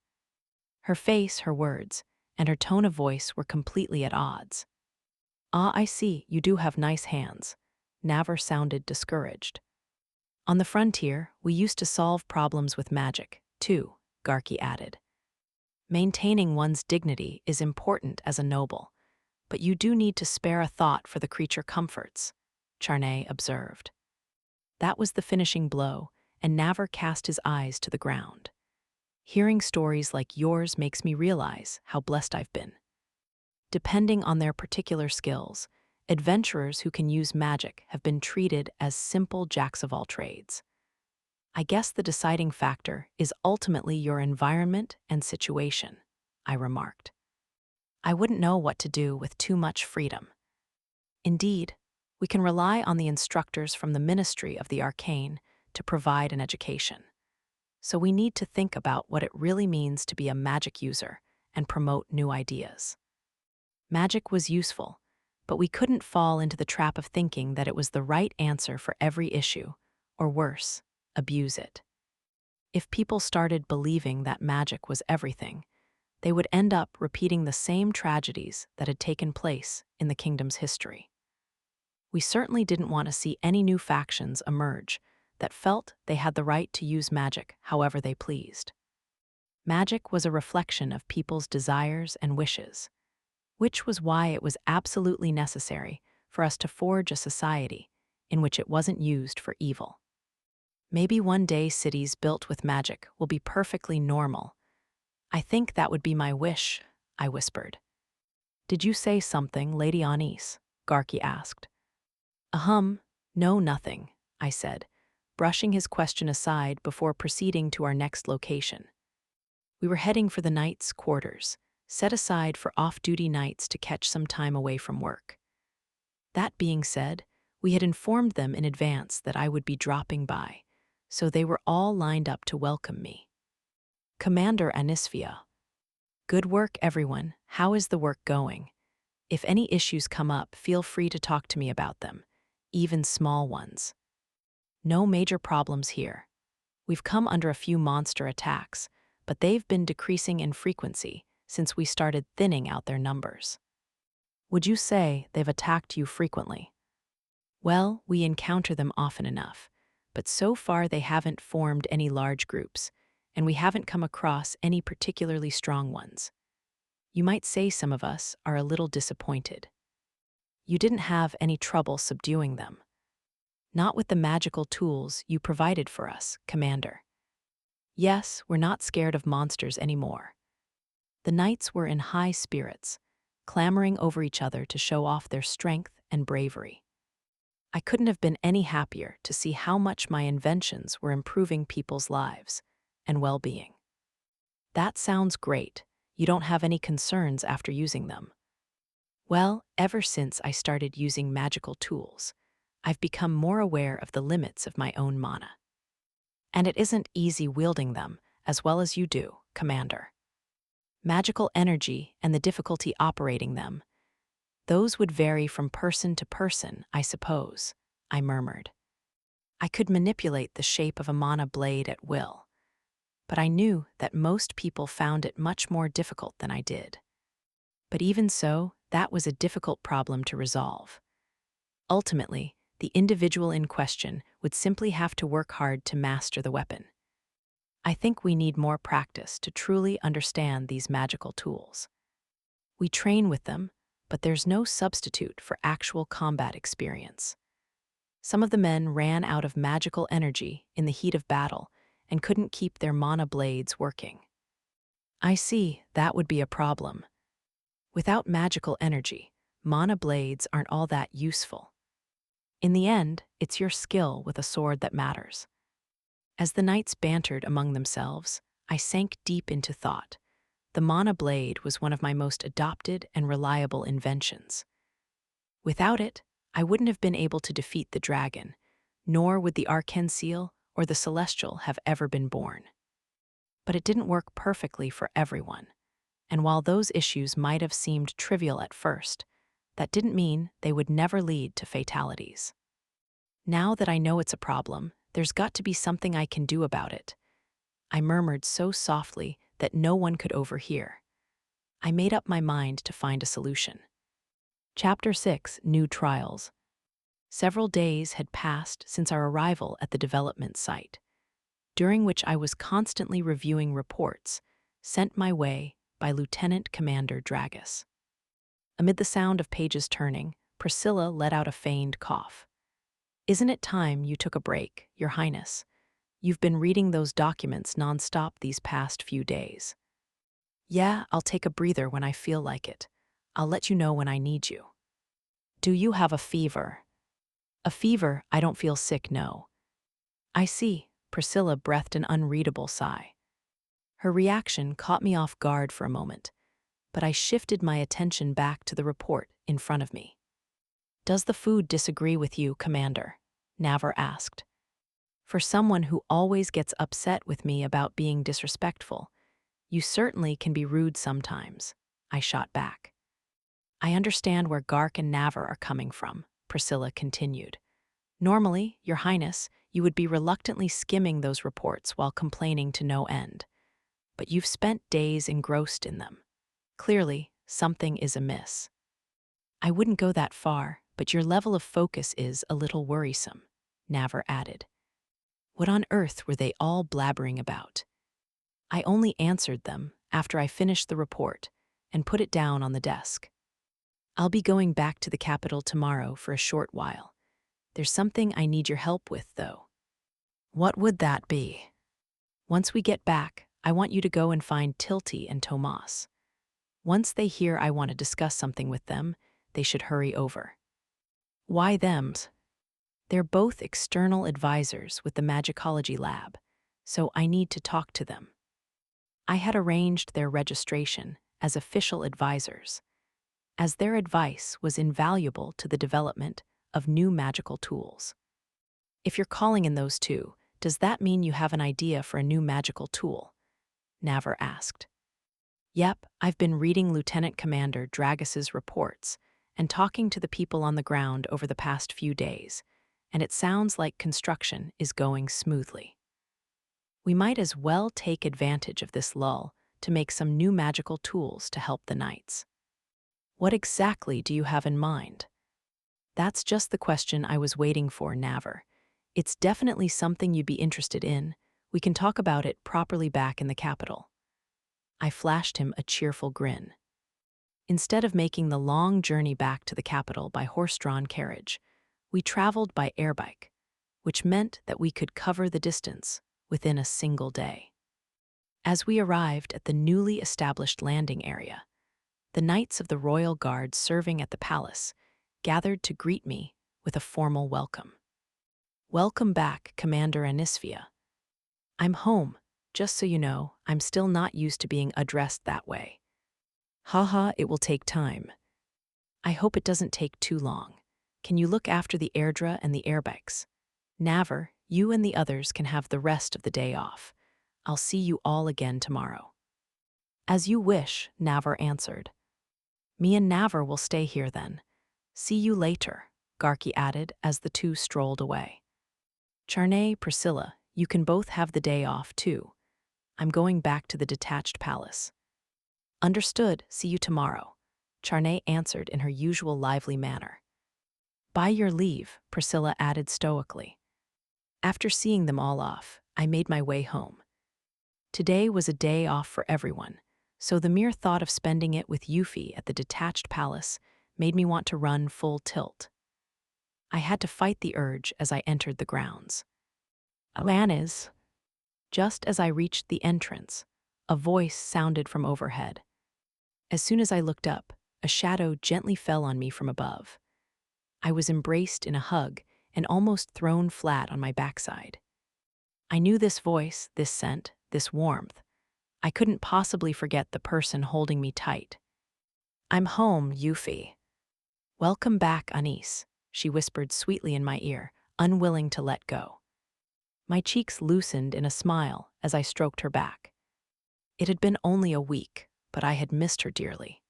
Her face, her words, and her tone of voice were completely at odds. Ah, I see, you do have nice hands. Navar sounded discouraged. On the frontier, we used to solve problems with magic, too, Garki added. Maintaining one's dignity is important as a noble, but you do need to spare a thought for the creature comforts, Charney observed. That was the finishing blow, and Navar cast his eyes to the ground. Hearing stories like yours makes me realize how blessed I've been. Depending on their particular skills, adventurers who can use magic have been treated as simple jacks-of-all-trades. I guess the deciding factor is ultimately your environment and situation, I remarked. I wouldn't know what to do with too much freedom. Indeed, we can rely on the instructors from the Ministry of the Arcane to provide an education. So we need to think about what it really means to be a magic user and promote new ideas. Magic was useful, but we couldn't fall into the trap of thinking that it was the right answer for every issue, or worse, abuse it. If people started believing that magic was everything, they would end up repeating the same tragedies that had taken place in the kingdom's history. We certainly didn't want to see any new factions emerge that felt they had the right to use magic however they pleased. Magic was a reflection of people's desires and wishes, which was why it was absolutely necessary for us to forge a society in which it wasn't used for evil. Maybe one day cities built with magic will be perfectly normal. I think that would be my wish, I whispered. Did you say something, Lady Anis? Garki asked. No, nothing, I said, brushing his question aside before proceeding to our next location. We were heading for the knights' quarters, set aside for off-duty nights to catch some time away from work. That being said, we had informed them in advance that I would be dropping by, so they were all lined up to welcome me. Commander Anisphia. Good work, everyone. How is the work going? If any issues come up, feel free to talk to me about them, even small ones. No major problems here. We've come under a few monster attacks, but they've been decreasing in frequency since we started thinning out their numbers. Would you say they've attacked you frequently? Well, we encounter them often enough, but so far they haven't formed any large groups, and we haven't come across any particularly strong ones. You might say some of us are a little disappointed. You didn't have any trouble subduing them. Not with the magical tools you provided for us, Commander. Yes, we're not scared of monsters anymore. The knights were in high spirits, clamoring over each other to show off their strength and bravery. I couldn't have been any happier to see how much my inventions were improving people's lives and well-being. That sounds great. You don't have any concerns after using them. Well, ever since I started using magical tools, I've become more aware of the limits of my own mana. And it isn't easy wielding them as well as you do, Commander. Magical energy and the difficulty operating them, those would vary from person to person, I suppose, I murmured. I could manipulate the shape of a mana blade at will, but I knew that most people found it much more difficult than I did. But even so, that was a difficult problem to resolve. Ultimately, the individual in question would simply have to work hard to master the weapon. I think we need more practice to truly understand these magical tools. We train with them, but there's no substitute for actual combat experience. Some of the men ran out of magical energy in the heat of battle and couldn't keep their mana blades working. I see, that would be a problem. Without magical energy, mana blades aren't all that useful. In the end, it's your skill with a sword that matters. As the knights bantered among themselves, I sank deep into thought. The mana blade was one of my most adopted and reliable inventions. Without it, I wouldn't have been able to defeat the dragon, nor would the Arcane-Seal or the Celestial have ever been born. But it didn't work perfectly for everyone, and while those issues might have seemed trivial at first, that didn't mean they would never lead to fatalities. Now that I know it's a problem, there's got to be something I can do about it. I murmured so softly that no one could overhear. I made up my mind to find a solution. Chapter 6, New Trials. Several days had passed since our arrival at the development site, during which I was constantly reviewing reports sent my way by Lieutenant Commander Dragus. Amid the sound of pages turning, Priscilla let out a feigned cough. "Isn't it time you took a break, Your Highness? You've been reading those documents nonstop these past few days." "Yeah, I'll take a breather when I feel like it. I'll let you know when I need you." "Do you have a fever?" "A fever? I don't feel sick, no." "I see." Priscilla breathed an unreadable sigh. Her reaction caught me off guard for a moment, but I shifted my attention back to the report in front of me. "Does the food disagree with you, Commander?" Navar asked. "For someone who always gets upset with me about being disrespectful, you certainly can be rude sometimes," I shot back. "I understand where Gark and Navar are coming from," Priscilla continued. "Normally, Your Highness, you would be reluctantly skimming those reports while complaining to no end. But you've spent days engrossed in them. Clearly, something is amiss." "I wouldn't go that far, but your level of focus is a little worrisome," Navar added. What on earth were they all blabbering about? I only answered them after I finished the report and put it down on the desk. "I'll be going back to the capital tomorrow for a short while. There's something I need your help with, though." "What would that be?" "Once we get back, I want you to go and find Tilty and Tomas. Once they hear I want to discuss something with them, they should hurry over." "Why thems?" "They're both external advisors with the Magicology Lab, so I need to talk to them." I had arranged their registration as official advisors, as their advice was invaluable to the development of new magical tools. "If you're calling in those two, does that mean you have an idea for a new magical tool?" Navar asked. "Yep, I've been reading Lieutenant Commander Dragus's reports and talking to the people on the ground over the past few days, and it sounds like construction is going smoothly. We might as well take advantage of this lull to make some new magical tools to help the knights." "What exactly do you have in mind?" "That's just the question I was waiting for, Navar. It's definitely something you'd be interested in. We can talk about it properly back in the capital." I flashed him a cheerful grin. Instead of making the long journey back to the capital by horse-drawn carriage, we traveled by airbike, which meant that we could cover the distance within a single day. As we arrived at the newly established landing area, the knights of the royal guard serving at the palace gathered to greet me with a formal welcome. "Welcome back, Commander Anisphia. I'm home. Just so you know, I'm still not used to being addressed that way. Haha, it will take time. I hope it doesn't take too long. Can you look after the airdra and the airbikes? Navar, you and the others can have the rest of the day off. I'll see you all again tomorrow." "As you wish," Navar answered. "Me and Navar will stay here then. See you later," Garki added as the two strolled away. "Charney, Priscilla, you can both have the day off too. I'm going back to the detached palace." "Understood, see you tomorrow," Charney answered in her usual lively manner. "By your leave," Priscilla added stoically. After seeing them all off, I made my way home. Today was a day off for everyone, so the mere thought of spending it with Yuffie at the detached palace made me want to run full tilt. I had to fight the urge as I entered the grounds. "Alanis." Just as I reached the entrance, a voice sounded from overhead. As soon as I looked up, a shadow gently fell on me from above. I was embraced in a hug and almost thrown flat on my backside. I knew this voice, this scent, this warmth. I couldn't possibly forget the person holding me tight. "I'm home, Yuffie." "Welcome back, Anis," she whispered sweetly in my ear, unwilling to let go. My cheeks loosened in a smile as I stroked her back. It had been only a week, but I had missed her dearly.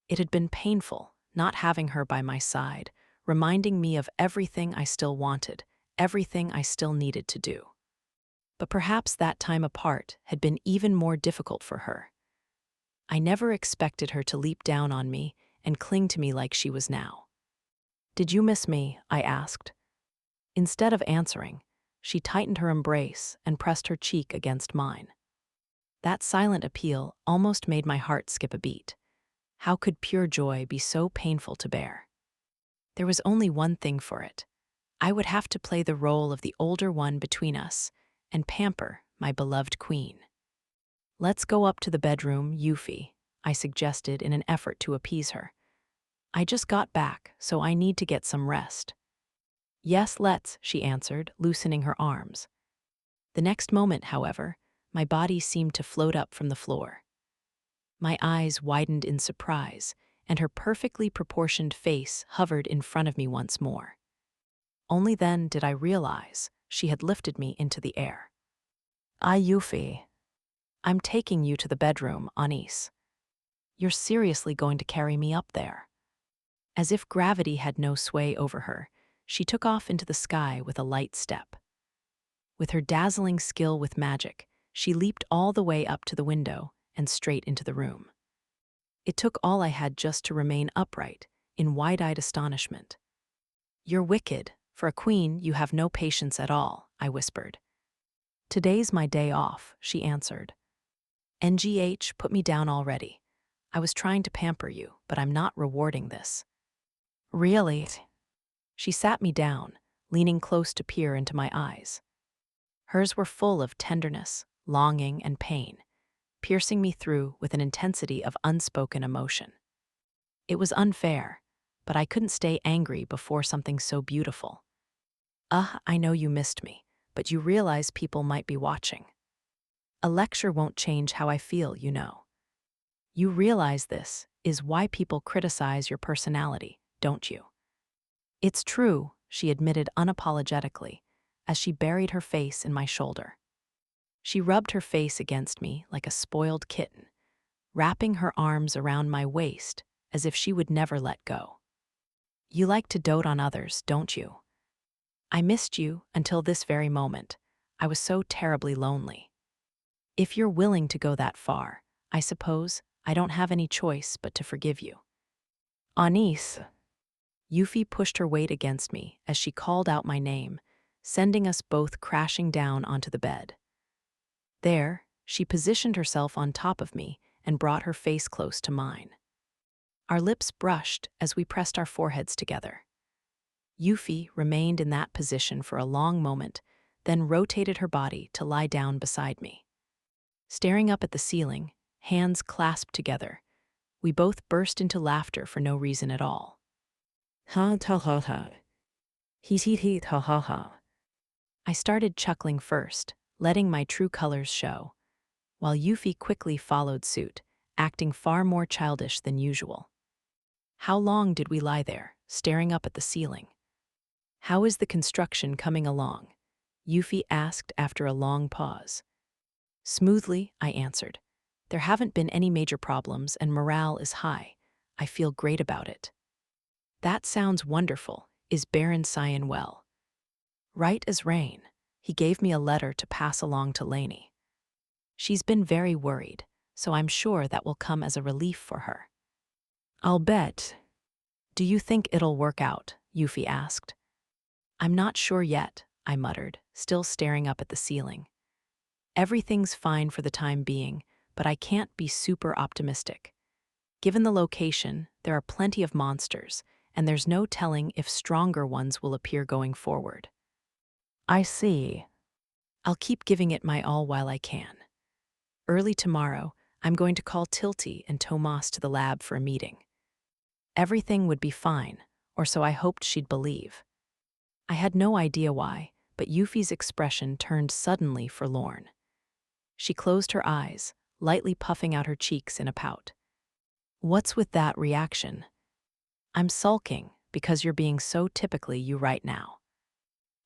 It had been painful, not having her by my side, reminding me of everything I still wanted, everything I still needed to do. But perhaps that time apart had been even more difficult for her. I never expected her to leap down on me and cling to me like she was now. "Did you miss me?" I asked. Instead of answering, she tightened her embrace and pressed her cheek against mine. That silent appeal almost made my heart skip a beat. How could pure joy be so painful to bear? There was only one thing for it. I would have to play the role of the older one between us and pamper my beloved queen. "Let's go up to the bedroom, Yuffie," I suggested in an effort to appease her. "I just got back, so I need to get some rest." "Yes, let's," she answered, loosening her arms. The next moment, however, my body seemed to float up from the floor. My eyes widened in surprise, and her perfectly proportioned face hovered in front of me once more. Only then did I realize she had lifted me into the air. Yuffie, I'm taking you to the bedroom, Anis. You're seriously going to carry me up there?" As if gravity had no sway over her, she took off into the sky with a light step. With her dazzling skill with magic, she leaped all the way up to the window and straight into the room. It took all I had just to remain upright, in wide-eyed astonishment. "You're wicked. For a queen, you have no patience at all," I whispered. "Today's my day off," she answered. "NGH, put me down already. I was trying to pamper you, but I'm not rewarding this." "Really?" She sat me down, leaning close to peer into my eyes. Hers were full of tenderness, longing, and pain, piercing me through with an intensity of unspoken emotion. It was unfair, but I couldn't stay angry before something so beautiful. I know you missed me, but you realize people might be watching. A lecture won't change how I feel, you know. You realize this is why people criticize your personality, don't you?" "It's true," she admitted unapologetically, as she buried her face in my shoulder. She rubbed her face against me like a spoiled kitten, wrapping her arms around my waist as if she would never let go. "You like to dote on others, don't you? I missed you until this very moment. I was so terribly lonely. If you're willing to go that far, I suppose I don't have any choice but to forgive you." "Anis." Yuffie pushed her weight against me as she called out my name, sending us both crashing down onto the bed. There, she positioned herself on top of me and brought her face close to mine. Our lips brushed as we pressed our foreheads together. Yuffie remained in that position for a long moment, then rotated her body to lie down beside me. Staring up at the ceiling, hands clasped together, we both burst into laughter for no reason at all. Ha ta ha ha. He ha ha ha. I started chuckling first, letting my true colors show, while Yuffie quickly followed suit, acting far more childish than usual. How long did we lie there, staring up at the ceiling? How is the construction coming along? Yuffie asked after a long pause. Smoothly, I answered. There haven't been any major problems and morale is high. I feel great about it. That sounds wonderful. Is Baron Cyan well? Right as rain. He gave me a letter to pass along to Lainey. She's been very worried, so I'm sure that will come as a relief for her. I'll bet. Do you think it'll work out? Yuffie asked. I'm not sure yet, I muttered, still staring up at the ceiling. Everything's fine for the time being, but I can't be super optimistic. Given the location, there are plenty of monsters, and there's no telling if stronger ones will appear going forward. I see. I'll keep giving it my all while I can. Early tomorrow, I'm going to call Tilty and Tomas to the lab for a meeting. Everything would be fine, or so I hoped she'd believe. I had no idea why, but Yuffie's expression turned suddenly forlorn. She closed her eyes, lightly puffing out her cheeks in a pout. What's with that reaction? I'm sulking because you're being so typically you right now.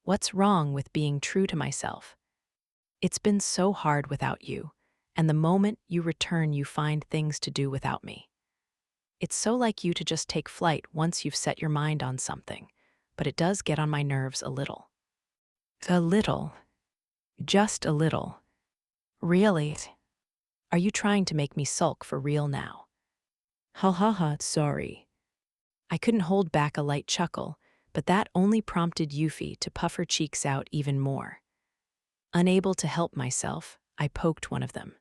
What's wrong with being true to myself? It's been so hard without you, and the moment you return you find things to do without me. It's so like you to just take flight once you've set your mind on something, but it does get on my nerves a little. A little. Just a little. Really? Are you trying to make me sulk for real now? Ha ha ha, sorry. I couldn't hold back a light chuckle, but that only prompted Yuffie to puff her cheeks out even more. Unable to help myself, I poked one of them.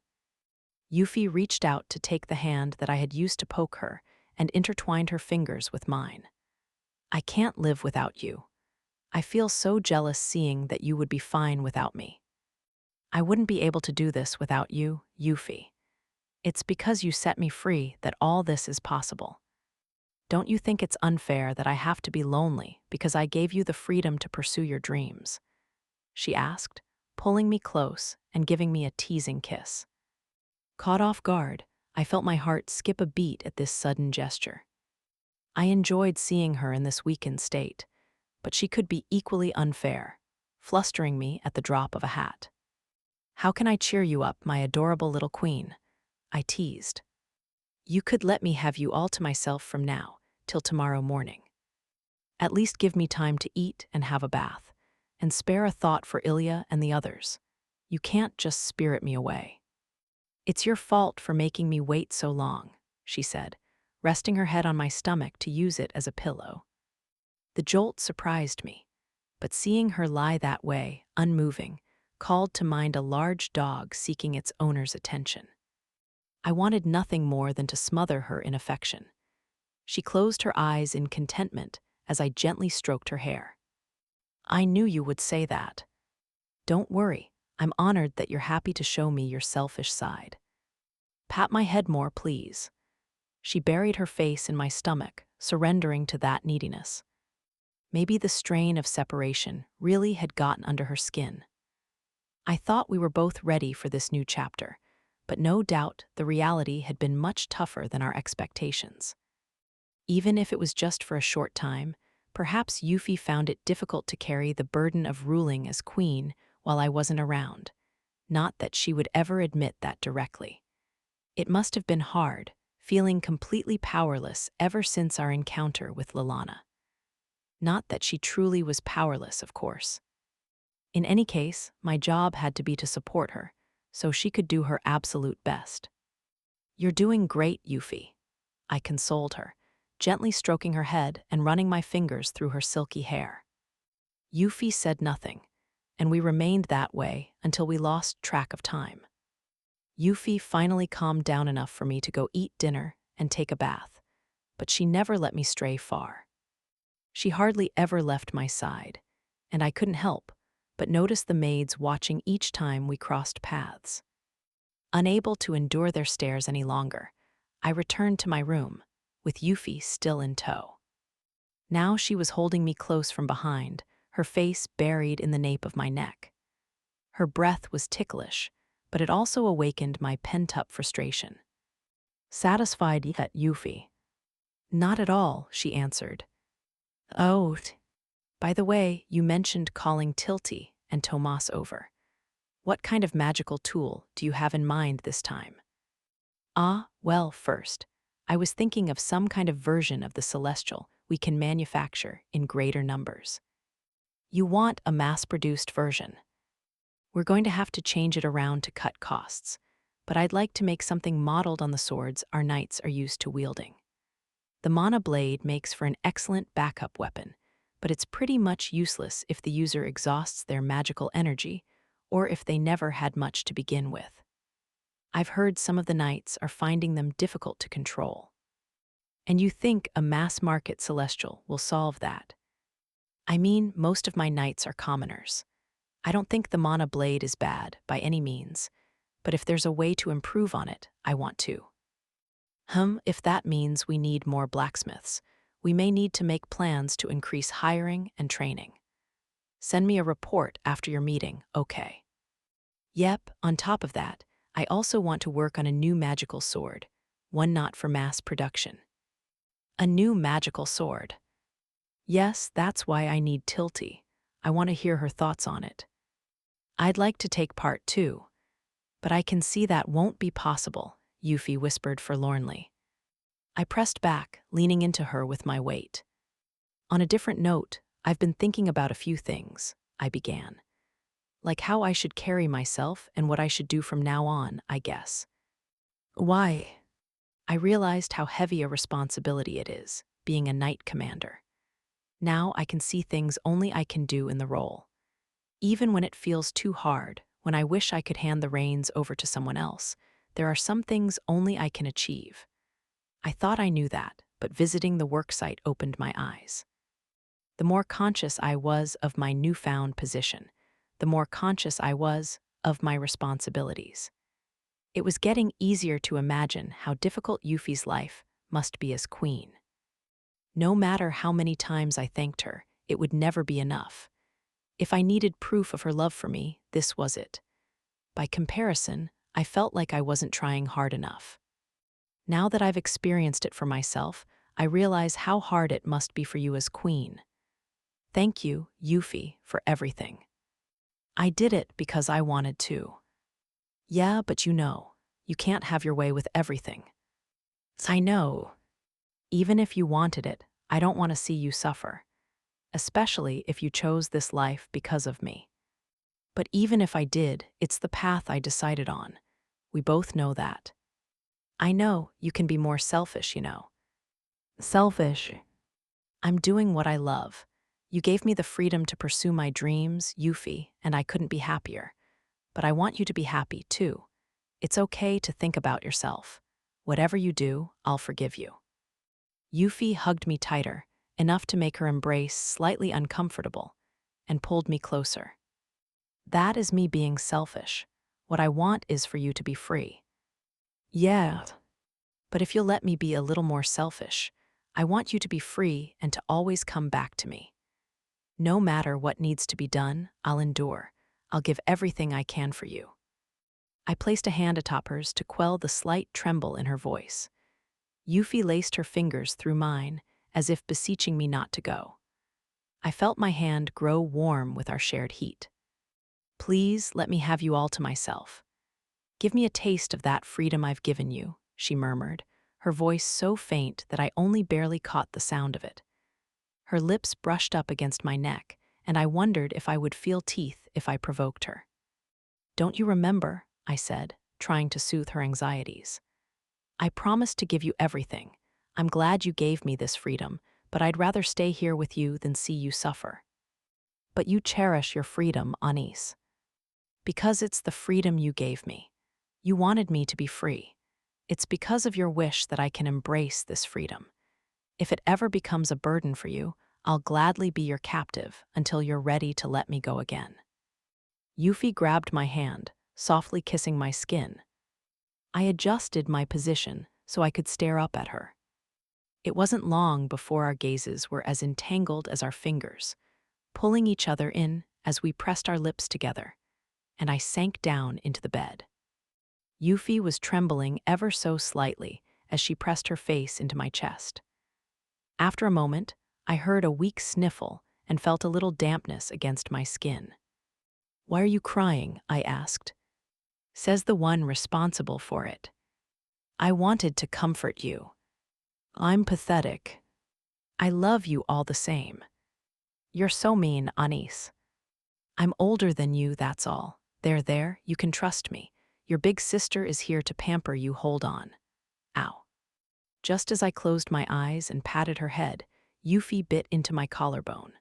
Yuffie reached out to take the hand that I had used to poke her and intertwined her fingers with mine. I can't live without you. I feel so jealous seeing that you would be fine without me. I wouldn't be able to do this without you, Yuffie. It's because you set me free that all this is possible. Don't you think it's unfair that I have to be lonely because I gave you the freedom to pursue your dreams? She asked, pulling me close and giving me a teasing kiss. Caught off guard, I felt my heart skip a beat at this sudden gesture. I enjoyed seeing her in this weakened state, but she could be equally unfair, flustering me at the drop of a hat. How can I cheer you up, my adorable little queen? I teased. You could let me have you all to myself from now till tomorrow morning. At least give me time to eat and have a bath, and spare a thought for Ilya and the others. You can't just spirit me away. It's your fault for making me wait so long, she said, resting her head on my stomach to use it as a pillow. The jolt surprised me, but seeing her lie that way, unmoving, called to mind a large dog seeking its owner's attention. I wanted nothing more than to smother her in affection. She closed her eyes in contentment as I gently stroked her hair. I knew you would say that. Don't worry, I'm honored that you're happy to show me your selfish side. Pat my head more, please. She buried her face in my stomach, surrendering to that neediness. Maybe the strain of separation really had gotten under her skin. I thought we were both ready for this new chapter, but no doubt the reality had been much tougher than our expectations. Even if it was just for a short time, perhaps Yuffie found it difficult to carry the burden of ruling as queen while I wasn't around. Not that she would ever admit that directly. It must have been hard, feeling completely powerless ever since our encounter with Lilana. Not that she truly was powerless, of course. In any case, my job had to be to support her, so she could do her absolute best. You're doing great, Yuffie. I consoled her, gently stroking her head and running my fingers through her silky hair. Yuffie said nothing, and we remained that way until we lost track of time. Yuffie finally calmed down enough for me to go eat dinner and take a bath, but she never let me stray far. She hardly ever left my side, and I couldn't help but notice the maids watching each time we crossed paths. Unable to endure their stares any longer, I returned to my room, with Yuffie still in tow. Now she was holding me close from behind, her face buried in the nape of my neck. Her breath was ticklish, but it also awakened my pent-up frustration. Satisfied yet, Yuffie? Not at all, she answered. Oh, by the way, you mentioned calling Tilty and Tomas over. What kind of magical tool do you have in mind this time? Ah, well, first, I was thinking of some kind of version of the celestial we can manufacture in greater numbers. You want a mass-produced version. We're going to have to change it around to cut costs, but I'd like to make something modeled on the swords our knights are used to wielding. The mana blade makes for an excellent backup weapon, but it's pretty much useless if the user exhausts their magical energy or if they never had much to begin with. I've heard some of the knights are finding them difficult to control. And you think a mass-market celestial will solve that? I mean, most of my knights are commoners. I don't think the mana blade is bad, by any means, but if there's a way to improve on it, I want to. If that means we need more blacksmiths, we may need to make plans to increase hiring and training. Send me a report after your meeting, okay? Yep, on top of that, I also want to work on a new magical sword, one not for mass production. A new magical sword. Yes, that's why I need Tilty. I want to hear her thoughts on it. I'd like to take part too, but I can see that won't be possible, Yuffie whispered forlornly. I pressed back, leaning into her with my weight. On a different note, I've been thinking about a few things, I began. Like how I should carry myself and what I should do from now on, I guess. Why? I realized how heavy a responsibility it is, being a knight commander. Now I can see things only I can do in the role. Even when it feels too hard, when I wish I could hand the reins over to someone else, there are some things only I can achieve. I thought I knew that, but visiting the worksite opened my eyes. The more conscious I was of my newfound position, the more conscious I was of my responsibilities. It was getting easier to imagine how difficult Yuffie's life must be as queen. No matter how many times I thanked her, it would never be enough. If I needed proof of her love for me, this was it. By comparison, I felt like I wasn't trying hard enough. Now that I've experienced it for myself, I realize how hard it must be for you as queen. Thank you, Yuffie, for everything. I did it because I wanted to. Yeah, but you can't have your way with everything. I know. Even if you wanted it, I don't want to see you suffer, especially if you chose this life because of me. But even if I did, it's the path I decided on. We both know that. I know you can be more selfish, Selfish? I'm doing what I love. You gave me the freedom to pursue my dreams, Yuffie, and I couldn't be happier. But I want you to be happy, too. It's okay to think about yourself. Whatever you do, I'll forgive you. Yuffie hugged me tighter, enough to make her embrace slightly uncomfortable, and pulled me closer. That is me being selfish. What I want is for you to be free. Yeah, but if you'll let me be a little more selfish, I want you to be free and to always come back to me. No matter what needs to be done, I'll endure. I'll give everything I can for you. I placed a hand atop hers to quell the slight tremble in her voice. Yuffie laced her fingers through mine, as if beseeching me not to go. I felt my hand grow warm with our shared heat. Please let me have you all to myself. Give me a taste of that freedom I've given you, she murmured, her voice so faint that I only barely caught the sound of it. Her lips brushed up against my neck, and I wondered if I would feel teeth if I provoked her. Don't you remember, I said, trying to soothe her anxieties. I promised to give you everything. I'm glad you gave me this freedom, but I'd rather stay here with you than see you suffer. But you cherish your freedom, Anis. Because it's the freedom you gave me. You wanted me to be free. It's because of your wish that I can embrace this freedom. If it ever becomes a burden for you, I'll gladly be your captive until you're ready to let me go again. Yuffie grabbed my hand, softly kissing my skin. I adjusted my position so I could stare up at her. It wasn't long before our gazes were as entangled as our fingers, pulling each other in as we pressed our lips together, and I sank down into the bed. Yuffie was trembling ever so slightly as she pressed her face into my chest. After a moment, I heard a weak sniffle and felt a little dampness against my skin. "Why are you crying?" I asked. Says the one responsible for it. "I wanted to comfort you. I'm pathetic. I love you all the same. You're so mean, Anis. I'm older than you, that's all. There, you can trust me. Your big sister is here to pamper you, hold on." Ow. Just as I closed my eyes and patted her head, Yuffie bit into my collarbone.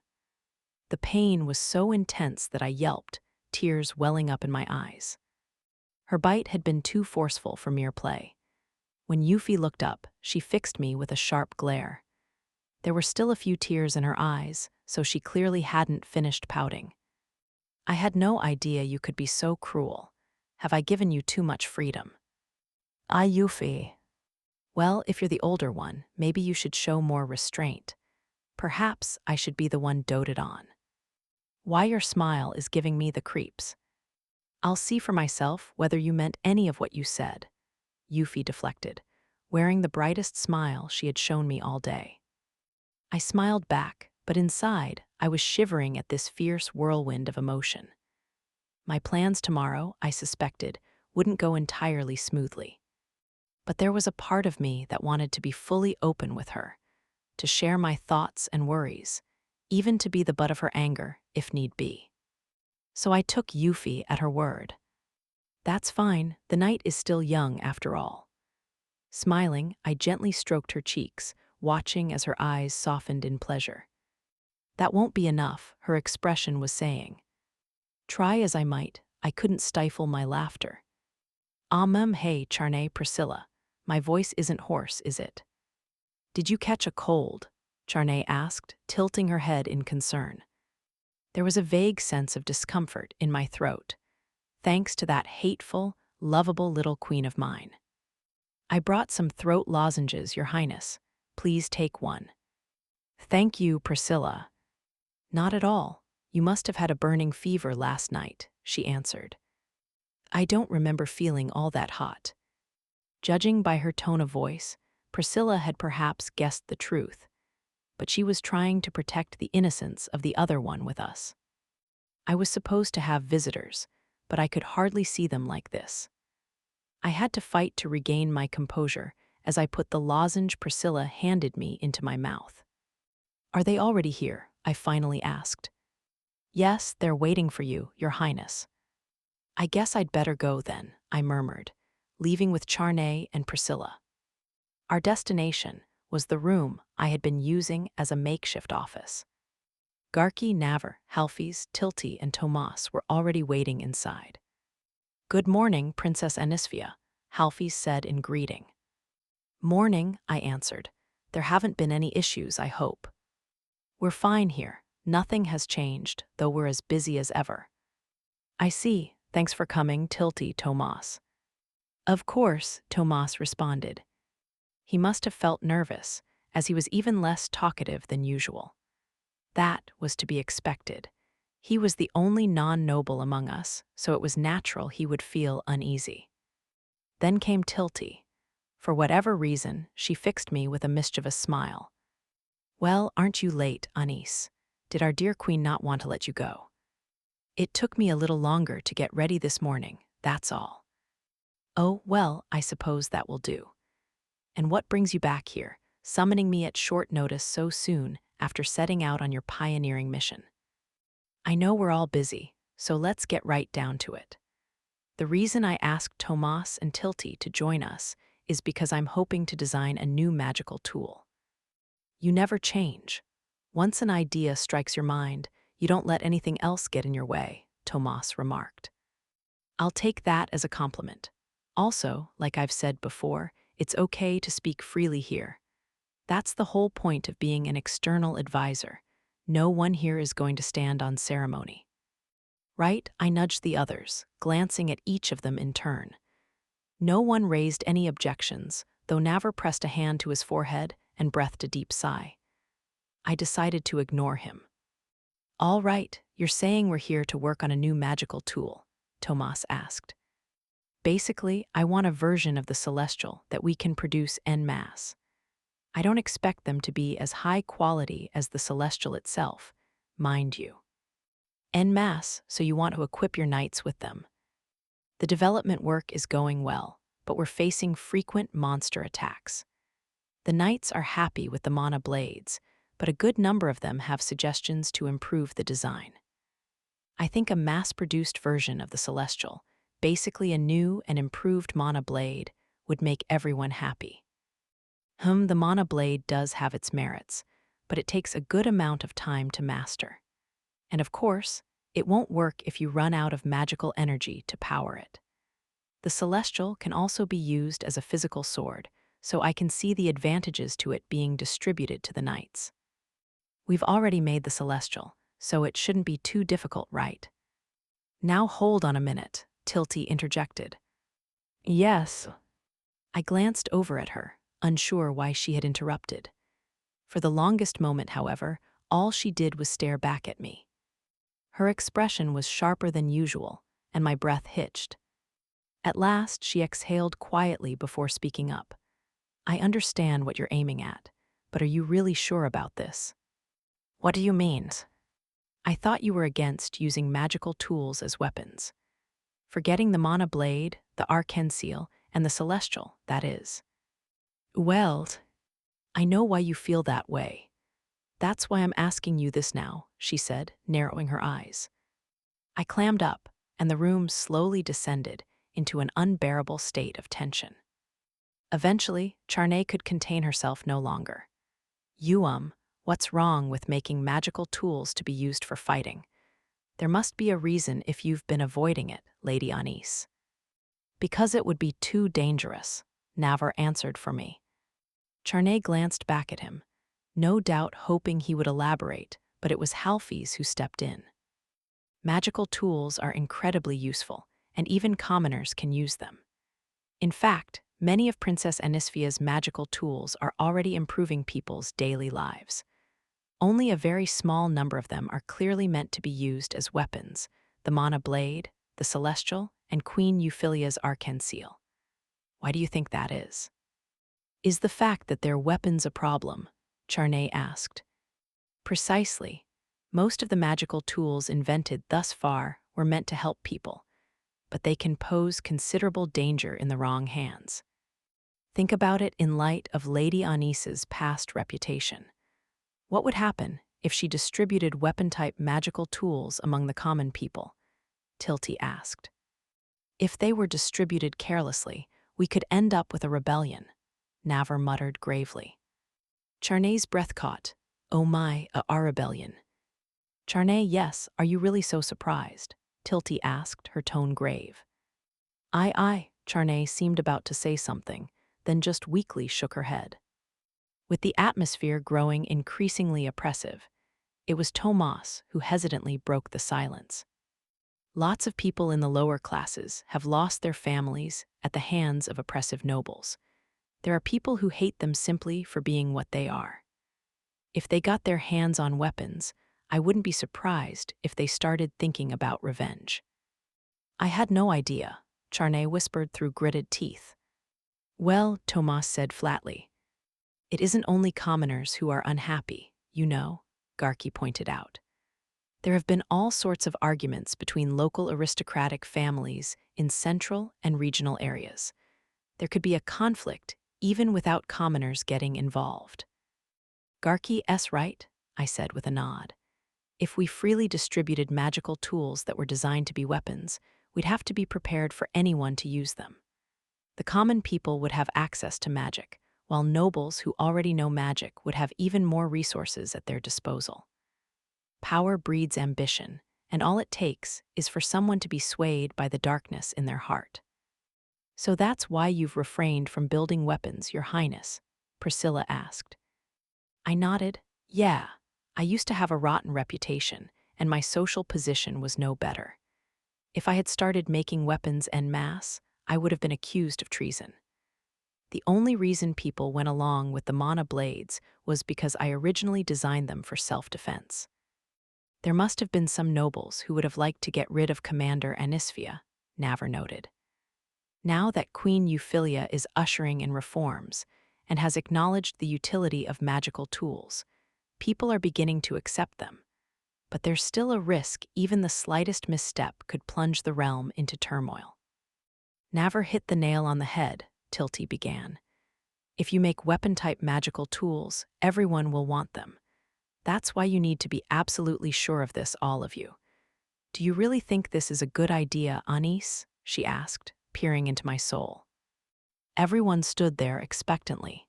The pain was so intense that I yelped, tears welling up in my eyes. Her bite had been too forceful for mere play. When Yuffie looked up, she fixed me with a sharp glare. There were still a few tears in her eyes, so she clearly hadn't finished pouting. "I had no idea you could be so cruel. Have I given you too much freedom?" Yuffie. Well, if you're the older one, maybe you should show more restraint. Perhaps I should be the one doted on. Why your smile is giving me the creeps. I'll see for myself whether you meant any of what you said. Yuffie deflected, wearing the brightest smile she had shown me all day. I smiled back, but inside, I was shivering at this fierce whirlwind of emotion. My plans tomorrow, I suspected, wouldn't go entirely smoothly. But there was a part of me that wanted to be fully open with her, to share my thoughts and worries, even to be the butt of her anger, if need be. So I took Yuffie at her word. That's fine, the night is still young after all. Smiling, I gently stroked her cheeks, watching as her eyes softened in pleasure. That won't be enough, her expression was saying. Try as I might, I couldn't stifle my laughter. Hey, Charnay Priscilla. My voice isn't hoarse, is it? Did you catch a cold? Charnay asked, tilting her head in concern. There was a vague sense of discomfort in my throat, thanks to that hateful, lovable little queen of mine. I brought some throat lozenges, Your Highness. Please take one. Thank you, Priscilla. Not at all. You must have had a burning fever last night, she answered. I don't remember feeling all that hot. Judging by her tone of voice, Priscilla had perhaps guessed the truth, but she was trying to protect the innocence of the other one with us. I was supposed to have visitors, but I could hardly see them like this. I had to fight to regain my composure as I put the lozenge Priscilla handed me into my mouth. Are they already here? I finally asked. Yes, they're waiting for you, Your Highness. I guess I'd better go then, I murmured, leaving with Charnay and Priscilla. Our destination was the room I had been using as a makeshift office. Garki, Naver, Halfies, Tilty, and Tomas were already waiting inside. Good morning, Princess Anisphia, Halfies said in greeting. Morning, I answered. There haven't been any issues, I hope. We're fine here. Nothing has changed, though we're as busy as ever. I see. Thanks for coming, Tilty, Tomas. Of course, Tomas responded. He must have felt nervous, as he was even less talkative than usual. That was to be expected. He was the only non-noble among us, so it was natural he would feel uneasy. Then came Tilty. For whatever reason, she fixed me with a mischievous smile. Well, aren't you late, Anis? Did our dear queen not want to let you go? It took me a little longer to get ready this morning, that's all. Oh, well, I suppose that will do. And what brings you back here, summoning me at short notice so soon after setting out on your pioneering mission? I know we're all busy, so let's get right down to it. The reason I asked Tomas and Tilty to join us is because I'm hoping to design a new magical tool. You never change. Once an idea strikes your mind, you don't let anything else get in your way, Tomas remarked. I'll take that as a compliment. Also, like I've said before, it's okay to speak freely here. That's the whole point of being an external advisor. No one here is going to stand on ceremony. Right? I nudged the others, glancing at each of them in turn. No one raised any objections, though Navar pressed a hand to his forehead and breathed a deep sigh. I decided to ignore him. All right, you're saying we're here to work on a new magical tool, Tomas asked. Basically, I want a version of the celestial that we can produce en masse. I don't expect them to be as high quality as the celestial itself, mind you. En masse, so you want to equip your knights with them. The development work is going well, but we're facing frequent monster attacks. The knights are happy with the mana blades, but a good number of them have suggestions to improve the design. I think a mass-produced version of the celestial, basically a new and improved mana blade, would make everyone happy. The mana blade does have its merits, but it takes a good amount of time to master. And of course, it won't work if you run out of magical energy to power it. The celestial can also be used as a physical sword, so I can see the advantages to it being distributed to the knights. We've already made the celestial, so it shouldn't be too difficult, right? Now hold on a minute, Tilty interjected. Yes. I glanced over at her, unsure why she had interrupted. For the longest moment, however, all she did was stare back at me. Her expression was sharper than usual, and my breath hitched. At last, she exhaled quietly before speaking up. I understand what you're aiming at, but are you really sure about this? What do you mean? I thought you were against using magical tools as weapons. Forgetting the mana blade, the arcane seal, and the celestial, that is. Well, I know why you feel that way. That's why I'm asking you this now, she said, narrowing her eyes. I clammed up, and the room slowly descended into an unbearable state of tension. Eventually, Charney could contain herself no longer. What's wrong with making magical tools to be used for fighting? There must be a reason if you've been avoiding it, Lady Anis. Because it would be too dangerous, Navar answered for me. Charney glanced back at him, no doubt hoping he would elaborate, but it was Halfies who stepped in. Magical tools are incredibly useful, and even commoners can use them. In fact, many of Princess Anisphia's magical tools are already improving people's daily lives. Only a very small number of them are clearly meant to be used as weapons: the mana blade, the celestial, and Queen Euphyllia's arcane seal. Why do you think that is? Is the fact that they're weapons a problem? Charney asked. Precisely. Most of the magical tools invented thus far were meant to help people, but they can pose considerable danger in the wrong hands. Think about it in light of Lady Anis's past reputation. What would happen if she distributed weapon-type magical tools among the common people? Tilty asked. If they were distributed carelessly, we could end up with a rebellion, Navar muttered gravely. Charney's breath caught. Oh my, a rebellion. Charney, yes, are you really so surprised? Tilty asked, her tone grave. Aye, Charney seemed about to say something, then just weakly shook her head. With the atmosphere growing increasingly oppressive, it was Tomas who hesitantly broke the silence. Lots of people in the lower classes have lost their families at the hands of oppressive nobles. There are people who hate them simply for being what they are. If they got their hands on weapons, I wouldn't be surprised if they started thinking about revenge. I had no idea, Charney whispered through gritted teeth. Well, Tomas said flatly. It isn't only commoners who are unhappy, you know, Garki pointed out. There have been all sorts of arguments between local aristocratic families in central and regional areas. There could be a conflict even without commoners getting involved. Garki's right, I said with a nod. If we freely distributed magical tools that were designed to be weapons, we'd have to be prepared for anyone to use them. The common people would have access to magic, while nobles who already know magic would have even more resources at their disposal. Power breeds ambition, and all it takes is for someone to be swayed by the darkness in their heart. So that's why you've refrained from building weapons, Your Highness? Priscilla asked. I nodded. Yeah, I used to have a rotten reputation, and my social position was no better. If I had started making weapons en masse, I would have been accused of treason. The only reason people went along with the mana blades was because I originally designed them for self-defense. There must have been some nobles who would have liked to get rid of Commander Anisphia, Naver noted. Now that Queen Euphyllia is ushering in reforms and has acknowledged the utility of magical tools, people are beginning to accept them. But there's still a risk even the slightest misstep could plunge the realm into turmoil. Naver hit the nail on the head, Tilty began. If you make weapon-type magical tools, everyone will want them. That's why you need to be absolutely sure of this, all of you. Do you really think this is a good idea, Anis? She asked, peering into my soul. Everyone stood there expectantly.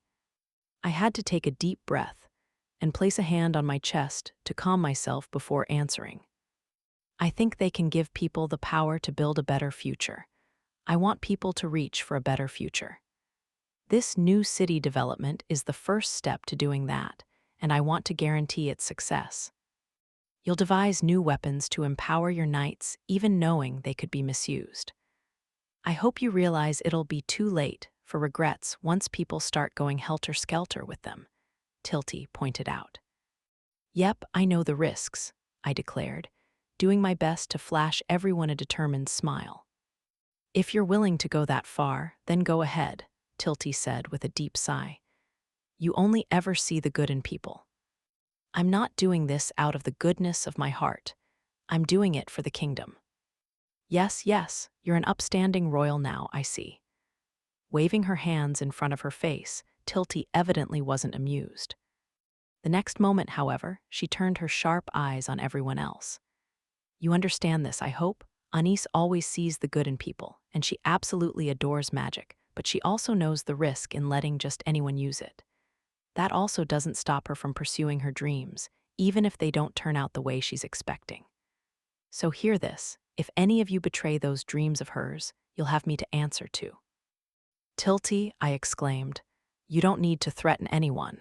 I had to take a deep breath and place a hand on my chest to calm myself before answering. I think they can give people the power to build a better future. I want people to reach for a better future. This new city development is the first step to doing that, and I want to guarantee its success. You'll devise new weapons to empower your knights, even knowing they could be misused. I hope you realize it'll be too late for regrets once people start going helter-skelter with them, Tilty pointed out. Yep, I know the risks, I declared, doing my best to flash everyone a determined smile. If you're willing to go that far, then go ahead, Tilty said with a deep sigh. You only ever see the good in people. I'm not doing this out of the goodness of my heart. I'm doing it for the kingdom. Yes, yes, you're an upstanding royal now, I see. Waving her hands in front of her face, Tilty evidently wasn't amused. The next moment, however, she turned her sharp eyes on everyone else. You understand this, I hope? Anis always sees the good in people, and she absolutely adores magic, but she also knows the risk in letting just anyone use it. That also doesn't stop her from pursuing her dreams, even if they don't turn out the way she's expecting. So hear this, if any of you betray those dreams of hers, you'll have me to answer to. Tilty, I exclaimed, you don't need to threaten anyone.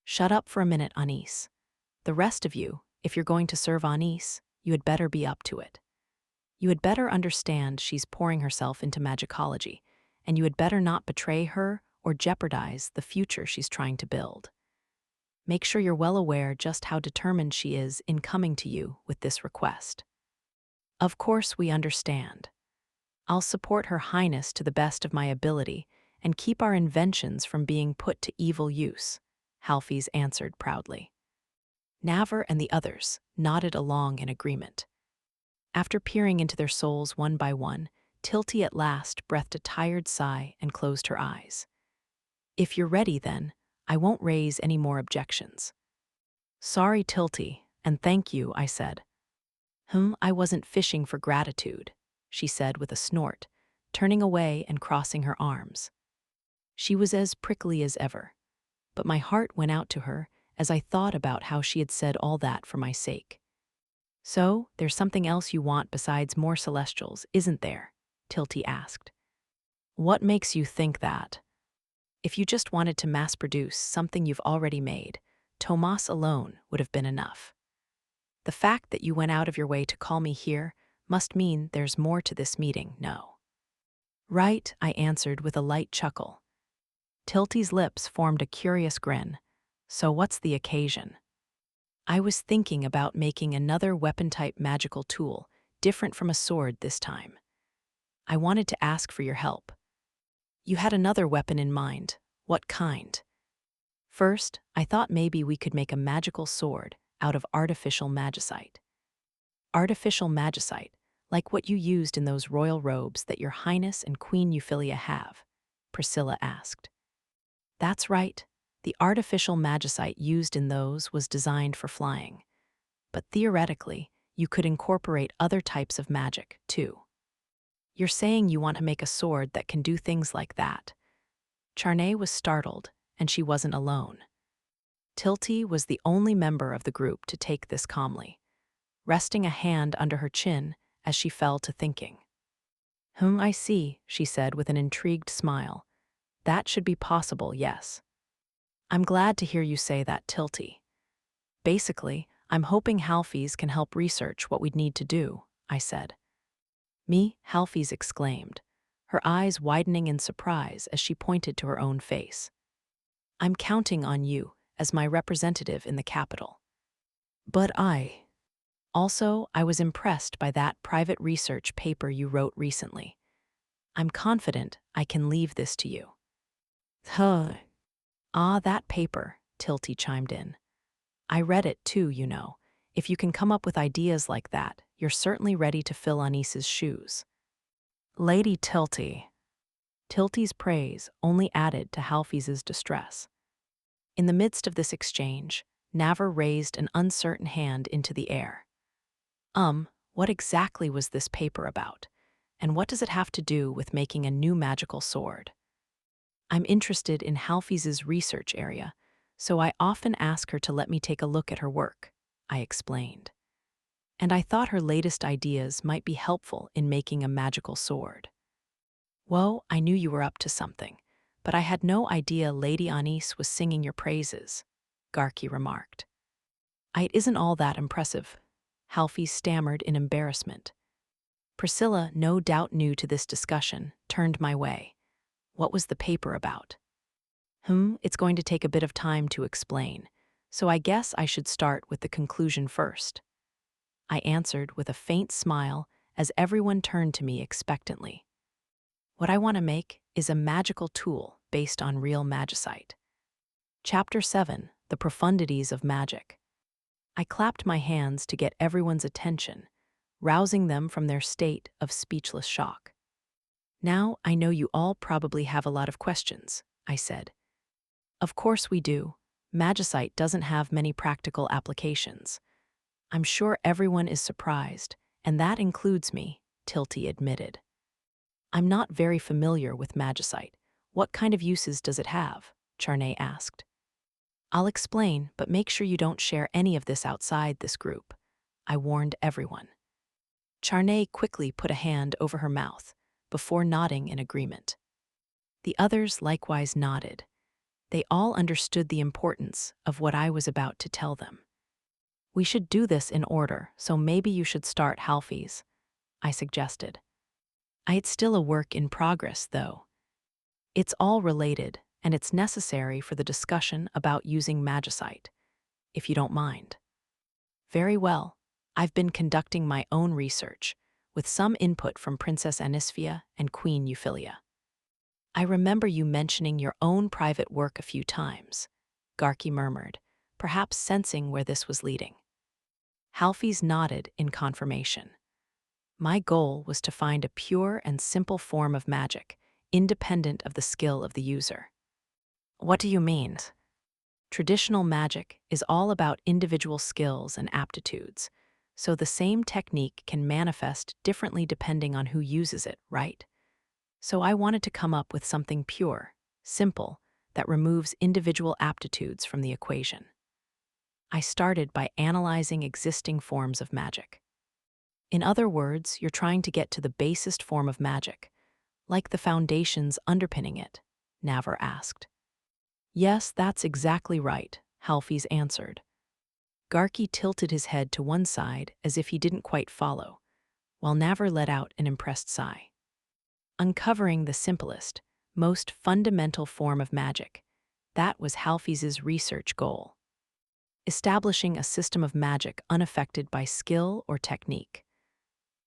Shut up for a minute, Anis. The rest of you, if you're going to serve Anis, you had better be up to it. You had better understand she's pouring herself into magicology, and you had better not betray her or jeopardize the future she's trying to build. Make sure you're well aware just how determined she is in coming to you with this request. Of course we understand. I'll support Her Highness to the best of my ability and keep our inventions from being put to evil use, Halfies answered proudly. Naver and the others nodded along in agreement. After peering into their souls one by one, Tilty at last breathed a tired sigh and closed her eyes. If you're ready, then, I won't raise any more objections. Sorry, Tilty, and thank you, I said. I wasn't fishing for gratitude, she said with a snort, turning away and crossing her arms. She was as prickly as ever, but my heart went out to her as I thought about how she had said all that for my sake. So, there's something else you want besides more celestials, isn't there? Tilty asked. What makes you think that? If you just wanted to mass-produce something you've already made, Tomas alone would have been enough. The fact that you went out of your way to call me here must mean there's more to this meeting, no? Right, I answered with a light chuckle. Tilty's lips formed a curious grin. So what's the occasion? I was thinking about making another weapon-type magical tool, different from a sword this time. I wanted to ask for your help. You had another weapon in mind. What kind? First, I thought maybe we could make a magical sword out of artificial magicite. Artificial magicite, like what you used in those royal robes that Your Highness and Queen Euphyllia have, Priscilla asked. That's right. The artificial magicite used in those was designed for flying. But theoretically, you could incorporate other types of magic, too. You're saying you want to make a sword that can do things like that. Charney was startled, and she wasn't alone. Tilty was the only member of the group to take this calmly, resting a hand under her chin as she fell to thinking. I see, she said with an intrigued smile. That should be possible, yes. I'm glad to hear you say that, Tilty. Basically, I'm hoping Halfies can help research what we'd need to do, I said. Me, Halfies exclaimed, her eyes widening in surprise as she pointed to her own face. I'm counting on you as my representative in the capital. But Also, I was impressed by that private research paper you wrote recently. I'm confident I can leave this to you. Huh. Ah, that paper, Tilty chimed in. I read it too, you know. If you can come up with ideas like that, you're certainly ready to fill Anis's shoes. Lady Tilty. Tilty's praise only added to Halfies's distress. In the midst of this exchange, Naver raised an uncertain hand into the air. What exactly was this paper about? And what does it have to do with making a new magical sword? I'm interested in Halfies's research area, so I often ask her to let me take a look at her work, I explained. And I thought her latest ideas might be helpful in making a magical sword. Whoa, I knew you were up to something, but I had no idea Lady Anis was singing your praises, Garki remarked. It isn't all that impressive, Halfies stammered in embarrassment. Priscilla, no doubt new to this discussion, turned my way. What was the paper about? It's going to take a bit of time to explain, so I guess I should start with the conclusion first. I answered with a faint smile as everyone turned to me expectantly. What I want to make is a magical tool based on real magicite. Chapter 7, The Profundities of Magic. I clapped my hands to get everyone's attention, rousing them from their state of speechless shock. Now I know you all probably have a lot of questions, I said. Of course we do. Magicite doesn't have many practical applications. I'm sure everyone is surprised, and that includes me, Tilty admitted. I'm not very familiar with magicite. What kind of uses does it have? Charney asked. I'll explain, but make sure you don't share any of this outside this group, I warned everyone. Charney quickly put a hand over her mouth, before nodding in agreement. The others likewise nodded. They all understood the importance of what I was about to tell them. We should do this in order, so maybe you should start Halfies, I suggested. It's still a work in progress, though. It's all related, and it's necessary for the discussion about using magicite, if you don't mind. Very well. I've been conducting my own research, with some input from Princess Anisphia and Queen Euphyllia. I remember you mentioning your own private work a few times, Garki murmured, perhaps sensing where this was leading. Halfies nodded in confirmation. My goal was to find a pure and simple form of magic, independent of the skill of the user. What do you mean? Traditional magic is all about individual skills and aptitudes, so the same technique can manifest differently depending on who uses it, right? So I wanted to come up with something pure, simple, that removes individual aptitudes from the equation. I started by analyzing existing forms of magic. In other words, you're trying to get to the basest form of magic, like the foundations underpinning it, Naver asked. Yes, that's exactly right, Halfies answered. Garki tilted his head to one side as if he didn't quite follow, while Naver let out an impressed sigh. Uncovering the simplest, most fundamental form of magic, that was Halfies's research goal. Establishing a system of magic unaffected by skill or technique.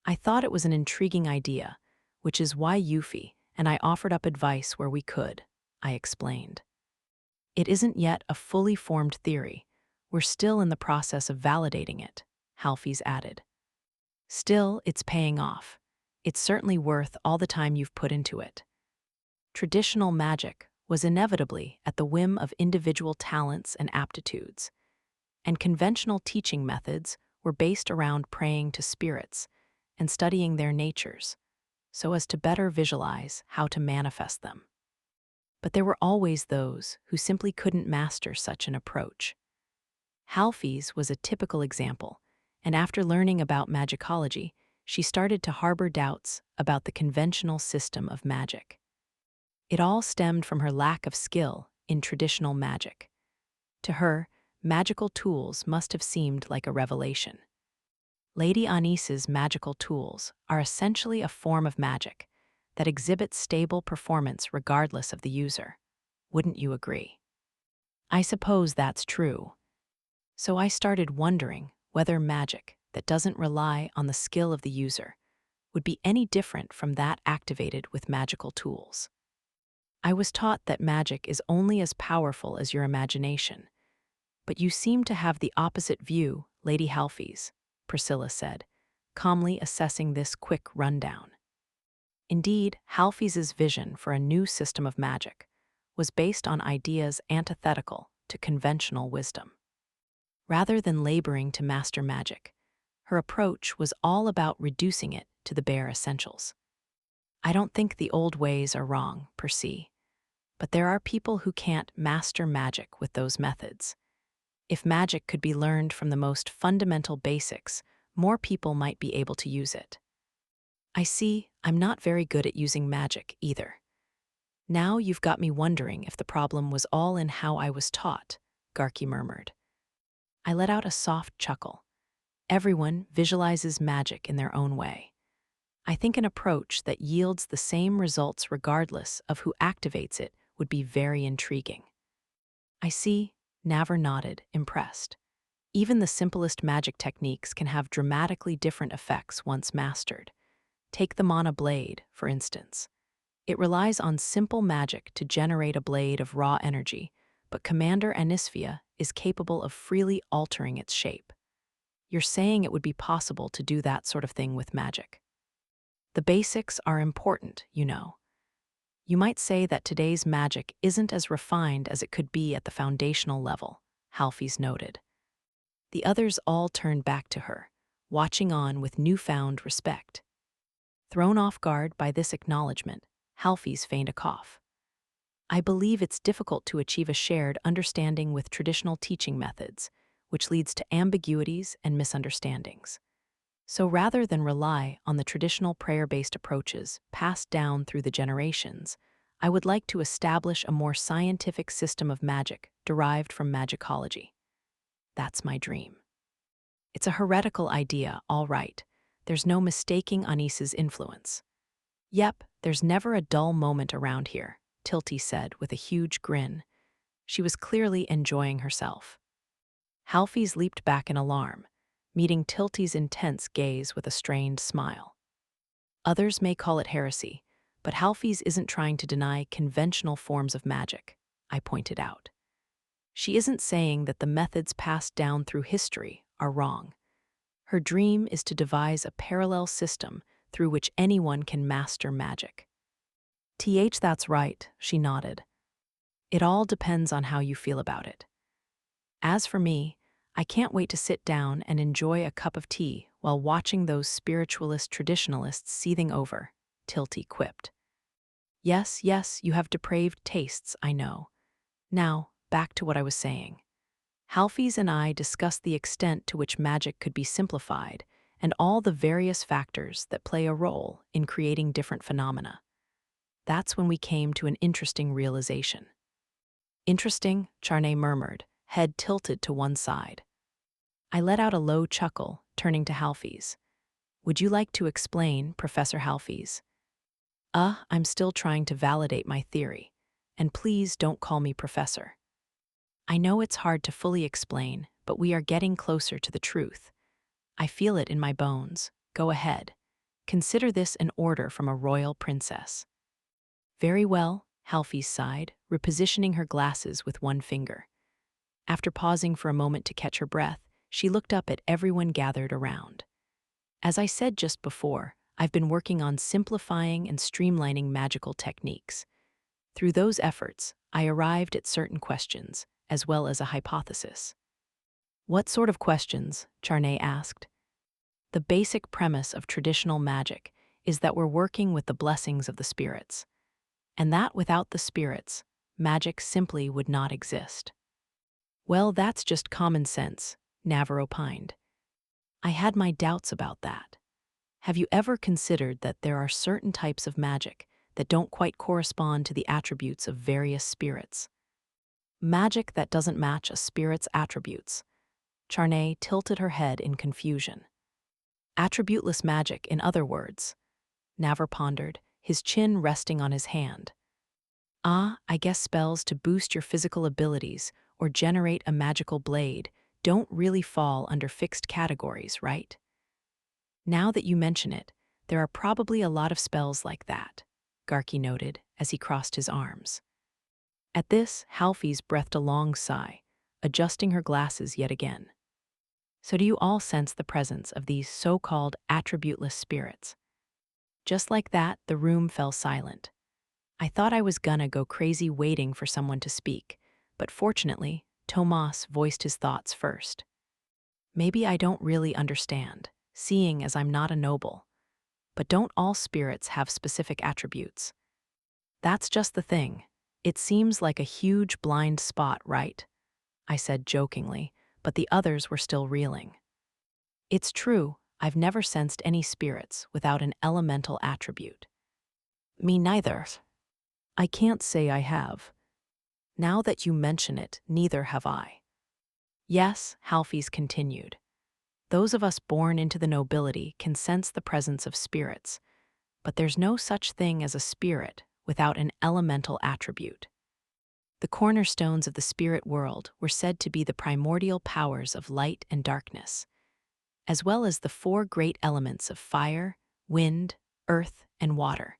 I thought it was an intriguing idea, which is why Euphy and I offered up advice where we could, I explained. It isn't yet a fully formed theory. We're still in the process of validating it, Halfies added. Still, it's paying off. It's certainly worth all the time you've put into it. Traditional magic was inevitably at the whim of individual talents and aptitudes, and conventional teaching methods were based around praying to spirits and studying their natures, so as to better visualize how to manifest them. But there were always those who simply couldn't master such an approach. Halfies was a typical example, and after learning about magicology, she started to harbor doubts about the conventional system of magic. It all stemmed from her lack of skill in traditional magic, To her, magical tools must have seemed like a revelation. Lady Anis's magical tools are essentially a form of magic that exhibits stable performance regardless of the user. Wouldn't you agree? I suppose that's true. So I started wondering whether magic that doesn't rely on the skill of the user would be any different from that activated with magical tools. I was taught that magic is only as powerful as your imagination, but you seem to have the opposite view, Lady Halfies, Priscilla said, calmly assessing this quick rundown. Indeed, Halfies's vision for a new system of magic was based on ideas antithetical to conventional wisdom. Rather than laboring to master magic, her approach was all about reducing it to the bare essentials. I don't think the old ways are wrong, per se, but there are people who can't master magic with those methods. If magic could be learned from the most fundamental basics, more people might be able to use it. I see, I'm not very good at using magic either. Now you've got me wondering if the problem was all in how I was taught, Garki murmured. I let out a soft chuckle. Everyone visualizes magic in their own way. I think an approach that yields the same results regardless of who activates it would be very intriguing. I see, Navar nodded, impressed. Even the simplest magic techniques can have dramatically different effects once mastered. Take the mana blade, for instance. It relies on simple magic to generate a blade of raw energy, but Commander Anisphia is capable of freely altering its shape. You're saying it would be possible to do that sort of thing with magic. The basics are important, you know. You might say that today's magic isn't as refined as it could be at the foundational level, Halfies noted. The others all turned back to her, watching on with newfound respect. Thrown off guard by this acknowledgement, Halfies feigned a cough. I believe it's difficult to achieve a shared understanding with traditional teaching methods, which leads to ambiguities and misunderstandings. So rather than rely on the traditional prayer-based approaches passed down through the generations, I would like to establish a more scientific system of magic derived from magicology. That's my dream. It's a heretical idea, all right. There's no mistaking Anis's influence. Yep, there's never a dull moment around here, Tilty said with a huge grin. She was clearly enjoying herself. Halfies leaped back in alarm, meeting Tilty's intense gaze with a strained smile. Others may call it heresy, but Halfies isn't trying to deny conventional forms of magic, I pointed out. She isn't saying that the methods passed down through history are wrong. Her dream is to devise a parallel system through which anyone can master magic. That's right, she nodded. It all depends on how you feel about it. As for me, I can't wait to sit down and enjoy a cup of tea while watching those spiritualist traditionalists seething over, Tilty quipped. Yes, you have depraved tastes, I know. Now, back to what I was saying. Halfies and I discussed the extent to which magic could be simplified and all the various factors that play a role in creating different phenomena. That's when we came to an interesting realization. Interesting, Charney murmured, head tilted to one side. I let out a low chuckle, turning to Halfies. Would you like to explain, Professor Halfies? I'm still trying to validate my theory, and please don't call me Professor. I know it's hard to fully explain, but we are getting closer to the truth. I feel it in my bones. Go ahead. Consider this an order from a royal princess. Very well, Halfies sighed, repositioning her glasses with one finger. After pausing for a moment to catch her breath, she looked up at everyone gathered around. As I said just before, I've been working on simplifying and streamlining magical techniques. Through those efforts, I arrived at certain questions, as well as a hypothesis. What sort of questions? Charney asked. The basic premise of traditional magic is that we're working with the blessings of the spirits, and that without the spirits, magic simply would not exist. Well, that's just common sense, Navar opined. I had my doubts about that. Have you ever considered that there are certain types of magic that don't quite correspond to the attributes of various spirits? magic that doesn't match a spirit's attributes. Charney tilted her head in confusion. Attributeless magic, in other words. Navar pondered, his chin resting on his hand. Ah, I guess spells to boost your physical abilities or generate a magical blade don't really fall under fixed categories, right? Now that you mention it, there are probably a lot of spells like that, Garki noted as he crossed his arms. At this, Halfy's breathed a long sigh, adjusting her glasses yet again. So do you all sense the presence of these so-called attributeless spirits? Just like that, the room fell silent. I thought I was gonna go crazy waiting for someone to speak, but fortunately, Tomas voiced his thoughts first. Maybe I don't really understand, seeing as I'm not a noble. But don't all spirits have specific attributes? That's just the thing. It seems like a huge blind spot, right? I said jokingly, but the others were still reeling. It's true, I've never sensed any spirits without an elemental attribute. Me neither. I can't say I have. Now that you mention it, neither have I. Yes, Halfy's continued. Those of us born into the nobility can sense the presence of spirits, but there's no such thing as a spirit without an elemental attribute. The cornerstones of the spirit world were said to be the primordial powers of light and darkness, as well as the four great elements of fire, wind, earth, and water,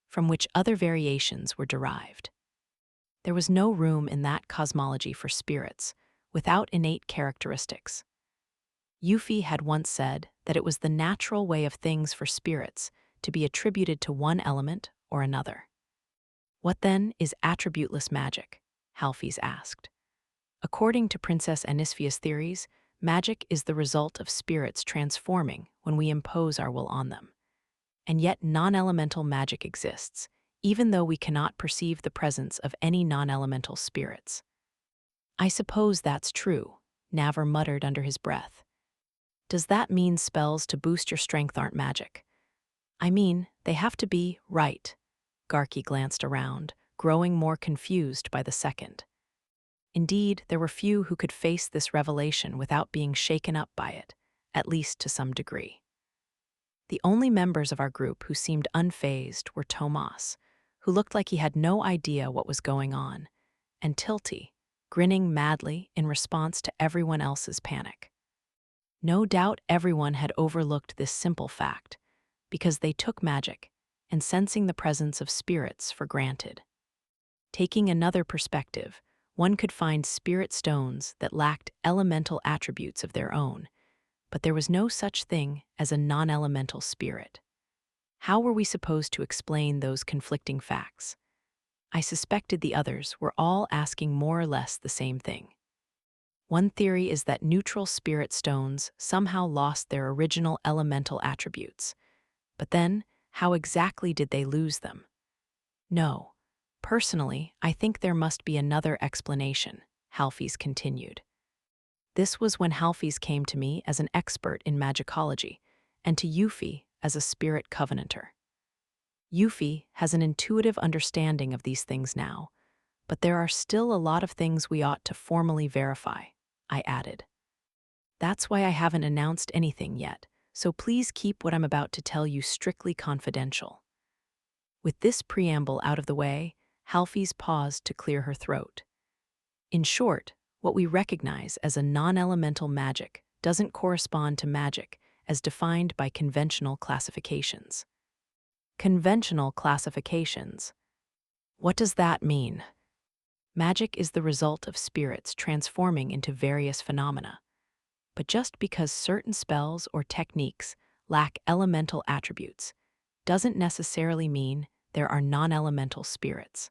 from which other variations were derived. There was no room in that cosmology for spirits without innate characteristics. Euphy had once said that it was the natural way of things for spirits to be attributed to one element or another. What then is attributeless magic? Halfy's asked. According to Princess Anisphia's theories, magic is the result of spirits transforming when we impose our will on them. And yet non-elemental magic exists, even though we cannot perceive the presence of any non-elemental spirits. I suppose that's true, Navar muttered under his breath. Does that mean spells to boost your strength aren't magic? I mean, they have to be, right. Garki glanced around, growing more confused by the second. Indeed, there were few who could face this revelation without being shaken up by it, at least to some degree. The only members of our group who seemed unfazed were Tomas, who looked like he had no idea what was going on, and Tilty, grinning madly in response to everyone else's panic. No doubt everyone had overlooked this simple fact, because they took magic and sensing the presence of spirits for granted. Taking another perspective, one could find spirit stones that lacked elemental attributes of their own, but there was no such thing as a non-elemental spirit. How were we supposed to explain those conflicting facts? I suspected the others were all asking more or less the same thing. One theory is that neutral spirit stones somehow lost their original elemental attributes. But then, how exactly did they lose them? No. Personally, I think there must be another explanation, Halfy's continued. This was when Halfy's came to me as an expert in magicology, and to Euphy as a spirit covenanter. Euphy has an intuitive understanding of these things now, but there are still a lot of things we ought to formally verify, I added. That's why I haven't announced anything yet, so please keep what I'm about to tell you strictly confidential. With this preamble out of the way, Halfy's paused to clear her throat. In short, what we recognize as a non-elemental magic doesn't correspond to magic as defined by conventional classifications. Conventional classifications. What does that mean? Magic is the result of spirits transforming into various phenomena. But just because certain spells or techniques lack elemental attributes doesn't necessarily mean there are non-elemental spirits.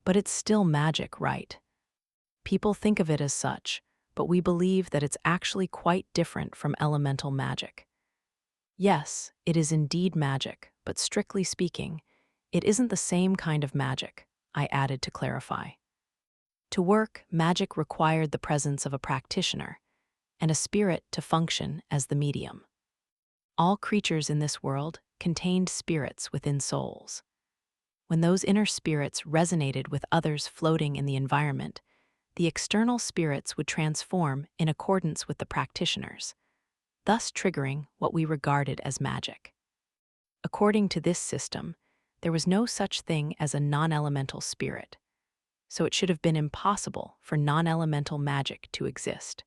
But it's still magic, right? People think of it as such, but we believe that it's actually quite different from elemental magic. Yes, it is indeed magic, but strictly speaking, it isn't the same kind of magic, I added to clarify. To work, magic required the presence of a practitioner, and a spirit to function as the medium. All creatures in this world contained spirits within souls. When those inner spirits resonated with others floating in the environment, the external spirits would transform in accordance with the practitioners, thus triggering what we regarded as magic. According to this system, there was no such thing as a non-elemental spirit, so it should have been impossible for non-elemental magic to exist.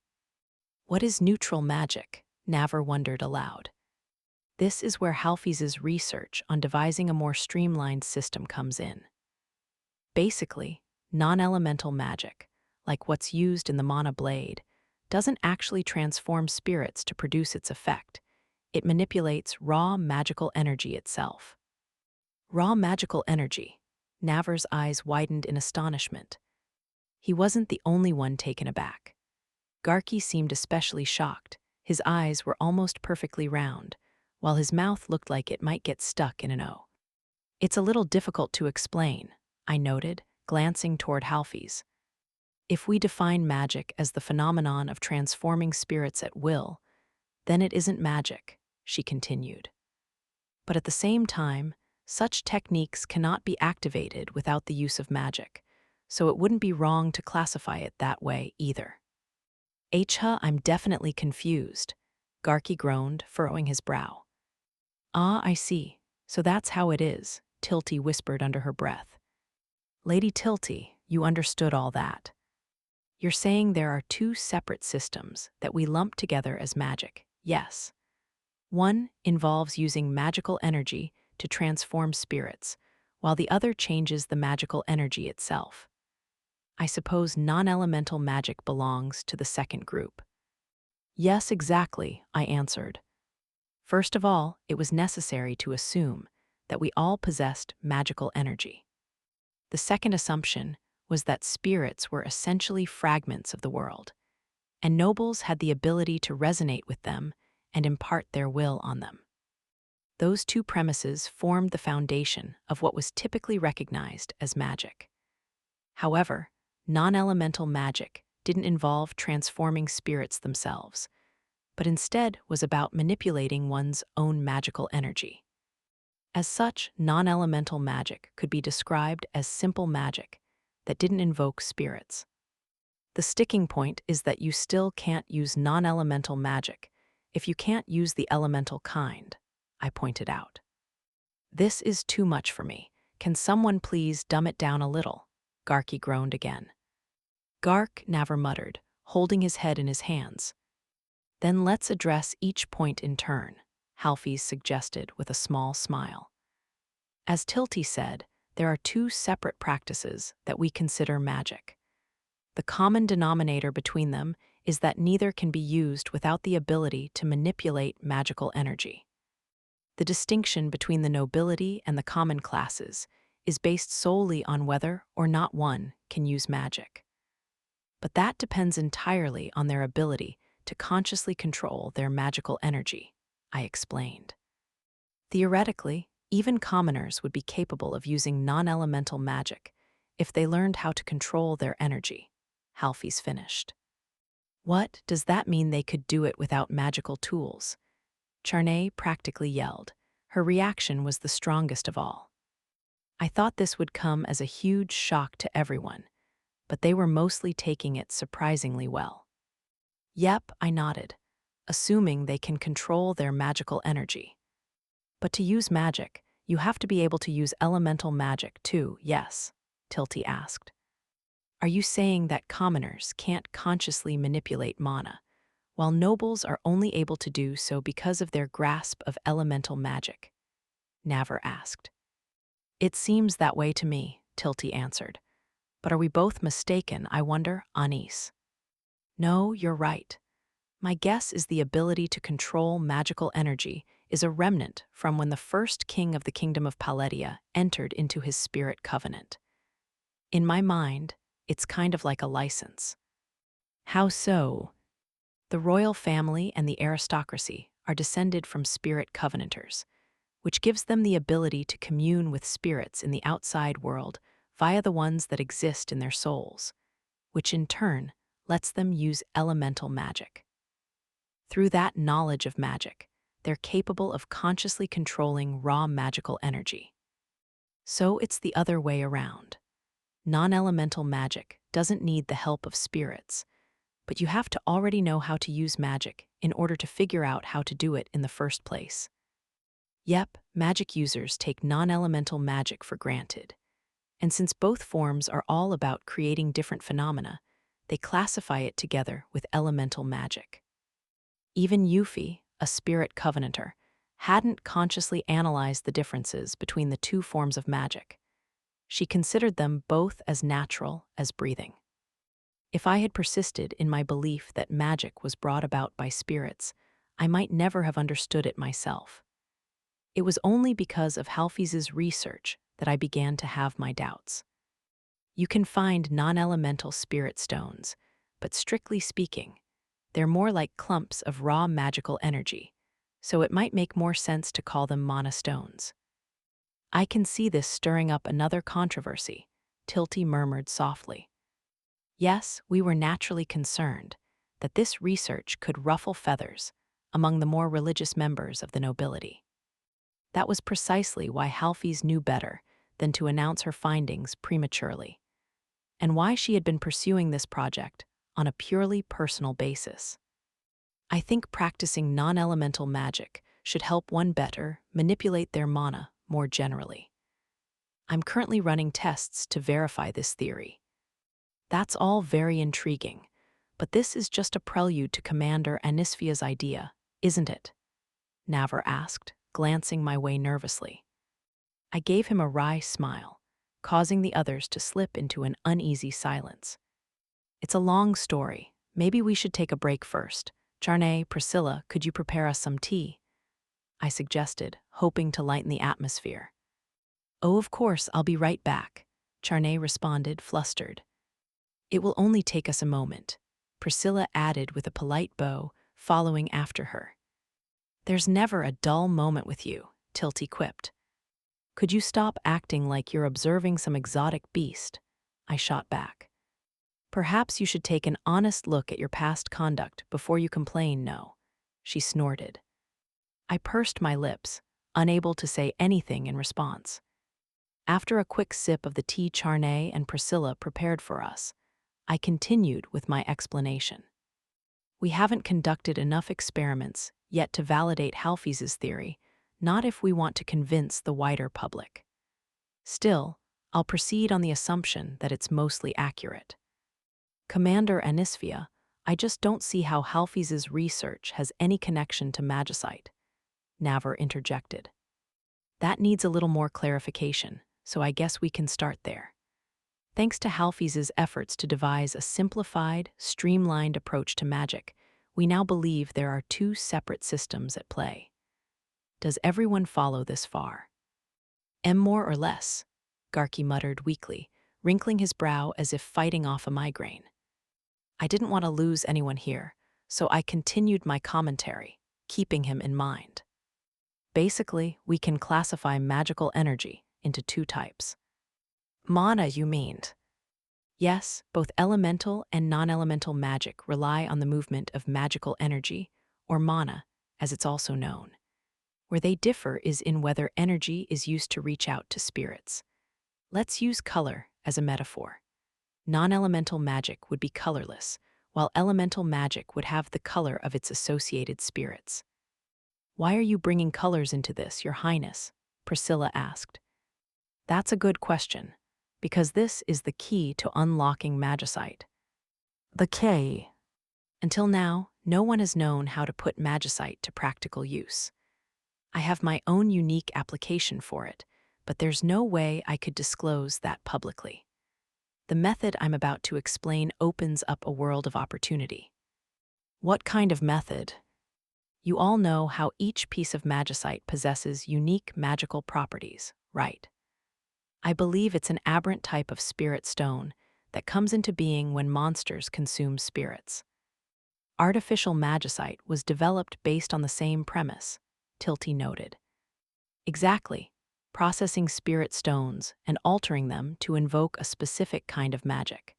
What is neutral magic? Navar wondered aloud. This is where Halfies's research on devising a more streamlined system comes in. Basically, non-elemental magic, like what's used in the mana blade, doesn't actually transform spirits to produce its effect. It manipulates raw magical energy itself. Raw magical energy. Navar's eyes widened in astonishment. He wasn't the only one taken aback. Garki seemed especially shocked. His eyes were almost perfectly round, while his mouth looked like it might get stuck in an O. It's a little difficult to explain, I noted, glancing toward Halfies. If we define magic as the phenomenon of transforming spirits at will, then it isn't magic, she continued. But at the same time, such techniques cannot be activated without the use of magic, so it wouldn't be wrong to classify it that way either. I'm definitely confused, Garki groaned, furrowing his brow. Ah, I see. So that's how it is, Tilty whispered under her breath. Lady Tilty, you understood all that. You're saying there are two separate systems that we lump together as magic, yes. One involves using magical energy to transform spirits, while the other changes the magical energy itself. I suppose non-elemental magic belongs to the second group. Yes, exactly, I answered. First of all, it was necessary to assume that we all possessed magical energy. The second assumption was that spirits were essentially fragments of the world, and nobles had the ability to resonate with them and impart their will on them. Those two premises formed the foundation of what was typically recognized as magic. However, non-elemental magic didn't involve transforming spirits themselves, but instead was about manipulating one's own magical energy. As such, non-elemental magic could be described as simple magic that didn't invoke spirits. The sticking point is that you still can't use non-elemental magic if you can't use the elemental kind, I pointed out. This is too much for me. Can someone please dumb it down a little? Garki groaned again. Gark, Navar muttered, holding his head in his hands. Then let's address each point in turn, Halfies suggested with a small smile. As Tilty said, there are two separate practices that we consider magic. The common denominator between them is that neither can be used without the ability to manipulate magical energy. The distinction between the nobility and the common classes is based solely on whether or not one can use magic. But that depends entirely on their ability to consciously control their magical energy, I explained. Theoretically, even commoners would be capable of using non-elemental magic if they learned how to control their energy, Halfies finished. What, does that mean they could do it without magical tools? Charney practically yelled. Her reaction was the strongest of all. I thought this would come as a huge shock to everyone, but they were mostly taking it surprisingly well. Yep, I nodded, assuming they can control their magical energy. But to use magic, you have to be able to use elemental magic too, yes? Tilty asked. Are you saying that commoners can't consciously manipulate mana, while nobles are only able to do so because of their grasp of elemental magic? Navar asked. It seems that way to me, Tilty answered. But are we both mistaken, I wonder, Anis? No, you're right. My guess is the ability to control magical energy is a remnant from when the first king of the kingdom of Paletia entered into his spirit covenant. In my mind, it's kind of like a license. How so? The royal family and the aristocracy are descended from spirit covenanters, which gives them the ability to commune with spirits in the outside world via the ones that exist in their souls, which in turn lets them use elemental magic. Through that knowledge of magic, they're capable of consciously controlling raw magical energy. So it's the other way around. Non-elemental magic doesn't need the help of spirits, but you have to already know how to use magic in order to figure out how to do it in the first place. Yep, magic users take non-elemental magic for granted. And since both forms are all about creating different phenomena, they classify it together with elemental magic. Even Yuffie, a spirit covenanter, hadn't consciously analyzed the differences between the two forms of magic. She considered them both as natural as breathing. If I had persisted in my belief that magic was brought about by spirits, I might never have understood it myself. It was only because of Halfies's research that I began to have my doubts. You can find non-elemental spirit stones, but strictly speaking, they're more like clumps of raw magical energy, so it might make more sense to call them mana stones. I can see this stirring up another controversy, Tilty murmured softly. Yes, we were naturally concerned that this research could ruffle feathers among the more religious members of the nobility. That was precisely why Halfies knew better than to announce her findings prematurely, and why she had been pursuing this project on a purely personal basis. I think practicing non-elemental magic should help one better manipulate their mana more generally. I'm currently running tests to verify this theory. That's all very intriguing, but this is just a prelude to Commander Anisphia's idea, isn't it? Navar asked, glancing my way nervously. I gave him a wry smile, causing the others to slip into an uneasy silence. It's a long story. Maybe we should take a break first. Charney, Priscilla, could you prepare us some tea? I suggested, hoping to lighten the atmosphere. Oh, of course, I'll be right back, Charney responded, flustered. It will only take us a moment, Priscilla added with a polite bow, following after her. There's never a dull moment with you, Tilty quipped. Could you stop acting like you're observing some exotic beast? I shot back. Perhaps you should take an honest look at your past conduct before you complain, no, she snorted. I pursed my lips, unable to say anything in response. After a quick sip of the tea Charney and Priscilla prepared for us, I continued with my explanation. We haven't conducted enough experiments yet to validate Halfies's theory, not if we want to convince the wider public. Still, I'll proceed on the assumption that it's mostly accurate. Commander Anisphia, I just don't see how Halfies's research has any connection to magicite, Navar interjected. That needs a little more clarification, so I guess we can start there. Thanks to Halfies's efforts to devise a simplified, streamlined approach to magic, we now believe there are two separate systems at play. Does everyone follow this far? More or less, Garky muttered weakly, wrinkling his brow as if fighting off a migraine. I didn't want to lose anyone here, so I continued my commentary, keeping him in mind. Basically, we can classify magical energy into two types. Mana, you mean? Yes, both elemental and non-elemental magic rely on the movement of magical energy, or mana, as it's also known. Where they differ is in whether energy is used to reach out to spirits. Let's use color as a metaphor. Non-elemental magic would be colorless, while elemental magic would have the color of its associated spirits. Why are you bringing colors into this, Your Highness? Priscilla asked. That's a good question, because this is the key to unlocking magicite. The key. Until now, no one has known how to put magicite to practical use. I have my own unique application for it, but there's no way I could disclose that publicly. The method I'm about to explain opens up a world of opportunity. What kind of method? You all know how each piece of magicite possesses unique magical properties, right? I believe it's an aberrant type of spirit stone that comes into being when monsters consume spirits. Artificial magicite was developed based on the same premise, Tilty noted. Exactly, processing spirit stones and altering them to invoke a specific kind of magic.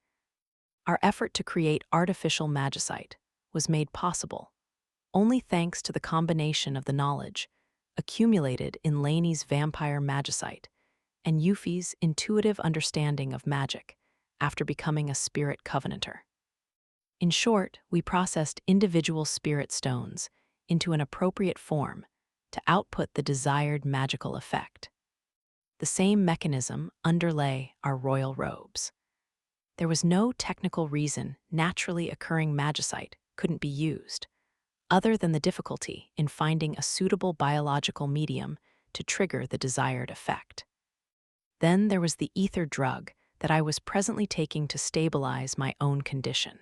Our effort to create artificial magicite was made possible only thanks to the combination of the knowledge accumulated in Laney's vampire magicite and Yuffie's intuitive understanding of magic after becoming a spirit covenanter. In short, we processed individual spirit stones into an appropriate form to output the desired magical effect. The same mechanism underlay our royal robes. There was no technical reason naturally occurring magicite couldn't be used, other than the difficulty in finding a suitable biological medium to trigger the desired effect. Then there was the ether drug that I was presently taking to stabilize my own condition.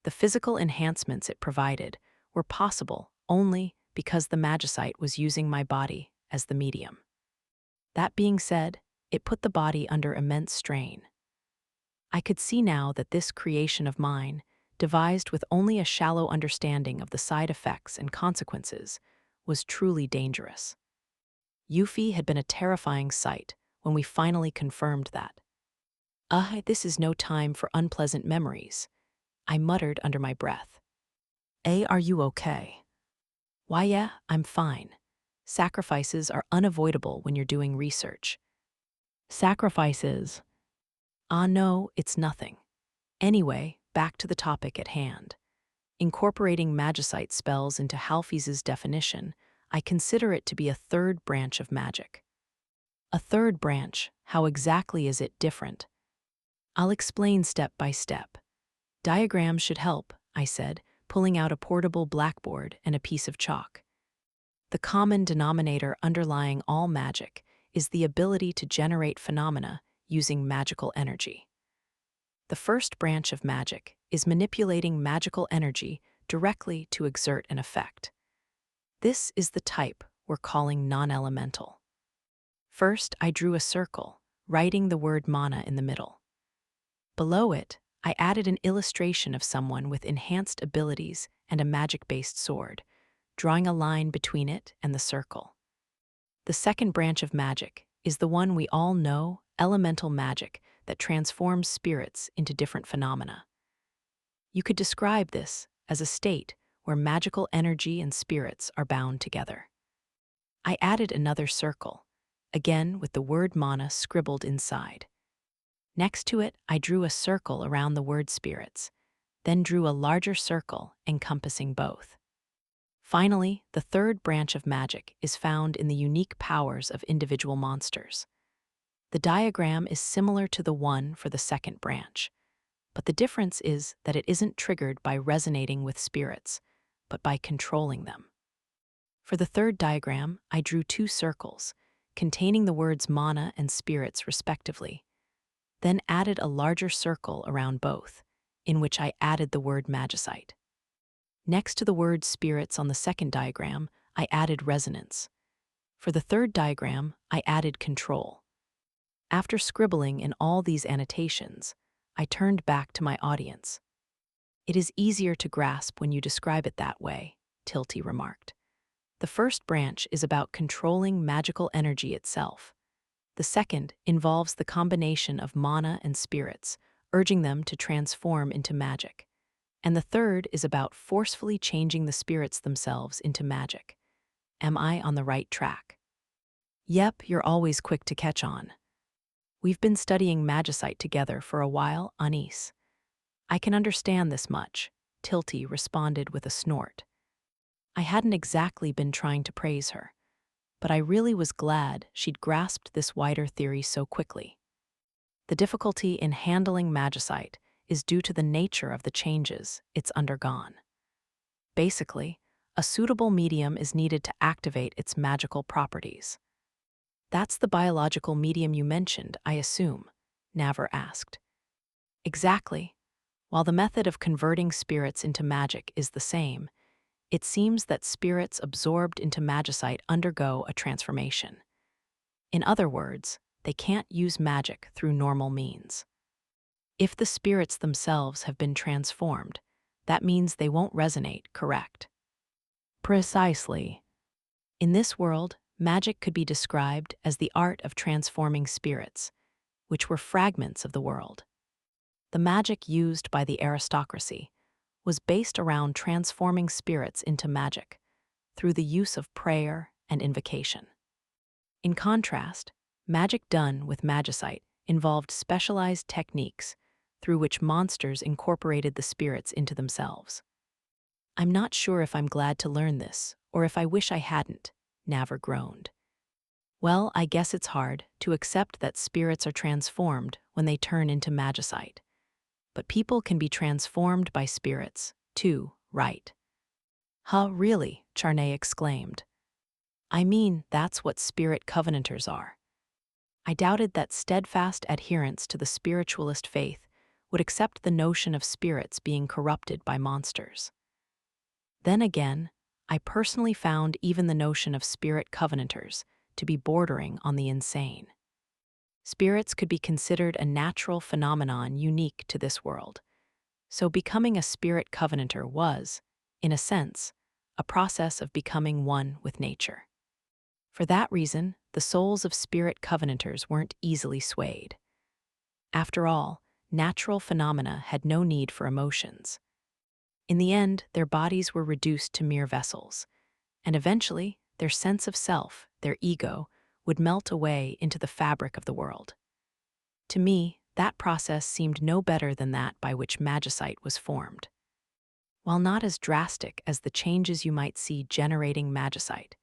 The physical enhancements it provided were possible only because the magicite was using my body as the medium. That being said, it put the body under immense strain. I could see now that this creation of mine, devised with only a shallow understanding of the side effects and consequences, was truly dangerous. Yuffie had been a terrifying sight when we finally confirmed that. This is no time for unpleasant memories," I muttered under my breath. Are you okay?" "Why, yeah, I'm fine. Sacrifices are unavoidable when you're doing research." "Sacrifices?" No, it's nothing. Anyway, back to the topic at hand. Incorporating magicite spells into Halfize's definition, I consider it to be a third branch of magic. A third branch, how exactly is it different? I'll explain step by step. Diagrams should help, I said, pulling out a portable blackboard and a piece of chalk. The common denominator underlying all magic is the ability to generate phenomena using magical energy. The first branch of magic is manipulating magical energy directly to exert an effect. This is the type we're calling non-elemental. First, I drew a circle, writing the word mana in the middle. Below it, I added an illustration of someone with enhanced abilities and a magic-based sword, drawing a line between it and the circle. The second branch of magic is the one we all know, elemental magic, that transforms spirits into different phenomena. You could describe this as a state where magical energy and spirits are bound together. I added another circle, again with the word mana scribbled inside. Next to it, I drew a circle around the word spirits, then drew a larger circle encompassing both. Finally, the third branch of magic is found in the unique powers of individual monsters. The diagram is similar to the one for the second branch, but the difference is that it isn't triggered by resonating with spirits, but by controlling them. For the third diagram, I drew two circles, containing the words mana and spirits respectively, then added a larger circle around both, in which I added the word magicite. Next to the word spirits on the second diagram, I added resonance. For the third diagram, I added control. After scribbling in all these annotations, I turned back to my audience. "It is easier to grasp when you describe it that way," Tilty remarked. "The first branch is about controlling magical energy itself. The second involves the combination of mana and spirits, urging them to transform into magic. And the third is about forcefully changing the spirits themselves into magic. Am I on the right track?" "Yep, you're always quick to catch on. We've been studying magicite together for a while, Anis." "I can understand this much," Tilty responded with a snort. I hadn't exactly been trying to praise her, but I really was glad she'd grasped this wider theory so quickly. The difficulty in handling magicite is due to the nature of the changes it's undergone. Basically, a suitable medium is needed to activate its magical properties. "That's the biological medium you mentioned, I assume?" Naver asked. "Exactly. While the method of converting spirits into magic is the same, it seems that spirits absorbed into magicite undergo a transformation. In other words, they can't use magic through normal means. If the spirits themselves have been transformed, that means they won't resonate, correct?" "Precisely. In this world, magic could be described as the art of transforming spirits, which were fragments of the world. The magic used by the aristocracy was based around transforming spirits into magic through the use of prayer and invocation. In contrast, Magic done with magicite involved specialized techniques through which monsters incorporated the spirits into themselves. I'm not sure if I'm glad to learn this, or if I wish I hadn't, Naver groaned. Well, I guess it's hard to accept that spirits are transformed when they turn into magicite. But people can be transformed by spirits, too, right? Huh, really? Charney exclaimed. I mean, that's what spirit covenanters are. I doubted that steadfast adherents to the spiritualist faith would accept the notion of spirits being corrupted by monsters. Then again, I personally found even the notion of spirit covenanters to be bordering on the insane. Spirits could be considered a natural phenomenon unique to this world, so becoming a spirit covenanter was, in a sense, a process of becoming one with nature. For that reason, the souls of spirit covenanters weren't easily swayed. After all, natural phenomena had no need for emotions. In the end, their bodies were reduced to mere vessels, and eventually, their sense of self, their ego, would melt away into the fabric of the world. To me, that process seemed no better than that by which magicite was formed. While not as drastic as the changes you might see generating magicite,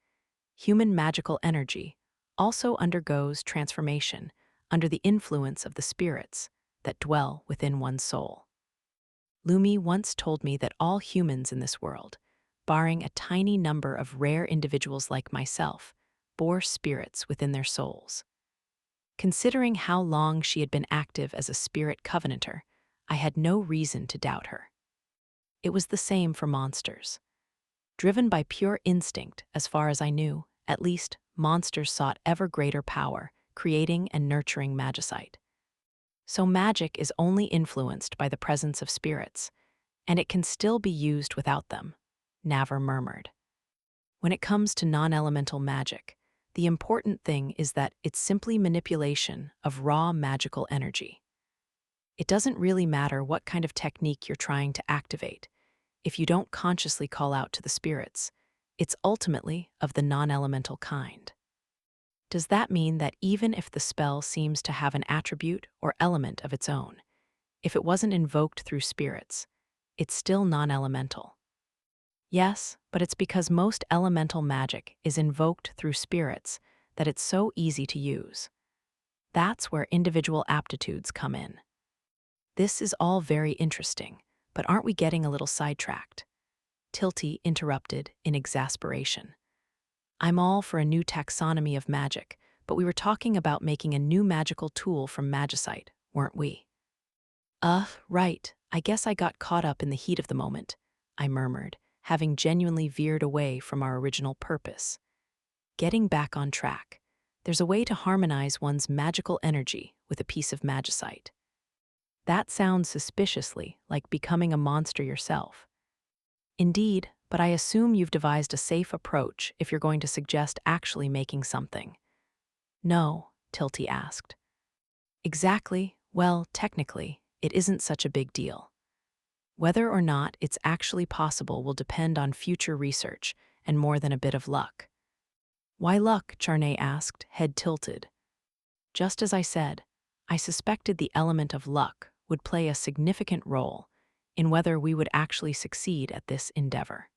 human magical energy also undergoes transformation under the influence of the spirits that dwell within one's soul. Lumi once told me that all humans in this world, barring a tiny number of rare individuals like myself, bore spirits within their souls. Considering how long she had been active as a spirit covenanter, I had no reason to doubt her. It was the same for monsters. Driven by pure instinct, as far as I knew, at least, monsters sought ever greater power, creating and nurturing magicite. So magic is only influenced by the presence of spirits, and it can still be used without them, Naver murmured. When it comes to non-elemental magic, the important thing is that it's simply manipulation of raw magical energy. It doesn't really matter what kind of technique you're trying to activate. If you don't consciously call out to the spirits, it's ultimately of the non-elemental kind. Does that mean that even if the spell seems to have an attribute or element of its own, if it wasn't invoked through spirits, it's still non-elemental? Yes, but it's because most elemental magic is invoked through spirits that it's so easy to use. That's where individual aptitudes come in. This is all very interesting, but aren't we getting a little sidetracked? Tilty interrupted in exasperation. I'm all for a new taxonomy of magic, but we were talking about making a new magical tool from magicite, weren't we? Right. I guess I got caught up in the heat of the moment, I murmured, having genuinely veered away from our original purpose. Getting back on track, there's a way to harmonize one's magical energy with a piece of magicite. That sounds suspiciously like becoming a monster yourself. Indeed, but I assume you've devised a safe approach if you're going to suggest actually making something. No, Tilty asked. Exactly. Well, technically, it isn't such a big deal. Whether or not it's actually possible will depend on future research and more than a bit of luck. Why luck? Charney asked, head tilted. Just as I said, I suspected the element of luck would play a significant role in whether we would actually succeed at this endeavor.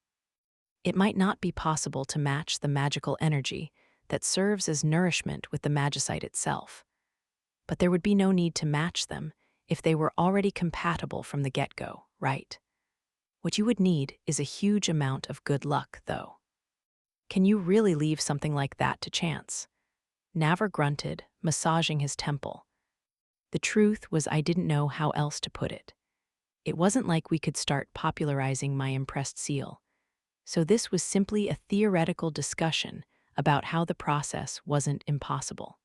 It might not be possible to match the magical energy that serves as nourishment with the magicite itself, but there would be no need to match them if they were already compatible from the get-go, right? What you would need is a huge amount of good luck, though. Can you really leave something like that to chance? Naver grunted, massaging his temple. The truth was I didn't know how else to put it. It wasn't like we could start popularizing my impressed seal, so this was simply a theoretical discussion about how the process wasn't impossible.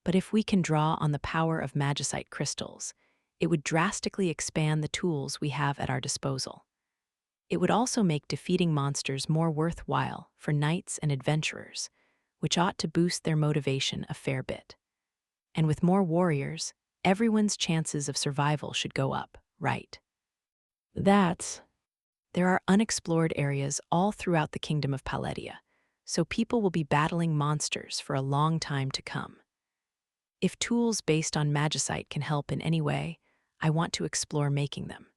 But if we can draw on the power of magicite crystals, it would drastically expand the tools we have at our disposal. It would also make defeating monsters more worthwhile for knights and adventurers, which ought to boost their motivation a fair bit. And with more warriors, everyone's chances of survival should go up, right? There are unexplored areas all throughout the kingdom of Paletia, so people will be battling monsters for a long time to come. If tools based on magicite can help in any way, I want to explore making them.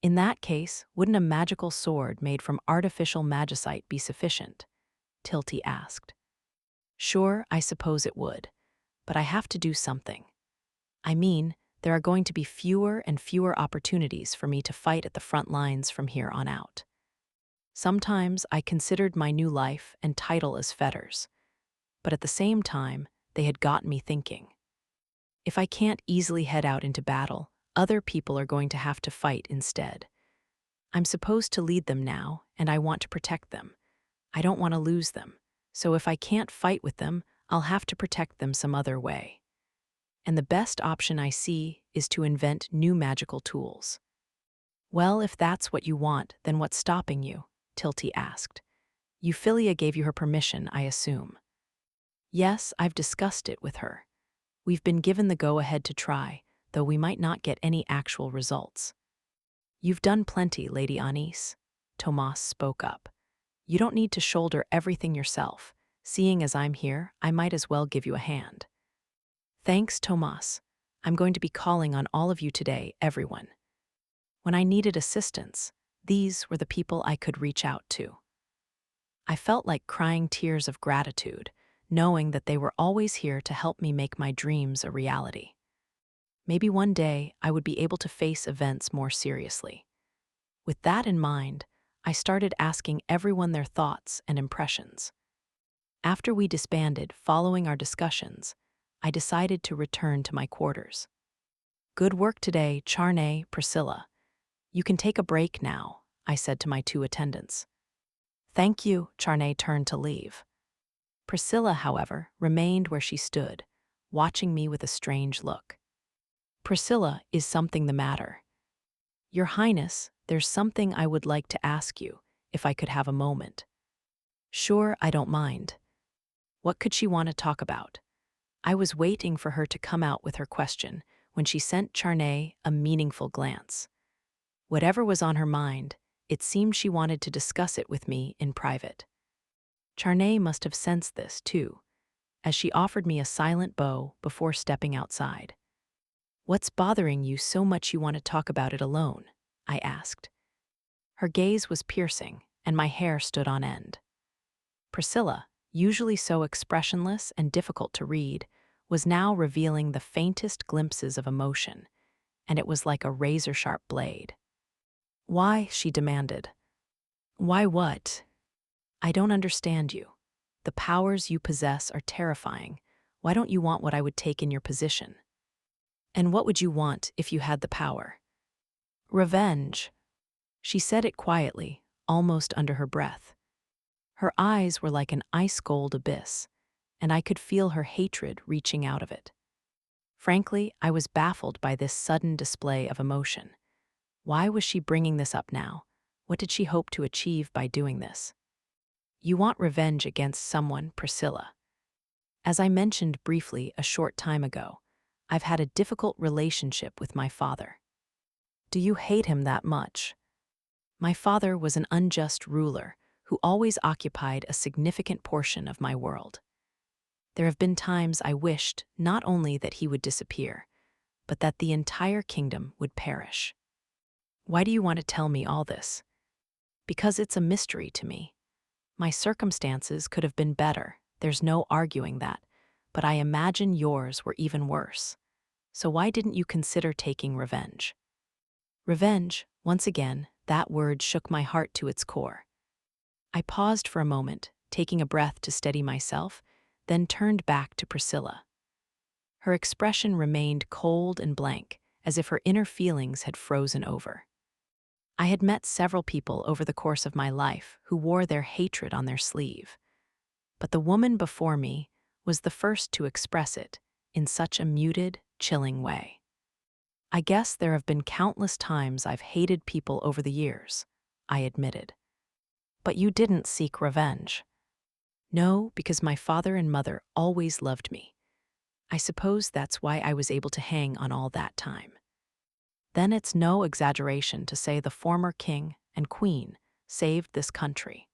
In that case, wouldn't a magical sword made from artificial magicite be sufficient? Tilty asked. Sure, I suppose it would, but I have to do something. I mean, there are going to be fewer and fewer opportunities for me to fight at the front lines from here on out. Sometimes I considered my new life and title as fetters, but at the same time, they had gotten me thinking. If I can't easily head out into battle, other people are going to have to fight instead. I'm supposed to lead them now, and I want to protect them. I don't want to lose them, so if I can't fight with them, I'll have to protect them some other way. And the best option I see is to invent new magical tools. Well, if that's what you want, then what's stopping you? Tilty asked. Euphyllia gave you her permission, I assume. Yes, I've discussed it with her. We've been given the go-ahead to try, though we might not get any actual results. You've done plenty, Lady Anis, Tomas spoke up. You don't need to shoulder everything yourself. Seeing as I'm here, I might as well give you a hand. Thanks, Tomas. I'm going to be calling on all of you today, everyone. When I needed assistance, these were the people I could reach out to. I felt like crying tears of gratitude, knowing that they were always here to help me make my dreams a reality. Maybe one day I would be able to face events more seriously. With that in mind, I started asking everyone their thoughts and impressions. After we disbanded following our discussions, I decided to return to my quarters. Good work today, Charney, Priscilla. You can take a break now, I said to my two attendants. Thank you, Charney turned to leave. Priscilla, however, remained where she stood, watching me with a strange look. Priscilla, is something the matter? Your Highness, there's something I would like to ask you, if I could have a moment. Sure, I don't mind. What could she want to talk about? I was waiting for her to come out with her question when she sent Charney a meaningful glance. Whatever was on her mind, it seemed she wanted to discuss it with me in private. Charney must have sensed this, too, as she offered me a silent bow before stepping outside. What's bothering you so much you want to talk about it alone? I asked. Her gaze was piercing, and my hair stood on end. Priscilla, usually so expressionless and difficult to read, was now revealing the faintest glimpses of emotion, and it was like a razor-sharp blade. Why? She demanded. Why what? I don't understand you. The powers you possess are terrifying. Why don't you want what I would take in your position? And what would you want if you had the power? Revenge. She said it quietly, almost under her breath. Her eyes were like an ice-cold abyss, and I could feel her hatred reaching out of it. Frankly, I was baffled by this sudden display of emotion. Why was she bringing this up now? What did she hope to achieve by doing this? You want revenge against someone, Priscilla. As I mentioned briefly a short time ago, I've had a difficult relationship with my father. Do you hate him that much? My father was an unjust ruler who always occupied a significant portion of my world. There have been times I wished not only that he would disappear, but that the entire kingdom would perish. Why do you want to tell me all this? Because it's a mystery to me. My circumstances could have been better, there's no arguing that, but I imagine yours were even worse. So why didn't you consider taking revenge? Revenge, once again, that word shook my heart to its core. I paused for a moment, taking a breath to steady myself, then turned back to Priscilla. Her expression remained cold and blank, as if her inner feelings had frozen over. I had met several people over the course of my life who wore their hatred on their sleeve. But the woman before me was the first to express it in such a muted, chilling way. I guess there have been countless times I've hated people over the years, I admitted. But you didn't seek revenge. No, because my father and mother always loved me. I suppose that's why I was able to hang on all that time. Then it's no exaggeration to say the former king and queen saved this country.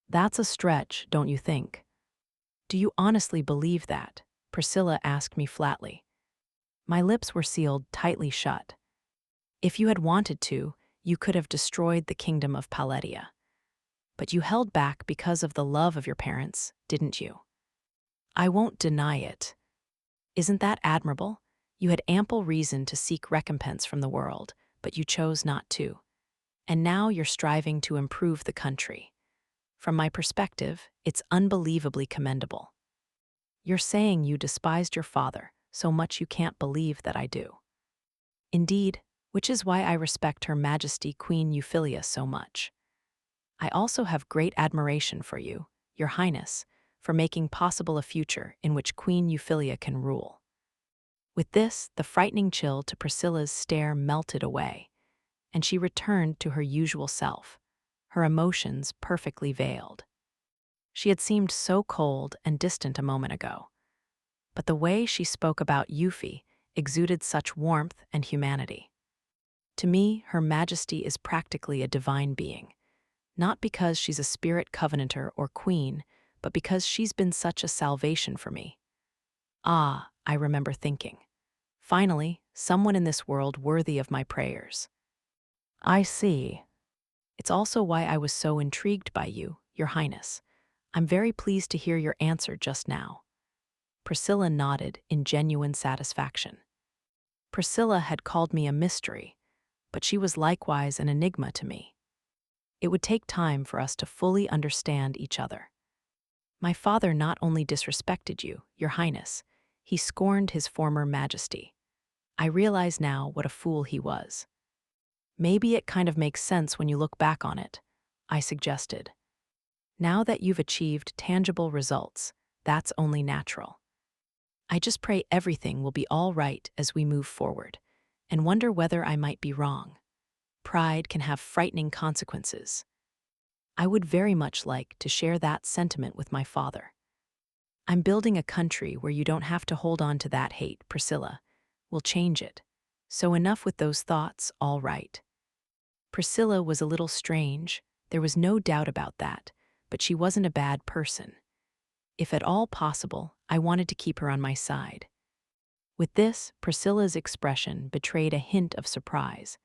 That's a stretch, don't you think? Do you honestly believe that? Priscilla asked me flatly. My lips were sealed tightly shut. If you had wanted to, you could have destroyed the kingdom of Paletia. But you held back because of the love of your parents, didn't you? I won't deny it. Isn't that admirable? You had ample reason to seek recompense from the world, but you chose not to. And now you're striving to improve the country. From my perspective, it's unbelievably commendable. You're saying you despised your father so much you can't believe that I do. Indeed, which is why I respect Her Majesty Queen Euphyllia so much. I also have great admiration for you, Your Highness, for making possible a future in which Queen Euphyllia can rule. With this, the frightening chill to Priscilla's stare melted away, and she returned to her usual self, her emotions perfectly veiled. She had seemed so cold and distant a moment ago, but the way she spoke about Euphy exuded such warmth and humanity. To me, Her Majesty is practically a divine being, not because she's a spirit covenanter or queen, but because she's been such a salvation for me. Ah, I remember thinking. Finally, someone in this world worthy of my prayers. I see. It's also why I was so intrigued by you, Your Highness. I'm very pleased to hear your answer just now. Priscilla nodded in genuine satisfaction. Priscilla had called me a mystery, but she was likewise an enigma to me. It would take time for us to fully understand each other. My father not only disrespected you, Your Highness, he scorned his former majesty. I realize now what a fool he was. Maybe it kind of makes sense when you look back on it, I suggested. Now that you've achieved tangible results, that's only natural. I just pray everything will be all right as we move forward, and wonder whether I might be wrong. Pride can have frightening consequences. I would very much like to share that sentiment with my father. I'm building a country where you don't have to hold on to that hate, Priscilla. We'll change it. So enough with those thoughts, all right. Priscilla was a little strange, there was no doubt about that, but she wasn't a bad person. If at all possible, I wanted to keep her on my side. With this, Priscilla's expression betrayed a hint of surprise,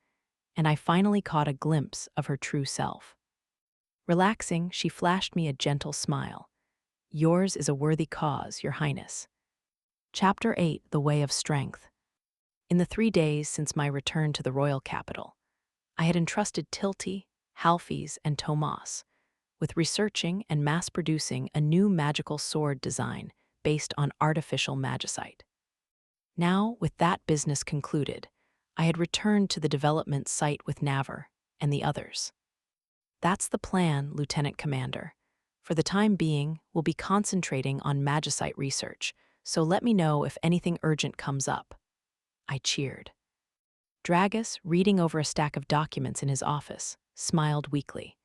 and I finally caught a glimpse of her true self. Relaxing, she flashed me a gentle smile. Yours is a worthy cause, Your Highness. Chapter 8, The Way of Strength. In the 3 days since my return to the royal capital, I had entrusted Tilty, Halfies, and Tomas with researching and mass-producing a new magical sword design based on artificial magicite. Now, with that business concluded, I had returned to the development site with Navar and the others. That's the plan, Lieutenant Commander. For the time being, we'll be concentrating on magicite research, so let me know if anything urgent comes up. I cheered. Dragus, reading over a stack of documents in his office, smiled weakly.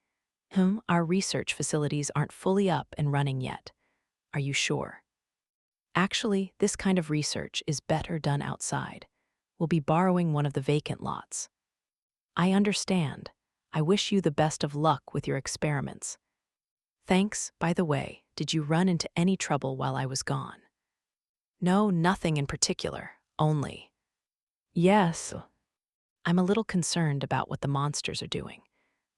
Our research facilities aren't fully up and running yet. Are you sure? Actually, this kind of research is better done outside. We'll be borrowing one of the vacant lots. I understand. I wish you the best of luck with your experiments. Thanks, by the way. Did you run into any trouble while I was gone? No, nothing in particular, only. Yes. I'm a little concerned about what the monsters are doing.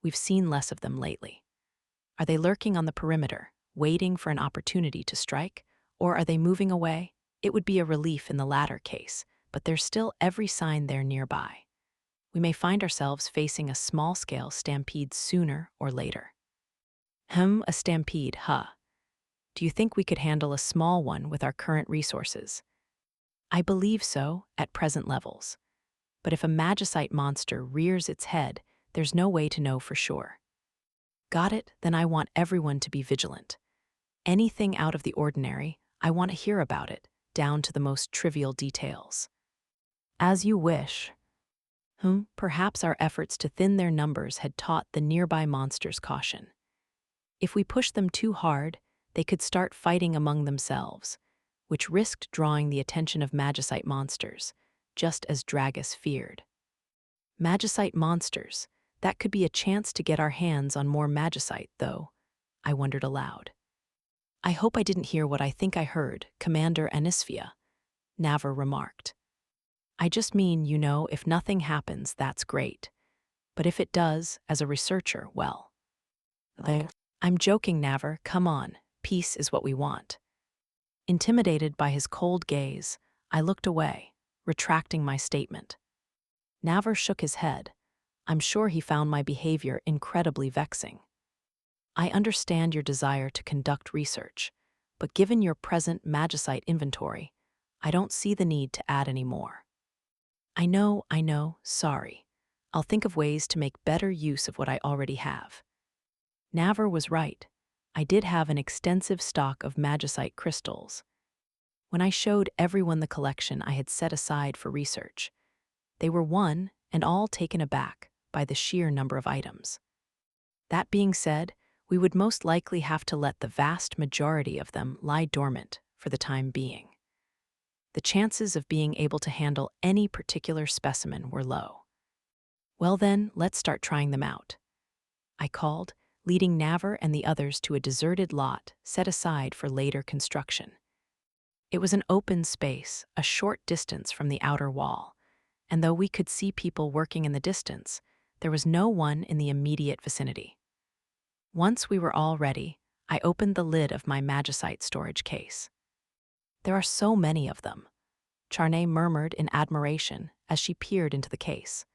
We've seen less of them lately. Are they lurking on the perimeter, waiting for an opportunity to strike, or are they moving away? It would be a relief in the latter case, but there's still every sign they're nearby. We may find ourselves facing a small-scale stampede sooner or later. A stampede, huh? Do you think we could handle a small one with our current resources? I believe so, at present levels. But if a magicite monster rears its head, there's no way to know for sure. Got it? Then I want everyone to be vigilant. Anything out of the ordinary, I want to hear about it, down to the most trivial details. As you wish. Perhaps our efforts to thin their numbers had taught the nearby monsters caution. If we pushed them too hard, they could start fighting among themselves, which risked drawing the attention of magicite monsters, just as Dragus feared. Magicite monsters, that could be a chance to get our hands on more magicite, though, I wondered aloud. I hope I didn't hear what I think I heard, Commander Anisphia, Navar remarked. I just mean, if nothing happens, that's great. But if it does, as a researcher, well. There. I'm joking, Navar, come on, peace is what we want. Intimidated by his cold gaze, I looked away, retracting my statement. Navar shook his head. I'm sure he found my behavior incredibly vexing. I understand your desire to conduct research, but given your present magicite inventory, I don't see the need to add any more. I know, sorry. I'll think of ways to make better use of what I already have. Navar was right. I did have an extensive stock of magicite crystals. When I showed everyone the collection I had set aside for research, they were one and all taken aback by the sheer number of items. That being said, we would most likely have to let the vast majority of them lie dormant for the time being. The chances of being able to handle any particular specimen were low. Well then, let's start trying them out. I called, leading Navar and the others to a deserted lot set aside for later construction. It was an open space, a short distance from the outer wall, and though we could see people working in the distance, there was no one in the immediate vicinity. Once we were all ready, I opened the lid of my magicite storage case. There are so many of them, Charney murmured in admiration as she peered into the case.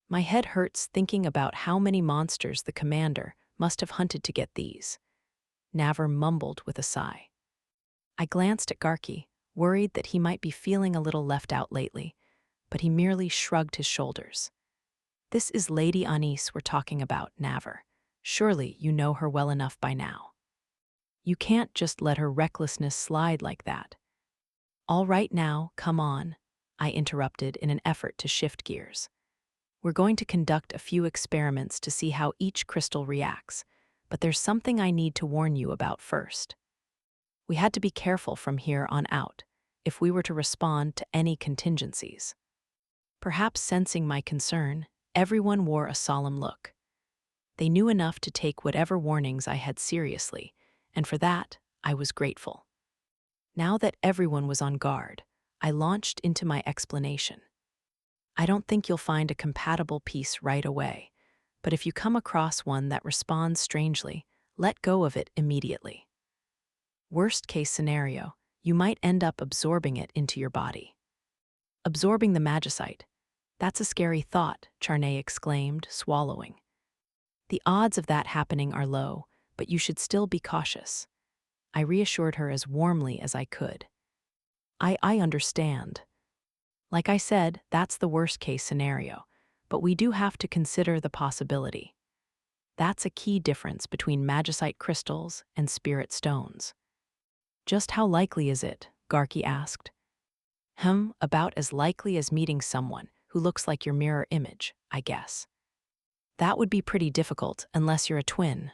My head hurts thinking about how many monsters the commander must have hunted to get these. Navar mumbled with a sigh. I glanced at Garki, worried that he might be feeling a little left out lately, but he merely shrugged his shoulders. This is Lady Anis we're talking about, Navar. Surely you know her well enough by now. You can't just let her recklessness slide like that. All right now, come on, I interrupted in an effort to shift gears. We're going to conduct a few experiments to see how each crystal reacts, but there's something I need to warn you about first. We had to be careful from here on out if we were to respond to any contingencies. Perhaps sensing my concern, everyone wore a solemn look. They knew enough to take whatever warnings I had seriously, and for that, I was grateful. Now that everyone was on guard, I launched into my explanation. I don't think you'll find a compatible piece right away, but if you come across one that responds strangely, let go of it immediately. Worst case scenario, you might end up absorbing it into your body. Absorbing the magicite. That's a scary thought, Charney exclaimed, swallowing. The odds of that happening are low, but you should still be cautious. I reassured her as warmly as I could. I understand. Like I said, that's the worst-case scenario, but we do have to consider the possibility. That's a key difference between magicite crystals and spirit stones. Just how likely is it? Garki asked. About as likely as meeting someone who looks like your mirror image, I guess. That would be pretty difficult unless you're a twin,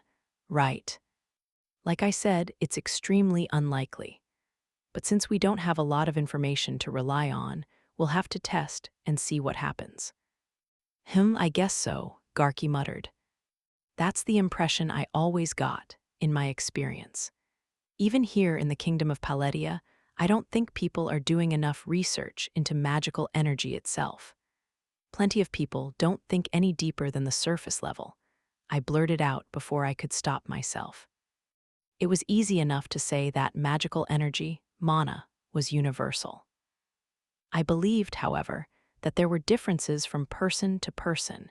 right? Like I said, it's extremely unlikely. But since we don't have a lot of information to rely on, we'll have to test and see what happens. I guess so, Garki muttered. That's the impression I always got, in my experience. Even here in the Kingdom of Paletia, I don't think people are doing enough research into magical energy itself. Plenty of people don't think any deeper than the surface level. I blurted out before I could stop myself. It was easy enough to say that magical energy, mana, was universal. I believed, however, that there were differences from person to person,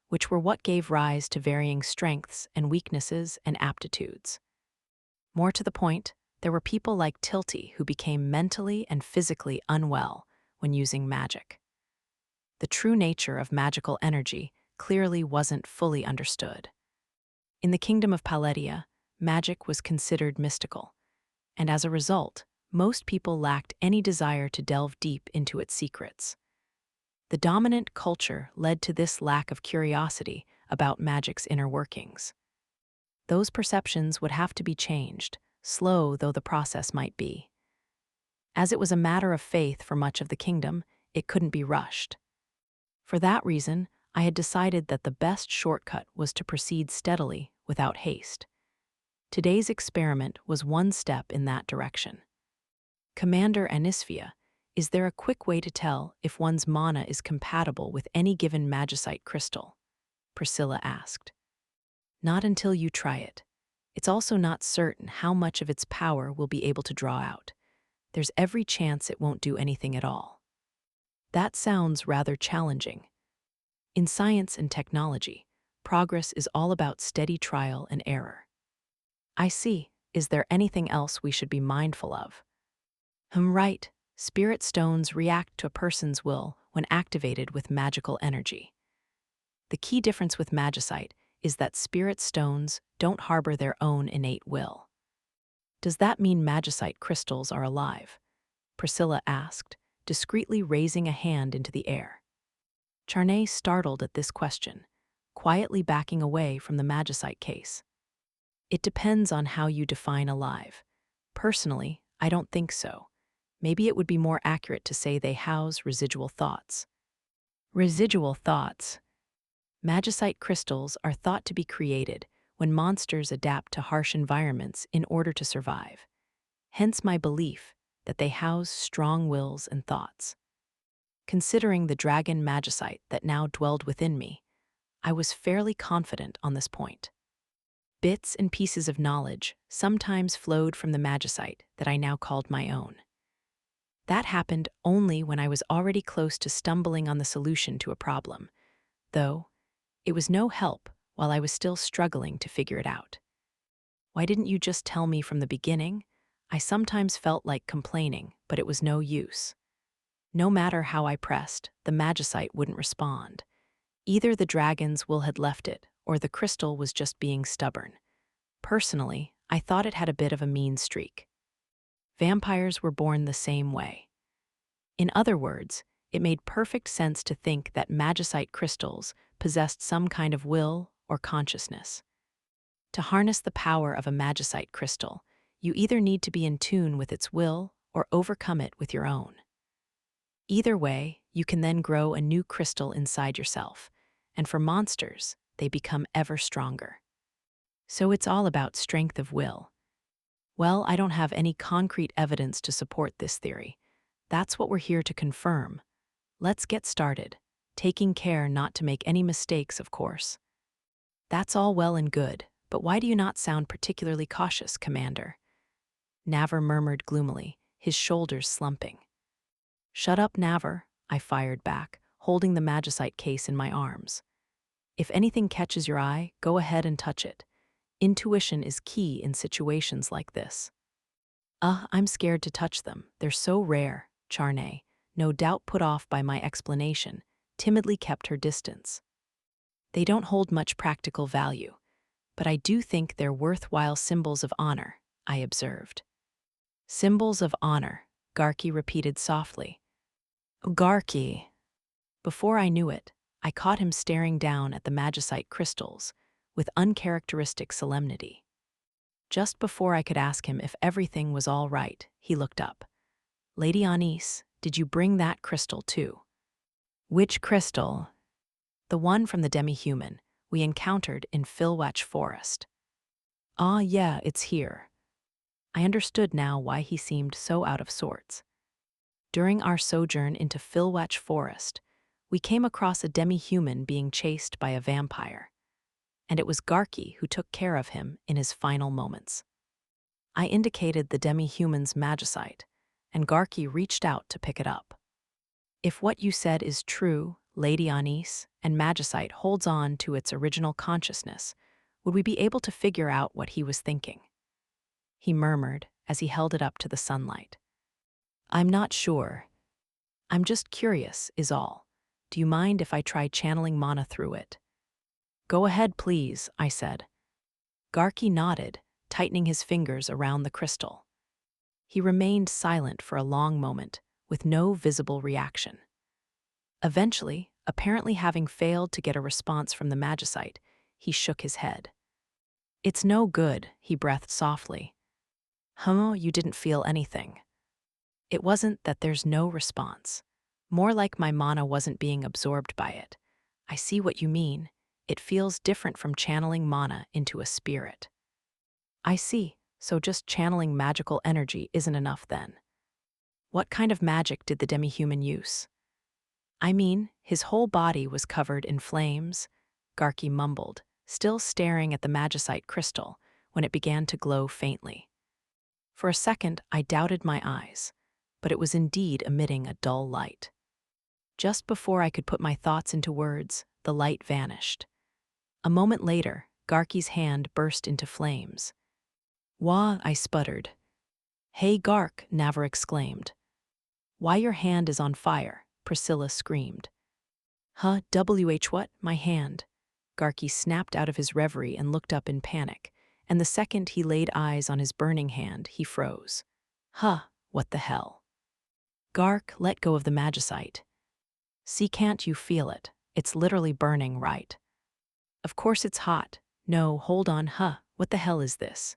which were what gave rise to varying strengths and weaknesses and aptitudes. More to the point, there were people like Tilty who became mentally and physically unwell when using magic. The true nature of magical energy clearly wasn't fully understood. In the Kingdom of Paletia, magic was considered mystical, and as a result, most people lacked any desire to delve deep into its secrets. The dominant culture led to this lack of curiosity about magic's inner workings. Those perceptions would have to be changed, slow though the process might be. As it was a matter of faith for much of the kingdom, it couldn't be rushed. For that reason, I had decided that the best shortcut was to proceed steadily, without haste. Today's experiment was one step in that direction. Commander Anisphia, is there a quick way to tell if one's mana is compatible with any given magicite crystal? Priscilla asked. Not until you try it. It's also not certain how much of its power we'll be able to draw out. There's every chance it won't do anything at all. That sounds rather challenging. In science and technology, progress is all about steady trial and error. I see. Is there anything else we should be mindful of? Right. Spirit stones react to a person's will when activated with magical energy. The key difference with magicite is that spirit stones don't harbor their own innate will. Does that mean magicite crystals are alive? Priscilla asked, discreetly raising a hand into the air. Charney startled at this question, quietly backing away from the magicite case. It depends on how you define alive. Personally, I don't think so. Maybe it would be more accurate to say they house residual thoughts. Residual thoughts. Magicite crystals are thought to be created when monsters adapt to harsh environments in order to survive. Hence my belief that they house strong wills and thoughts. Considering the dragon magicite that now dwelled within me, I was fairly confident on this point. Bits and pieces of knowledge sometimes flowed from the magicite that I now called my own. That happened only when I was already close to stumbling on the solution to a problem, though it was no help while I was still struggling to figure it out. Why didn't you just tell me from the beginning? I sometimes felt like complaining, but it was no use. No matter how I pressed, the magicite wouldn't respond. Either the dragon's will had left it, or the crystal was just being stubborn. Personally, I thought it had a bit of a mean streak. Vampires were born the same way. In other words, it made perfect sense to think that magicite crystals possessed some kind of will or consciousness. To harness the power of a magicite crystal, you either need to be in tune with its will or overcome it with your own. Either way, you can then grow a new crystal inside yourself, and for monsters, they become ever stronger. So it's all about strength of will. Well, I don't have any concrete evidence to support this theory. That's what we're here to confirm. Let's get started, taking care not to make any mistakes, of course. That's all well and good, but why do you not sound particularly cautious, Commander? Navar murmured gloomily, his shoulders slumping. Shut up, Navar, I fired back, holding the magicite case in my arms. If anything catches your eye, go ahead and touch it. Intuition is key in situations like this. I'm scared to touch them. They're so rare, Charney, no doubt put off by my explanation, timidly kept her distance. They don't hold much practical value, but I do think they're worthwhile symbols of honor, I observed. Symbols of honor, Garki repeated softly. Garki. Before I knew it, I caught him staring down at the magicite crystals with uncharacteristic solemnity. Just before I could ask him if everything was all right, he looked up. Lady Anis, did you bring that crystal too? Which crystal? The one from the demi-human we encountered in Filwatch Forest. Ah, yeah, it's here. I understood now why he seemed so out of sorts. During our sojourn into Filwatch Forest, we came across a demi-human being chased by a vampire, and it was Garki who took care of him in his final moments. I indicated the demi-human's magicite, and Garki reached out to pick it up. If what you said is true, Lady Anis, and magicite holds on to its original consciousness, would we be able to figure out what he was thinking? He murmured as he held it up to the sunlight. I'm not sure. I'm just curious, is all. Do you mind if I try channeling mana through it? Go ahead, please, I said. Garki nodded, tightening his fingers around the crystal. He remained silent for a long moment, with no visible reaction. Eventually, apparently having failed to get a response from the magicite, he shook his head. It's no good, he breathed softly. You didn't feel anything. It wasn't that there's no response. More like my mana wasn't being absorbed by it. I see what you mean. It feels different from channeling mana into a spirit. I see, so just channeling magical energy isn't enough then. What kind of magic did the demi-human use? I mean, his whole body was covered in flames, Garki mumbled, still staring at the magicite crystal when it began to glow faintly. For a second, I doubted my eyes, but it was indeed emitting a dull light. Just before I could put my thoughts into words, the light vanished. A moment later, Garki's hand burst into flames. Wah, I sputtered. Hey, Gark, Navar exclaimed. Why your hand is on fire, Priscilla screamed. Huh, what, my hand? Garki snapped out of his reverie and looked up in panic, and the second he laid eyes on his burning hand, he froze. Huh, what the hell? Gark, let go of the magicite. See, can't you feel it? It's literally burning, right? Of course it's hot. No, hold on, what the hell is this?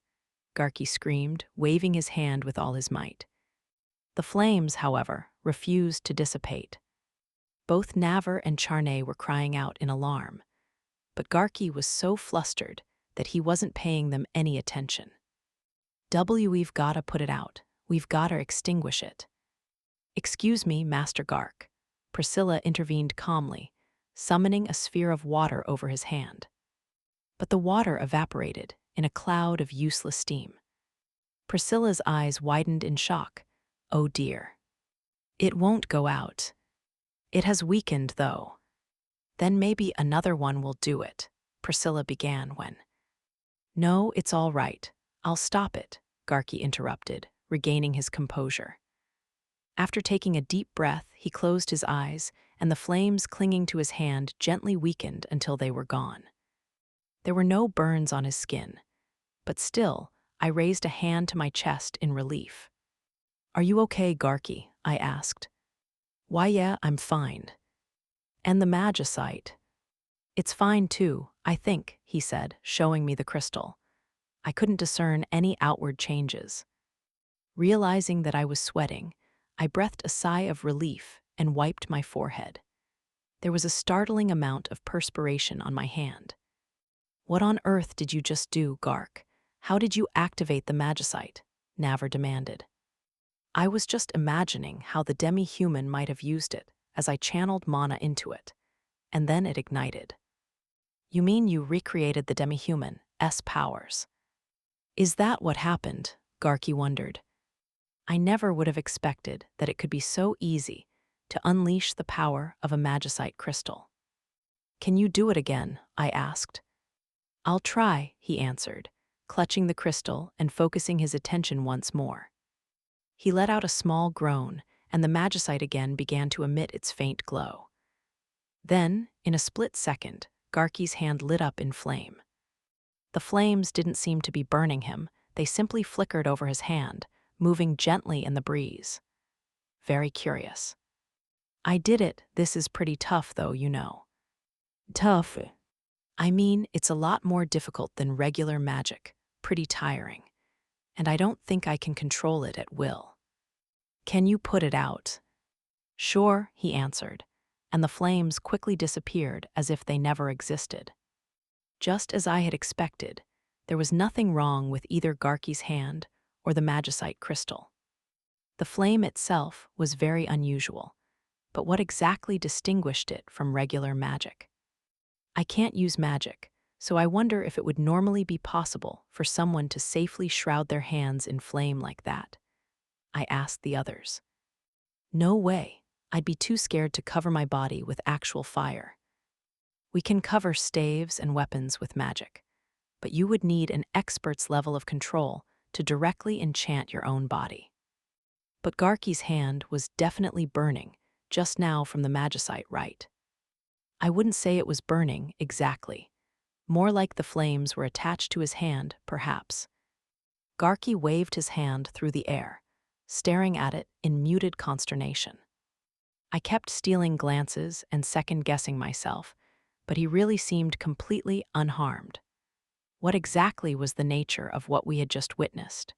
Garki screamed, waving his hand with all his might. The flames, however, refused to dissipate. Both Navar and Charney were crying out in alarm, but Garki was so flustered that he wasn't paying them any attention. We've gotta put it out. We've gotta extinguish it. Excuse me, Master Gark. Priscilla intervened calmly, summoning a sphere of water over his hand. But the water evaporated in a cloud of useless steam. Priscilla's eyes widened in shock. Oh dear. It won't go out. It has weakened, though. Then maybe another one will do it, Priscilla began when. No, it's all right. I'll stop it, Garki interrupted, regaining his composure. After taking a deep breath, he closed his eyes, and the flames clinging to his hand gently weakened until they were gone. There were no burns on his skin, but still, I raised a hand to my chest in relief. Are you okay, Garki? I asked. Why, yeah, I'm fine. And the magicite? It's fine too, I think, he said, showing me the crystal. I couldn't discern any outward changes. Realizing that I was sweating, I breathed a sigh of relief and wiped my forehead. There was a startling amount of perspiration on my hand. What on earth did you just do, Gark? How did you activate the magicite? Navar demanded. I was just imagining how the demi-human might have used it as I channeled mana into it, and then it ignited. You mean you recreated the demi-human's powers? Is that what happened? Garki wondered. I never would have expected that it could be so easy to unleash the power of a magicite crystal. Can you do it again? I asked. I'll try, he answered, clutching the crystal and focusing his attention once more. He let out a small groan, and the magicite again began to emit its faint glow. Then, in a split second, Garki's hand lit up in flame. The flames didn't seem to be burning him, they simply flickered over his hand, moving gently in the breeze. Very curious. I did it. This is pretty tough, though, you know. Tough? I mean, it's a lot more difficult than regular magic, pretty tiring. And I don't think I can control it at will. Can you put it out? Sure, he answered, and the flames quickly disappeared as if they never existed. Just as I had expected, there was nothing wrong with either Garki's hand or the magicite crystal. The flame itself was very unusual, but what exactly distinguished it from regular magic? I can't use magic, so I wonder if it would normally be possible for someone to safely shroud their hands in flame like that. I asked the others. No way. I'd be too scared to cover my body with actual fire. We can cover staves and weapons with magic, but you would need an expert's level of control to directly enchant your own body. But Garki's hand was definitely burning just now from the magicite, right? I wouldn't say it was burning exactly. More like the flames were attached to his hand, perhaps. Garki waved his hand through the air, staring at it in muted consternation. I kept stealing glances and second-guessing myself, but he really seemed completely unharmed. What exactly was the nature of what we had just witnessed?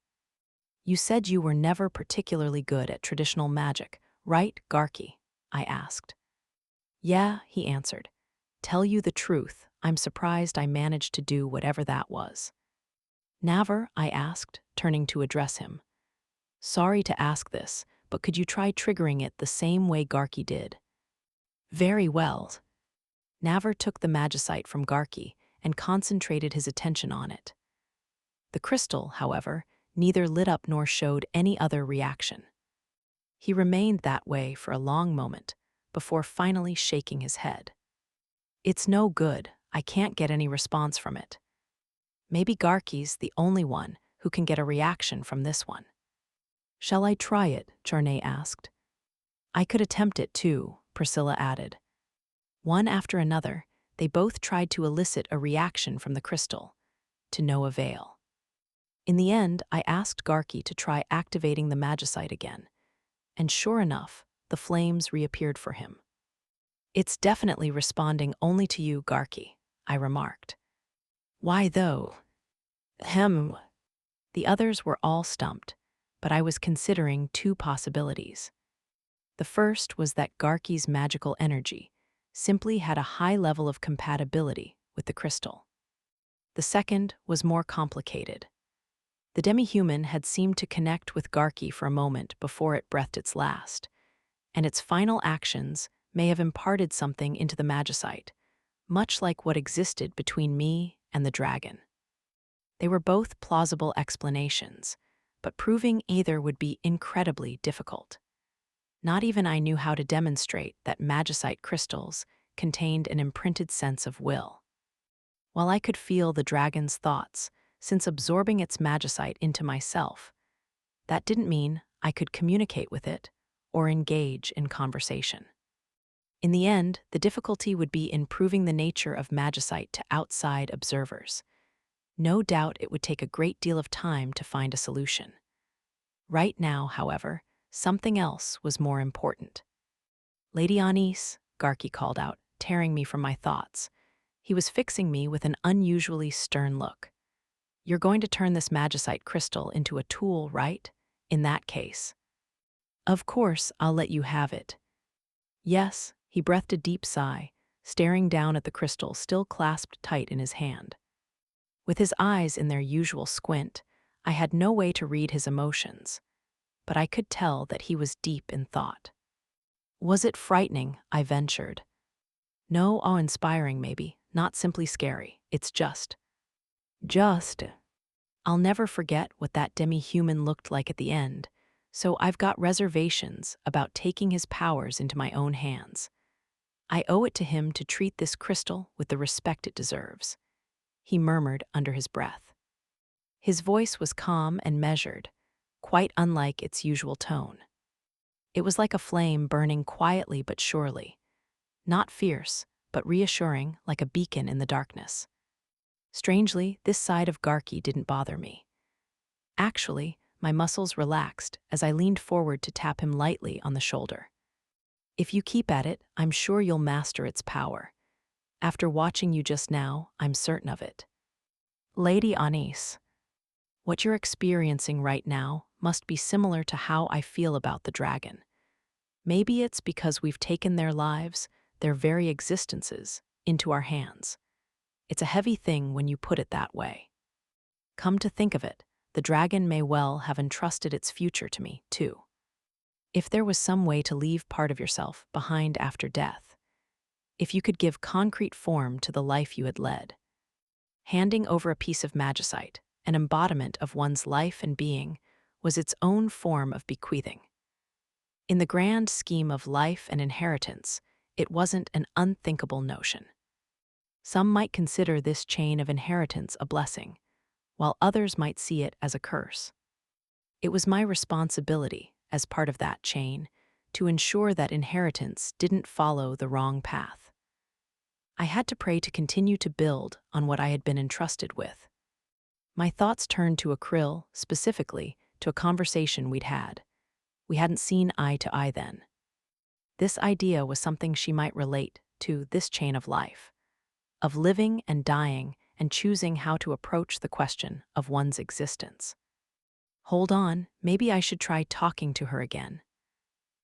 You said you were never particularly good at traditional magic, right, Garki? I asked. Yeah, he answered. Tell you the truth, I'm surprised I managed to do whatever that was. Naver, I asked, turning to address him. Sorry to ask this, but could you try triggering it the same way Garki did? Very well. Naver took the magicite from Garki and concentrated his attention on it. The crystal, however, neither lit up nor showed any other reaction. He remained that way for a long moment, before finally shaking his head. It's no good, I can't get any response from it. Maybe Garki's the only one who can get a reaction from this one. Shall I try it? Charney asked. I could attempt it too, Priscilla added. One after another, they both tried to elicit a reaction from the crystal, to no avail. In the end, I asked Garki to try activating the magicite again, and sure enough, the flames reappeared for him. It's definitely responding only to you, Garki, I remarked. Why though? Hem. The others were all stumped, but I was considering two possibilities. The first was that Garki's magical energy simply had a high level of compatibility with the crystal. The second was more complicated. The demi-human had seemed to connect with Garki for a moment before it breathed its last, and its final actions may have imparted something into the magicite, much like what existed between me and the dragon. They were both plausible explanations, but proving either would be incredibly difficult. Not even I knew how to demonstrate that magicite crystals contained an imprinted sense of will. While I could feel the dragon's thoughts since absorbing its magicite into myself, that didn't mean I could communicate with it or engage in conversation. In the end, the difficulty would be in proving the nature of magicite to outside observers. No doubt it would take a great deal of time to find a solution. Right now, however, something else was more important. Lady Anis, Garki called out, tearing me from my thoughts. He was fixing me with an unusually stern look. You're going to turn this magicite crystal into a tool, right? In that case. Of course, I'll let you have it. Yes, he breathed a deep sigh, staring down at the crystal still clasped tight in his hand. With his eyes in their usual squint, I had no way to read his emotions, but I could tell that he was deep in thought. Was it frightening? I ventured. No, awe-inspiring maybe, not simply scary. It's just. I'll never forget what that demi-human looked like at the end, so I've got reservations about taking his powers into my own hands. I owe it to him to treat this crystal with the respect it deserves, he murmured under his breath. His voice was calm and measured, quite unlike its usual tone. It was like a flame burning quietly but surely, not fierce, but reassuring like a beacon in the darkness. Strangely, this side of Garki didn't bother me. Actually, my muscles relaxed as I leaned forward to tap him lightly on the shoulder. If you keep at it, I'm sure you'll master its power. After watching you just now, I'm certain of it. Lady Anis, what you're experiencing right now must be similar to how I feel about the dragon. Maybe it's because we've taken their lives, their very existences, into our hands. It's a heavy thing when you put it that way. Come to think of it, the dragon may well have entrusted its future to me, too. If there was some way to leave part of yourself behind after death, if you could give concrete form to the life you had led, handing over a piece of magicite, an embodiment of one's life and being, was its own form of bequeathing. In the grand scheme of life and inheritance, it wasn't an unthinkable notion. Some might consider this chain of inheritance a blessing, while others might see it as a curse. It was my responsibility, as part of that chain, to ensure that inheritance didn't follow the wrong path. I had to pray to continue to build on what I had been entrusted with. My thoughts turned to Akrill, specifically to a conversation we'd had. We hadn't seen eye to eye then. This idea was something she might relate to this chain of life, of living and dying and choosing how to approach the question of one's existence. Hold on, maybe I should try talking to her again.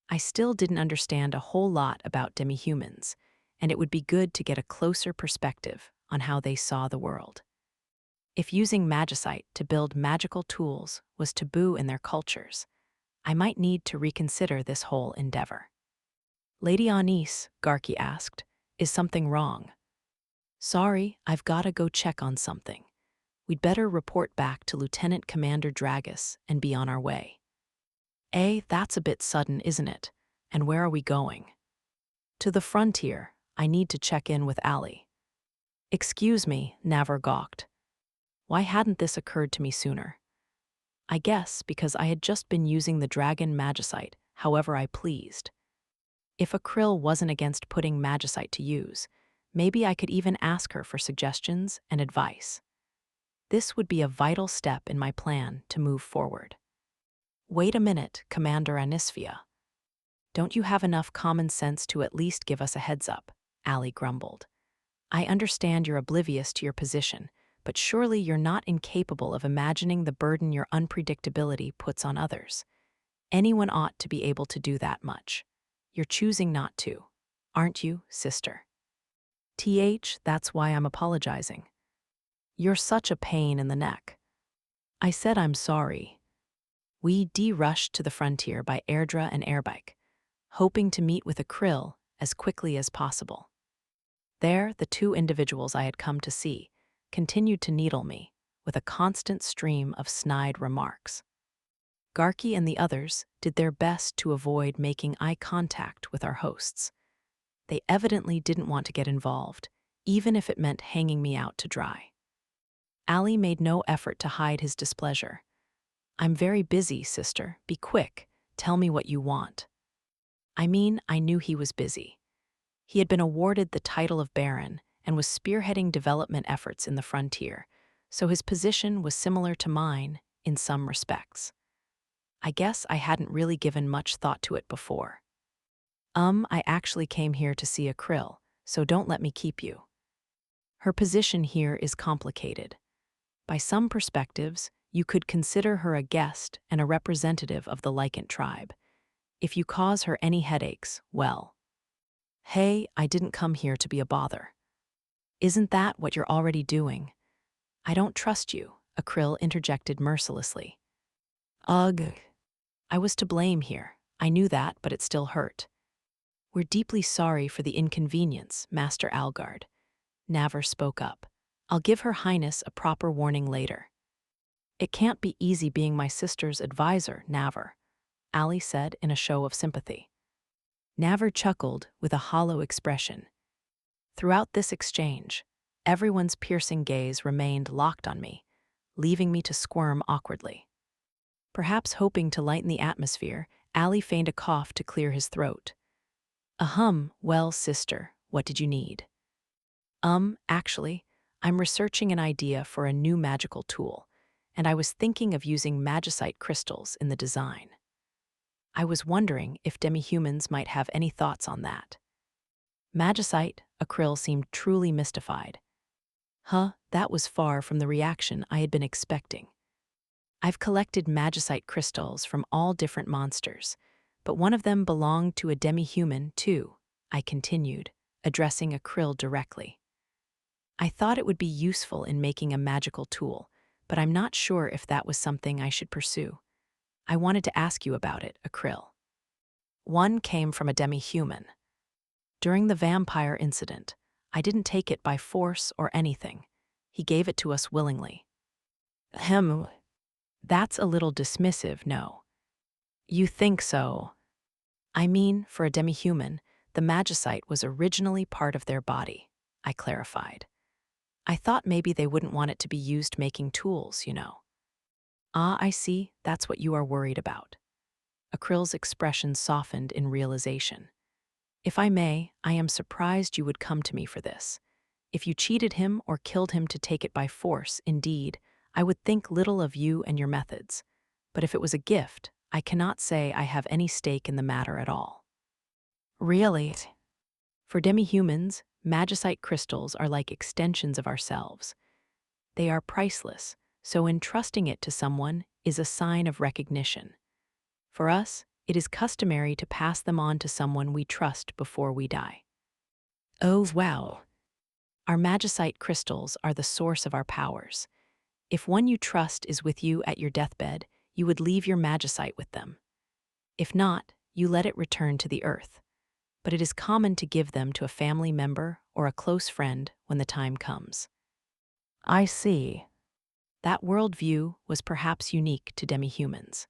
I still didn't understand a whole lot about demi-humans, and it would be good to get a closer perspective on how they saw the world. If using magicite to build magical tools was taboo in their cultures, I might need to reconsider this whole endeavor. Lady Anise, Garki asked, is something wrong? Sorry, I've gotta go check on something. We'd better report back to Lieutenant Commander Dragus and be on our way. That's a bit sudden, isn't it? And where are we going? To the frontier. I need to check in with Ali. Excuse me, Navar gawked. Why hadn't this occurred to me sooner? I guess because I had just been using the dragon magicite however I pleased. If Akrill wasn't against putting magicite to use, maybe I could even ask her for suggestions and advice. This would be a vital step in my plan to move forward. Wait a minute, Commander Anisphia. Don't you have enough common sense to at least give us a heads up? Ali grumbled. I understand you're oblivious to your position, but surely you're not incapable of imagining the burden your unpredictability puts on others. Anyone ought to be able to do that much. You're choosing not to, aren't you, sister? That's why I'm apologizing. You're such a pain in the neck. I said I'm sorry. We rushed to the frontier by airdra and airbike, hoping to meet with Akrill as quickly as possible. There, the two individuals I had come to see continued to needle me with a constant stream of snide remarks. Garki and the others did their best to avoid making eye contact with our hosts. They evidently didn't want to get involved, even if it meant hanging me out to dry. Ali made no effort to hide his displeasure. I'm very busy, sister. Be quick. Tell me what you want. I knew he was busy. He had been awarded the title of Baron and was spearheading development efforts in the frontier, so his position was similar to mine in some respects. I guess I hadn't really given much thought to it before. I actually came here to see Akrill, so don't let me keep you. Her position here is complicated. By some perspectives, you could consider her a guest and a representative of the Lycant tribe. If you cause her any headaches, well. Hey, I didn't come here to be a bother. Isn't that what you're already doing? I don't trust you, Akrill interjected mercilessly. Ugh. I was to blame here. I knew that, but it still hurt. We're deeply sorry for the inconvenience, Master Algard. Navar spoke up. I'll give Her Highness a proper warning later. It can't be easy being my sister's advisor, Navar, Ali said in a show of sympathy. Navar chuckled with a hollow expression. Throughout this exchange, everyone's piercing gaze remained locked on me, leaving me to squirm awkwardly. Perhaps hoping to lighten the atmosphere, Ali feigned a cough to clear his throat. Well, sister, what did you need? Actually, I'm researching an idea for a new magical tool, and I was thinking of using magicite crystals in the design. I was wondering if demi-humans might have any thoughts on that. Magicite, Akrill seemed truly mystified. That was far from the reaction I had been expecting. I've collected magicite crystals from all different monsters, but one of them belonged to a demi-human, too, I continued, addressing Akrill directly. I thought it would be useful in making a magical tool, but I'm not sure if that was something I should pursue. I wanted to ask you about it, Akrill. One came from a demi-human. During the vampire incident, I didn't take it by force or anything. He gave it to us willingly. That's a little dismissive, no? You think so? For a demi-human, the magicite was originally part of their body, I clarified. I thought maybe they wouldn't want it to be used making tools, you know. I see, that's what you are worried about. Akrill's expression softened in realization. If I may, I am surprised you would come to me for this. If you cheated him or killed him to take it by force, indeed, I would think little of you and your methods. But if it was a gift, I cannot say I have any stake in the matter at all. Really? For demi-humans, magicite crystals are like extensions of ourselves. They are priceless, so entrusting it to someone is a sign of recognition. For us, it is customary to pass them on to someone we trust before we die. Oh, wow. Our magicite crystals are the source of our powers. If one you trust is with you at your deathbed, you would leave your magicite with them. If not, you let it return to the earth. But it is common to give them to a family member or a close friend when the time comes. I see. That worldview was perhaps unique to demihumans.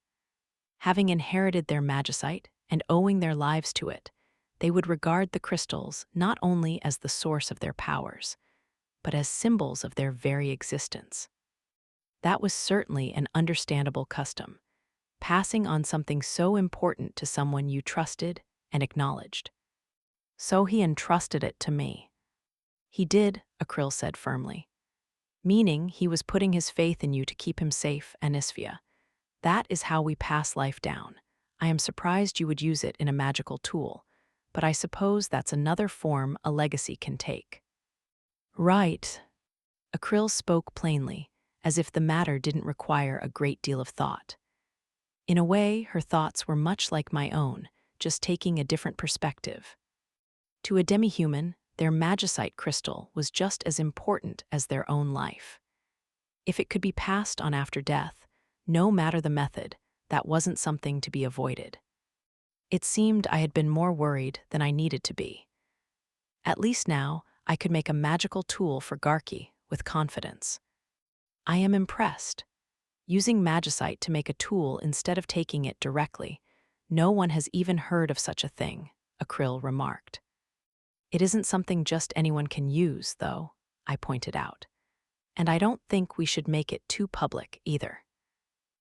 Having inherited their magicite and owing their lives to it, they would regard the crystals not only as the source of their powers, but as symbols of their very existence. That was certainly an understandable custom, passing on something so important to someone you trusted and acknowledged. So he entrusted it to me. He did, Akryl said firmly, meaning he was putting his faith in you to keep him safe, Anisphia. That is how we pass life down. I am surprised you would use it in a magical tool, but I suppose that's another form a legacy can take. Right. Akryl spoke plainly, as if the matter didn't require a great deal of thought. In a way, her thoughts were much like my own, just taking a different perspective. To a demihuman, their magicite crystal was just as important as their own life. If it could be passed on after death, no matter the method, that wasn't something to be avoided. It seemed I had been more worried than I needed to be. At least now, I could make a magical tool for Garki with confidence. I am impressed. Using magicite to make a tool instead of taking it directly, no one has even heard of such a thing, Akryl remarked. It isn't something just anyone can use, though, I pointed out. And I don't think we should make it too public either.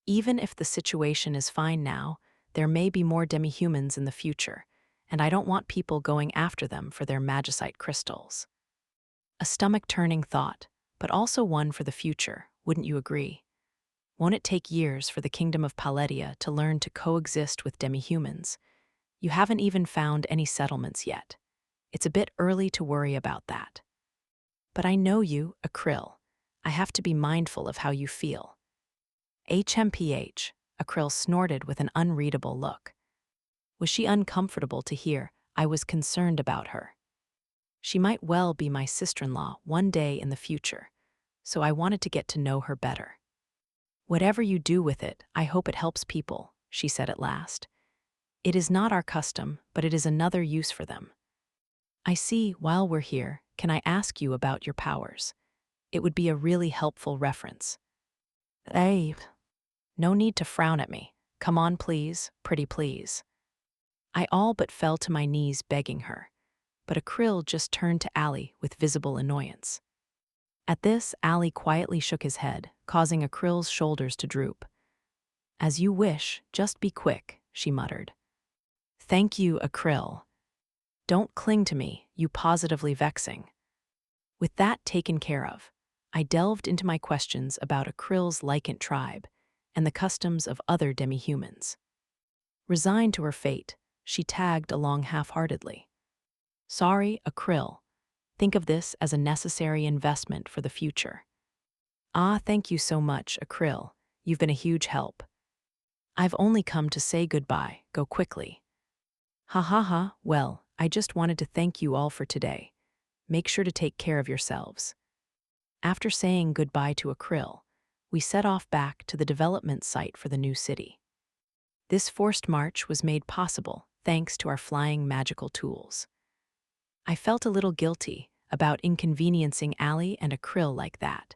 Even if the situation is fine now, there may be more demihumans in the future, and I don't want people going after them for their magicite crystals. A stomach-turning thought, but also one for the future, wouldn't you agree? Won't it take years for the kingdom of Paletia to learn to coexist with demihumans? You haven't even found any settlements yet. It's a bit early to worry about that. But I know you, Akryl. I have to be mindful of how you feel. HMPH, Akryl snorted with an unreadable look. Was she uncomfortable to hear I was concerned about her? She might well be my sister-in-law one day in the future, so I wanted to get to know her better. Whatever you do with it, I hope it helps people, she said at last. It is not our custom, but it is another use for them. I see, while we're here, can I ask you about your powers? It would be a really helpful reference. Hey. No need to frown at me. Come on, please, pretty please. I all but fell to my knees begging her, but Akryl just turned to Ali with visible annoyance. At this, Ali quietly shook his head, causing Akryl's shoulders to droop. As you wish, just be quick, she muttered. Thank you, Akryl. Don't cling to me, you positively vexing. With that taken care of, I delved into my questions about Akryl's Lycant tribe and the customs of other demihumans. Resigned to her fate, she tagged along half-heartedly. Sorry, Akryl. Think of this as a necessary investment for the future. Ah, thank you so much, Akryl. You've been a huge help. I've only come to say goodbye, go quickly. Ha ha ha, well, I just wanted to thank you all for today. Make sure to take care of yourselves. After saying goodbye to Akryl, we set off back to the development site for the new city. This forced march was made possible thanks to our flying magical tools. I felt a little guilty about inconveniencing Ali and Akryl like that,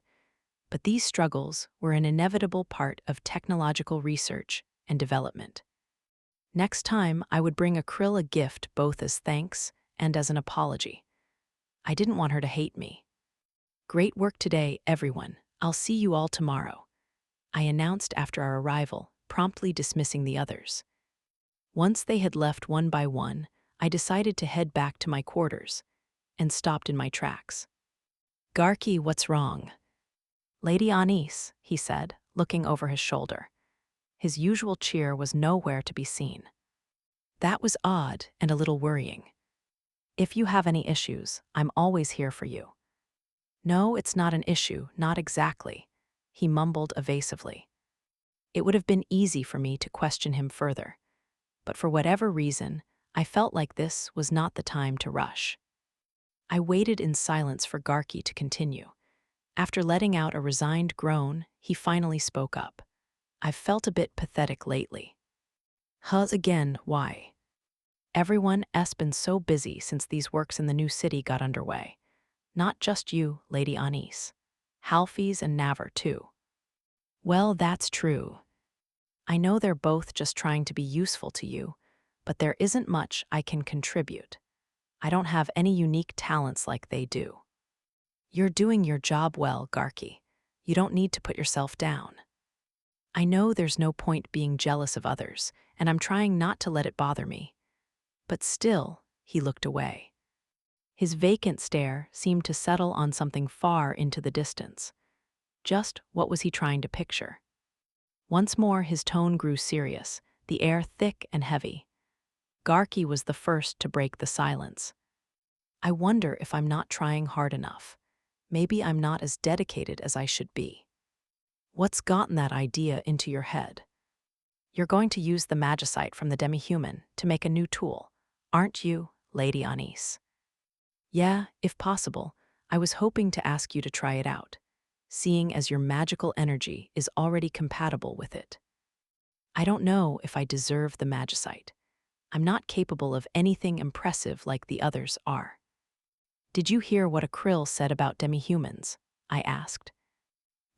but these struggles were an inevitable part of technological research and development. Next time, I would bring Akryl a gift both as thanks and as an apology. I didn't want her to hate me. Great work today, everyone. I'll see you all tomorrow, I announced after our arrival, promptly dismissing the others. Once they had left one by one, I decided to head back to my quarters and stopped in my tracks. Garki, what's wrong? Lady Anis, he said, looking over his shoulder. His usual cheer was nowhere to be seen. That was odd and a little worrying. If you have any issues, I'm always here for you. No, it's not an issue, not exactly, he mumbled evasively. It would have been easy for me to question him further, but for whatever reason, I felt like this was not the time to rush. I waited in silence for Garki to continue, After letting out a resigned groan, he finally spoke up. I've felt a bit pathetic lately. Again, why? Everyone has been so busy since these works in the new city got underway. Not just you, Lady Anis. Halfies and Navar, too. Well, that's true. I know they're both just trying to be useful to you, but there isn't much I can contribute. I don't have any unique talents like they do. You're doing your job well, Garki. You don't need to put yourself down. I know there's no point being jealous of others, and I'm trying not to let it bother me. But still, he looked away. His vacant stare seemed to settle on something far into the distance. Just what was he trying to picture? Once more his tone grew serious, the air thick and heavy. Garki was the first to break the silence. I wonder if I'm not trying hard enough. Maybe I'm not as dedicated as I should be. What's gotten that idea into your head? You're going to use the magicite from the demi-human to make a new tool, aren't you, Lady Anis? Yeah, if possible. I was hoping to ask you to try it out, seeing as your magical energy is already compatible with it. I don't know if I deserve the magicite. I'm not capable of anything impressive like the others are. Did you hear what a krill said about demi-humans? I asked.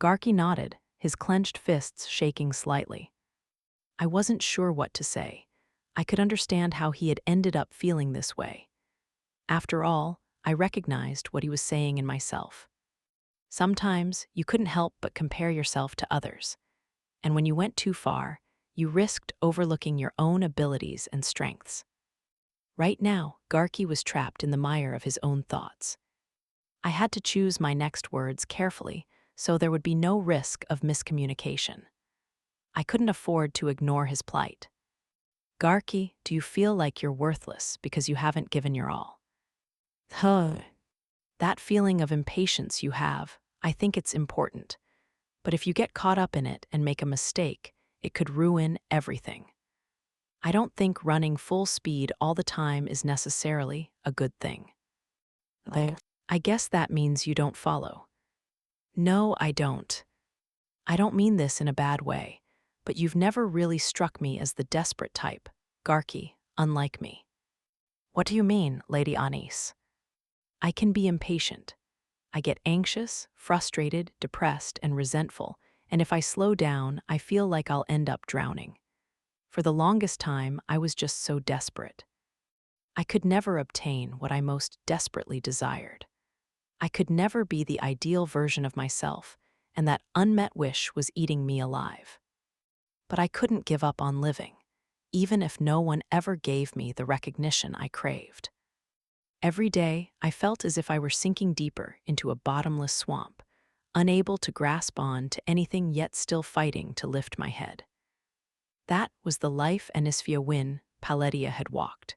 Garki nodded, his clenched fists shaking slightly. I wasn't sure what to say. I could understand how he had ended up feeling this way. After all, I recognized what he was saying in myself. Sometimes you couldn't help but compare yourself to others, and when you went too far, you risked overlooking your own abilities and strengths. Right now, Garki was trapped in the mire of his own thoughts. I had to choose my next words carefully so there would be no risk of miscommunication. I couldn't afford to ignore his plight. Garki, do you feel like you're worthless because you haven't given your all? That feeling of impatience you have, I think it's important. But if you get caught up in it and make a mistake, it could ruin everything. I don't think running full speed all the time is necessarily a good thing. I guess that means you don't follow. No, I don't. I don't mean this in a bad way, but you've never really struck me as the desperate type, Garki, unlike me. What do you mean, Lady Anis? I can be impatient. I get anxious, frustrated, depressed, and resentful, and if I slow down, I feel like I'll end up drowning. For the longest time, I was just so desperate. I could never obtain what I most desperately desired. I could never be the ideal version of myself, and that unmet wish was eating me alive. But I couldn't give up on living, even if no one ever gave me the recognition I craved. Every day, I felt as if I were sinking deeper into a bottomless swamp, unable to grasp on to anything yet still fighting to lift my head. That was the life Anisphia Paletia had walked.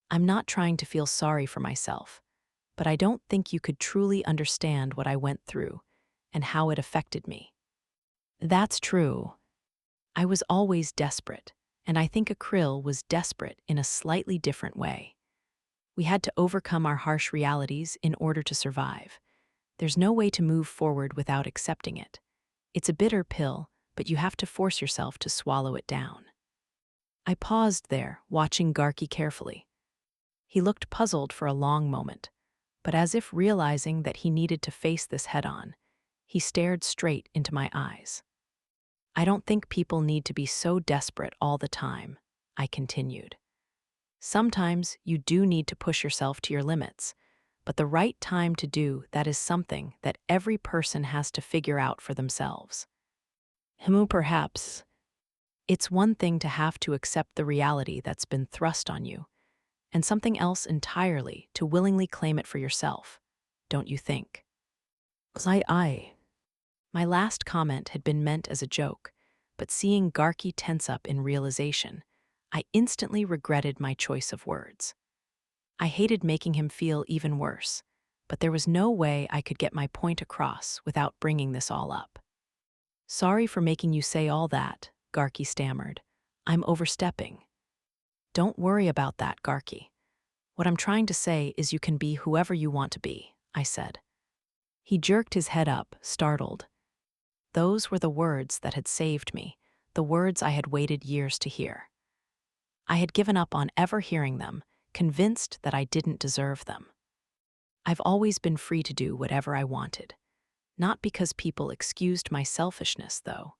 I'm not trying to feel sorry for myself, but I don't think you could truly understand what I went through and how it affected me. That's true. I was always desperate, and I think Akrill was desperate in a slightly different way. We had to overcome our harsh realities in order to survive. There's no way to move forward without accepting it. It's a bitter pill, but you have to force yourself to swallow it down. I paused there, watching Garki carefully. He looked puzzled for a long moment, but as if realizing that he needed to face this head-on, he stared straight into my eyes. I don't think people need to be so desperate all the time, I continued. Sometimes you do need to push yourself to your limits, but the right time to do that is something that every person has to figure out for themselves. Perhaps. It's one thing to have to accept the reality that's been thrust on you, and something else entirely to willingly claim it for yourself, don't you think? I. My last comment had been meant as a joke, but seeing Garki tense up in realization, I instantly regretted my choice of words. I hated making him feel even worse, but there was no way I could get my point across without bringing this all up. Sorry for making you say all that, Garki stammered. I'm overstepping. Don't worry about that, Garki. What I'm trying to say is you can be whoever you want to be, I said. He jerked his head up, startled. Those were the words that had saved me, the words I had waited years to hear. I had given up on ever hearing them, convinced that I didn't deserve them. I've always been free to do whatever I wanted. Not because people excused my selfishness, though.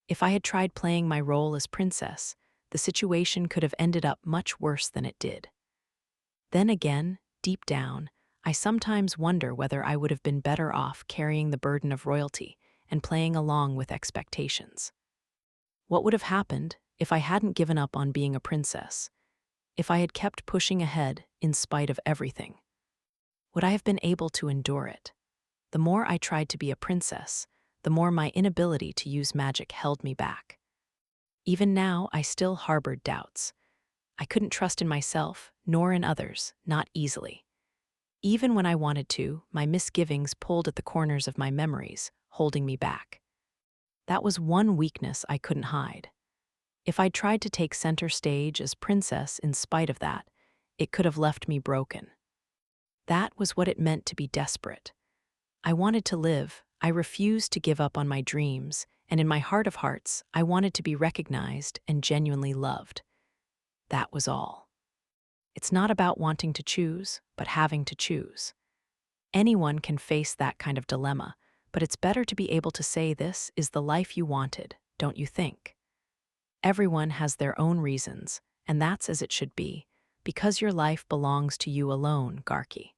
If I had tried playing my role as princess, the situation could have ended up much worse than it did. Then again, deep down, I sometimes wonder whether I would have been better off carrying the burden of royalty and playing along with expectations. What would have happened if I hadn't given up on being a princess? If I had kept pushing ahead in spite of everything? Would I have been able to endure it? The more I tried to be a princess, the more my inability to use magic held me back. Even now, I still harbored doubts. I couldn't trust in myself, nor in others, not easily. Even when I wanted to, my misgivings pulled at the corners of my memories, holding me back. That was one weakness I couldn't hide. If I'd tried to take center stage as princess in spite of that, it could have left me broken. That was what it meant to be desperate. I wanted to live, I refused to give up on my dreams, and in my heart of hearts, I wanted to be recognized and genuinely loved. That was all. It's not about wanting to choose, but having to choose. Anyone can face that kind of dilemma, but it's better to be able to say this is the life you wanted, don't you think? Everyone has their own reasons, and that's as it should be, because your life belongs to you alone, Garki.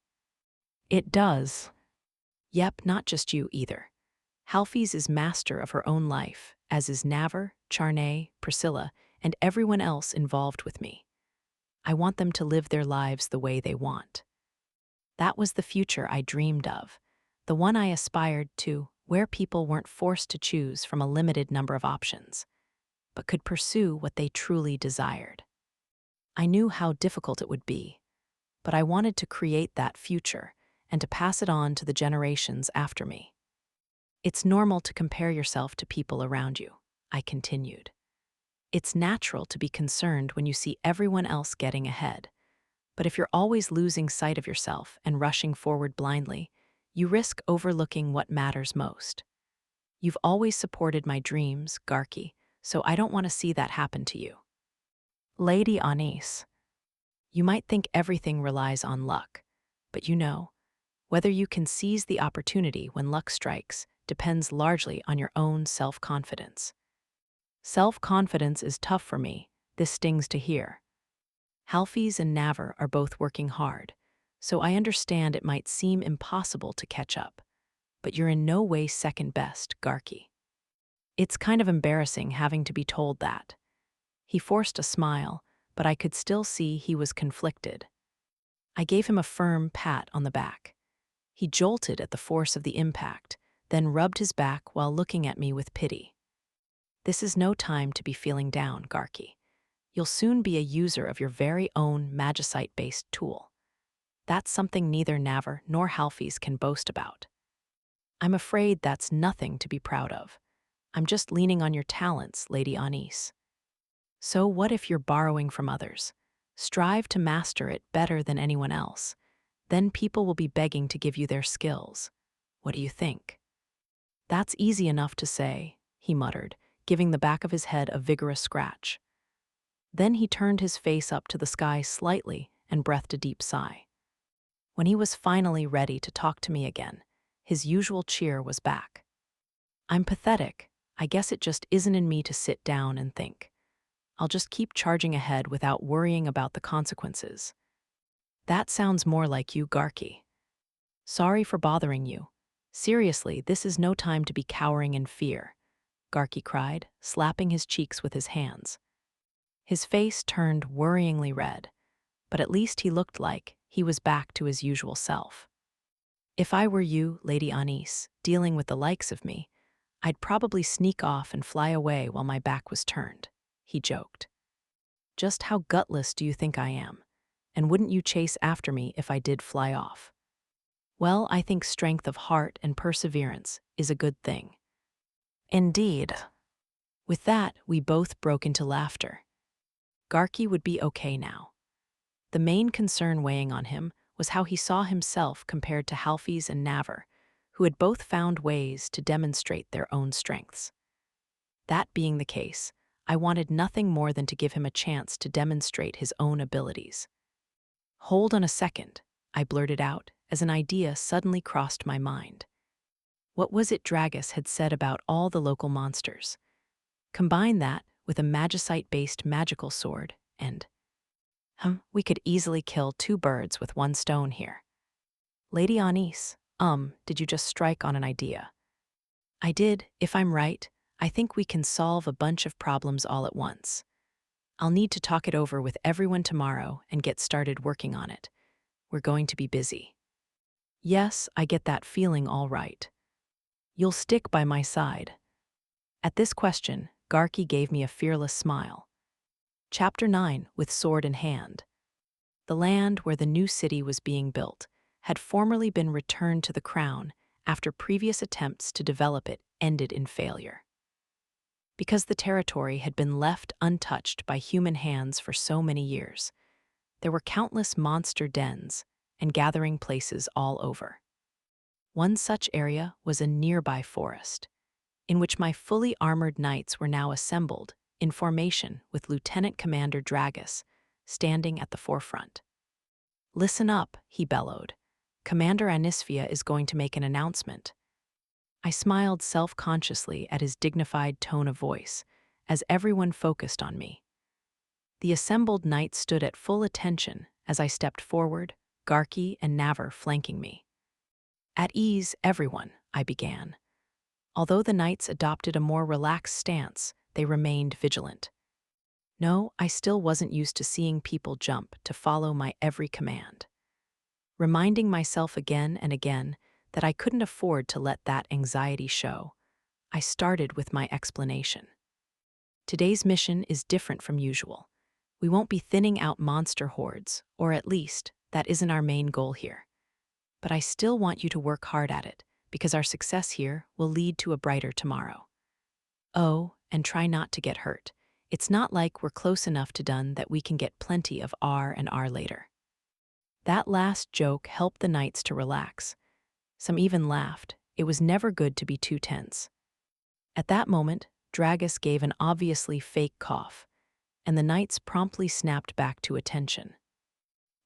It does. Yep, not just you either. Halfy's is master of her own life, as is Naver, Charney, Priscilla, and everyone else involved with me. I want them to live their lives the way they want. That was the future I dreamed of, the one I aspired to, where people weren't forced to choose from a limited number of options, but could pursue what they truly desired. I knew how difficult it would be, but I wanted to create that future and to pass it on to the generations after me. It's normal to compare yourself to people around you, I continued. It's natural to be concerned when you see everyone else getting ahead. But if you're always losing sight of yourself and rushing forward blindly, you risk overlooking what matters most. You've always supported my dreams, Garki, so I don't want to see that happen to you. Lady Anis, you might think everything relies on luck, but you know, whether you can seize the opportunity when luck strikes depends largely on your own self-confidence. Self-confidence is tough for me, this stings to hear. Halfy's and Naver are both working hard, so I understand it might seem impossible to catch up, but you're in no way second best, Garki. It's kind of embarrassing having to be told that. He forced a smile, but I could still see he was conflicted. I gave him a firm pat on the back. He jolted at the force of the impact, then rubbed his back while looking at me with pity. This is no time to be feeling down, Garki. You'll soon be a user of your very own magicite-based tool. That's something neither Naver nor Halfy's can boast about. I'm afraid that's nothing to be proud of. I'm just leaning on your talents, Lady Anis. So what if you're borrowing from others? Strive to master it better than anyone else. Then people will be begging to give you their skills. What do you think? That's easy enough to say, he muttered, giving the back of his head a vigorous scratch. Then he turned his face up to the sky slightly and breathed a deep sigh. When he was finally ready to talk to me again, his usual cheer was back. I'm pathetic. I guess it just isn't in me to sit down and think. I'll just keep charging ahead without worrying about the consequences. That sounds more like you, Garki. Sorry for bothering you. Seriously, this is no time to be cowering in fear, Garki cried, slapping his cheeks with his hands. His face turned worryingly red, but at least he looked like he was back to his usual self. If I were you, Lady Anis, dealing with the likes of me, I'd probably sneak off and fly away while my back was turned, he joked. Just how gutless do you think I am? And wouldn't you chase after me if I did fly off? Well, I think strength of heart and perseverance is a good thing. Indeed. With that, we both broke into laughter. Garki would be okay now. The main concern weighing on him was how he saw himself compared to Halfy's and Naver, who had both found ways to demonstrate their own strengths. That being the case, I wanted nothing more than to give him a chance to demonstrate his own abilities. "Hold on a second," I blurted out as an idea suddenly crossed my mind. What was it Dragus had said about all the local monsters? Combine that with a magicite-based magical sword, and we could easily kill two birds with one stone here. Lady Anis, did you just strike on an idea? I did. If I'm right, I think we can solve a bunch of problems all at once. I'll need to talk it over with everyone tomorrow and get started working on it. We're going to be busy. Yes, I get that feeling all right. You'll stick by my side. At this question, Garki gave me a fearless smile. Chapter 9, with sword in hand. The land where the new city was being built had formerly been returned to the crown after previous attempts to develop it ended in failure. Because the territory had been left untouched by human hands for so many years, there were countless monster dens and gathering places all over. One such area was a nearby forest, in which my fully armored knights were now assembled in formation with Lieutenant Commander Dragus standing at the forefront. "Listen up," he bellowed. "Commander Anisphia is going to make an announcement." I smiled self-consciously at his dignified tone of voice as everyone focused on me. The assembled knights stood at full attention as I stepped forward, Garki and Navar flanking me. "At ease, everyone," I began. Although the knights adopted a more relaxed stance, they remained vigilant. No, I still wasn't used to seeing people jump to follow my every command. Reminding myself again and again that I couldn't afford to let that anxiety show, I started with my explanation. Today's mission is different from usual. We won't be thinning out monster hordes, or at least, that isn't our main goal here. But I still want you to work hard at it, because our success here will lead to a brighter tomorrow. Oh, and try not to get hurt. It's not like we're close enough to done that we can get plenty of R later. That last joke helped the knights to relax. Some even laughed. It was never good to be too tense. At that moment, Dragus gave an obviously fake cough, and the knights promptly snapped back to attention.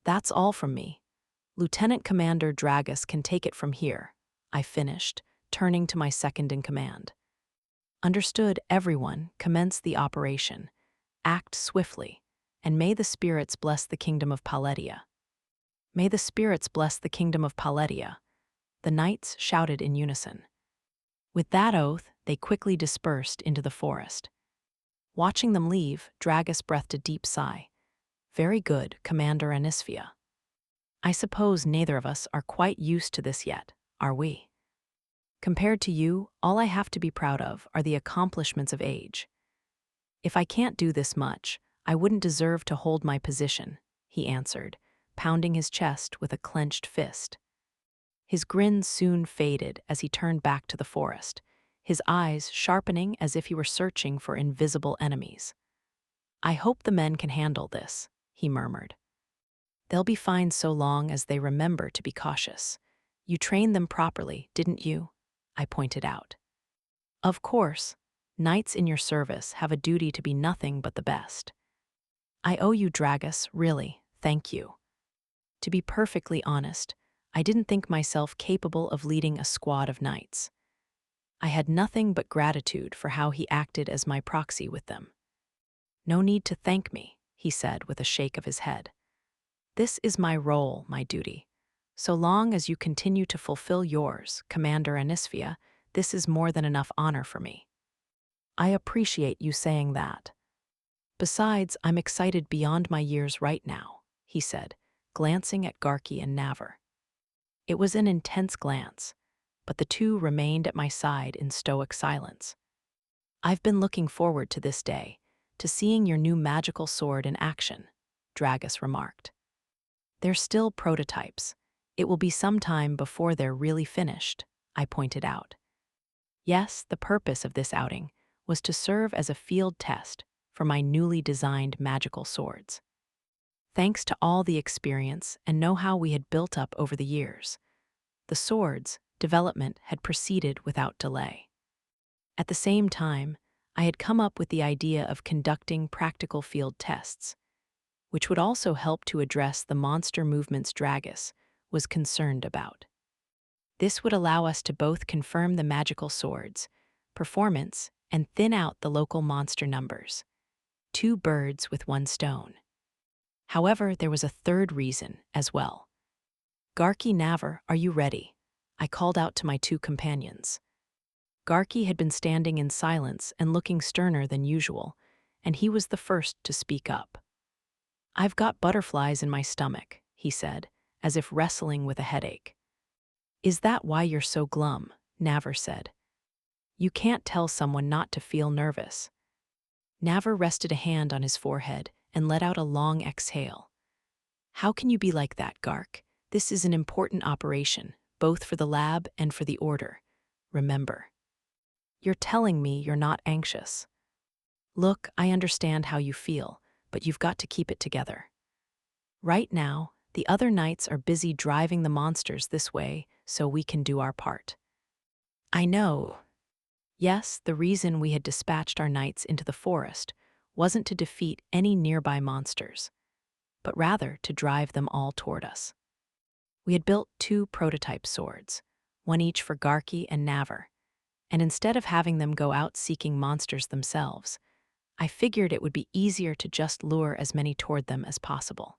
"That's all from me. Lieutenant Commander Dragus can take it from here," I finished, turning to my second-in-command. "Understood, everyone. Commence the operation. Act swiftly, and may the spirits bless the kingdom of Paletia." "May the spirits bless the kingdom of Paletia," the knights shouted in unison. With that oath, they quickly dispersed into the forest. Watching them leave, Dragus breathed a deep sigh. "Very good, Commander Anisphia. I suppose neither of us are quite used to this yet, are we? Compared to you, all I have to be proud of are the accomplishments of age. If I can't do this much, I wouldn't deserve to hold my position," he answered, pounding his chest with a clenched fist. His grin soon faded as he turned back to the forest, his eyes sharpening as if he were searching for invisible enemies. "I hope the men can handle this," he murmured. "They'll be fine so long as they remember to be cautious. You trained them properly, didn't you?" I pointed out. "Of course. Knights in your service have a duty to be nothing but the best." "I owe you, Dragus, really, thank you. To be perfectly honest, I didn't think myself capable of leading a squad of knights. I had nothing but gratitude for how he acted as my proxy with them." "No need to thank me," he said with a shake of his head. "This is my role, my duty. So long as you continue to fulfill yours, Commander Anisphia, this is more than enough honor for me." "I appreciate you saying that. Besides, I'm excited beyond my years right now," he said, glancing at Garki and Navar. It was an intense glance, but the two remained at my side in stoic silence. "I've been looking forward to this day, to seeing your new magical sword in action," Dragus remarked. "They're still prototypes. It will be some time before they're really finished," I pointed out. Yes, the purpose of this outing was to serve as a field test for my newly designed magical swords. Thanks to all the experience and know-how we had built up over the years, the sword's development had proceeded without delay. At the same time, I had come up with the idea of conducting practical field tests, which would also help to address the monster movements Dragus was concerned about. This would allow us to both confirm the magical sword's performance and thin out the local monster numbers. 2 birds with 1 stone. However, there was a third reason as well. Garki, Navar, are you ready? I called out to my 2 companions. Garki had been standing in silence and looking sterner than usual, and he was the first to speak up. I've got butterflies in my stomach, he said, as if wrestling with a headache. Is that why you're so glum? Navar said. You can't tell someone not to feel nervous. Navar rested a hand on his forehead and let out a long exhale. How can you be like that, Gark? This is an important operation, both for the lab and for the order. Remember. You're telling me you're not anxious. Look, I understand how you feel, but you've got to keep it together. Right now, the other knights are busy driving the monsters this way so we can do our part. I know. Yes, the reason we had dispatched our knights into the forest wasn't to defeat any nearby monsters, but rather to drive them all toward us. We had built 2 prototype swords, one each for Garki and Navar, and instead of having them go out seeking monsters themselves, I figured it would be easier to just lure as many toward them as possible.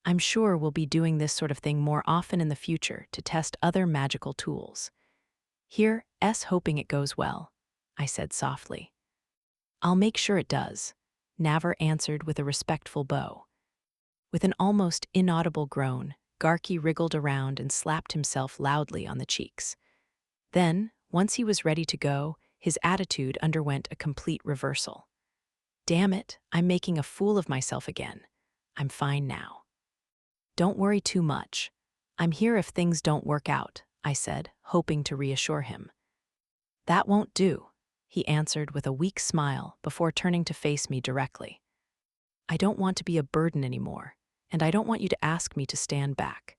I'm sure we'll be doing this sort of thing more often in the future to test other magical tools. Here's hoping it goes well, I said softly. I'll make sure it does, Navar answered with a respectful bow. With an almost inaudible groan, Garki wriggled around and slapped himself loudly on the cheeks. Then, once he was ready to go, his attitude underwent a complete reversal. Damn it, I'm making a fool of myself again. I'm fine now. Don't worry too much. I'm here if things don't work out, I said, hoping to reassure him. That won't do, he answered with a weak smile before turning to face me directly. I don't want to be a burden anymore, and I don't want you to ask me to stand back.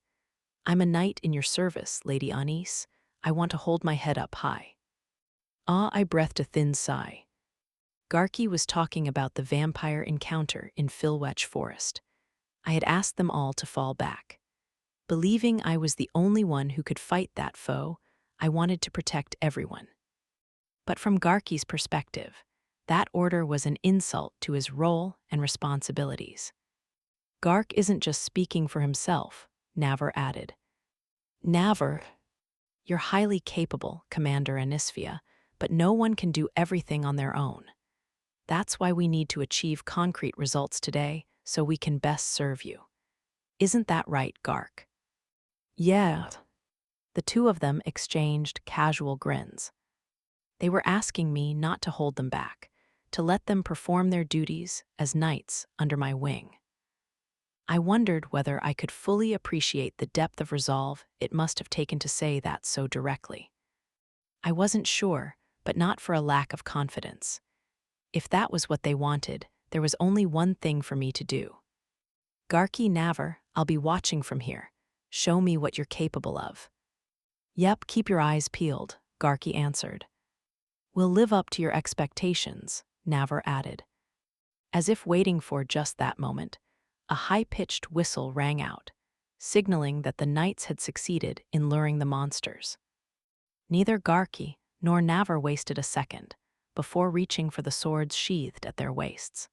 I'm a knight in your service, Lady Anis. I want to hold my head up high. I breathed a thin sigh. Garki was talking about the vampire encounter in Filwetch Forest. I had asked them all to fall back. Believing I was the only one who could fight that foe, I wanted to protect everyone. But from Garki's perspective, that order was an insult to his role and responsibilities. Gark isn't just speaking for himself, Navar added. Navar, you're highly capable, Commander Anisphia, but no one can do everything on their own. That's why we need to achieve concrete results today so we can best serve you. Isn't that right, Gark? Yeah. The 2 of them exchanged casual grins. They were asking me not to hold them back, to let them perform their duties as knights under my wing. I wondered whether I could fully appreciate the depth of resolve it must have taken to say that so directly. I wasn't sure, but not for a lack of confidence. If that was what they wanted, there was only one thing for me to do. Garki, Navar, I'll be watching from here. Show me what you're capable of. Yep, keep your eyes peeled, Garki answered. We'll live up to your expectations, Navar added. As if waiting for just that moment, a high-pitched whistle rang out, signaling that the knights had succeeded in luring the monsters. Neither Garki nor Navar wasted a second before reaching for the swords sheathed at their waists.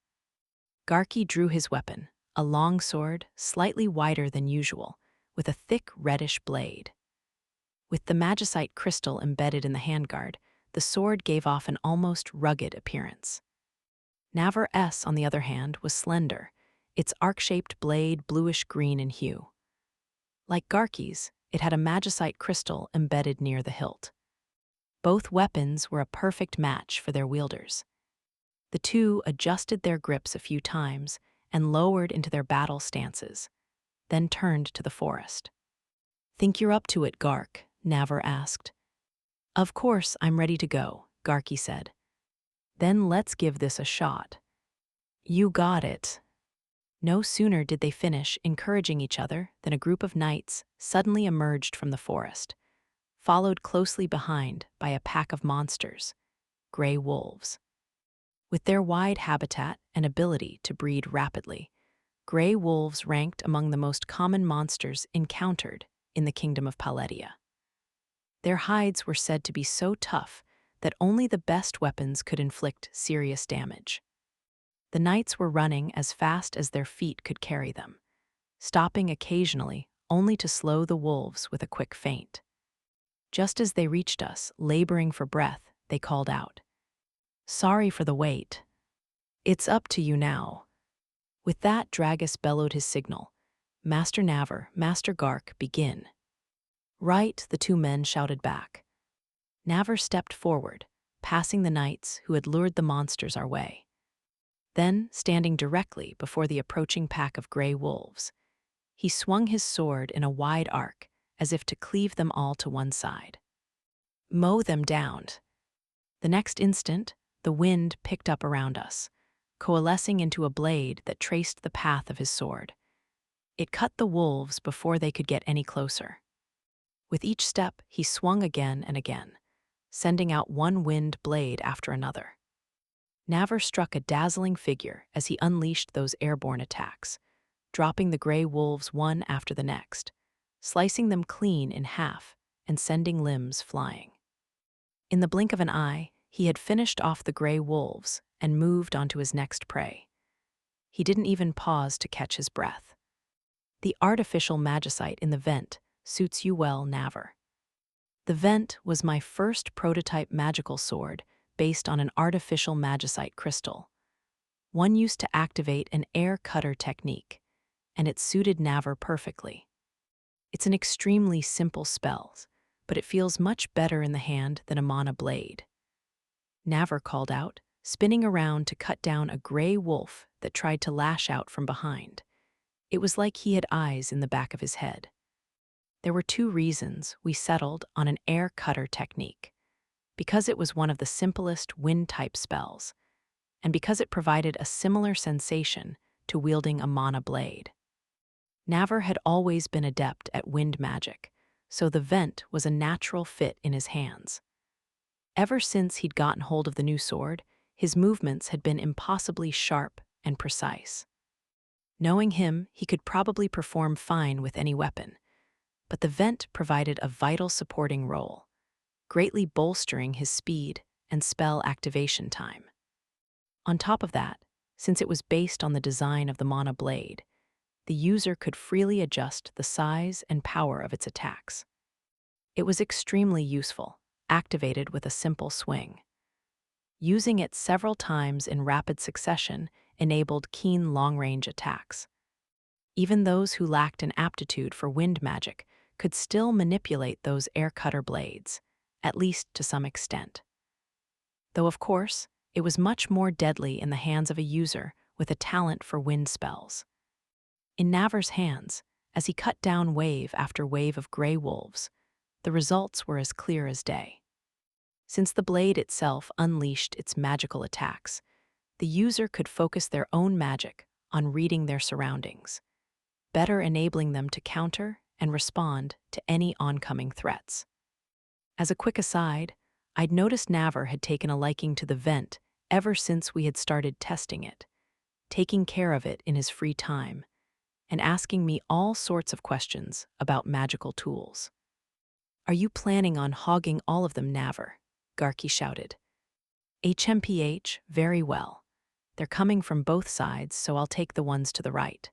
Garki drew his weapon, a long sword slightly wider than usual, with a thick reddish blade. With the magicite crystal embedded in the handguard, the sword gave off an almost rugged appearance. Navar's, on the other hand, was slender, its arc-shaped blade bluish-green in hue. Like Garki's, it had a magicite crystal embedded near the hilt. Both weapons were a perfect match for their wielders. The 2 adjusted their grips a few times and lowered into their battle stances, then turned to the forest. Think you're up to it, Gark? Navar asked. Of course, I'm ready to go, Garki said. Then let's give this a shot. You got it. No sooner did they finish encouraging each other than a group of knights suddenly emerged from the forest, followed closely behind by a pack of monsters, gray wolves. With their wide habitat and ability to breed rapidly, gray wolves ranked among the most common monsters encountered in the kingdom of Paletia. Their hides were said to be so tough that only the best weapons could inflict serious damage. The knights were running as fast as their feet could carry them, stopping occasionally only to slow the wolves with a quick feint. Just as they reached us, laboring for breath, they called out, "Sorry for the wait. It's up to you now." With that, Dragus bellowed his signal. "Master Navar, Master Gark, begin." "Right," the two men shouted back. Navar stepped forward, passing the knights who had lured the monsters our way. Then, standing directly before the approaching pack of gray wolves, he swung his sword in a wide arc as if to cleave them all to one side. "Mow them down." The next instant, the wind picked up around us, coalescing into a blade that traced the path of his sword. It cut the wolves before they could get any closer. With each step, he swung again and again, sending out one wind blade after another. Navar struck a dazzling figure as he unleashed those airborne attacks, dropping the gray wolves one after the next, slicing them clean in half and sending limbs flying. In the blink of an eye, he had finished off the gray wolves and moved on to his next prey. He didn't even pause to catch his breath. The artificial magicite in the vent suits you well, Navar. The vent was my first prototype magical sword based on an artificial magicite crystal. One used to activate an air cutter technique, and it suited Navar perfectly. It's an extremely simple spell, but it feels much better in the hand than a mana blade. Navar called out, spinning around to cut down a gray wolf that tried to lash out from behind. It was like he had eyes in the back of his head. There were two reasons we settled on an air cutter technique: because it was one of the simplest wind-type spells, and because it provided a similar sensation to wielding a mana blade. Navar had always been adept at wind magic, so the vent was a natural fit in his hands. Ever since he'd gotten hold of the new sword, his movements had been impossibly sharp and precise. Knowing him, he could probably perform fine with any weapon, but the vent provided a vital supporting role, greatly bolstering his speed and spell activation time. On top of that, since it was based on the design of the mana blade, the user could freely adjust the size and power of its attacks. It was extremely useful, activated with a simple swing. Using it several times in rapid succession enabled keen long-range attacks. Even those who lacked an aptitude for wind magic could still manipulate those air cutter blades, at least to some extent. Though, of course, it was much more deadly in the hands of a user with a talent for wind spells. In Navar's hands, as he cut down wave after wave of gray wolves, the results were as clear as day. Since the blade itself unleashed its magical attacks, the user could focus their own magic on reading their surroundings, better enabling them to counter and respond to any oncoming threats. As a quick aside, I'd noticed Navar had taken a liking to the vent ever since we had started testing it, taking care of it in his free time, and asking me all sorts of questions about magical tools. "Are you planning on hogging all of them, Navar?" Garky shouted. "HMPH, very well. They're coming from both sides, so I'll take the ones to the right."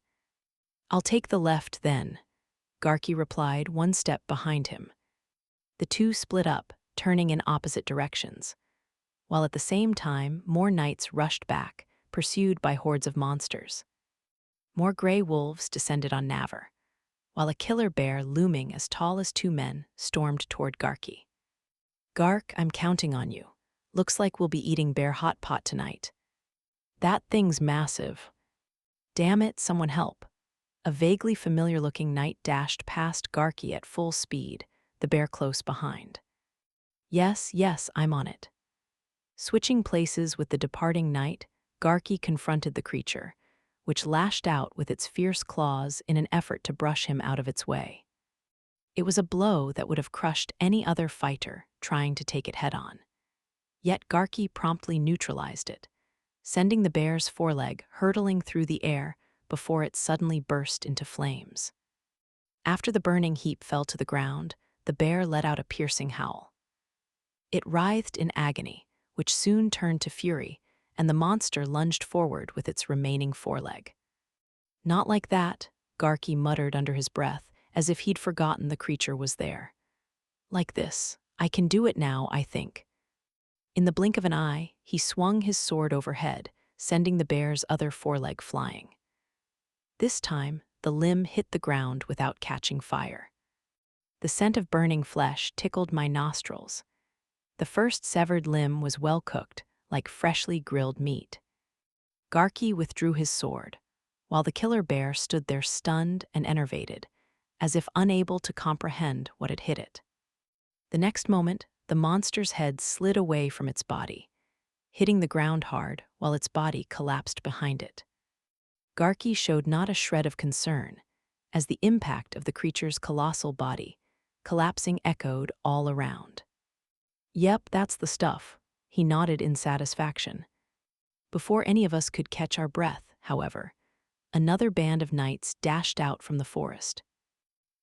"I'll take the left then," Garky replied, one step behind him. The two split up, turning in opposite directions, while at the same time more knights rushed back, pursued by hordes of monsters. More gray wolves descended on Navar, while a killer bear looming as tall as two men stormed toward Garky. "Gark, I'm counting on you. Looks like we'll be eating bear hot pot tonight." "That thing's massive." "Damn it, someone help." A vaguely familiar-looking knight dashed past Garky at full speed, the bear close behind. "Yes, yes, I'm on it." Switching places with the departing knight, Garky confronted the creature, which lashed out with its fierce claws in an effort to brush him out of its way. It was a blow that would have crushed any other fighter trying to take it head-on. Yet Garki promptly neutralized it, sending the bear's foreleg hurtling through the air before it suddenly burst into flames. After the burning heap fell to the ground, the bear let out a piercing howl. It writhed in agony, which soon turned to fury, and the monster lunged forward with its remaining foreleg. "Not like that," Garki muttered under his breath, as if he'd forgotten the creature was there. "Like this. I can do it now, I think." In the blink of an eye, he swung his sword overhead, sending the bear's other foreleg flying. This time, the limb hit the ground without catching fire. The scent of burning flesh tickled my nostrils. The first severed limb was well cooked, like freshly grilled meat. Garki withdrew his sword, while the killer bear stood there stunned and enervated, as if unable to comprehend what had hit it. The next moment, the monster's head slid away from its body, hitting the ground hard while its body collapsed behind it. Garki showed not a shred of concern, as the impact of the creature's colossal body, collapsing, echoed all around. "Yep, that's the stuff," he nodded in satisfaction. Before any of us could catch our breath, however, another band of knights dashed out from the forest.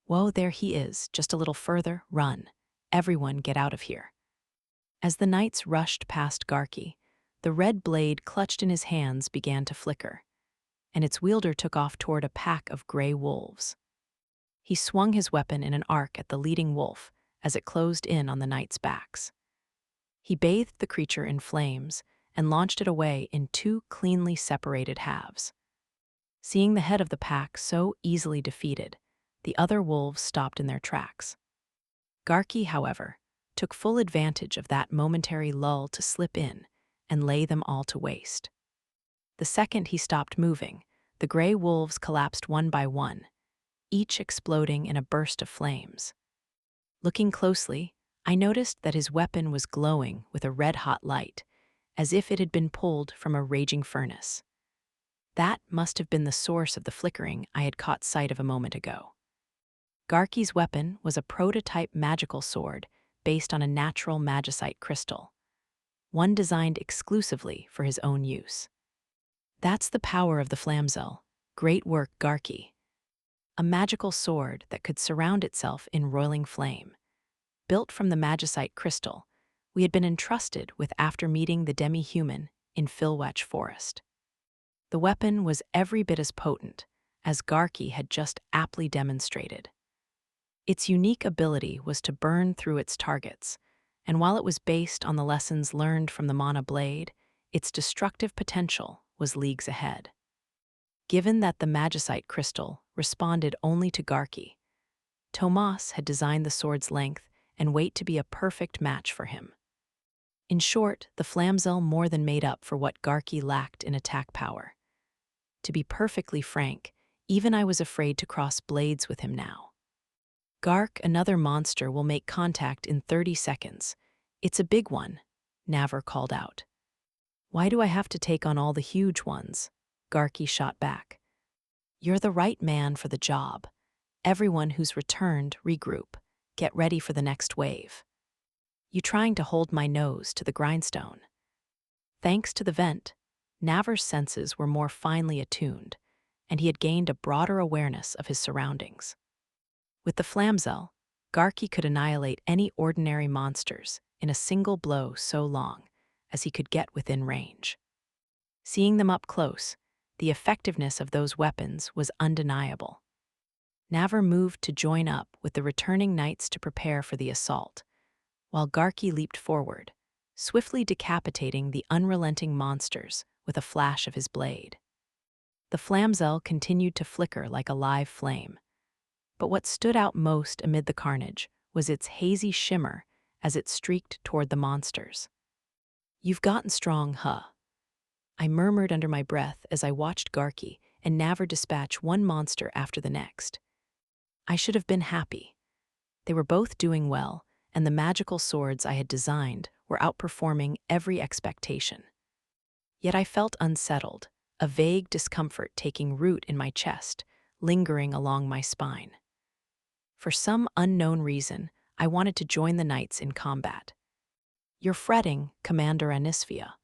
"Whoa, there he is, just a little further, run. Everyone get out of here." As the knights rushed past Garki, the red blade clutched in his hands began to flicker, and its wielder took off toward a pack of gray wolves. He swung his weapon in an arc at the leading wolf as it closed in on the knights' backs. He bathed the creature in flames and launched it away in two cleanly separated halves. Seeing the head of the pack so easily defeated, the other wolves stopped in their tracks. Garki, however, took full advantage of that momentary lull to slip in and lay them all to waste. The second he stopped moving, the gray wolves collapsed one by one, each exploding in a burst of flames. Looking closely, I noticed that his weapon was glowing with a red-hot light, as if it had been pulled from a raging furnace. That must have been the source of the flickering I had caught sight of a moment ago. Garki's weapon was a prototype magical sword based on a natural magicite crystal, one designed exclusively for his own use. That's the power of the flamzel. Great work, Garki. A magical sword that could surround itself in roiling flame. Built from the magicite crystal, we had been entrusted with after meeting the demi-human in Filwatch Forest. The weapon was every bit as potent, as Garki had just aptly demonstrated. Its unique ability was to burn through its targets, and while it was based on the lessons learned from the Mana Blade, its destructive potential was leagues ahead. Given that the magicite crystal responded only to Garki, Tomas had designed the sword's length and weight to be a perfect match for him. In short, the flamzel more than made up for what Garki lacked in attack power. To be perfectly frank, even I was afraid to cross blades with him now. "Gark, another monster will make contact in 30 seconds. It's a big one," Naver called out. "Why do I have to take on all the huge ones?" Garki shot back. "You're the right man for the job. Everyone who's returned, regroup. Get ready for the next wave." "You trying to hold my nose to the grindstone?" Thanks to the vent, Naver's senses were more finely attuned, and he had gained a broader awareness of his surroundings. With the flamzel, Garki could annihilate any ordinary monsters in a single blow so long as he could get within range. Seeing them up close, the effectiveness of those weapons was undeniable. Naver moved to join up with the returning knights to prepare for the assault, while Garki leaped forward, swiftly decapitating the unrelenting monsters with a flash of his blade. The flamzel continued to flicker like a live flame, but what stood out most amid the carnage was its hazy shimmer as it streaked toward the monsters. "You've gotten strong, huh?" I murmured under my breath as I watched Garki and Naver dispatch one monster after the next. I should have been happy. They were both doing well, and the magical swords I had designed were outperforming every expectation. Yet I felt unsettled, a vague discomfort taking root in my chest, lingering along my spine. For some unknown reason, I wanted to join the knights in combat. "You're fretting, Commander Anisphia."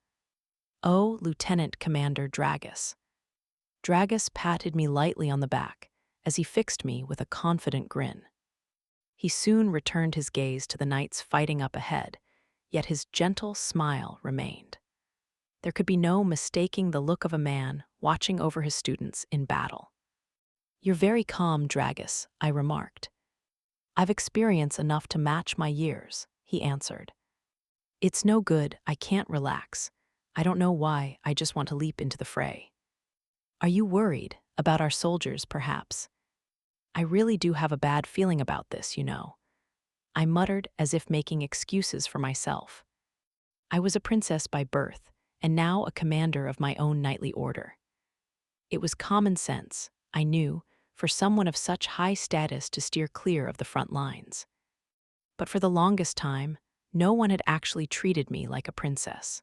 "Oh, Lieutenant Commander Dragus." Dragus patted me lightly on the back as he fixed me with a confident grin. He soon returned his gaze to the knights fighting up ahead, yet his gentle smile remained. There could be no mistaking the look of a man watching over his students in battle. "You're very calm, Dragus," I remarked. "I've experience enough to match my years," he answered. "It's no good, I can't relax. I don't know why, I just want to leap into the fray." "Are you worried about our soldiers, perhaps?" "I really do have a bad feeling about this, you know." I muttered as if making excuses for myself. I was a princess by birth, and now a commander of my own knightly order. It was common sense, I knew, for someone of such high status to steer clear of the front lines. But for the longest time, no one had actually treated me like a princess.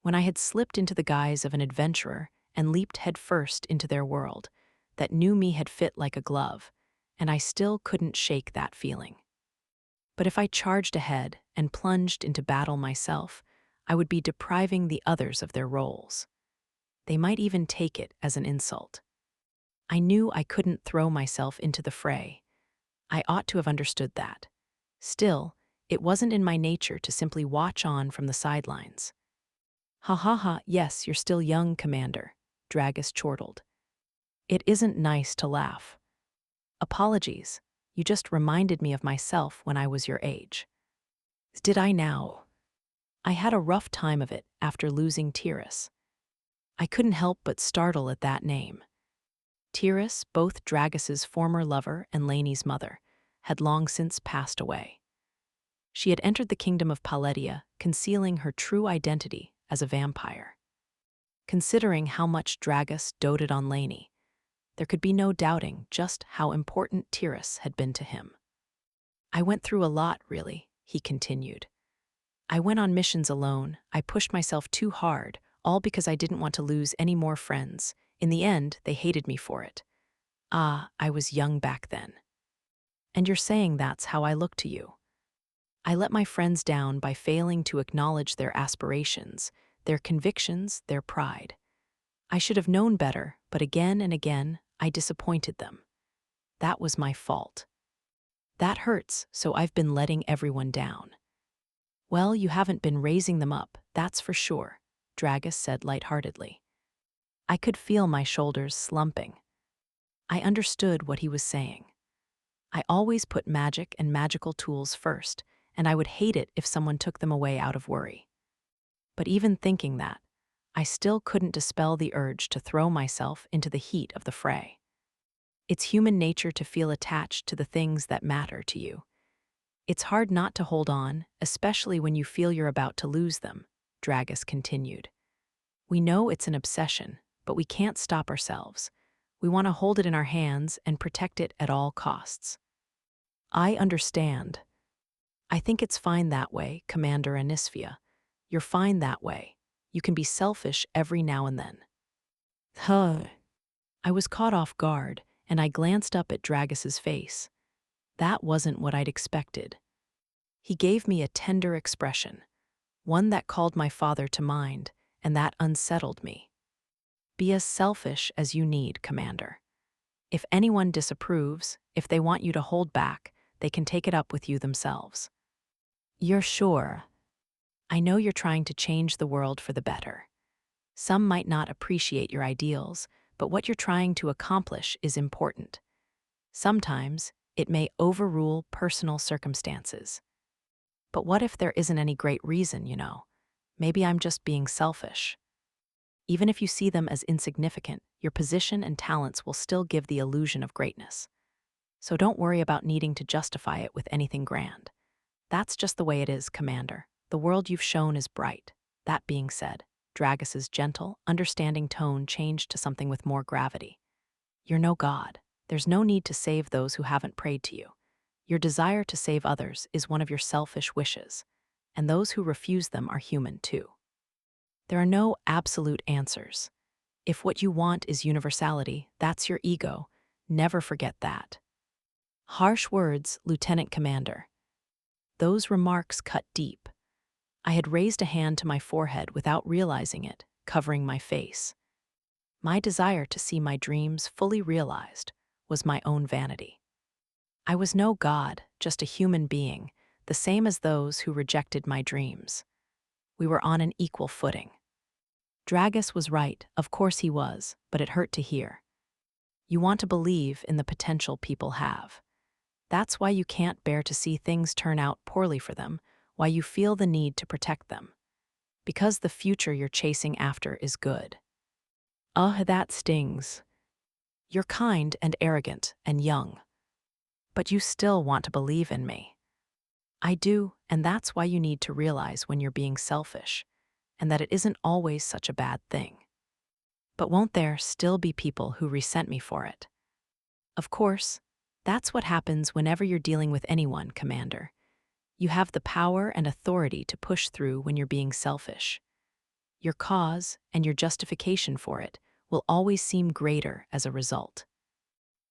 When I had slipped into the guise of an adventurer and leaped headfirst into their world, that new me had fit like a glove, and I still couldn't shake that feeling. But if I charged ahead and plunged into battle myself, I would be depriving the others of their roles. They might even take it as an insult. I knew I couldn't throw myself into the fray. I ought to have understood that. Still, it wasn't in my nature to simply watch on from the sidelines. "Ha ha ha, yes, you're still young, Commander," Dragus chortled. "It isn't nice to laugh." "Apologies, you just reminded me of myself when I was your age." "Did I now?" I had a rough time of it after losing Tyrus. I couldn't help but startle at that name. Tyrus, both Dragus's former lover and Lainey's mother, had long since passed away. She had entered the kingdom of Paletia, concealing her true identity as a vampire. Considering how much Dragus doted on Lainey, there could be no doubting just how important Tyrus had been to him. "I went through a lot, really," he continued. "I went on missions alone, I pushed myself too hard, all because I didn't want to lose any more friends. In the end, they hated me for it. Ah, I was young back then. And you're saying that's how I look to you." I let my friends down by failing to acknowledge their aspirations, their convictions, their pride. I should have known better, but again and again, I disappointed them. That was my fault. That hurts, so I've been letting everyone down. "Well, you haven't been raising them up, that's for sure," Dragus said lightheartedly. I could feel my shoulders slumping. I understood what he was saying. I always put magic and magical tools first, and I would hate it if someone took them away out of worry. But even thinking that, I still couldn't dispel the urge to throw myself into the heat of the fray. It's human nature to feel attached to the things that matter to you. It's hard not to hold on, especially when you feel you're about to lose them, Dragus continued. We know it's an obsession, but we can't stop ourselves. We want to hold it in our hands and protect it at all costs. I understand. I think it's fine that way, Commander Anisphia. You're fine that way. You can be selfish every now and then. Huh. I was caught off guard, and I glanced up at Dragus's face. That wasn't what I'd expected. He gave me a tender expression, one that called my father to mind, and that unsettled me. Be as selfish as you need, Commander. If anyone disapproves, if they want you to hold back, they can take it up with you themselves. You're sure? I know you're trying to change the world for the better. Some might not appreciate your ideals, but what you're trying to accomplish is important. Sometimes, it may overrule personal circumstances. But what if there isn't any great reason, you know? Maybe I'm just being selfish. Even if you see them as insignificant, your position and talents will still give the illusion of greatness. So don't worry about needing to justify it with anything grand. That's just the way it is, Commander. The world you've shown is bright. That being said, Dragus's gentle, understanding tone changed to something with more gravity. You're no god. There's no need to save those who haven't prayed to you. Your desire to save others is one of your selfish wishes, and those who refuse them are human too. There are no absolute answers. If what you want is universality, that's your ego. Never forget that. Harsh words, Lieutenant Commander. Those remarks cut deep. I had raised a hand to my forehead without realizing it, covering my face. My desire to see my dreams fully realized was my own vanity. I was no god, just a human being, the same as those who rejected my dreams. We were on an equal footing. Dragus was right, of course he was, but it hurt to hear. You want to believe in the potential people have. That's why you can't bear to see things turn out poorly for them, why you feel the need to protect them. Because the future you're chasing after is good. Ugh, that stings. You're kind and arrogant and young. But you still want to believe in me. I do, and that's why you need to realize when you're being selfish, and that it isn't always such a bad thing. But won't there still be people who resent me for it? Of course, that's what happens whenever you're dealing with anyone, Commander. You have the power and authority to push through when you're being selfish. Your cause and your justification for it will always seem greater as a result.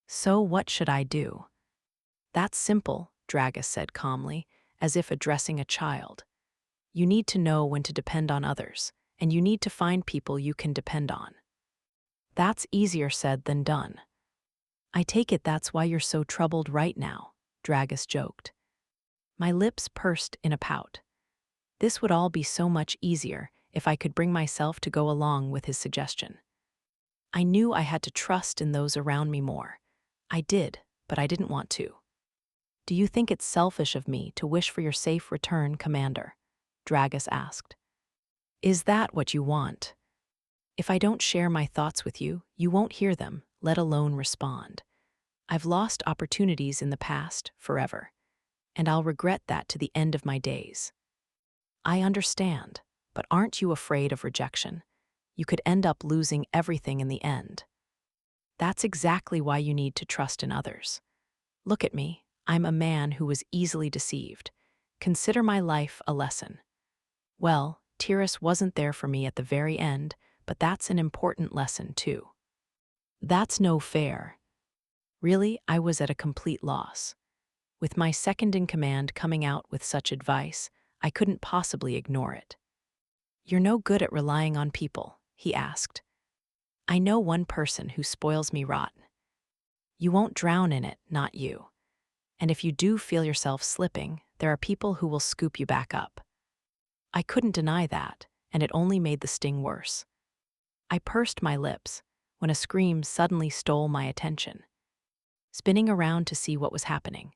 So what should I do? That's simple, Dragus said calmly, as if addressing a child. You need to know when to depend on others, and you need to find people you can depend on. That's easier said than done. I take it that's why you're so troubled right now, Dragus joked. My lips pursed in a pout. This would all be so much easier if I could bring myself to go along with his suggestion. I knew I had to trust in those around me more. I did, but I didn't want to. Do you think it's selfish of me to wish for your safe return, Commander? Dragus asked. Is that what you want? If I don't share my thoughts with you, you won't hear them, let alone respond. I've lost opportunities in the past forever, and I'll regret that to the end of my days. I understand, but aren't you afraid of rejection? You could end up losing everything in the end. That's exactly why you need to trust in others. Look at me. I'm a man who was easily deceived. Consider my life a lesson. Well, Tyrus wasn't there for me at the very end, but that's an important lesson too. That's no fair. Really, I was at a complete loss. With my second-in-command coming out with such advice, I couldn't possibly ignore it. You're no good at relying on people, he asked. I know one person who spoils me rotten. You won't drown in it, not you. And if you do feel yourself slipping, there are people who will scoop you back up. I couldn't deny that, and it only made the sting worse. I pursed my lips when a scream suddenly stole my attention. Spinning around to see what was happening,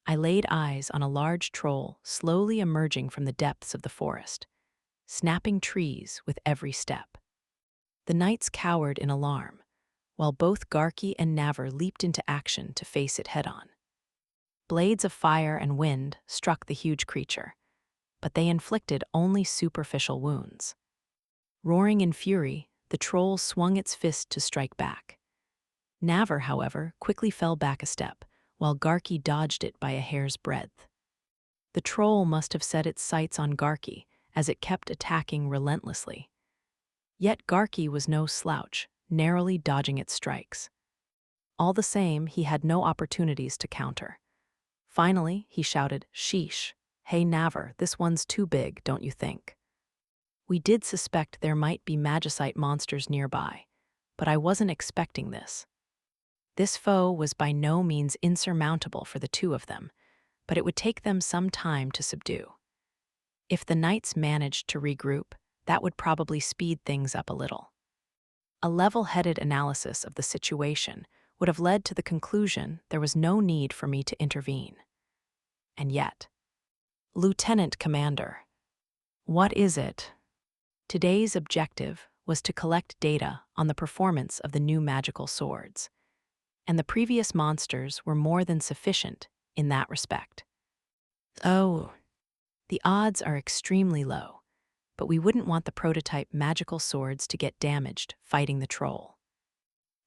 I laid eyes on a large troll slowly emerging from the depths of the forest, snapping trees with every step. The knights cowered in alarm, while both Garki and Navar leaped into action to face it head-on. Blades of fire and wind struck the huge creature, but they inflicted only superficial wounds. Roaring in fury, the troll swung its fist to strike back. Navar, however, quickly fell back a step, while Garki dodged it by a hair's breadth. The troll must have set its sights on Garki, as it kept attacking relentlessly. Yet Garki was no slouch, narrowly dodging its strikes. All the same, he had no opportunities to counter. Finally, he shouted, "Sheesh! Hey Navar, this one's too big, don't you think?" We did suspect there might be magicite monsters nearby, but I wasn't expecting this. This foe was by no means insurmountable for the two of them, but it would take them some time to subdue. If the knights managed to regroup, that would probably speed things up a little. A level-headed analysis of the situation would have led to the conclusion there was no need for me to intervene. And yet, Lieutenant Commander, what is it? Today's objective was to collect data on the performance of the new magical swords, and the previous monsters were more than sufficient in that respect. Oh, the odds are extremely low, but we wouldn't want the prototype magical swords to get damaged fighting the troll.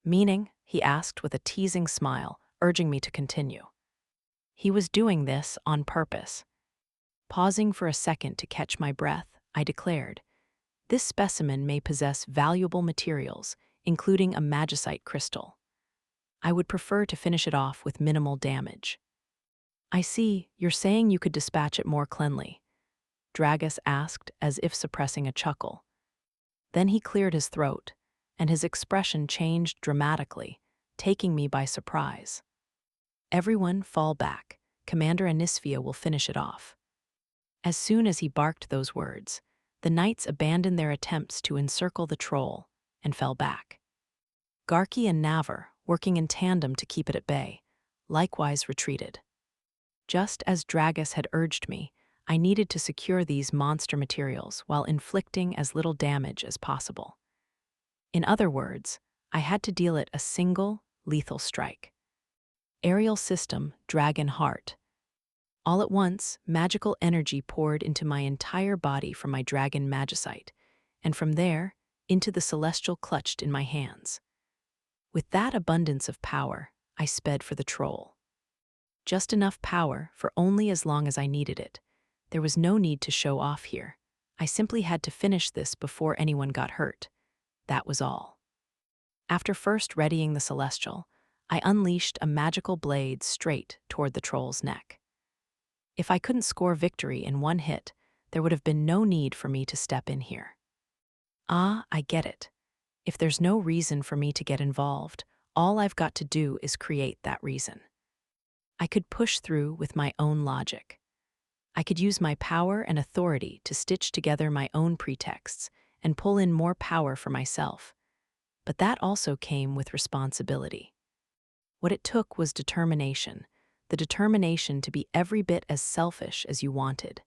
Meaning, he asked with a teasing smile, urging me to continue. He was doing this on purpose. Pausing for a second to catch my breath, I declared, "This specimen may possess valuable materials, including a magicite crystal. I would prefer to finish it off with minimal damage. I see, you're saying you could dispatch it more cleanly, Dragus asked, as if suppressing a chuckle. Then he cleared his throat, and his expression changed dramatically, taking me by surprise. Everyone fall back. Commander Anisphia will finish it off. As soon as he barked those words, the knights abandoned their attempts to encircle the troll and fell back. Garki and Navar, working in tandem to keep it at bay, likewise retreated. Just as Dragus had urged me, I needed to secure these monster materials while inflicting as little damage as possible. In other words, I had to deal it a single, lethal strike. Aerial system, Dragon Heart. All at once, magical energy poured into my entire body from my dragon magicite, and from there, into the celestial clutched in my hands. With that abundance of power, I sped for the troll. Just enough power for only as long as I needed it. There was no need to show off here. I simply had to finish this before anyone got hurt. That was all. After first readying the celestial, I unleashed a magical blade straight toward the troll's neck. If I couldn't score victory in one hit, there would have been no need for me to step in here. Ah, I get it. If there's no reason for me to get involved, all I've got to do is create that reason. I could push through with my own logic. I could use my power and authority to stitch together my own pretexts and pull in more power for myself. But that also came with responsibility. What it took was determination, the determination to be every bit as selfish as you wanted.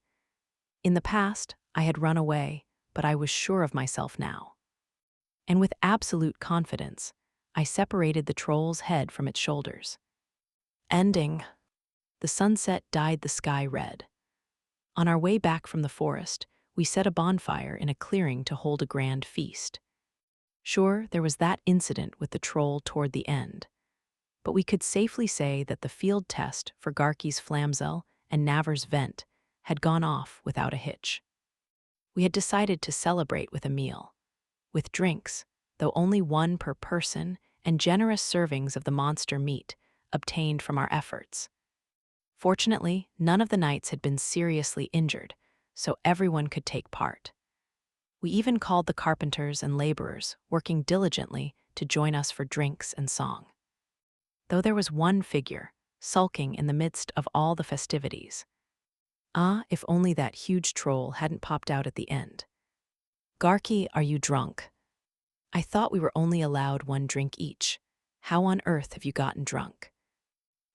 In the past, I had run away, but I was sure of myself now. And with absolute confidence, I separated the troll's head from its shoulders. Ending. The sunset dyed the sky red. On our way back from the forest, we set a bonfire in a clearing to hold a grand feast. Sure, there was that incident with the troll toward the end, but we could safely say that the field test for Garki's flamzel and Navar's vent had gone off without a hitch. We had decided to celebrate with a meal, with drinks, though only one per person, and generous servings of the monster meat obtained from our efforts. Fortunately, none of the knights had been seriously injured, so everyone could take part. We even called the carpenters and laborers, working diligently, to join us for drinks and song. Though there was one figure, sulking in the midst of all the festivities. Ah, if only that huge troll hadn't popped out at the end. Garki, are you drunk? I thought we were only allowed one drink each. How on earth have you gotten drunk?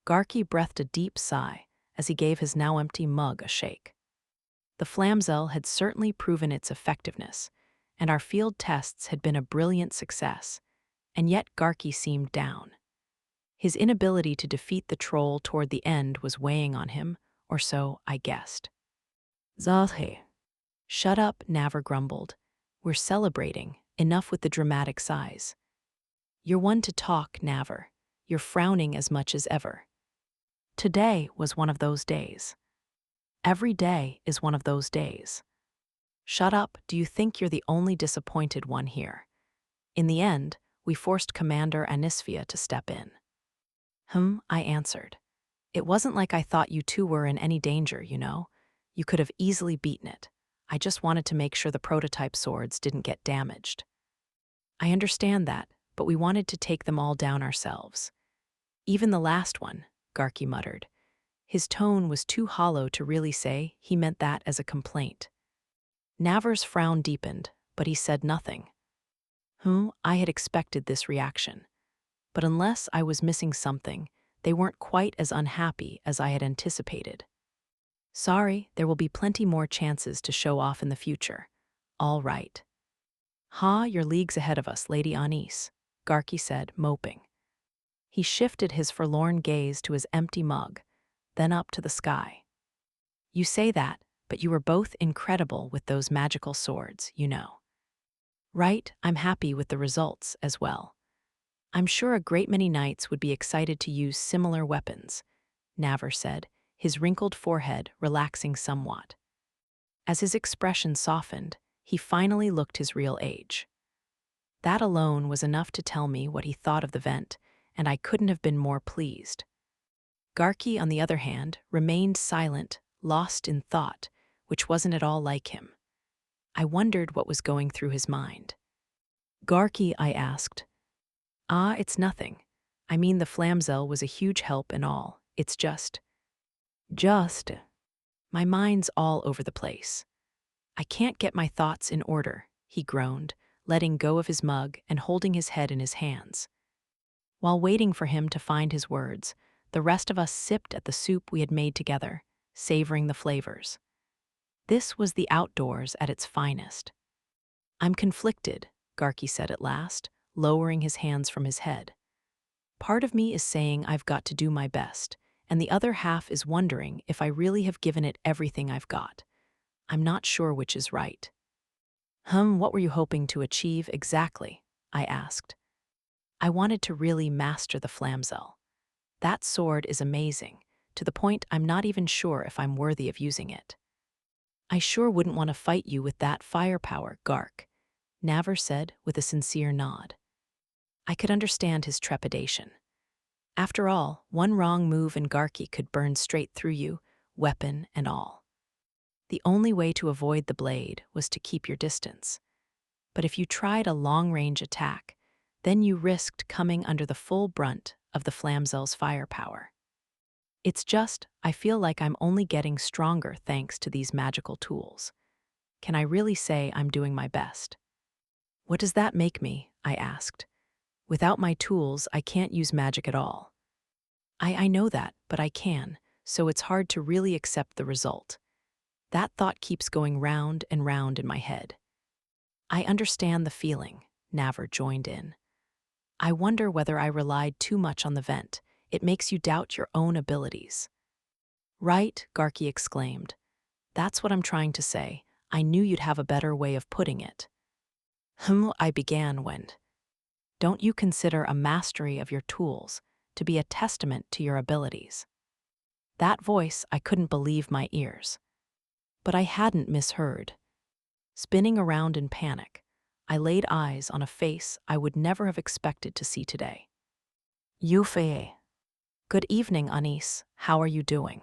Garki breathed a deep sigh as he gave his now empty mug a shake. The flamzel had certainly proven its effectiveness, and our field tests had been a brilliant success, and yet Garki seemed down. His inability to defeat the troll toward the end was weighing on him, or so I guessed. Zalhe. Shut up, Navar grumbled. We're celebrating, enough with the dramatic sighs. You're one to talk, Navar. You're frowning as much as ever. Today was one of those days. Every day is one of those days. Shut up, do you think you're the only disappointed one here? In the end, we forced Commander Anisphia to step in. I answered. It wasn't like I thought you two were in any danger, you know. You could have easily beaten it. I just wanted to make sure the prototype swords didn't get damaged. I understand that, but we wanted to take them all down ourselves. Even the last one, Garki muttered. His tone was too hollow to really say he meant that as a complaint. Navar's frown deepened, but he said nothing. I had expected this reaction. But unless I was missing something, they weren't quite as unhappy as I had anticipated. Sorry, there will be plenty more chances to show off in the future. All right. You're leagues ahead of us, Lady Anis, Garki said, moping. He shifted his forlorn gaze to his empty mug, then up to the sky. You say that, but you were both incredible with those magical swords, you know. Right, I'm happy with the results as well. I'm sure a great many knights would be excited to use similar weapons, Navar said, his wrinkled forehead relaxing somewhat. As his expression softened, he finally looked his real age. That alone was enough to tell me what he thought of the vent, and I couldn't have been more pleased. Garki, on the other hand, remained silent, lost in thought, which wasn't at all like him. I wondered what was going through his mind. Garki, I asked. Ah, it's nothing. I mean, the flamzel was a huge help and all. It's just. My mind's all over the place. I can't get my thoughts in order, he groaned, letting go of his mug and holding his head in his hands. While waiting for him to find his words, the rest of us sipped at the soup we had made together, savoring the flavors. This was the outdoors at its finest. I'm conflicted, Garki said at last, lowering his hands from his head. Part of me is saying I've got to do my best, and the other half is wondering if I really have given it everything I've got. I'm not sure which is right. What were you hoping to achieve exactly? I asked. I wanted to really master the flamzel. That sword is amazing, to the point I'm not even sure if I'm worthy of using it. I sure wouldn't want to fight you with that firepower, Gark, Naver said with a sincere nod. I could understand his trepidation. After all, one wrong move and Garki could burn straight through you, weapon and all. The only way to avoid the blade was to keep your distance. But if you tried a long-range attack, then you risked coming under the full brunt of the flamzel's firepower. It's just, I feel like I'm only getting stronger thanks to these magical tools. Can I really say I'm doing my best? What does that make me? I asked. Without my tools, I can't use magic at all. I know that, but I can, so it's hard to really accept the result. That thought keeps going round and round in my head. I understand the feeling, Naver joined in. I wonder whether I relied too much on the vent. It makes you doubt your own abilities. Right, Garki exclaimed. That's what I'm trying to say. I knew you'd have a better way of putting it. I began when. Don't you consider a mastery of your tools to be a testament to your abilities? That voice, I couldn't believe my ears. But I hadn't misheard. Spinning around in panic, I laid eyes on a face I would never have expected to see today. Euphyllia. Good evening, Anis. How are you doing?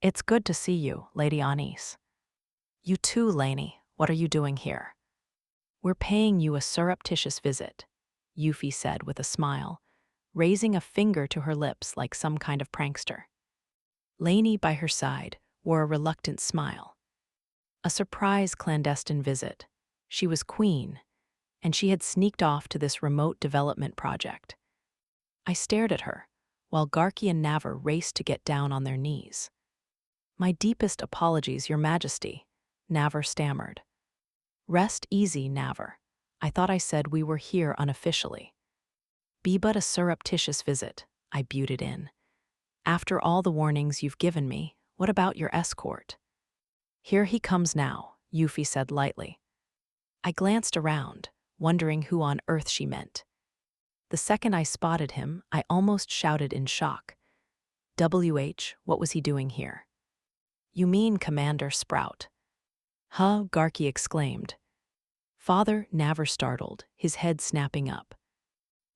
It's good to see you, Lady Anis. You too, Lainey. What are you doing here? We're paying you a surreptitious visit, Euphy said with a smile, raising a finger to her lips like some kind of prankster. Lainey, by her side, wore a reluctant smile. A surprise clandestine visit. She was queen, and she had sneaked off to this remote development project. I stared at her, while Garki and Naver raced to get down on their knees. My deepest apologies, Your Majesty, Naver stammered. Rest easy, Naver. I thought I said we were here unofficially. Be but a surreptitious visit, I buted in. After all the warnings you've given me, what about your escort? Here he comes now, Euphy said lightly. I glanced around, wondering who on earth she meant. The second I spotted him, I almost shouted in shock. What was he doing here? You mean Commander Sprout? Huh, Garki exclaimed. Father, Naver startled, his head snapping up.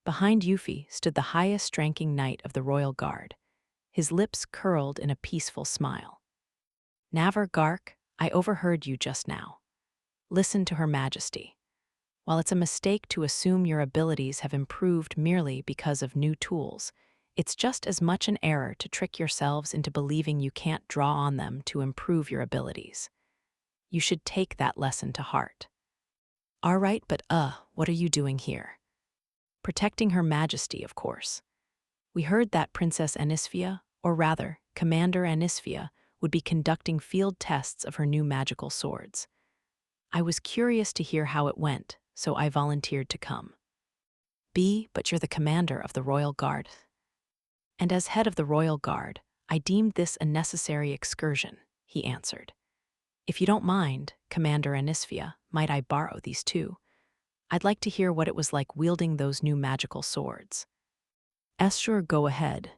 Behind Euphy stood the highest-ranking knight of the Royal Guard, his lips curled in a peaceful smile. Naver, Gark, I overheard you just now. Listen to Her Majesty. While it's a mistake to assume your abilities have improved merely because of new tools, it's just as much an error to trick yourselves into believing you can't draw on them to improve your abilities. You should take that lesson to heart. All right, but what are you doing here? Protecting Her Majesty, of course. We heard that Princess Anisphia, or rather, Commander Anisphia, would be conducting field tests of her new magical swords. I was curious to hear how it went, so I volunteered to come. But you're the commander of the Royal Guard. And as head of the Royal Guard, I deemed this a necessary excursion, he answered. If you don't mind, Commander Anisphia, might I borrow these too? I'd like to hear what it was like wielding those new magical swords. Sure, go ahead.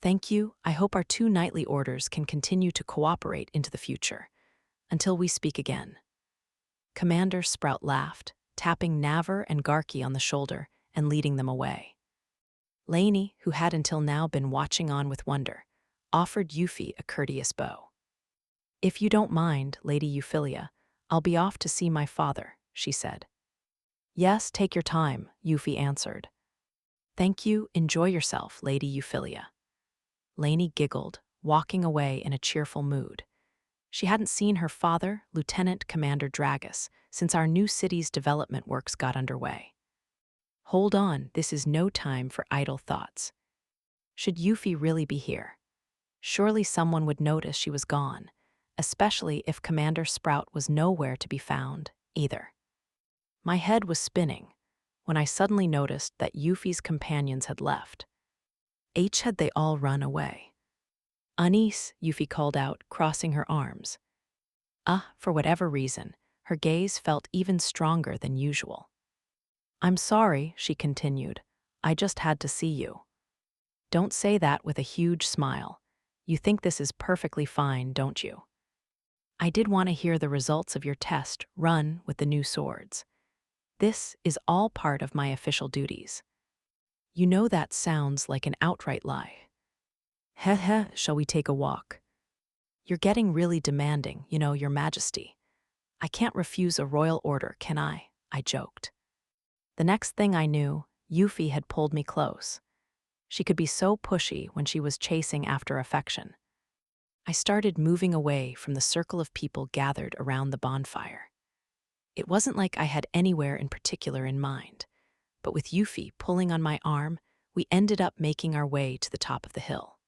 Thank you. I hope our 2 knightly orders can continue to cooperate into the future. Until we speak again. Commander Sprout laughed, tapping Naver and Garki on the shoulder and leading them away. Lainey, who had until now been watching on with wonder, offered Yuffie a courteous bow. "If you don't mind, Lady Euphyllia, I'll be off to see my father," she said. "Yes, take your time," Yuffie answered. "Thank you, enjoy yourself, Lady Euphyllia." Lainey giggled, walking away in a cheerful mood. She hadn't seen her father, Lieutenant Commander Dragus, since our new city's development works got underway. Hold on, this is no time for idle thoughts. Should Yuffie really be here? Surely someone would notice she was gone, especially if Commander Sprout was nowhere to be found, either. My head was spinning when I suddenly noticed that Yuffie's companions had left. Had they all run away? "Anis," Yuffie called out, crossing her arms. For whatever reason, her gaze felt even stronger than usual. "I'm sorry," she continued. "I just had to see you." Don't say that with a huge smile. You think this is perfectly fine, don't you? I did want to hear the results of your test run with the new swords. This is all part of my official duties. You know that sounds like an outright lie. Heh, shall we take a walk? You're getting really demanding, Your Majesty. I can't refuse a royal order, can I? I joked. The next thing I knew, Yuffie had pulled me close. She could be so pushy when she was chasing after affection. I started moving away from the circle of people gathered around the bonfire. It wasn't like I had anywhere in particular in mind, but with Yuffie pulling on my arm, we ended up making our way to the top of the hill.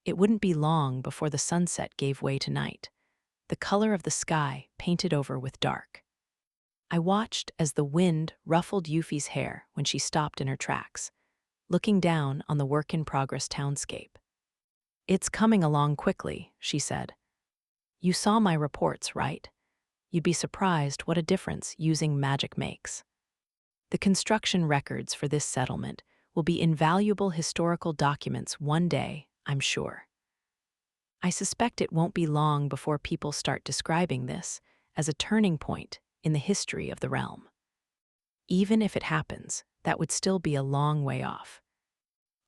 It wouldn't be long before the sunset gave way to night, the color of the sky painted over with dark. I watched as the wind ruffled Yuffie's hair when she stopped in her tracks, looking down on the work-in-progress townscape. "It's coming along quickly," she said. "You saw my reports, right? You'd be surprised what a difference using magic makes. The construction records for this settlement will be invaluable historical documents one day, I'm sure. I suspect it won't be long before people start describing this as a turning point in the history of the realm. Even if it happens, that would still be a long way off.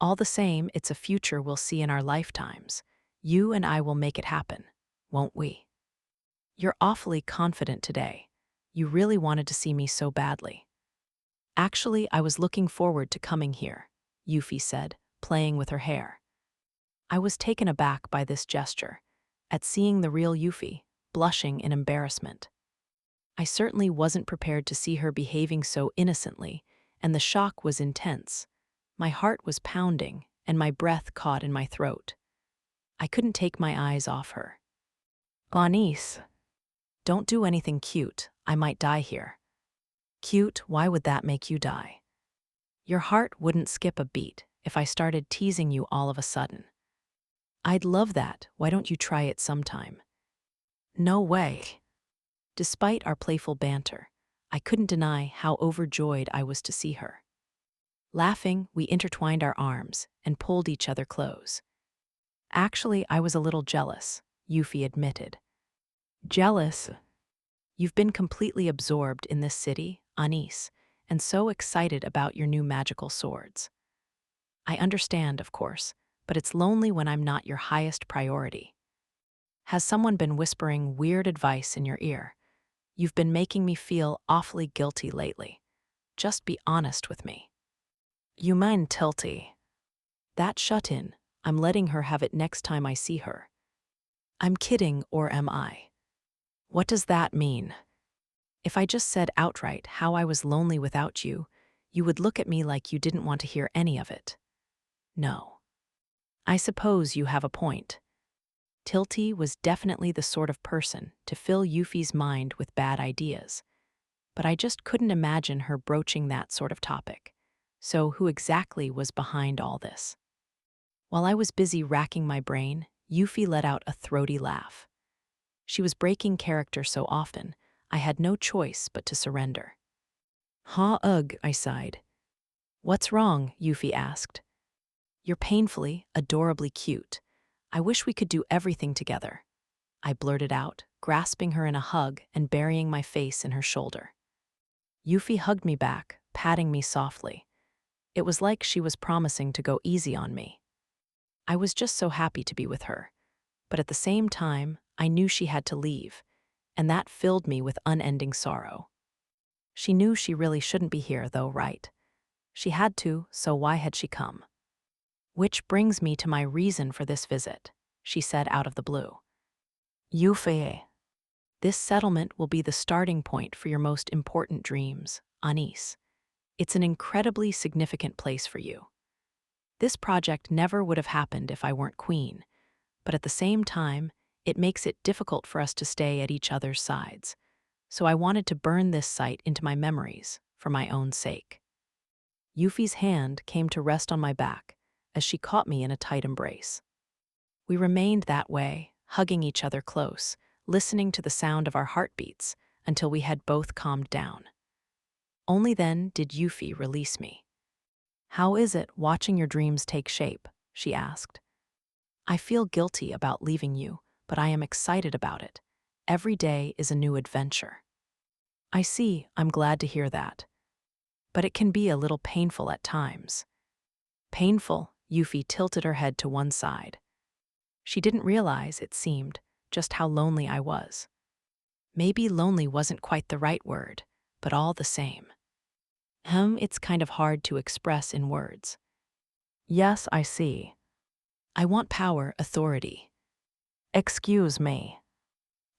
All the same, it's a future we'll see in our lifetimes. You and I will make it happen, won't we?" "You're awfully confident today. You really wanted to see me so badly." "Actually, I was looking forward to coming here," Yuffie said, playing with her hair. I was taken aback by this gesture, at seeing the real Yuffie, blushing in embarrassment. I certainly wasn't prepared to see her behaving so innocently, and the shock was intense. My heart was pounding, and my breath caught in my throat. I couldn't take my eyes off her. "Anis, don't do anything cute. I might die here." "Cute? Why would that make you die?" "Your heart wouldn't skip a beat if I started teasing you all of a sudden." "I'd love that. Why don't you try it sometime?" "No way." Despite our playful banter, I couldn't deny how overjoyed I was to see her. Laughing, we intertwined our arms and pulled each other close. "Actually, I was a little jealous," Yuffie admitted. "Jealous? You've been completely absorbed in this city, Anis, and so excited about your new magical swords. I understand, of course, but it's lonely when I'm not your highest priority. Has someone been whispering weird advice in your ear? You've been making me feel awfully guilty lately. Just be honest with me." "You mind Tilty?" "That shut in. I'm letting her have it next time I see her." "I'm kidding, or am I?" "What does that mean?" "If I just said outright how I was lonely without you, you would look at me like you didn't want to hear any of it." "No." "I suppose you have a point." Tilty was definitely the sort of person to fill Yuffie's mind with bad ideas, but I just couldn't imagine her broaching that sort of topic. So who exactly was behind all this? While I was busy racking my brain, Yuffie let out a throaty laugh. She was breaking character so often, I had no choice but to surrender. Ugh, I sighed. "What's wrong?" Yuffie asked. "You're painfully, adorably cute. I wish we could do everything together." I blurted out, grasping her in a hug and burying my face in her shoulder. Yuffie hugged me back, patting me softly. It was like she was promising to go easy on me. I was just so happy to be with her. But at the same time, I knew she had to leave, and that filled me with unending sorrow. She knew she really shouldn't be here, though, right? She had to, so why had she come? Which brings me to my reason for this visit, she said out of the blue. Euphyllia. This settlement will be the starting point for your most important dreams, Anis. It's an incredibly significant place for you. This project never would have happened if I weren't queen, but at the same time, it makes it difficult for us to stay at each other's sides. So I wanted to burn this site into my memories, for my own sake. Yuffie's hand came to rest on my back as she caught me in a tight embrace. We remained that way, hugging each other close, listening to the sound of our heartbeats until we had both calmed down. Only then did Yuffie release me. "How is it watching your dreams take shape?" she asked. "I feel guilty about leaving you, but I am excited about it. Every day is a new adventure." "I see, I'm glad to hear that. But it can be a little painful at times." Painful, Yuffie tilted her head to one side. She didn't realize, it seemed, just how lonely I was. Maybe lonely wasn't quite the right word, but all the same. It's kind of hard to express in words. "Yes, I see. I want power, authority." "Excuse me."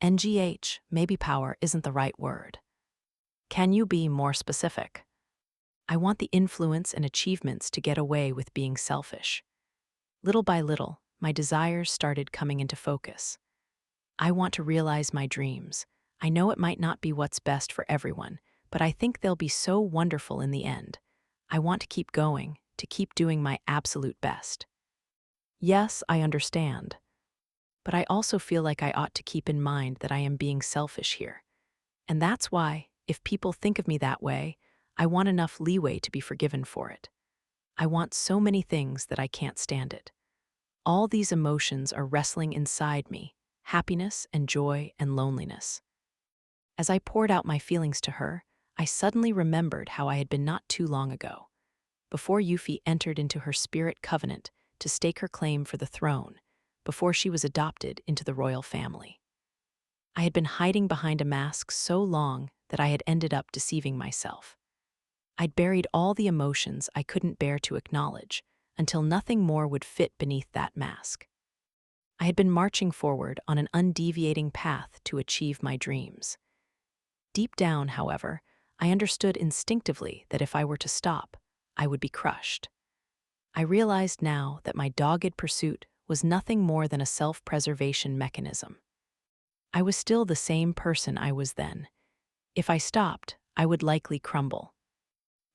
"NGH, maybe power isn't the right word. Can you be more specific?" "I want the influence and achievements to get away with being selfish." Little by little, my desires started coming into focus. I want to realize my dreams. I know it might not be what's best for everyone, but I think they'll be so wonderful in the end. I want to keep going, to keep doing my absolute best. "Yes, I understand. But I also feel like I ought to keep in mind that I am being selfish here. And that's why, if people think of me that way, I want enough leeway to be forgiven for it. I want so many things that I can't stand it. All these emotions are wrestling inside me, happiness and joy and loneliness." As I poured out my feelings to her, I suddenly remembered how I had been not too long ago, before Yuffie entered into her spirit covenant to stake her claim for the throne, before she was adopted into the royal family. I had been hiding behind a mask so long that I had ended up deceiving myself. I'd buried all the emotions I couldn't bear to acknowledge until nothing more would fit beneath that mask. I had been marching forward on an undeviating path to achieve my dreams. Deep down, however, I understood instinctively that if I were to stop, I would be crushed. I realized now that my dogged pursuit was nothing more than a self-preservation mechanism. I was still the same person I was then. If I stopped, I would likely crumble.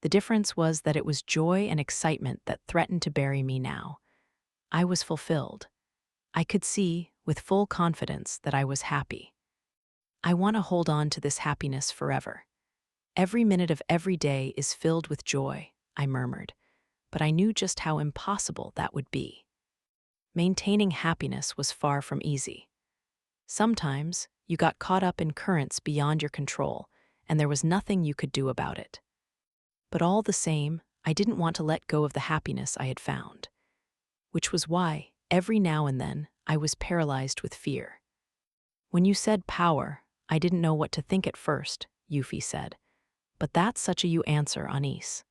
The difference was that it was joy and excitement that threatened to bury me now. I was fulfilled. I could see, with full confidence, that I was happy. "I want to hold on to this happiness forever. Every minute of every day is filled with joy," I murmured, but I knew just how impossible that would be. Maintaining happiness was far from easy. Sometimes, you got caught up in currents beyond your control, and there was nothing you could do about it. But all the same, I didn't want to let go of the happiness I had found. Which was why, every now and then, I was paralyzed with fear. "When you said power, I didn't know what to think at first," Yuffie said. "But that's such a you answer, Anis."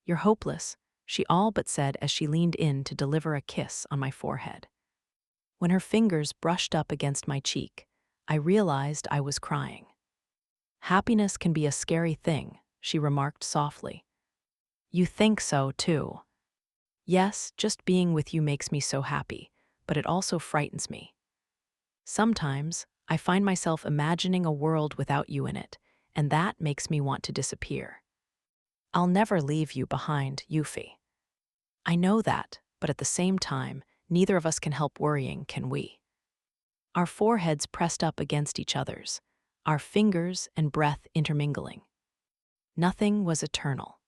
"You're hopeless," she all but said as she leaned in to deliver a kiss on my forehead. When her fingers brushed up against my cheek, I realized I was crying. "Happiness can be a scary thing," she remarked softly. "You think so, too." "Yes, just being with you makes me so happy, but it also frightens me. Sometimes, I find myself imagining a world without you in it, and that makes me want to disappear." "I'll never leave you behind, Yuffie." "I know that, but at the same time, neither of us can help worrying, can we?" Our foreheads pressed up against each other's, our fingers and breath intermingling. Nothing was eternal.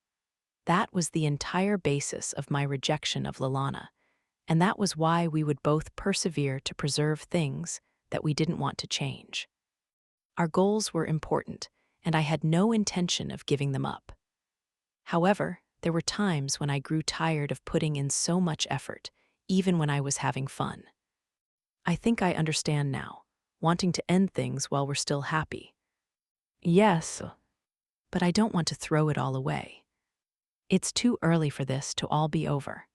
That was the entire basis of my rejection of Lalana, and that was why we would both persevere to preserve things that we didn't want to change. Our goals were important, and I had no intention of giving them up. However, there were times when I grew tired of putting in so much effort, even when I was having fun. I think I understand now, wanting to end things while we're still happy. Yes. But I don't want to throw it all away. It's too early for this to all be over.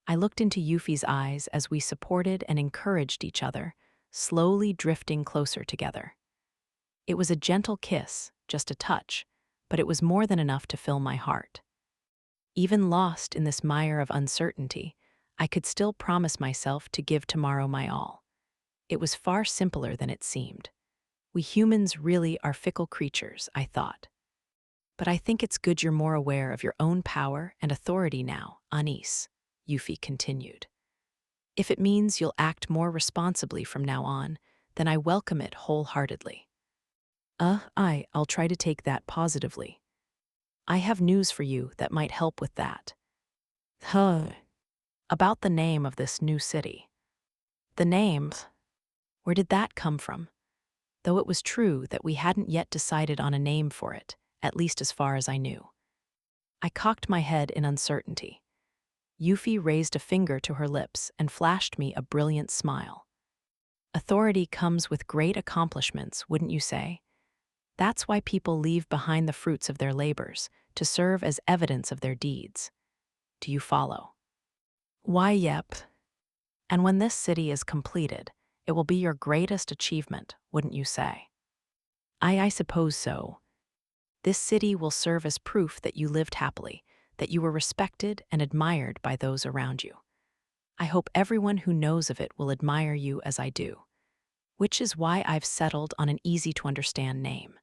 I looked into Yuffie's eyes as we supported and encouraged each other, slowly drifting closer together. It was a gentle kiss, just a touch, but it was more than enough to fill my heart. Even lost in this mire of uncertainty, I could still promise myself to give tomorrow my all. It was far simpler than it seemed. We humans really are fickle creatures, I thought. But I think it's good you're more aware of your own power and authority now, Anis, Yuffie continued. If it means you'll act more responsibly from now on, then I welcome it wholeheartedly. I'll try to take that positively. I have news for you that might help with that. About the name of this new city. The name, where did that come from? Though it was true that we hadn't yet decided on a name for it, at least as far as I knew. I cocked my head in uncertainty. Yuffie raised a finger to her lips and flashed me a brilliant smile. Authority comes with great accomplishments, wouldn't you say? That's why people leave behind the fruits of their labors, to serve as evidence of their deeds. Do you follow? Why, yep. And when this city is completed, it will be your greatest achievement, wouldn't you say? I suppose so. This city will serve as proof that you lived happily, that you were respected and admired by those around you. I hope everyone who knows of it will admire you as I do, which is why I've settled on an easy-to-understand name.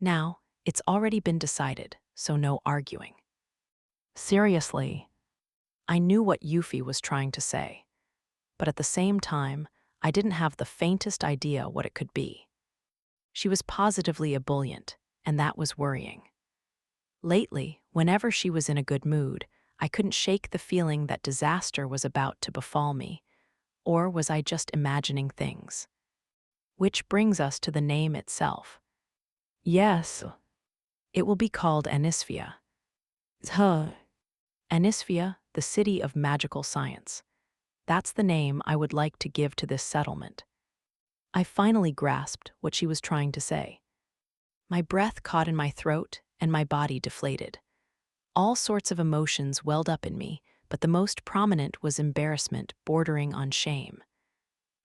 Now, it's already been decided, so no arguing. Seriously, I knew what Yuffie was trying to say, but at the same time, I didn't have the faintest idea what it could be. She was positively ebullient, and that was worrying. Lately, whenever she was in a good mood, I couldn't shake the feeling that disaster was about to befall me, or was I just imagining things? Which brings us to the name itself. Yes. It will be called Anisphia. Anisphia, the city of magical science. That's the name I would like to give to this settlement. I finally grasped what she was trying to say. My breath caught in my throat and my body deflated. All sorts of emotions welled up in me, but the most prominent was embarrassment bordering on shame.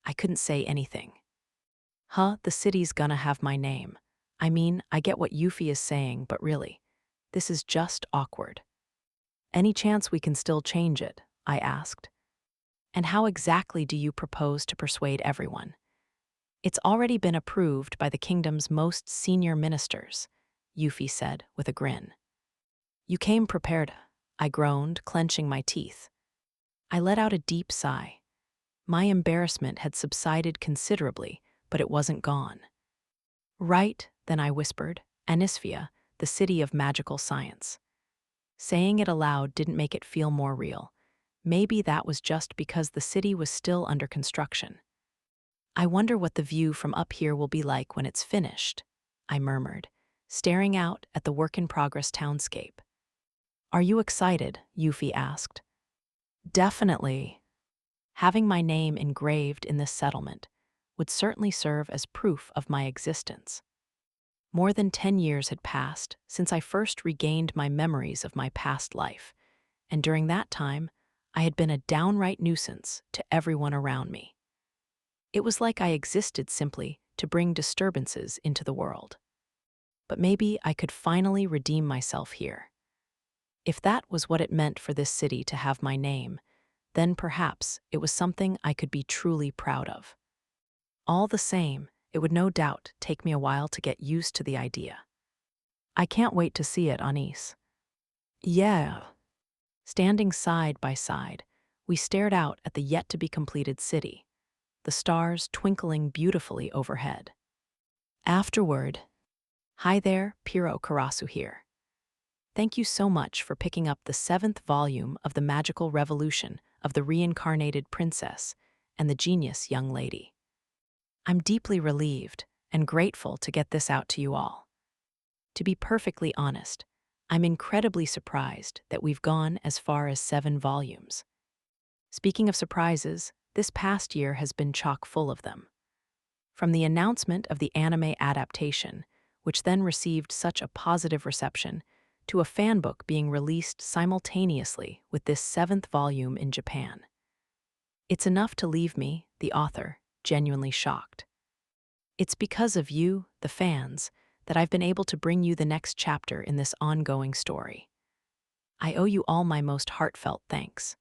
I couldn't say anything. The city's gonna have my name. I mean, I get what Yuffie is saying, but really, this is just awkward. Any chance we can still change it? I asked. And how exactly do you propose to persuade everyone? It's already been approved by the kingdom's most senior ministers, Yuffie said with a grin. You came prepared, I groaned, clenching my teeth. I let out a deep sigh. My embarrassment had subsided considerably, but it wasn't gone. Right, then I whispered, Anisphia, the city of magical science. Saying it aloud didn't make it feel more real. Maybe that was just because the city was still under construction. I wonder what the view from up here will be like when it's finished, I murmured, staring out at the work-in-progress townscape. Are you excited? Yuffie asked. Definitely. Having my name engraved in this settlement would certainly serve as proof of my existence. More than 10 years had passed since I first regained my memories of my past life, and during that time, I had been a downright nuisance to everyone around me. It was like I existed simply to bring disturbances into the world. But maybe I could finally redeem myself here. If that was what it meant for this city to have my name, then perhaps it was something I could be truly proud of. All the same, it would no doubt take me a while to get used to the idea. I can't wait to see it, Anis. Yeah. Standing side by side, we stared out at the yet-to-be-completed city, the stars twinkling beautifully overhead. Afterword, hi there, Piro Karasu here. Thank you so much for picking up the 7th volume of The Magical Revolution of the Reincarnated Princess and the Genius Young Lady. I'm deeply relieved and grateful to get this out to you all. To be perfectly honest, I'm incredibly surprised that we've gone as far as 7 volumes. Speaking of surprises, this past year has been chock full of them. From the announcement of the anime adaptation, which then received such a positive reception, to a fanbook being released simultaneously with this 7th volume in Japan. It's enough to leave me, the author, genuinely shocked. It's because of you, the fans, that I've been able to bring you the next chapter in this ongoing story. I owe you all my most heartfelt thanks.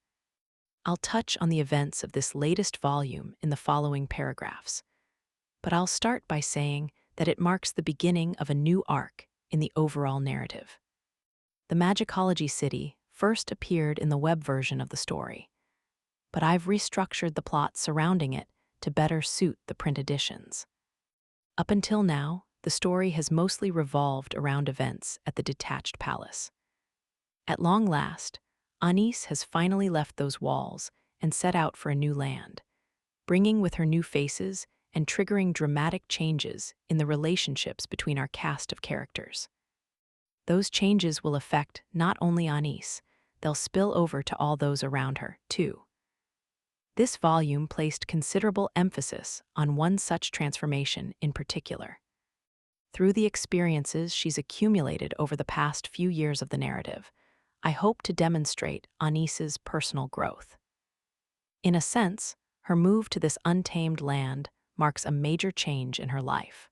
I'll touch on the events of this latest volume in the following paragraphs, but I'll start by saying that it marks the beginning of a new arc in the overall narrative. The Magicology City first appeared in the web version of the story, but I've restructured the plot surrounding it to better suit the print editions. Up until now, the story has mostly revolved around events at the detached palace. At long last, Anis has finally left those walls and set out for a new land, bringing with her new faces and triggering dramatic changes in the relationships between our cast of characters. Those changes will affect not only Anis, they'll spill over to all those around her, too. This volume placed considerable emphasis on one such transformation in particular. Through the experiences she's accumulated over the past few years of the narrative, I hope to demonstrate Anis's personal growth. In a sense, her move to this untamed land marks a major change in her life.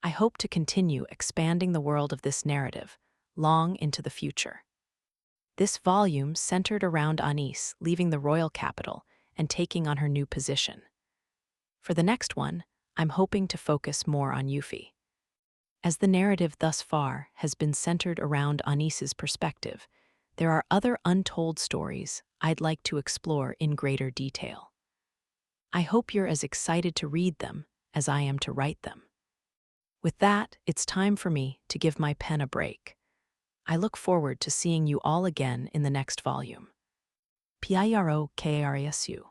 I hope to continue expanding the world of this narrative long into the future. This volume centered around Anis leaving the royal capital and taking on her new position. For the next one, I'm hoping to focus more on Yuffie. As the narrative thus far has been centered around Anis's perspective, there are other untold stories I'd like to explore in greater detail. I hope you're as excited to read them as I am to write them. With that, it's time for me to give my pen a break. I look forward to seeing you all again in the next volume. Piero Karisu.